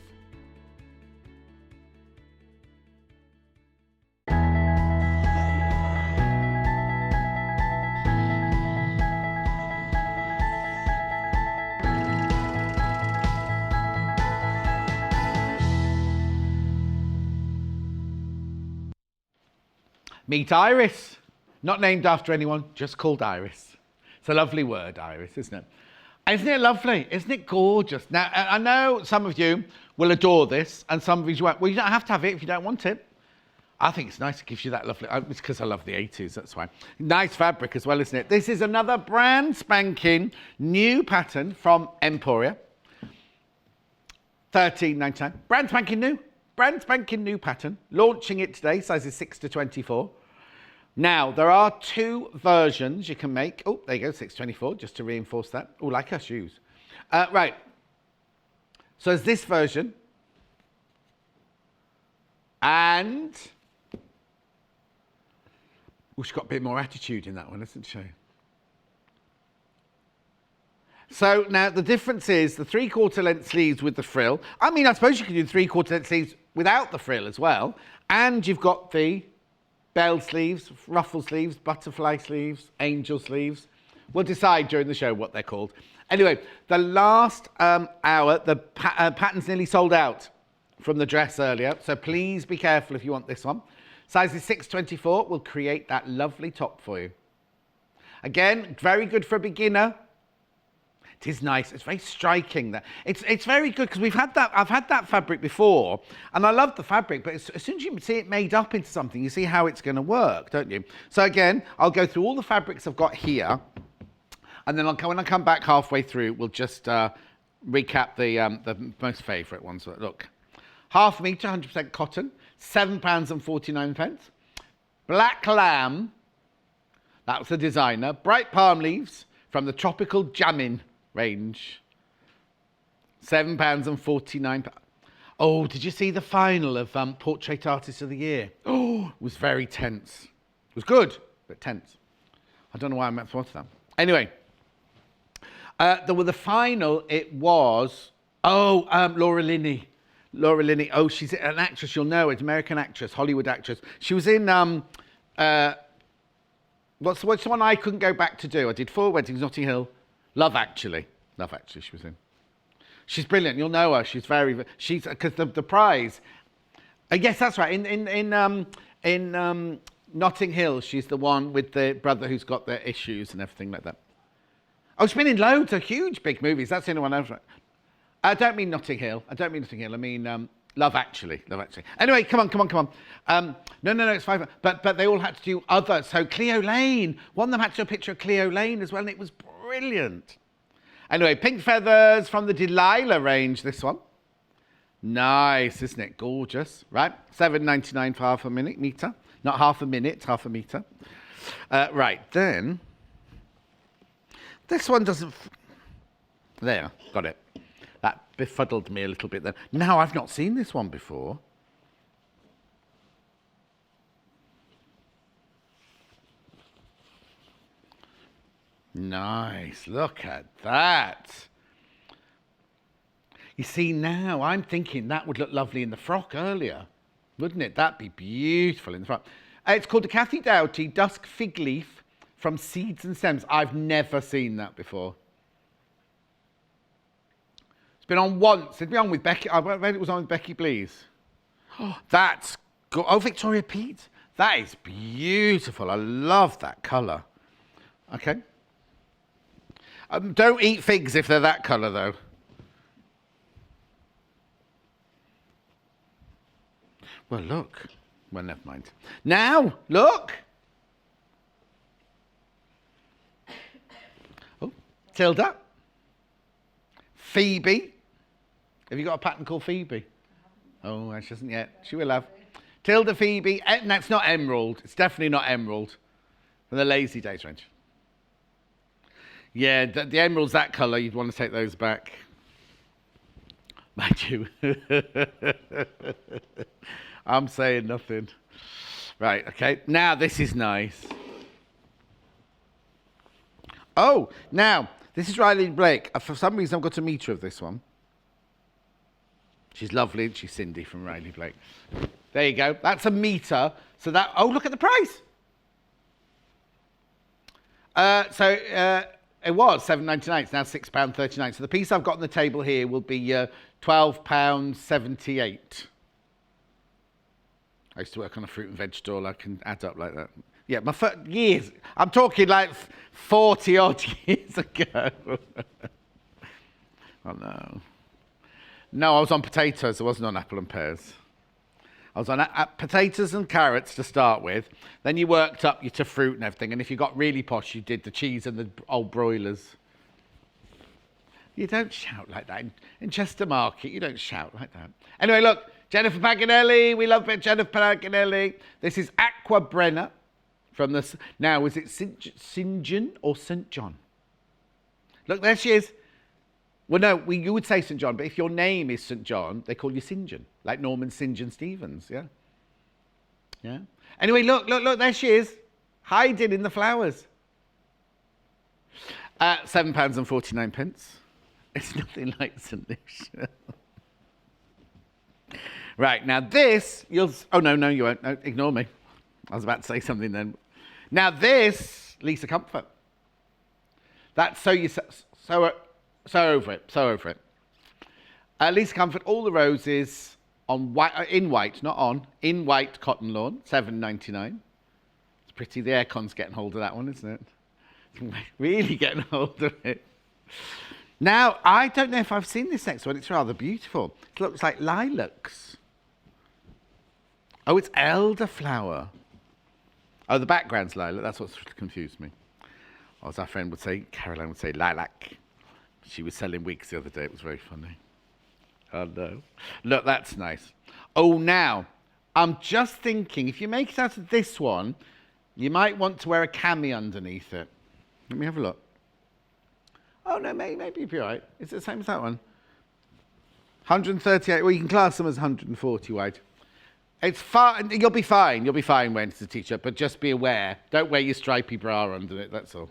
Meet Iris. Not named after anyone, just called Iris. It's a lovely word, Iris, isn't it? Isn't it lovely? Isn't it gorgeous? Now, I know some of you will adore this, and some of you won't. Well, you don't have to have it if you don't want it. I think it's nice. It gives you that lovely... It's because I love the 80s, that's why. Nice fabric as well, isn't it? This is another brand spanking new pattern from Emporia. $13.99. Brand spanking new. Brand spanking new pattern. Launching it today, sizes 6 to 24. Now, there are two versions you can make. Oh, there you go, 624, just to reinforce that. Oh, like her shoes. Right. So there's this version. And... oh, she's got a bit more attitude in that one, hasn't she? So now the difference is the 3/4 length sleeves with the frill. I mean, I suppose you could do 3/4 length sleeves without the frill as well. And you've got the bell sleeves, ruffle sleeves, butterfly sleeves, angel sleeves. We'll decide during the show what they're called. Anyway, the last hour, the pattern's nearly sold out from the dress earlier, so please be careful if you want this one. Sizes 624 will create that lovely top for you. Again, very good for a beginner, It is nice. It's very striking. That it's very good because I've had that fabric before, and I love the fabric. But as soon as you see it made up into something, you see how it's going to work, don't you? So again, I'll go through all the fabrics I've got here, and then when I come back halfway through, we'll just recap the most favourite ones. Look, 1/2 metre, 100% cotton, £7.49. Black lamb. That was the designer. Bright palm leaves from the Tropical Jamin range. £7.49. Oh, did you see the final of Portrait Artist of the Year? Oh, it was very tense. It was good, but tense. I don't know why I'm at the that. Anyway, the final, it was, Laura Linney. Laura Linney. Oh, she's an actress, you'll know. It's an American actress, Hollywood actress. She was in... What's the one I couldn't go back to do? I did 4 Weddings, Notting Hill. Love Actually she was in. She's brilliant. You'll know her. She's she's because the prize. Yes, that's right. In Notting Hill, she's the one with the brother who's got the issues and everything like that. Oh, she's been in loads of huge big movies. That's the only one I've. I don't mean Notting Hill. I mean Love Actually. Anyway, come on. No, it's fine. But they all had to do other. So Cleo Lane. One of them had to do a picture of Cleo Lane as well, and it was brilliant. Anyway, pink feathers from the Delilah range, this one. Nice, isn't it? Gorgeous. Right, £7.99 for half a metre. Not half a minute, half a metre. Right, then. This one doesn't... There, got it. That befuddled me a little bit then. Now, I've not seen this one before. Nice, look at that. You see, now I'm thinking that would look lovely in the frock earlier, wouldn't it? That'd be beautiful in the frock. It's called the Kathy Doughty Dusk Fig Leaf from Seeds and Stems. I've never seen that before. It's been on once. It'd be on with Becky. I read it was on with Becky Blease. Oh, that's good. Oh, Victoria Pete. That is beautiful. I love that colour. Okay. Don't eat figs if they're that colour, though. Well, look. Well, never mind. Now, look. Oh, Tilda. Phoebe. Have you got a pattern called Phoebe? Oh, she hasn't yet. She will have. Tilda, Phoebe. And that's not emerald. It's definitely not emerald. From the Lazy Days range. Yeah, the emerald's that colour. You'd want to take those back. Mind you. I'm saying nothing. Right, okay. Now, this is nice. Oh, now, this is Riley Blake. For some reason, I've got a metre of this one. She's lovely. She's Cindy from Riley Blake. There you go. That's a metre. So that... Oh, look at the price. It was £7.99. It's now £6.39. So the piece I've got on the table here will be £12.78. I used to work on a fruit and veg stall. I can add up like that. Yeah, my years. I'm talking like 40 odd years ago. Oh no. No, I was on potatoes. I wasn't on apple and pears. I was on potatoes and carrots to start with. Then you worked up to fruit and everything. And if you got really posh, you did the cheese and the old broilers. You don't shout like that. In Chester Market, you don't shout like that. Anyway, look, Jennifer Paganelli. We love Jennifer Paganelli. This is Aqua Brenner from the... Now, was it St. John or St. John? Look, there she is. Well, no, you would say St. John, but if your name is St. John, they call you St. John, like Norman St. John Stevens, yeah? Yeah. Anyway, look, there she is, hiding in the flowers. £7.49. It's nothing like St. Lucia. Right, now this, oh, no, you won't. No, ignore me. I was about to say something then. Now this, Lisa Comfort. That's so over it. Lisa Comfort, all the roses on white, in white, not on, in white cotton lawn, £7.99. It's pretty. The aircon's getting hold of that one, isn't it? It's really getting hold of it. Now, I don't know if I've seen this next one. It's rather beautiful. It looks like lilacs. Oh, it's elderflower. Oh, the background's lilac. That's what's confused me. Or as our friend would say, Caroline would say lilac. She was selling wigs the other day. It was very funny. Oh, no. Look, that's nice. Oh, now, I'm just thinking, if you make it out of this one, you might want to wear a cami underneath it. Let me have a look. Oh, no, maybe it'd be all right. Is it the same as that one? 138. Well, you can class them as 140 wide. It's fine. You'll be fine. You'll be fine wearing it as a t-shirt, but just be aware. Don't wear your stripy bra under it, that's all.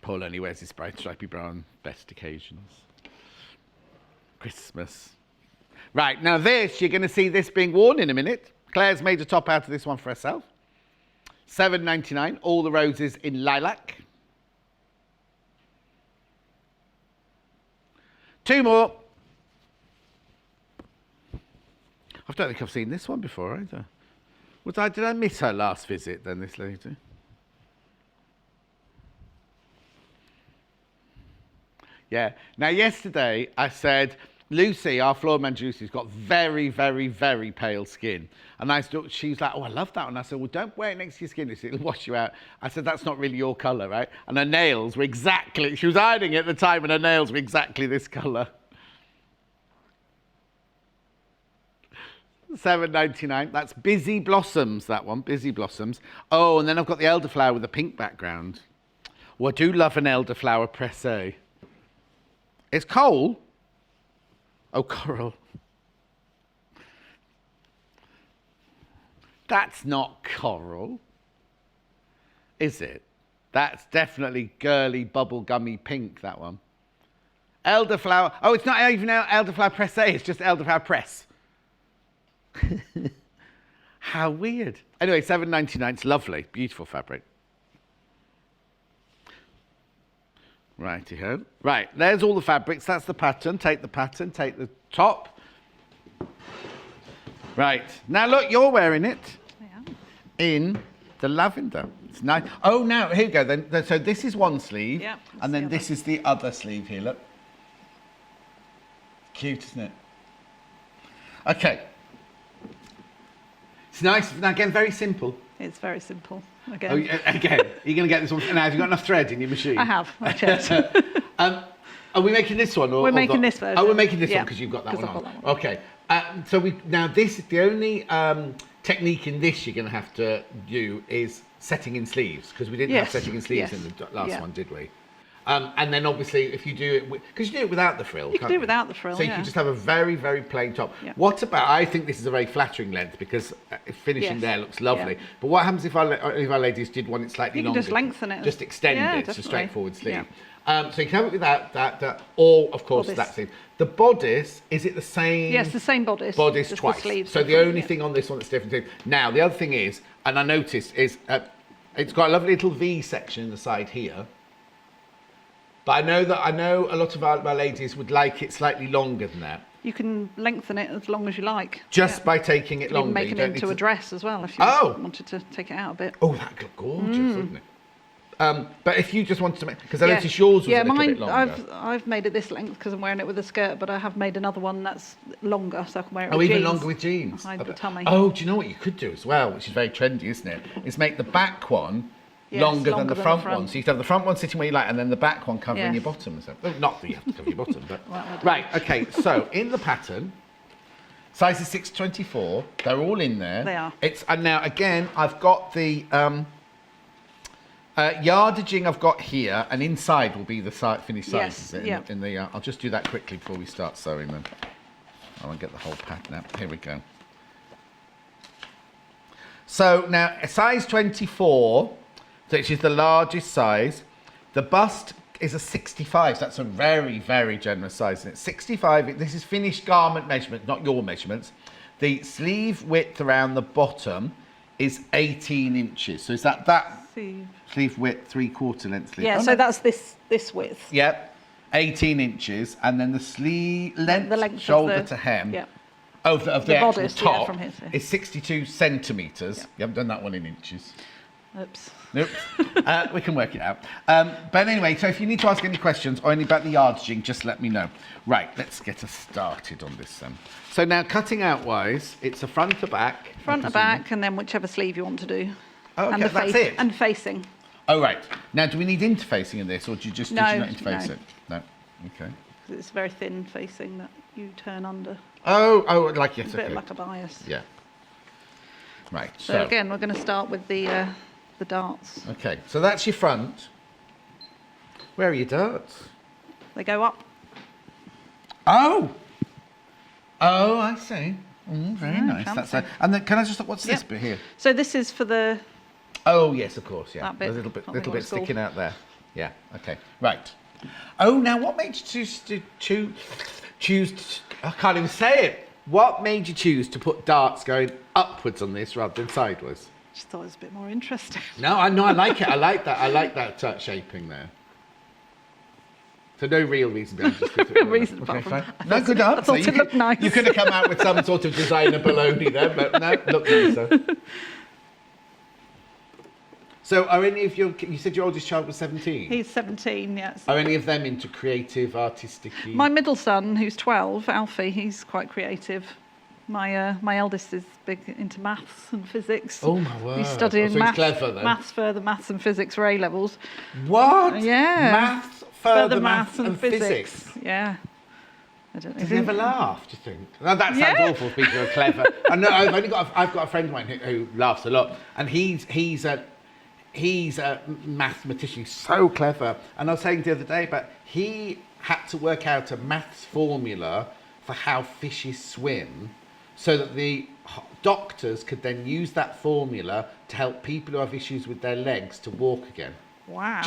Paul only wears his stripy bra on best occasions. Christmas. Right, now this, you're going to see this being worn in a minute. Claire's made a top out of this one for herself. $7.99, all the roses in lilac. 2 more. I don't think I've seen this one before either. Did I miss her last visit then, this lady? Yeah. Now, yesterday I said, Lucy, our floor manager Lucy's got very, very, very pale skin. And she's like, oh, I love that one. I said, well, don't wear it next to your skin, Lucy, it'll wash you out. I said, that's not really your colour, right? And her nails were exactly, she was ironing it at the time and her nails were exactly this colour. $7.99. That's Busy Blossoms, that one, Busy Blossoms. Oh, and then I've got the elderflower with a pink background. Well, I do love an elderflower pressé. It's coal. Oh, coral. That's not coral, is it? That's definitely girly, bubblegummy pink, that one. Elderflower. Oh, it's not even elderflower pressé, it's just elderflower press. How weird. Anyway, $7.99. It's lovely. Beautiful fabric. Righty-ho. Right, there's all the fabrics. That's the pattern. Take the pattern. Take the top. Right. Now, look, you're wearing it. I am. In the lavender. It's nice. Oh, now, here you go then. So this is one sleeve. Yep, and then this is the other sleeve here. Look. Cute, isn't it? Okay. It's nice. Now, again, very simple. It's very simple. Again. Oh, again, you're going to get this one. Now, have you got enough thread in your machine? I have. I checked. Are we making this one? We're making this version. Oh, we're making this one because you've got that one I've on. got that one. Okay. So this is the only technique in this you're going to have to do is setting in sleeves because we didn't have setting in sleeves in the last one, did we? And then obviously if you do it, because you do it without the frill. You can do it without the frill, So you can just have a very, very plain top. Yeah. What about, I think this is a very flattering length because finishing there looks lovely. Yeah. But what happens if our ladies did want it slightly longer? You can just lengthen it. Just extend it. It's a definitely. straightforward sleeve. Yeah. So you can have it without that, or of course that sleeve. The bodice, is it the same? Yes, the same bodice. Bodice just twice. The sleeves so the only thing on this one that's different. Now the other thing is, and I noticed is, it's got a lovely little V section in the side here. But I know a lot of our ladies would like it slightly longer than that. You can lengthen it as long as you like. Just by taking it longer. You can make it into a dress as well if you wanted to take it out a bit. Oh, that'd look gorgeous, wouldn't it? But if you just wanted to make, because I noticed yours was a little bit longer. I've made it this length because I'm wearing it with a skirt, but I have made another one that's longer, so I can wear it with jeans. Oh, even longer with jeans. Hide the tummy. Oh, do you know what you could do as well, which is very trendy, isn't it? Is make the back one longer than the front one. So you can have the front one sitting where you like, and then the back one covering your bottom. So, well, not that you have to cover your bottom, but right. Okay. So in the pattern, sizes 6 to 24, they're all in there. They are. And now again, I've got the yardaging I've got here, and inside will be the finished sizes. Yes. I'll just do that quickly before we start sewing them. I want to get the whole pattern out. Here we go. So now a size 24. Which is the largest size. The bust is a 65, so that's a very, very generous size. And it's 65, this is finished garment measurement, not your measurements. The sleeve width around the bottom is 18 inches. So is that sleeve width, 3/4 length sleeve? Yeah, so that's this width. Yep, 18 inches. And then the sleeve length shoulder to hem of the actual bodice, top from here is 62 centimetres. You haven't done that one in inches. Oops. Nope. We can work it out. But anyway, so if you need to ask any questions or any about the yardaging, just let me know. Right, let's get us started on this then. So now, cutting out wise, it's a front to back. Front to back, and then whichever sleeve you want to do. Oh, okay, and the that's it. And facing. Oh, right. Now, do we need interfacing in this, or do you just did you not interface no. it? No. Okay. It's very thin facing that you turn under. Oh, like yes, A okay. bit like a bias. Yeah. Right. So again, we're going to start with the darts. Okay, so that's your front. Where are your darts? They go up. Oh, I see. Very nice. fancy. That's and then can I just what's this Yep. bit here? So this is for the. Oh yes, of course. Yeah, That bit. a little Can't think bit what it's called. sticking out there. Yeah. Okay. Right. Oh, now what made you choose? I can't even say it. What made you choose to put darts going upwards on this rather than sideways? Just thought it was a bit more interesting. No, I like it. I like that. I like that shaping there. So no real reason behind it. No real reason apart from- fine. I No, thought- good I answer. thought it looked nice. You could have come out with some sort of designer baloney there, but no, look nicer. So are any of you said your oldest child was 17? He's 17, yes. Are any of them into creative, artistic? My middle son, who's 12, Alfie, he's quite creative. My eldest is big into maths and physics. Oh my word. He's studying So he's clever then. maths and physics for A levels. What? Yeah. Maths, further maths and physics. Yeah. I don't know. Does he ever laugh, do you think? Now, that sounds Yeah. awful if people are clever. I know, I've got a friend of mine who laughs a lot, and he's a mathematician, he's so clever. And I was saying the other day, but he had to work out a maths formula for how fishes swim, so that the doctors could then use that formula to help people who have issues with their legs to walk again. Wow.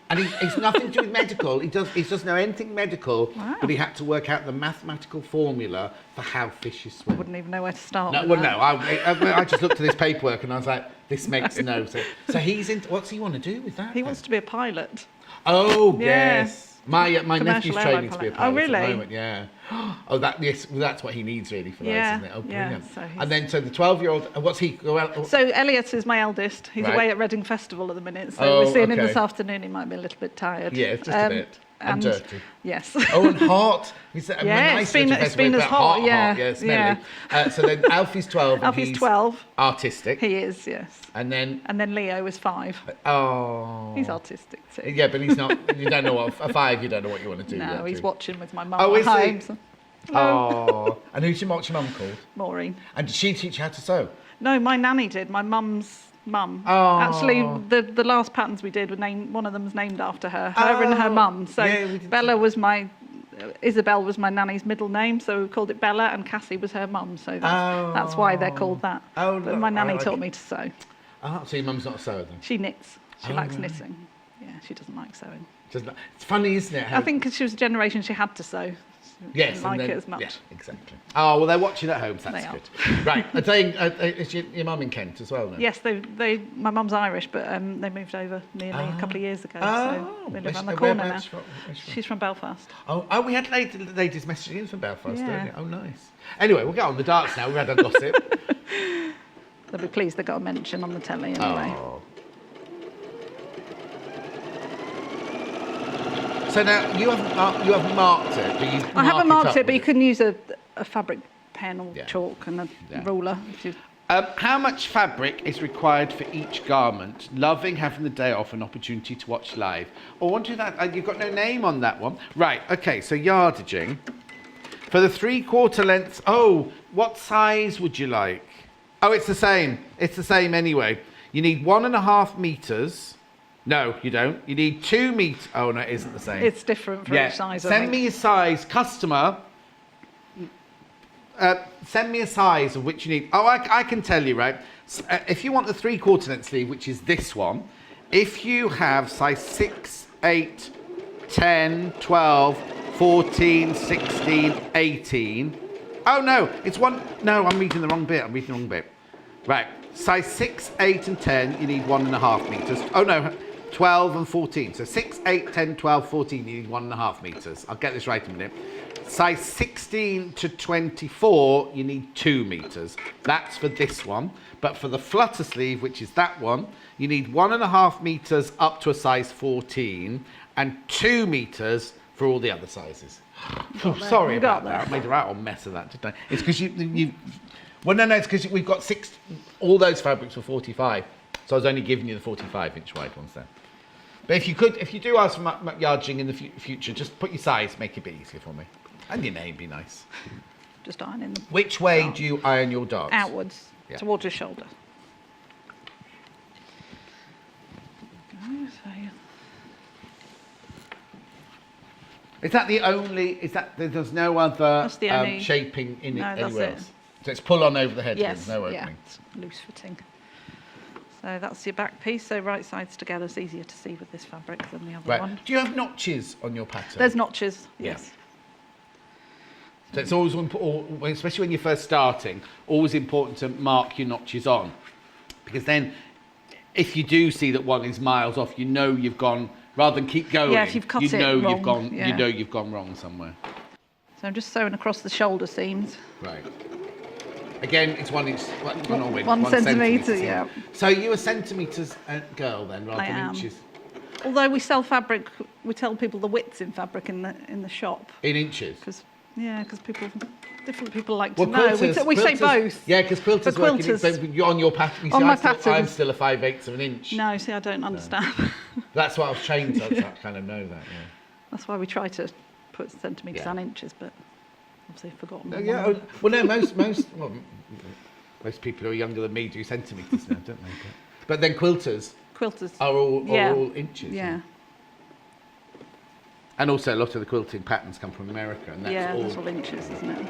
And he's nothing to do with medical. He doesn't know anything medical, Wow. but he had to work out the mathematical formula for how fishes swim. Wouldn't even know where to start. No, with well, that. no. I just looked at this paperwork and I was like, this makes no sense. So he's into. What's he want to do with that? He wants to be a pilot. Oh Yeah. yes. My nephew's airline training to be a pilot. pilot Oh, really? at the moment. Yeah. Oh, that's what he needs really for Yeah, those, isn't it? Oh, yeah, brilliant. so he's- And then so the 12-year-old. What's he? So Elliot is my eldest. He's Right. away at Reading Festival at the minute, so Oh, we're seeing him okay. this afternoon. He might be a little bit tired. Yeah, just a bit. And dirty. Yes. Oh, and hot. He's a Yeah, nice it's been- little it's been festival, as but hot, yeah, yeah, smelly. yeah. So then Alfie's 12. And Alfie's he's 12. Artistic. He is, yes. And then And then Leo is 5. oh, He's artistic too. Yeah, but he's not. You don't know what a 5. You don't know what you want to do. No, yet, he's do you? watching with my mum Oh, at is he? home. So. Oh, and what's your mum called? Maureen. And did she teach you how to sew? No, my nanny did. My mum's mum. Oh. Actually, the last patterns we did were named. One of them was named after her. Her and her Oh. mum. So Yeah, we did Bella was my. Isabel was my nanny's middle name, so we called it Bella, and Cassie was her mum, so that's why they're called that. Oh, But look, my nanny okay. taught me to sew. Oh, so your mum's not a sewer then? She knits. She Oh, likes right. knitting. Yeah, she doesn't like sewing. It's funny, isn't it? how- I think because she was a generation she had to sew. She Yes, didn't and like then- it as much. Yeah, exactly. Oh well, they're watching at home. So that's They are. good. Right. I'm saying, is your mum in Kent as well? Then? Yes, my mum's Irish, but they moved over nearly a couple of years ago, Oh, so they live where's- around the corner now. whereabouts where's she from? She's from Belfast. Oh, we had ladies messaging in from Belfast Yeah. earlier. Oh, nice. Anyway, we'll get on the darts now. We've had a gossip. They'll be pleased they got a mention on the telly anyway. Oh. So now you have marked it, but you. I haven't mark marked it, up but you with can use a fabric pen or Yeah. chalk and a Yeah. ruler. If you- How much fabric is required for each garment? Loving having the day off, an opportunity to watch live. Oh, I want to do that. You've got no name on that one. Right, okay, so yardaging. For the 3/4 lengths, oh, what size would you like? Oh, it's the same. It's the same anyway. You need 1.5 meters. No, you don't. You need 2 meters. Oh, no, it isn't the same. It's different for each size. I Send think. me a size, customer. Send me a size of which you need. Oh, I can tell you, right? If you want the 3/4 length sleeve, which is this one, if you have size 6, 8, 10, 12, 14, 16, 18. Oh, no, it's one. No, I'm reading the wrong bit. Right. Size 6, 8, and 10, you need 1.5 meters. Oh, no. 12 and 14. So 6, 8, 10, 12, 14, you need 1.5 metres. I'll get this right in a minute. Size 16 to 24, you need 2 metres. That's for this one. But for the flutter sleeve, which is that one, you need 1.5 metres up to a size 14 and 2 metres for all the other sizes. Sorry about that. I made a right old mess of that, didn't I? It's because you well, no, it's because we've got all those fabrics were 45. So I was only giving you the 45-inch wide ones there. But if you do ask for yarding in the future, just put your size, make it a bit easier for me. And your name, be nice. Just ironing them. Which way do you iron your darts? Outwards, towards your shoulder. Is that the only, there's no other That's the only, shaping in it anywhere it. else? So it's pull on over the head, yes, there's no opening? It's loose fitting. So that's your back piece, so right sides together. It's easier to see with this fabric than the other one. Do you have notches on your pattern? There's notches, Yeah. yes. So it's always important, especially when you're first starting, always important to mark your notches on. Because then, if you do see that one is miles off, you know you've gone, rather than keep going, if you've cut you know it wrong, you've gone, yeah. you know you've gone wrong somewhere. So I'm just sewing across the shoulder seams. Right. Again, it's 1 inch, 1 centimetre, yeah. So you're a centimetres girl then, rather than inches? Although we sell fabric, we tell people the widths in fabric in the shop. In inches? Because different people like to know. Quilters, We say both. Yeah, because quilters work on your pattern. On my pattern. I'm still a 5/8 of an inch. No, see, I don't understand. That's why I was trained to kind of know that, yeah. That's why we try to put centimetres and inches, but obviously I've forgotten. Well, no, most people who are younger than me do centimetres now, don't they? But then quilters are all inches. Yeah. And also a lot of the quilting patterns come from America, and that's all inches, isn't it?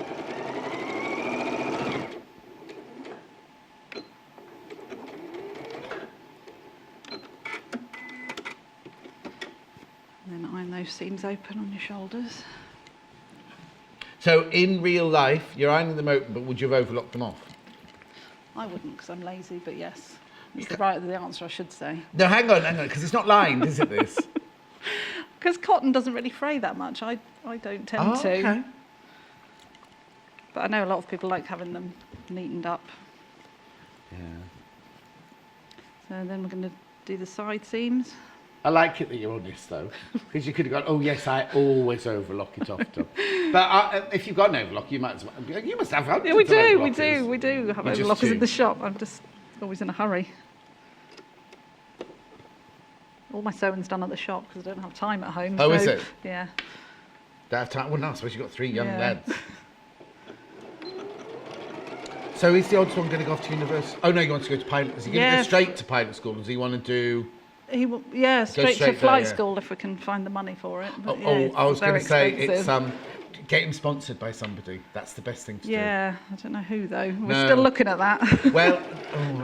And then iron those seams open on your shoulders. So in real life, you're ironing them open, but would you have overlocked them off? I wouldn't, because I'm lazy, but yes. It's the answer, I should say. No, hang on, because it's not lined, is it, this? Because cotton doesn't really fray that much. I don't tend to. Okay. But I know a lot of people like having them neatened up. Yeah. So then we're going to do the side seams. I like it that you're honest, though, because you could have gone, oh, yes, I always overlock it often. But if you've got an overlock, you must have hundreds Yeah, we do have You just overlockers in choose. the shop. I'm just always in a hurry. All my sewing's done at the shop because I don't have time at home. Oh, so, is it? Yeah. Don't have time? Well, no, I suppose you've got 3 young Yeah. lads. So is the oldest one going to go off to university? Oh, no, he wants to go to pilot. Is he going to go straight to pilot school? Does he want to do... straight to there, flight yeah. school if we can find the money for it. But I was going to say, expensive. it's get him sponsored by somebody. That's the best thing to do. Yeah, I don't know who though. We're No. still looking at that. Well,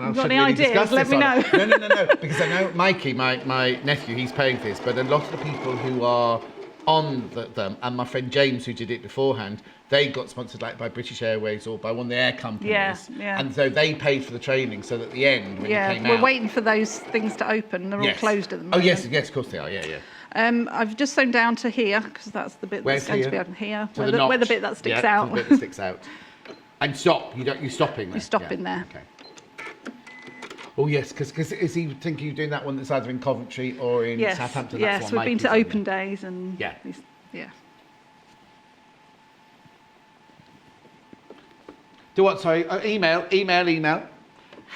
You've got any ideas? Let me know. No, because I know Mikey, my nephew, he's paying for this, but a lot of the people who are on them, and my friend James, who did it beforehand, they got sponsored like by British Airways or by one of the air companies. Yeah. And so they paid for the training, so that at the end, when you came out... we're waiting for those things to open. They're all closed at the moment. Oh, yes, of course they are, yeah. I've just sewn down to here, because that's the bit Where's that's going to be here? on here, To where the the notch. bit that sticks Yeah, out. the bit that sticks out. And stop, you're stopping there? You're stopping there. Okay. Oh, yes, because is he thinking of doing that one that's either in Coventry or in Southampton? That's Yes, what we've been to Mikey's open days and... Yeah. Yeah. Do what, sorry? Email.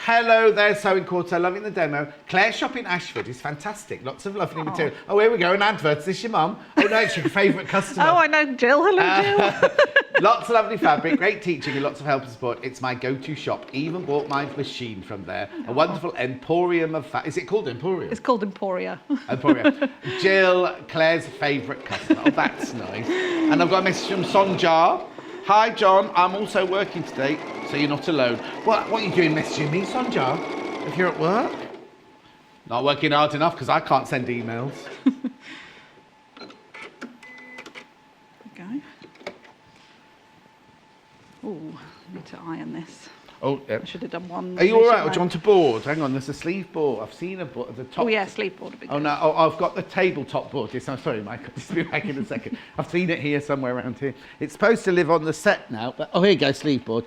Hello there, Sewing Quarter, loving the demo. Claire's shop in Ashford is fantastic. Lots of lovely material. Oh, here we go, an advert. Is this your mum? Oh, no, it's your favourite customer. Oh, I know Jill. Hello, Jill. Lots of lovely fabric, great teaching and lots of help and support. It's my go-to shop. Even bought my machine from there. A wonderful emporium of Is it called Emporium? It's called Emporia. Emporia. Jill, Claire's favourite customer. Oh, that's nice. And I've got a message from Sonjar. Hi, John. I'm also working today, so you're not alone. What are you doing messaging me, Sonjar? If you're at work? Not working hard enough because I can't send emails. Go. Oh, I need to iron this. Oh, yeah. I should have done one. Are you all right? Or finishing do you want a board? Hang on, there's a sleeve board. I've seen a board at the top. Oh yeah, sleeve board would be Oh good. no, oh, I've got the tabletop board. Yes, I'm sorry, Mike. I'll just be back in a second. I've seen it here somewhere around here. It's supposed to live on the set now, but oh, here you go, sleeve board.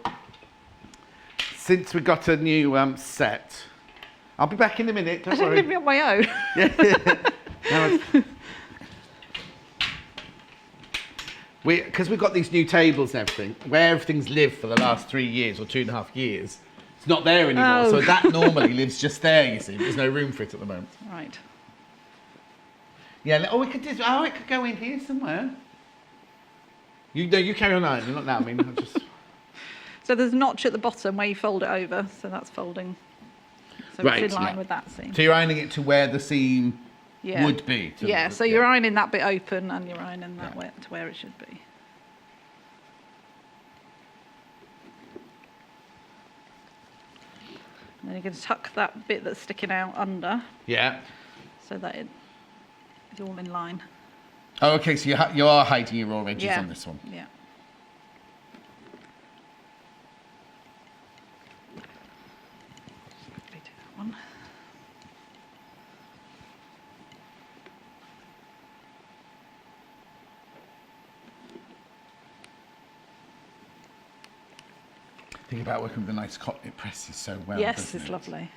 Since we got a new set, I'll be back in a minute. Don't I didn't worry. leave me on my own. No, because we've got these new tables and everything, where everything's lived for the last 3 years or 2.5 years. It's not there anymore, Oh. so that normally lives just there. You see, there's no room for it at the moment. Right. Yeah. Oh, we could just. Oh, it could go in here somewhere. You carry on ironing. Not now. I mean, I just. So there's a notch at the bottom where you fold it over, so that's folding. So Right, it's in line yeah. with that seam. So you're ironing it to where the seam Yeah. would be. Yeah, so you're ironing that bit open and you're ironing that way to where it should be. And then you're going to tuck that bit that's sticking out under Yeah. so that it is all in line. Oh, okay. So you are hiding your raw edges Yeah. on this one. Yeah. Quickly do that one. Think about working with a nice cotton. It presses so well. Yes, doesn't it's it? lovely.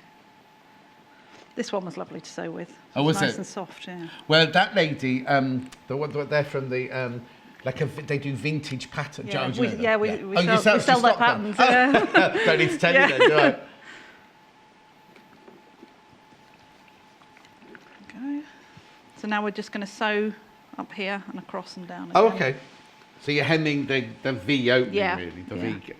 This one was lovely to sew with. Oh, was nice it? and soft, yeah. Well, that lady, the one they're from the they do vintage pattern. Yeah, Do you know we that? sell, you we sell their stock them? patterns. Yeah. Don't need to tell Yeah. you then, do I? Okay. So now we're just going to sew up here and across and down. Oh, again. okay. So you're hemming the V opening, Yeah, really, the yeah. V.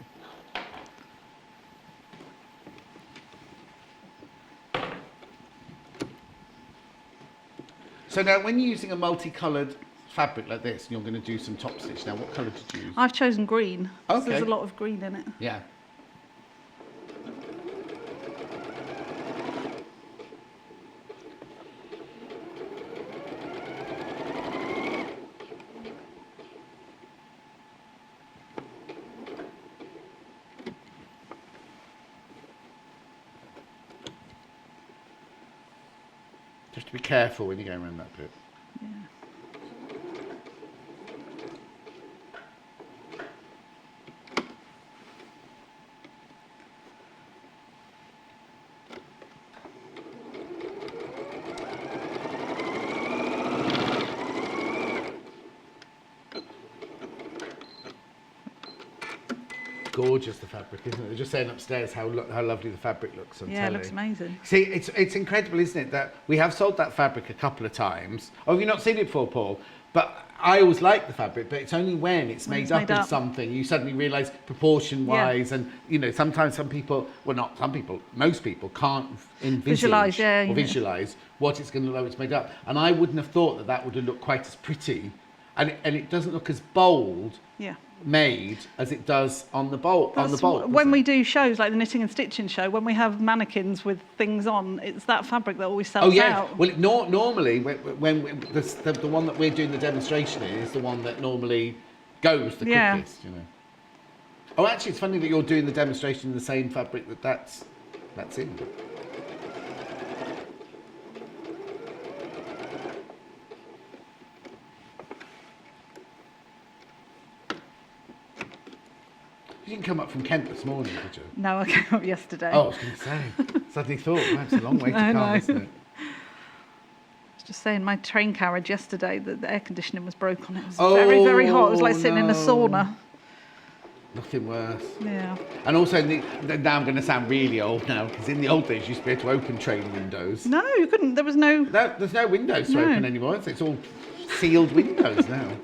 So now, when you're using a multicoloured fabric like this, and you're going to do some top stitch, now what colour did you use? I've chosen green. 'cause Okay. There's a lot of green in it. Yeah. Just to be careful when you're going around that bit. Yeah. Gorgeous, the fabric, isn't it? They're just saying upstairs how lovely the fabric looks on Yeah, it telly. looks amazing. See, it's incredible, isn't it, that we have sold that fabric a couple of times. Oh, have you not seen it before, Paul? But I always like the fabric, but it's only when it's made up in something you suddenly realise proportion-wise, and you know, sometimes some people, well, not some people, most people can't envisage or visualise what it's going to look like when it's made up. And I wouldn't have thought that that would have looked quite as pretty, and it doesn't look as bold. Yeah. Made as it does on the bolt. When we do shows like the knitting and stitching show, when we have mannequins with things on, it's that fabric that always sells out. Well, normally when the one that we're doing the demonstration in is the one that normally goes the quickest, you know. Oh, actually, it's funny that you're doing the demonstration in the same fabric that's in. You didn't come up from Kent this morning, did you? No, I came up yesterday. Oh, I was going to say. Suddenly thought, well, it's a long way to come, isn't it? I was just saying, my train carriage yesterday, the air conditioning was broken. It was very, very hot. It was like sitting in a sauna. Nothing worse. Yeah. And also, now I'm going to sound really old now, because in the old days you used to be able to open train windows. No, you couldn't. There was no... There's no windows to open anymore. It's all sealed windows now.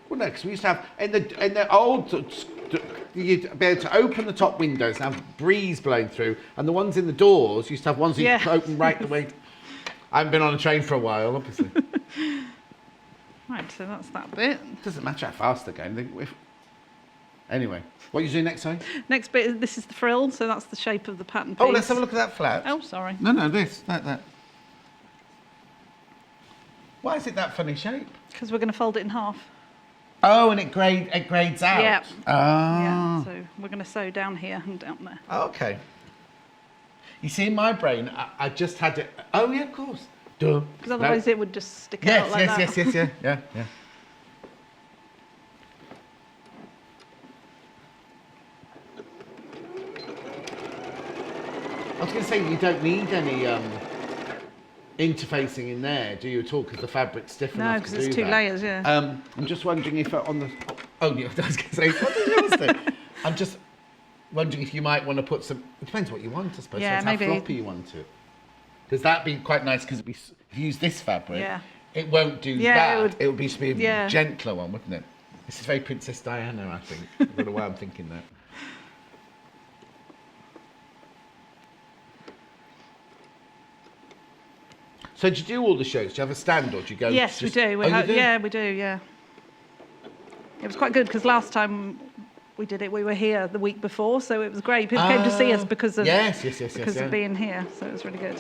Well, no, because we used to have in the old, you'd be able to open the top windows and have breeze blowing through, and the ones in the doors used to have ones you could open right the way. I haven't been on a train for a while, obviously. Right, so that's that bit. Doesn't matter how fast they're going. Anyway, what are you doing next, sorry? Next bit, this is the frill, so that's the shape of the pattern piece. Oh, let's have a look at that flat. Oh, sorry. No, that. Why is it that funny shape? Because we're going to fold it in half. Oh, and it grades out. Yeah. Oh. Yeah. So we're going to sew down here and down there. Okay. You see, in my brain, I just had it. Oh yeah, of course. Duh. Because otherwise it would just stick out like that. Yes, yeah. I was going to say, you don't need any interfacing in there, do you, at all? Because the fabric's stiff enough to do that. No, because it's 2 layers, yeah. I'm just wondering if on the... Oh, yeah, I was going to say, what did yours do? I'm just wondering if you might want to put some... It depends what you want, I suppose. Yeah, Depends maybe. how floppy you want it. Because that'd be quite nice, because if you use this fabric, Yeah. it won't do Yeah, that. it would- It would be a yeah. gentler one, wouldn't it? This is very Princess Diana, I think. I don't know why I'm thinking that. So do you do all the shows? Do you have a stand, or do you go? Yes, we do. You do? Yeah, we do, yeah. It was quite good because last time we did it, we were here the week before, so it was great. People came to see us because of of being here, so it was really good.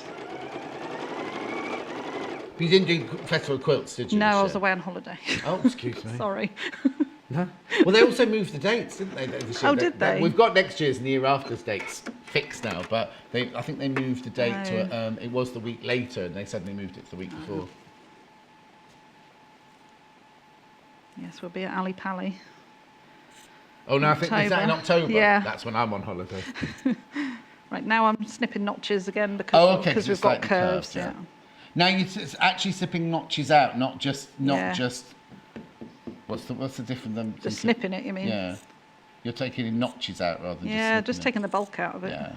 But you didn't do Festival of Quilts, did you? No, this I was year? away on holiday. Oh, excuse me. Sorry. No. Well, they also moved the dates, didn't they? This year? Oh, did they? We've got next year's and the year after's dates fixed now, but I think they moved the date to it was the week later, and they suddenly moved it to the week before. Yes, we'll be at Ali Pally. Oh no, I think is that in October? Yeah. That's when I'm on holiday. Right, now I'm snipping notches again because because we've got curves. Yeah. Now it's actually snipping notches out, not just. What's the difference? Than Just snipping it, you mean? Yeah. You're taking notches out rather than Yeah, just just taking the bulk out of it. Yeah.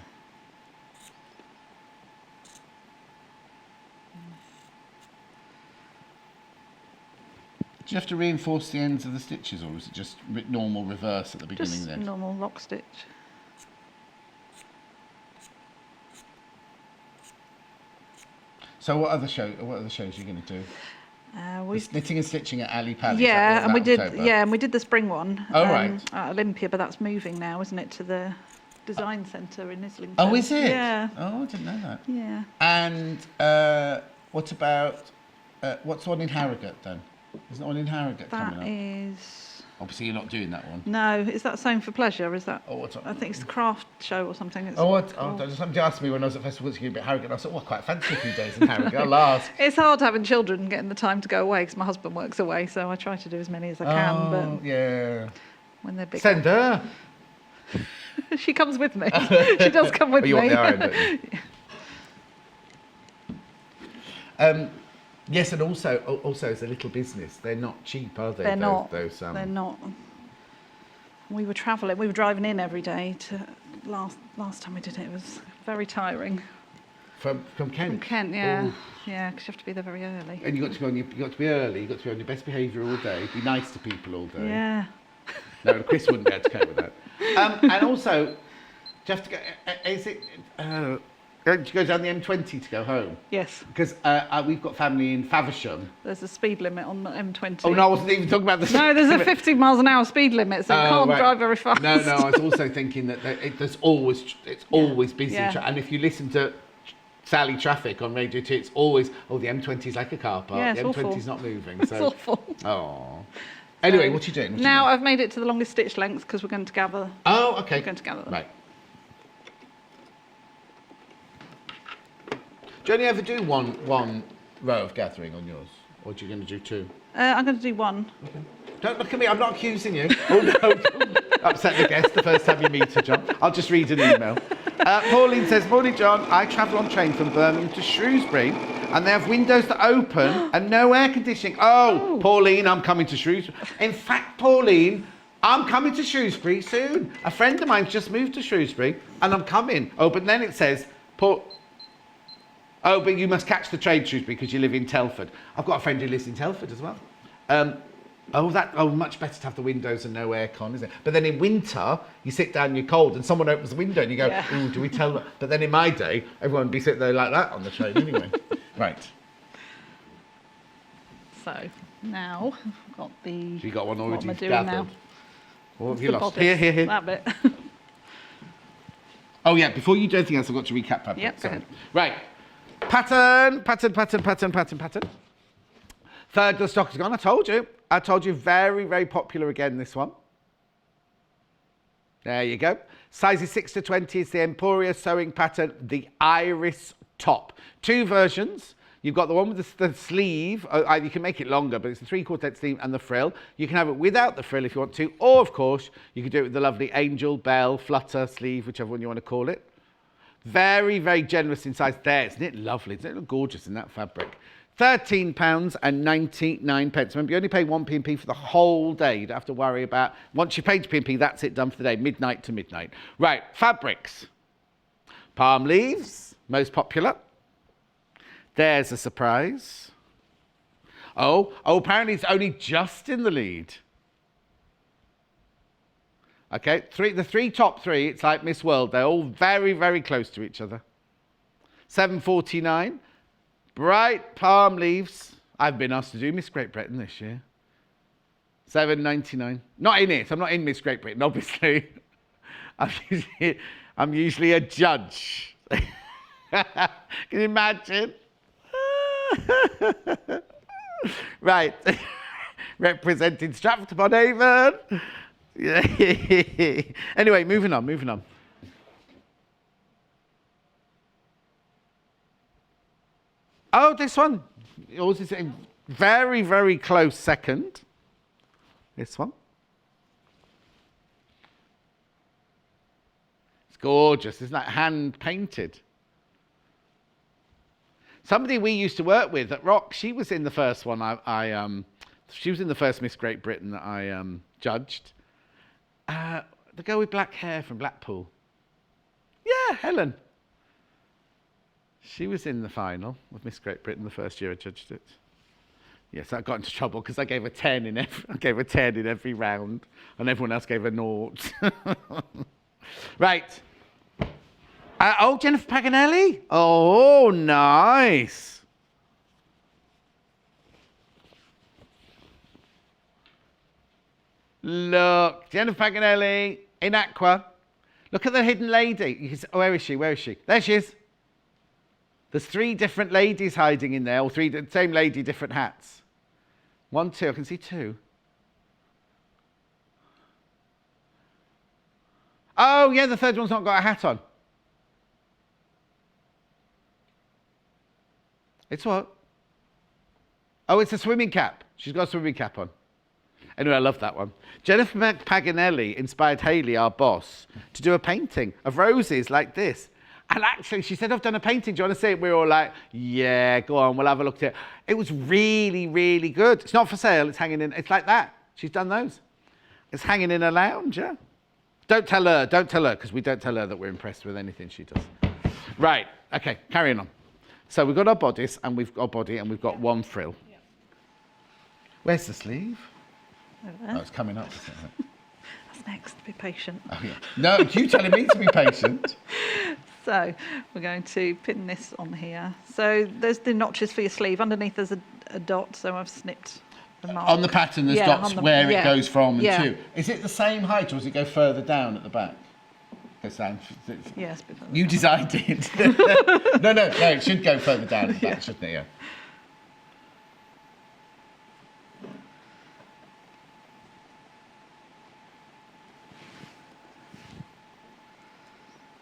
Do you have to reinforce the ends of the stitches, or is it just normal reverse at the beginning Just there? normal lock stitch. So what other shows are you going to do? Knitting and stitching at Ali Pally. Yeah, and we did. October? Yeah, and we did the spring one. Oh, right. At Olympia, but that's moving now, isn't it, to the design centre in Islington? Oh, is it? Yeah. Oh, I didn't know that. Yeah. And what about what's the one in Harrogate then? Isn't one in Harrogate coming up? That is. Obviously, you're not doing that one. No, is that Sewn for Pleasure? Is that? Oh, what's I think it's the craft show or something. It's somebody asked me when I was at Festival of Quilts about Harrogate, and I said, I quite fancy a few days in Harrogate. I'll ask. It's hard having children and getting the time to go away because my husband works away, so I try to do as many as I can. But yeah. when they're big, Send her. she comes with me. She does come with You me. want the iron, don't you? Yes, and also as a little business, they're not cheap, are they? They're not. They're not. We were travelling. We were driving in every day. Last time we did it, it was very tiring. From Kent. From Kent, yeah, Ooh. yeah, because you have to be there very early. And you got to be early. You got to be on your best behaviour all day. Be nice to people all day. Yeah. No, Chris wouldn't be able to cope with that. And also, do you have to go? Is it? Do you go down the M20 to go home? Yes. Because we've got family in Faversham. There's a speed limit on the M20. Oh no, I wasn't even talking about the. No, there's a 50 miles an hour speed limit, so you can't drive very fast. No, I was also thinking that it's always busy, Yeah. and if you listen to Sally Traffic on Radio 2, it's always the M20 is like a car park. Yeah, the it's M20 awful. is not moving. It's So. awful. Oh. Anyway, what are you doing? Now I've made it to the longest stitch length because we're going to gather. Oh, okay. We're going to gather them. Right. Do you only ever do one row of gathering on yours, or are you going to do two? I'm going to do one. Okay. Don't look at me. I'm not accusing you. Oh no! Upset the guest the first time you meet her, John. I'll just read an email. Pauline says, "Morning, John. I travel on train from Birmingham to Shrewsbury, and they have windows that open and no air conditioning. Oh, Pauline, I'm coming to Shrewsbury. In fact, Pauline, I'm coming to Shrewsbury soon. A friend of mine's just moved to Shrewsbury, and I'm coming. Oh, but then it says, but you must catch the train Shrewsbury because you live in Telford. I've got a friend who lives in Telford as well. Much better to have the windows and no aircon, isn't it? But then in winter, you sit down, you're cold, and someone opens the window and you go, ooh, do we tell them? But then in my day, everyone would be sitting there like that on the train anyway. Right. So now I've got the. So you got one already what am I doing gathered. now? What have The you lost? bodice, Here. That bit. Oh yeah, before you do anything else, I've got to recap pattern. Yep, go ahead. Right. Pattern. Third of the stock is gone, I told you. I told you, very, very popular again, this one. There you go. Sizes 6 to 20 is the Emporia sewing pattern, the Iris top. 2 versions. You've got the one with the sleeve. You can make it longer, but it's a 3/4 sleeve and the frill. You can have it without the frill if you want to, or of course, you can do it with the lovely angel, bell, flutter, sleeve, whichever one you want to call it. Very, very generous in size there. Isn't it lovely? Doesn't it look gorgeous in that fabric? £13.99. Remember, you only pay 1 P&P for the whole day. You don't have to worry about, once you paid P&P, that's it, done for the day, midnight to midnight. Right, fabrics. Palm leaves, most popular. There's a surprise. Oh, apparently it's only just in the lead. Okay, the top three, it's like Miss World. They're all very, very close to each other. £7.49. Bright palm leaves. I've been asked to do Miss Great Britain this year. £7.99. Not in it. I'm not in Miss Great Britain, obviously. I'm usually a judge. Can you imagine? Right. Representing Stratford-upon-Avon. Anyway, moving on. Oh, this one. Yours is in very, very close second. This one. It's gorgeous. Isn't that hand painted? Somebody we used to work with at Rock, she was in the first one. She was in the first Miss Great Britain that I judged. The girl with black hair from Blackpool. Yeah, Helen. She was in the final of Miss Great Britain the first year I judged it. Yes, I got into trouble because I gave a 10 in every round, and everyone else gave a 0. Right. Oh, Jennifer Paganelli. Oh, nice. Look, Jennifer Paganelli in aqua. Look at the hidden lady. You can see, oh, where is she? There she is. There's 3 different ladies hiding in there, or 3, same lady, different hats. 1, 2, I can see 2. Oh, yeah, the third one's not got a hat on. It's what? Oh, it's a swimming cap. She's got a swimming cap on. Anyway, I love that one. Jennifer Paganelli inspired Hayley, our boss, to do a painting of roses like this. And actually, she said, I've done a painting. Do you want to see it? We were all like, yeah, go on, we'll have a look at it. It was really, really good. It's not for sale. It's hanging in. It's like that. She's done those. It's hanging in a lounge, yeah? Don't tell her, because we don't tell her that we're impressed with anything she does. Right, okay, carrying on. So we've got our bodice, and we've got one 1 frill. Yeah. Where's the sleeve? Over there. Oh, it's coming up. That's next, be patient. Oh, yeah. No, you telling me to be patient. So we're going to pin this on here. So there's the notches for your sleeve. Underneath there's a dot, so I've snipped the mark. On the pattern, there's dots where it goes from and to. Is it the same height, or does it go further down at the back? Yes. You designed it. No, it should go further down at the back, shouldn't it? Yeah.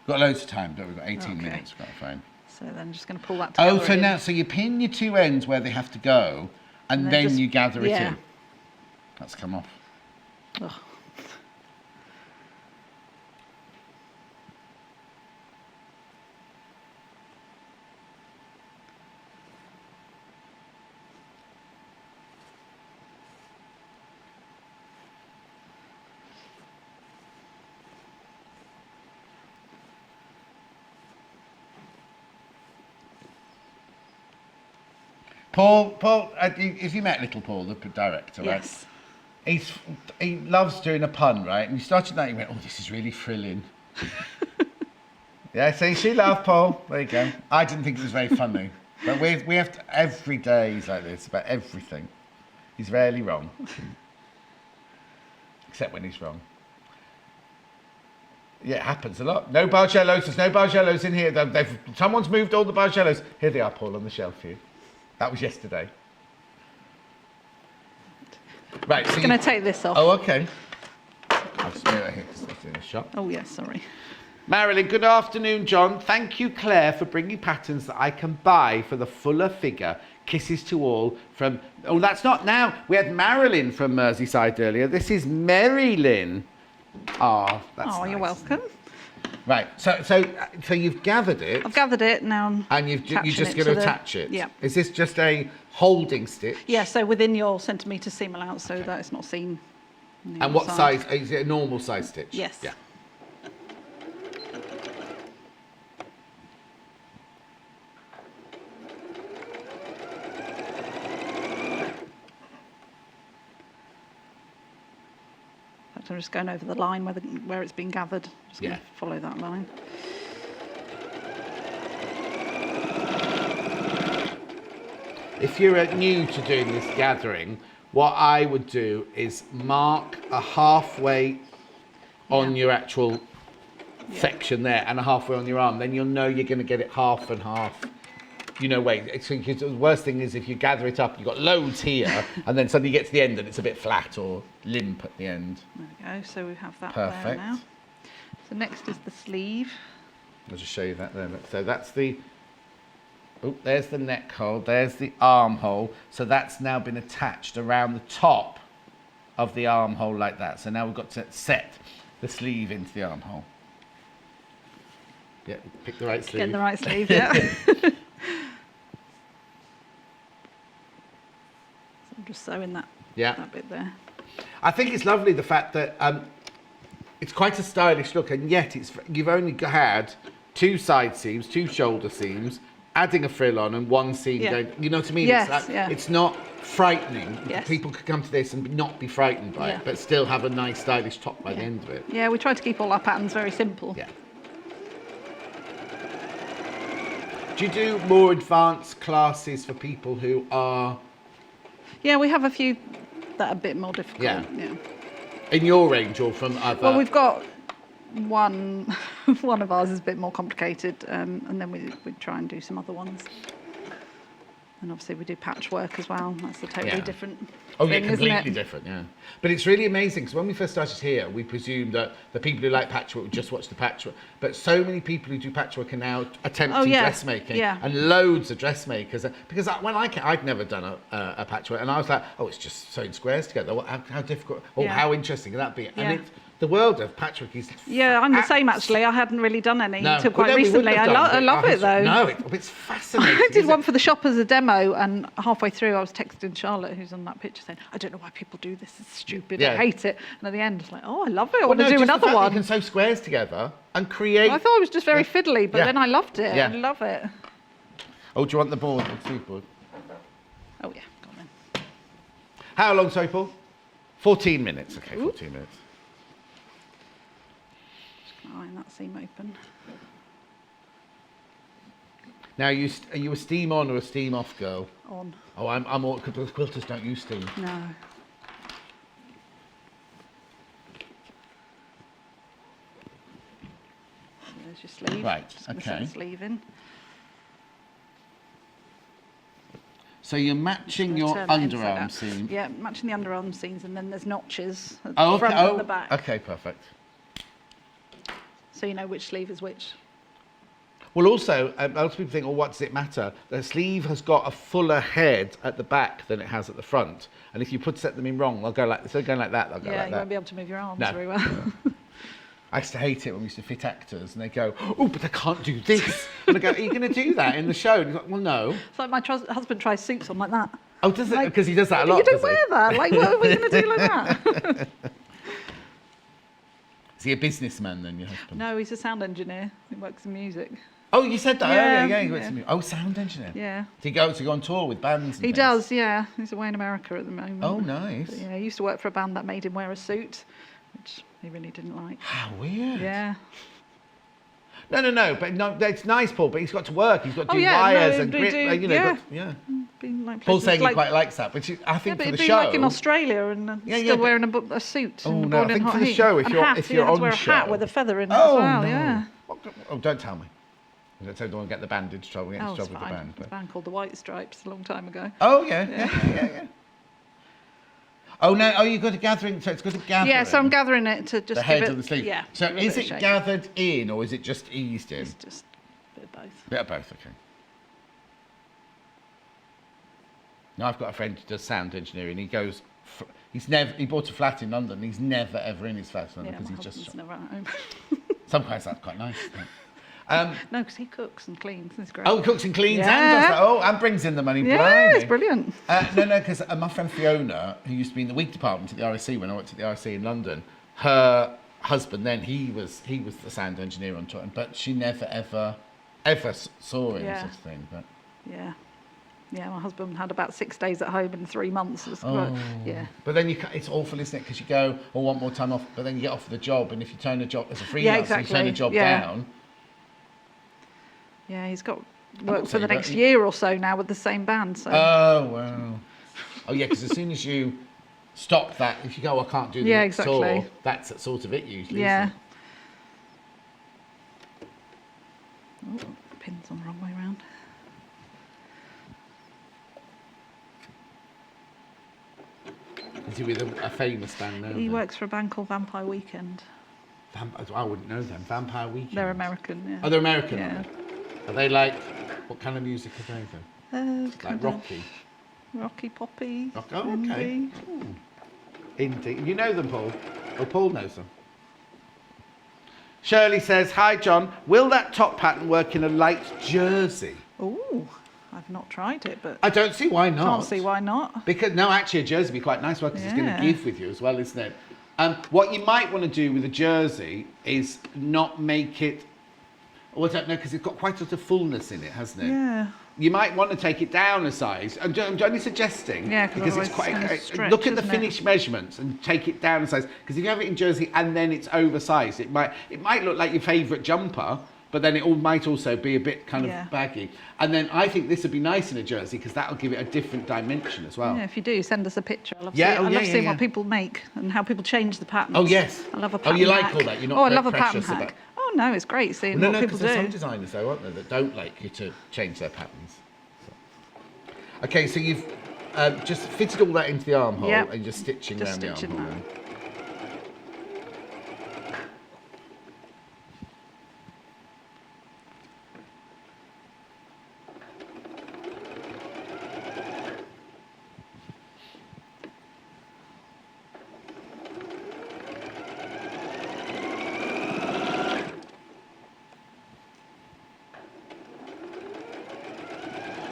Got loads of time, don't we? We've got 18 minutes, got fine. So then I'm just going to pull that together. Oh, so now, so you pin your 2 ends where they have to go, and then you gather it in. That's come off. Ugh. Paul, have you met little Paul, the director, right? Yes. He loves doing a pun, right? And you started that, you went, oh, this is really thrilling. Yeah, see, she laughed, Paul. There you go. I didn't think it was very funny. But we have to, every day he's like this, about everything. He's rarely wrong. Except when he's wrong. Yeah, it happens a lot. No Bargellos, there's no Bargellos in here. Someone's moved all the Bargellos. Here they are, Paul, on the shelf here. That was yesterday. Right. So I'm going to take this off. Oh, okay. I'll just move it here because it's in the shop. Oh, yes, sorry. Marilyn, good afternoon, John. Thank you, Claire, for bringing patterns that I can buy for the fuller figure. Kisses to all from... Oh, that's not now. We had Marilyn from Merseyside earlier. This is Mary-Lynn. Oh, that's Oh, nice. you're welcome. Right, so you've gathered it. I've gathered it now. And you're just going to attach it. Yeah. Is this just a holding stitch? Yeah, so within your centimetre seam allowance, so that it's not seen. on the And what outside. size? Is it a normal size stitch? Yes. Yeah. I'm just going over the line where it's been gathered. Just going Yeah. to follow that line. If you're new to doing this gathering, what I would do is mark a halfway on your actual section there and a halfway on your arm. Then you'll know you're going to get it half and half. You know, wait, the worst thing is if you gather it up, you've got loads here, and then suddenly you get to the end and it's a bit flat or limp at the end. There we go. So we have that there Perfect. now. So next is the sleeve. I'll just show you that there. Look. So that's the... Oh, there's the neck hole, there's the armhole. So that's now been attached around the top of the armhole like that. So now we've got to set the sleeve into the armhole. Yeah, pick the right sleeve. Get the right sleeve, yeah. So I'm just sewing that bit there. I think it's lovely the fact that it's quite a stylish look, and yet you've only had 2 side seams, 2 shoulder seams, adding a frill on and 1 seam going. You know what I mean? Yes, It's not frightening. Yes. People could come to this and not be frightened by it, but still have a nice stylish top by the end of it. Yeah, we try to keep all our patterns very simple. Yeah. Do you do more advanced classes for people who are... Yeah, we have a few that are a bit more difficult. Yeah. Yeah. in your range or from other? Well, we've got one of ours is a bit more complicated, and then we try and do some other ones. And obviously we do patchwork as well. That's a totally different thing, completely isn't it? different, yeah. But it's really amazing, because when we first started here, we presumed that the people who like patchwork would just watch the patchwork. But so many people who do patchwork are now attempting dressmaking, and loads of dressmakers. Because I'd never done a patchwork, and I was like, oh, it's just sewing squares together. How difficult, how interesting can that be? And the world of patchwork is... Yeah, I'm the same actually. I hadn't really done any until quite we wouldn't recently. have I done love it though. No, it's fascinating. I did one for the shop as a demo, and halfway through I was texting Charlotte, who's on that picture, saying, I don't know why people do this, it's stupid, I hate it. And at the end, it's like, oh, I love it, I want to do another one. You can sew squares together and create... I thought it was just very fiddly, but then I loved it. I love it. Oh, do you want the board, the sleeve board? Oh yeah, go on then. How long, sorry, Paul? 14 minutes. Okay, 14 minutes. Iron that seam open. Now, are you a steam on or a steam off girl? On. Oh, I'm all, because quilters don't use steam. No. There's your sleeve. Right, Just gonna set the sleeve in. So you're matching your underarm seam. Yeah, matching the underarm seams, and then there's notches at Oh, the okay. front and the back. Okay, perfect. So you know which sleeve is which. Well, also, a lot of people think, well, what does it matter? The sleeve has got a fuller head at the back than it has at the front. And if you set them in wrong, they'll go like, instead of going like that, they'll go like that. Yeah, you won't be able to move your arms No. very well. I used to hate it when we used to fit actors and they go, oh, but I can't do this. And I go, are you going to do that in the show? And he's like, well, no. It's like my husband tries suits on like that. Oh, does it? Like, Because he does that a lot, you don't does he? wear that. Like, what are we going to do like that? Is he a businessman then, your husband? No, he's a sound engineer. He works in music. Oh, you said that Yeah, earlier, yeah. He works yeah. in oh, sound engineer. Yeah. Does he go on tour with bands and He things? does, yeah. He's away in America at the moment. Oh, nice. But, yeah, he used to work for a band that made him wear a suit, which he really didn't like. How weird. Yeah. No, but no, it's nice, Paul, but he's got to work. He's got to do yeah, wires no, and they grip, do, you know. yeah. Yeah. Been like Paul's places saying like, he quite likes that, but I think but for the it'd be show... like in Australia and still but- wearing a suit. Oh, and no, I going in think hot for the heat. show, if And you're- hat, if you you're have to on wear a hat show- with a feather in it Oh, as well, no. yeah. Oh, don't tell me. I don't want to get the band into trouble, get into Oh, it's trouble with the fine. band. There's But... a band called the White Stripes a long time ago. Oh, yeah. Oh no! Oh, you've got a gathering. So it's got a gathering. Yeah, so I'm gathering it to just the head give it, of the sleeve. Yeah. So give a is bit it of shape. gathered in or is it just eased in? It's just a bit of both. Bit of both. Okay. Now I've got a friend who does sound engineering. He goes. He bought a flat in London. He's never ever in his flat in London Yeah, because my he's just. husband's never at home. Sometimes that's quite nice. Isn't it? No, because he cooks and cleans. It's great. Oh, he cooks and cleans Yeah. and does that. Oh, and brings in the money. yeah, blimey. it's brilliant. No, because my friend Fiona, who used to be in the wig department at the RSC when I worked at the RSC in London, her husband then he was the sound engineer on tour, but she never ever saw him Yeah. sort of thing. But Yeah. Yeah, my husband had about 6 days at home in 3 months. Yeah. But then it's awful, isn't it? Because you go, I want more time off, but then you get offered the job, and if you turn a job as a freelancer, Yeah, you turn a exactly. job Yeah. down. Yeah, he's got not work for saying the that next he- year or so now with the same band. So Oh wow. Oh yeah, because as soon as you stop that, if you go, I can't do the Yeah, next exactly. tour, that's sort of it usually. yeah. Isn't it? Oh, pin's on the wrong way round. Is he with a famous band now? He then? works for a band called Vampire Weekend. I wouldn't know them. Vampire Weekend. They're American. Yeah. Oh, they're American. Yeah. Are they? Are they like? What kind of music are they then? Kind Like of rocky. rocky poppy. Oh, okay. indie. Indie. You know them, Paul? Oh, Paul knows them. Shirley says, "Hi, John. Will that top pattern work in a light jersey?" Oh, I've not tried it, but I don't see why not. can't see why not. Because no, actually, a jersey would be quite nice because it's going to Yeah. give with you as well, isn't it? What you might want to do with a jersey is not make it. Well, I don't know because it's got quite a lot of fullness in it, hasn't it? Yeah. You might want to take it down a size. I'm only suggesting Yeah, 'cause because it's otherwise quite. it's gonna stretch, Look at the isn't it? finished measurements and take it down a size. Because if you have it in jersey and then it's oversized, it might look like your favourite jumper, but then it might also be a bit kind of Yeah. baggy. And then I think this would be nice in a jersey because that'll give it a different dimension as well. Yeah, if you do, send us a picture. I love, Yeah, I love seeing yeah. what people make and how people change the patterns. Oh, yes. I love a Oh, pattern you like hack. all that? You're not Oh, I love a pattern precious hack. about- Oh no, it's great seeing No, what no, people because there's some do. designers though, aren't there, that don't like you to change their patterns. So. Okay, so you've just fitted all that into the armhole Yep. and you're stitching Just around the stitching armhole. that. then.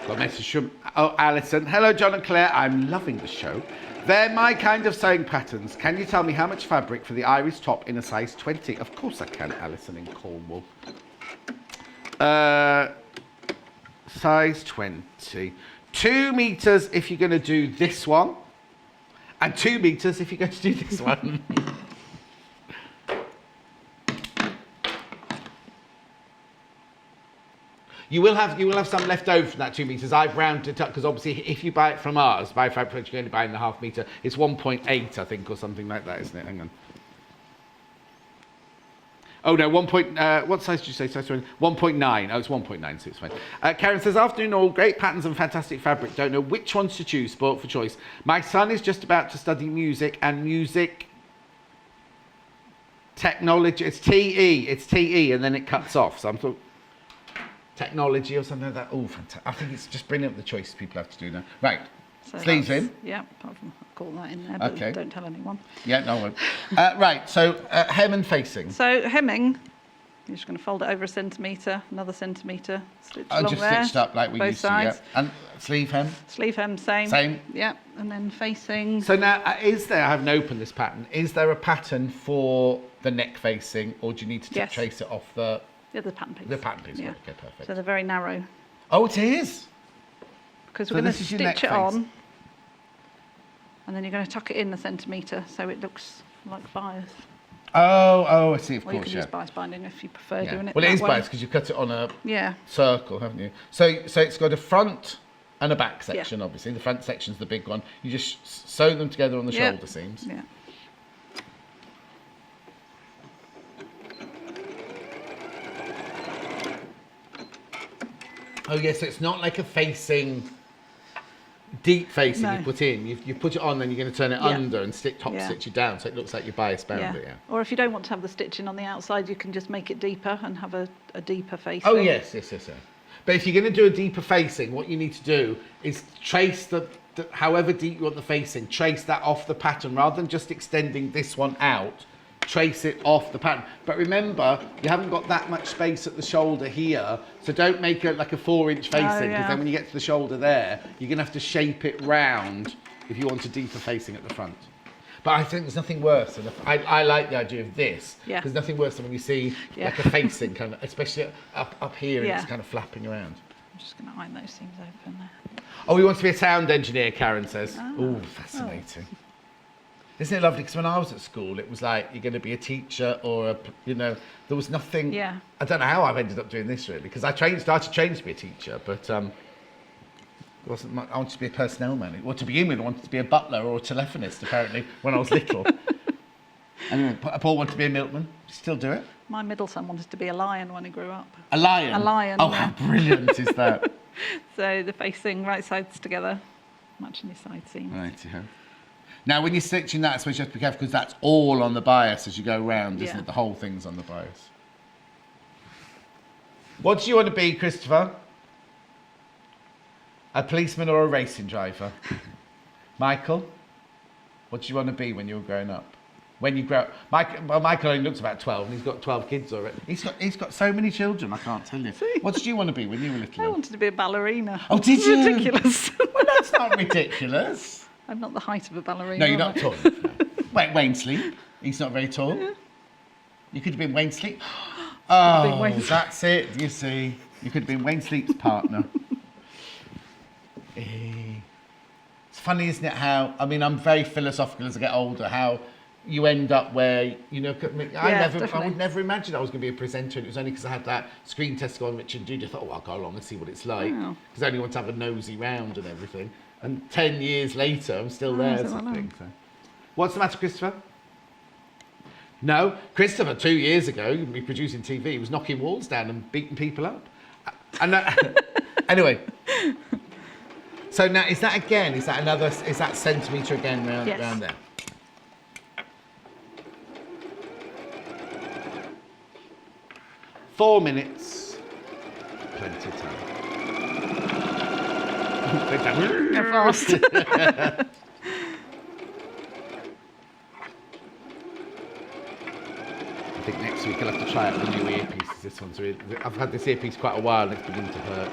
Got a message from Alison. Hello, John and Claire. I'm loving the show. They're my kind of sewing patterns. Can you tell me how much fabric for the iris top in a size 20? Of course I can, Alison in Cornwall. Size 20. 2 meters if you're going to do this one, and 2 meters if you're going to do this one. You will have some left over from that 2 meters. I've rounded it up because obviously if you buy it from ours, by fabric, you're only buying the half meter. It's 1.8, I think, or something like that, isn't it? Hang on. Oh no, what size did you say? Size 20? 1.9. Oh, it's 1.9, so it's fine. Karen says, afternoon all, great patterns and fantastic fabric. Don't know which ones to choose, sport for choice. My son is just about to study music and music technology. It's TE, and then it cuts off. So I'm sort of technology or something like that. Oh, fantastic. I think it's just brilliant the choices people have to do now. Right, So sleeves that's- in. Yeah, apart from I'll call that in there, but Okay. don't tell anyone. Yeah, no, I won't. Right, so hem and facing. So hemming, you're just going to fold it over a centimetre, another centimetre, stitch Oh, along just there. stitched up like we both used sides. to, yeah. And sleeve hem. Sleeve hem, same. Same. Yeah, and then facing. So now, I haven't opened this pattern, is there a pattern for the neck facing, or do you need to Yes. trace it off the The pattern piece. pattern piece? Yeah. Okay, perfect. So they're very narrow. Oh, it is? Because So we're going this to is your neck stitch it face. on, and then you're going to tuck it in a centimetre so it looks like bias. Oh, I see, of Or you course, could yeah. use bias binding if you prefer Yeah. doing it Well, it that is way. biased because you cut it on a Yeah, circle, haven't you? So it's got a front and a back section, obviously. The front section's the big one. You just sew them together on the Yep. shoulder seams. yeah. Oh, yes, so it's not like a facing deep facing No. you put in. You put it on, then you're going to turn it Yeah. under and top Yeah. stitch it down, so it looks like you're bias bound Yeah. it. Yeah. Or if you don't want to have the stitching on the outside, you can just make it deeper and have a deeper face. Oh yes. But if you're going to do a deeper facing, what you need to do is trace the however deep you want the facing, trace that off the pattern rather than just extending this one out. Trace it off the pattern. But remember, you haven't got that much space at the shoulder here, so don't make it like a 4-inch facing, because then when you get to the shoulder there, you're going to have to shape it round if you want a deeper facing at the front. But I think there's nothing worse than I like the idea of this. Yeah. There's nothing worse than when you see like a facing kind of, especially up here, and it's kind of flapping around. I'm just going to iron those seams open there. Oh, he wants to be a sound engineer, Karen says. Oh, fascinating. Isn't it lovely? Because when I was at school, it was like, you're going to be a teacher or there was nothing. Yeah. I don't know how I've ended up doing this really, because I started training to be a teacher, but it wasn't much. I wanted to be a personnel manager. Well, to begin with, I wanted to be a butler or a telephonist, apparently, when I was little. Anyway, Paul wanted to be a milkman. Still do it. My middle son wanted to be a lion when he grew up. A lion? A lion, Oh, yeah. how brilliant is that? So the facing right sides together, matching your side seams. Righty-ho. Now, when you're stitching that, I suppose you have to be careful because that's all on the bias as you go round, isn't Yeah. it? The whole thing's on the bias. What do you want to be, Christopher? A policeman or a racing driver? Michael? What do you want to be when you're growing up? When you grow up, Michael only looks about 12 and he's got 12 kids already. He's got so many children, I can't tell you. What did you want to be when you were little? I wanted to be a ballerina. Oh, did you? Ridiculous. Well, that's not ridiculous. I'm not the height of a ballerina. No, you're am not I? tall. No. Wayne Sleep. He's not very tall. Yeah. You could have been Wayne Sleep. have been Oh, Wayne Sleep. that's it. You see, you could have been Wayne Sleep's partner. It's funny, isn't it? How I'm very philosophical as I get older. How you end up where I would never imagine I was going to be a presenter. And it was only because I had that screen test on Richard Dude. I thought, oh, I'll go along and see what it's like. Because I only want to have a nosy round and everything. And 10 years later, I'm still there. Sort of thing, so. What's the matter, Christopher? No, Christopher 2 years ago, you'd be producing TV. He was knocking walls down and beating people up. And anyway. So now, is that centimetre again round there? 4 minutes. Plenty of time. Go fast. I think next week I'll have to try out the new earpieces. This one's really, I've had this earpiece quite a while and it's beginning to hurt.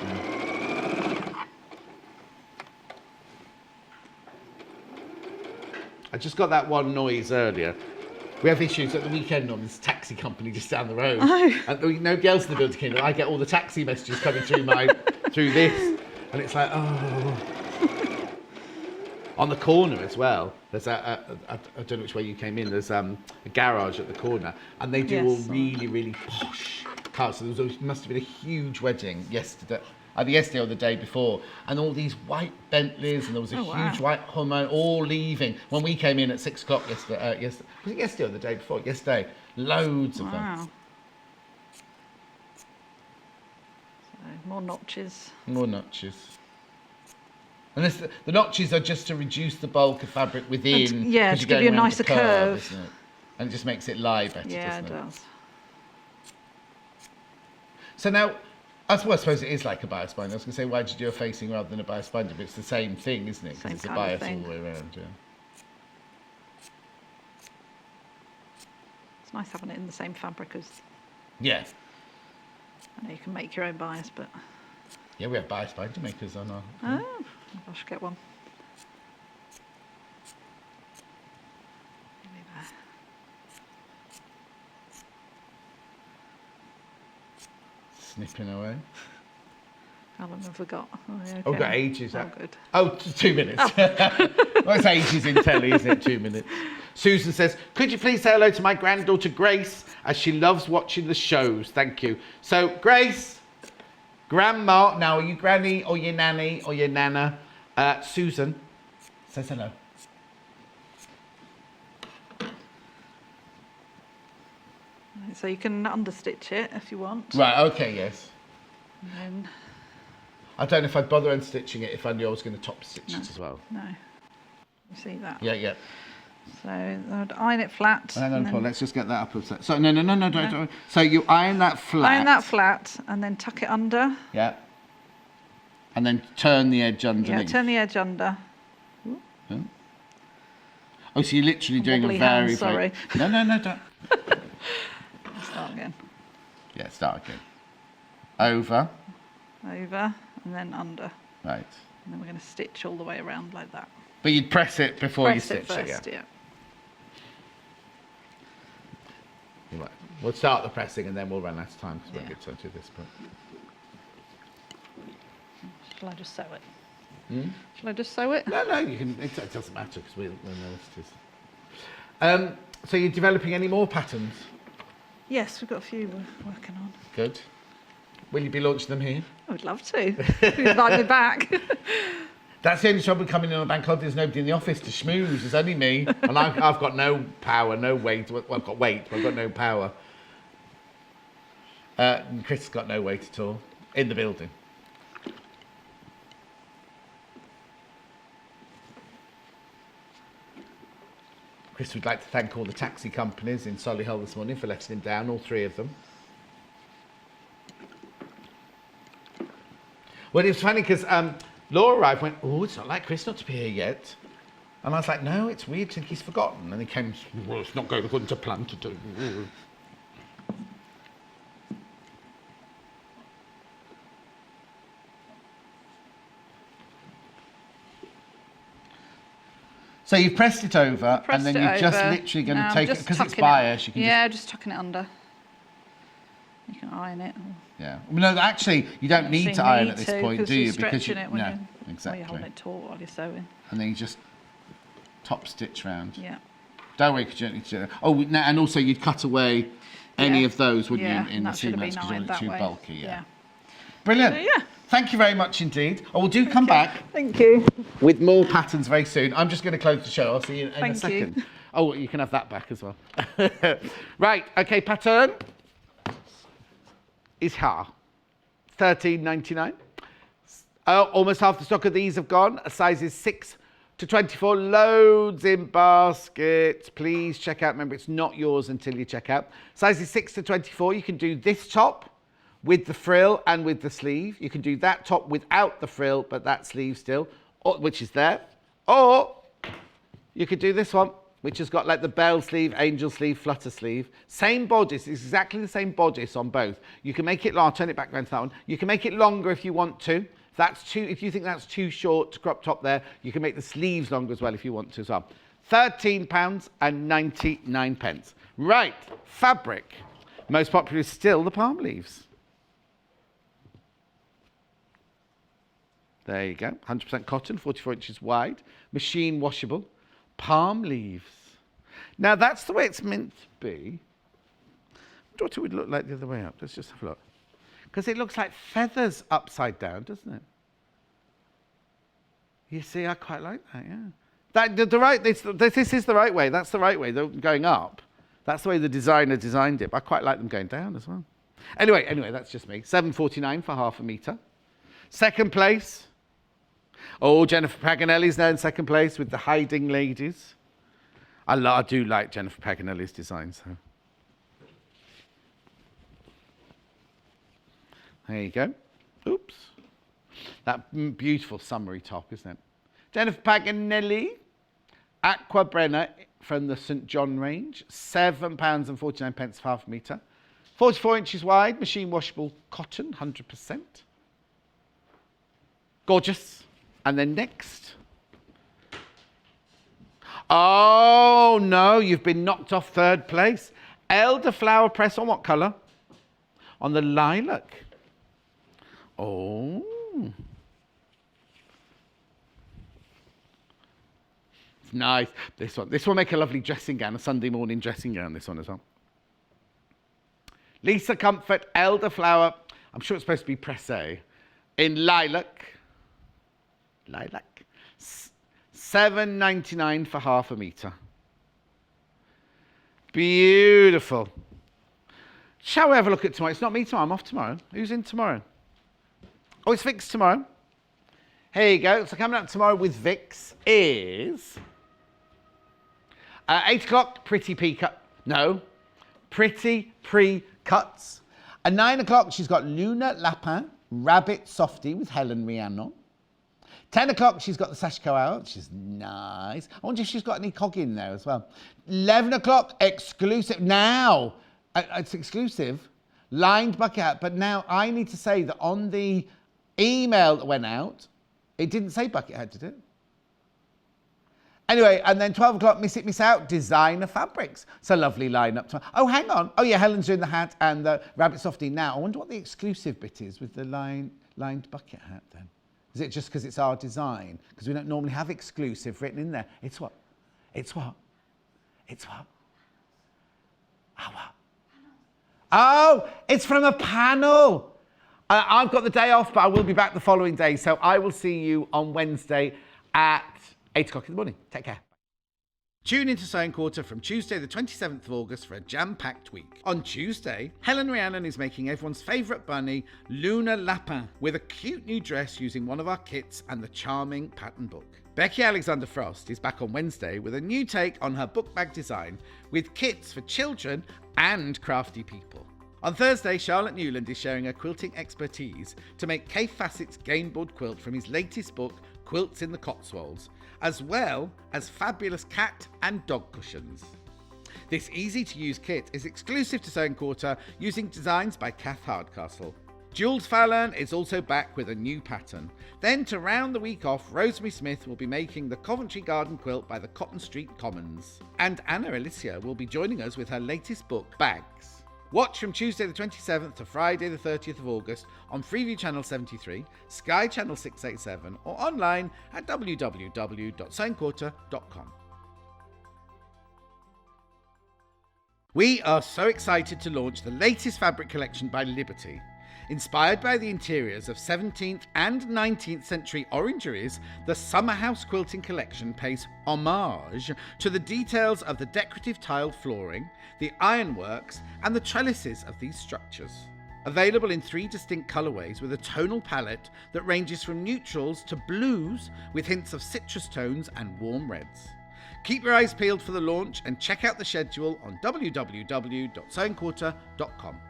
I just got that one noise earlier. We have issues at the weekend on this taxi company just down the road. And no girls in the building came in. I get all the taxi messages coming through through this. And it's like, oh. On the corner as well, there's I don't know which way you came in, there's a garage at the corner. And they do all really, really posh cars. So must have been a huge wedding yesterday. Either yesterday or the day before, and all these white Bentleys, and there was a huge white Hummer, all leaving. When we came in at 6 o'clock yesterday, was it yesterday or the day before? Yesterday, loads of them. So, more notches. More notches. And the notches are just to reduce the bulk of fabric within. To give you a nicer curve. Isn't it? And it just makes it lie better, Yeah, doesn't it it? does. So now, I suppose it is like a bias binder. I was going to say, why did you do a facing rather than a bias binder? But it's the same thing, isn't it? Because it's a bias all the way around, yeah. It's nice having it in the same fabric as... Yeah. I know you can make your own bias, but... Yeah, we have bias binder makers on our... Oh, I should get one. Maybe there. Snipping away. How long have we got? Oh, yeah, Oh, okay. got ages. Oh, good. Oh, 2 minutes. Well, it's ages in telly, isn't it? 2 minutes. Susan says, could you please say hello to my granddaughter Grace, as she loves watching the shows. Thank you. So, Grace, Grandma, now are you Granny or your Nanny or your Nana? Susan says hello. Right, so you can understitch it if you want. Right, okay, yes. And then I don't know if I'd bother unstitching it if I knew I was going to top stitch it as well. No. You see that? Yeah, yeah. So I'd iron it flat. Hang on, Paul, let's just get that up. So, no, don't. So you iron that flat. Iron that flat and then tuck it under. Yeah. And then turn the edge underneath. Yeah, turn the edge under. Yeah. Oh, so you're literally doing a Wobbly very... hand, sorry. No, don't. Start again. Yeah, start again. Over. Over and then under. Right. And then we're going to stitch all the way around like that. But you'd press it before you Press it stitch first, it, yeah. You might. We'll start the pressing and then we'll run out of time because we'll get to do this. But... Shall I just sew it? Shall I just sew it? No, you can. It doesn't matter because we'll know what it is. So you're developing any more patterns? Yes, we've got a few we're working on. Good. Will you be launching them here? I would love to. If you invite me back. That's the only trouble coming in on a bank holiday. There's nobody in the office to schmooze. It's only me, and I've got no power, no weight. Well, I've got weight, but I've got no power. And Chris has got no weight at all in the building. Chris would like to thank all the taxi companies in Solihull this morning for letting him down, all 3 of them. Well, it was funny because Laura arrived and went, oh, it's not like Chris not to be here yet. And I was like, no, it's weird, I think he's forgotten. And he came, well, it's not going according to plan to do. So you've pressed it over, and then you're just literally going to take it, because it's bias, you can just tucking it under. You can iron it. Yeah. Well, no, actually, you don't need to iron at this point, do you? Because you're no, exactly. Well, you're holding it taut while you're sewing. And then you just top stitch round. Yeah. Don't worry, because you don't need to do it. Oh, and also you'd cut away any of those, wouldn't you, in the that should have seam because been you want ironed it too that way. bulky. Yeah. Brilliant. So, yeah. Thank you very much indeed. Oh, we'll do come back Thank you. with more patterns very soon. I'm just going to close the show. I'll see you in a Thank second. you. Oh, you can have that back as well. Right, okay, pattern is here. $13.99. Almost half the stock of these have gone. Sizes 6 to 24. Loads in baskets. Please check out. Remember, it's not yours until you check out. Sizes 6 to 24. You can do this top with the frill and with the sleeve. You can do that top without the frill, but that sleeve still, which is there. Or you could do this one, which has got like the bell sleeve, angel sleeve, flutter sleeve. Same bodice, it's exactly the same bodice on both. You can make it long, I'll turn it back around to that one. You can make it longer if you want to. If you think that's too short to crop top there, you can make the sleeves longer as well if you want to as well. £13.99. Right, fabric. Most popular is still the palm leaves. There you go, 100% cotton, 44 inches wide, machine washable, palm leaves. Now that's the way it's meant to be. I wonder what it would look like the other way up. Let's just have a look. Because it looks like feathers upside down, doesn't it? You see, I quite like that, yeah. This is the right way, that's the right way, they're going up. That's the way the designer designed it, but I quite like them going down as well. Anyway, that's just me. $7.49 for half a metre. Second place. Oh, Jennifer Paganelli's now in second place with the hiding ladies. I do like Jennifer Paganelli's designs. So. There you go. Oops. That beautiful summery top, isn't it? Jennifer Paganelli, Aqua Brenner from the St John range. £7.49 for half a metre. 44 inches wide, machine washable cotton, 100%. Gorgeous. And then next. Oh, no, you've been knocked off third place. Elderflower press on what colour? On the lilac. Oh. It's nice. This one will make a lovely dressing gown, a Sunday morning dressing gown, this one as well. Lisa Comfort, Elderflower. I'm sure it's supposed to be pressé. In lilac. $7.99 for half a metre. Beautiful. Shall we have a look at tomorrow? It's not me tomorrow, I'm off tomorrow. Who's in tomorrow? Oh, it's Vic's tomorrow. Here you go. So coming up tomorrow with Vic's is 8 o'clock, Pretty Pre-Cut. No, Pretty Pre-Cuts. At 9 o'clock, she's got Luna Lapin, Rabbit Softy with Helen Rhiannon. 10 o'clock, she's got the Sashiko out, which is nice. I wonder if she's got any cog in there as well. 11 o'clock, exclusive. Now, it's exclusive, lined bucket hat. But now I need to say that on the email that went out, it didn't say bucket hat, did it? Anyway, and then 12 o'clock, Miss It, Miss Out, designer fabrics. It's a lovely lineup. Oh, hang on. Oh, yeah, Helen's doing the hat and the Rabbit Softy now. I wonder what the exclusive bit is with the lined bucket hat then. Is it just because it's our design? Because we don't normally have exclusive written in there. It's what? It's what? It's what? Oh, what? Oh, it's from a panel. I've got the day off, but I will be back the following day. So I will see you on Wednesday at 8 o'clock in the morning. Take care. Tune into Sewing Quarter from Tuesday the 27th of August for a jam-packed week. On Tuesday, Helen Rhiannon is making everyone's favourite bunny, Luna Lapin, with a cute new dress using one of our kits and the charming pattern book. Becky Alexander Frost is back on Wednesday with a new take on her book bag design with kits for children and crafty people. On Thursday, Charlotte Newland is sharing her quilting expertise to make Kay Fassett's gameboard quilt from his latest book, Quilts in the Cotswolds, as well as fabulous cat and dog cushions. This easy-to-use kit is exclusive to Sewing Quarter using designs by Kath Hardcastle. Jules Fallon is also back with a new pattern. Then to round the week off, Rosemary Smith will be making the Coventry Garden quilt by the Cotton Street Commons. And Anna Alicia will be joining us with her latest book, Bags. Watch from Tuesday the 27th to Friday the 30th of August on Freeview Channel 73, Sky Channel 687 or online at www.sewingquarter.com. We are so excited to launch the latest fabric collection by Liberty. Inspired by the interiors of 17th and 19th century orangeries, the Summer House Quilting Collection pays homage to the details of the decorative tiled flooring, the ironworks, and the trellises of these structures. Available in 3 distinct colourways with a tonal palette that ranges from neutrals to blues with hints of citrus tones and warm reds. Keep your eyes peeled for the launch and check out the schedule on www.sewingquarter.com.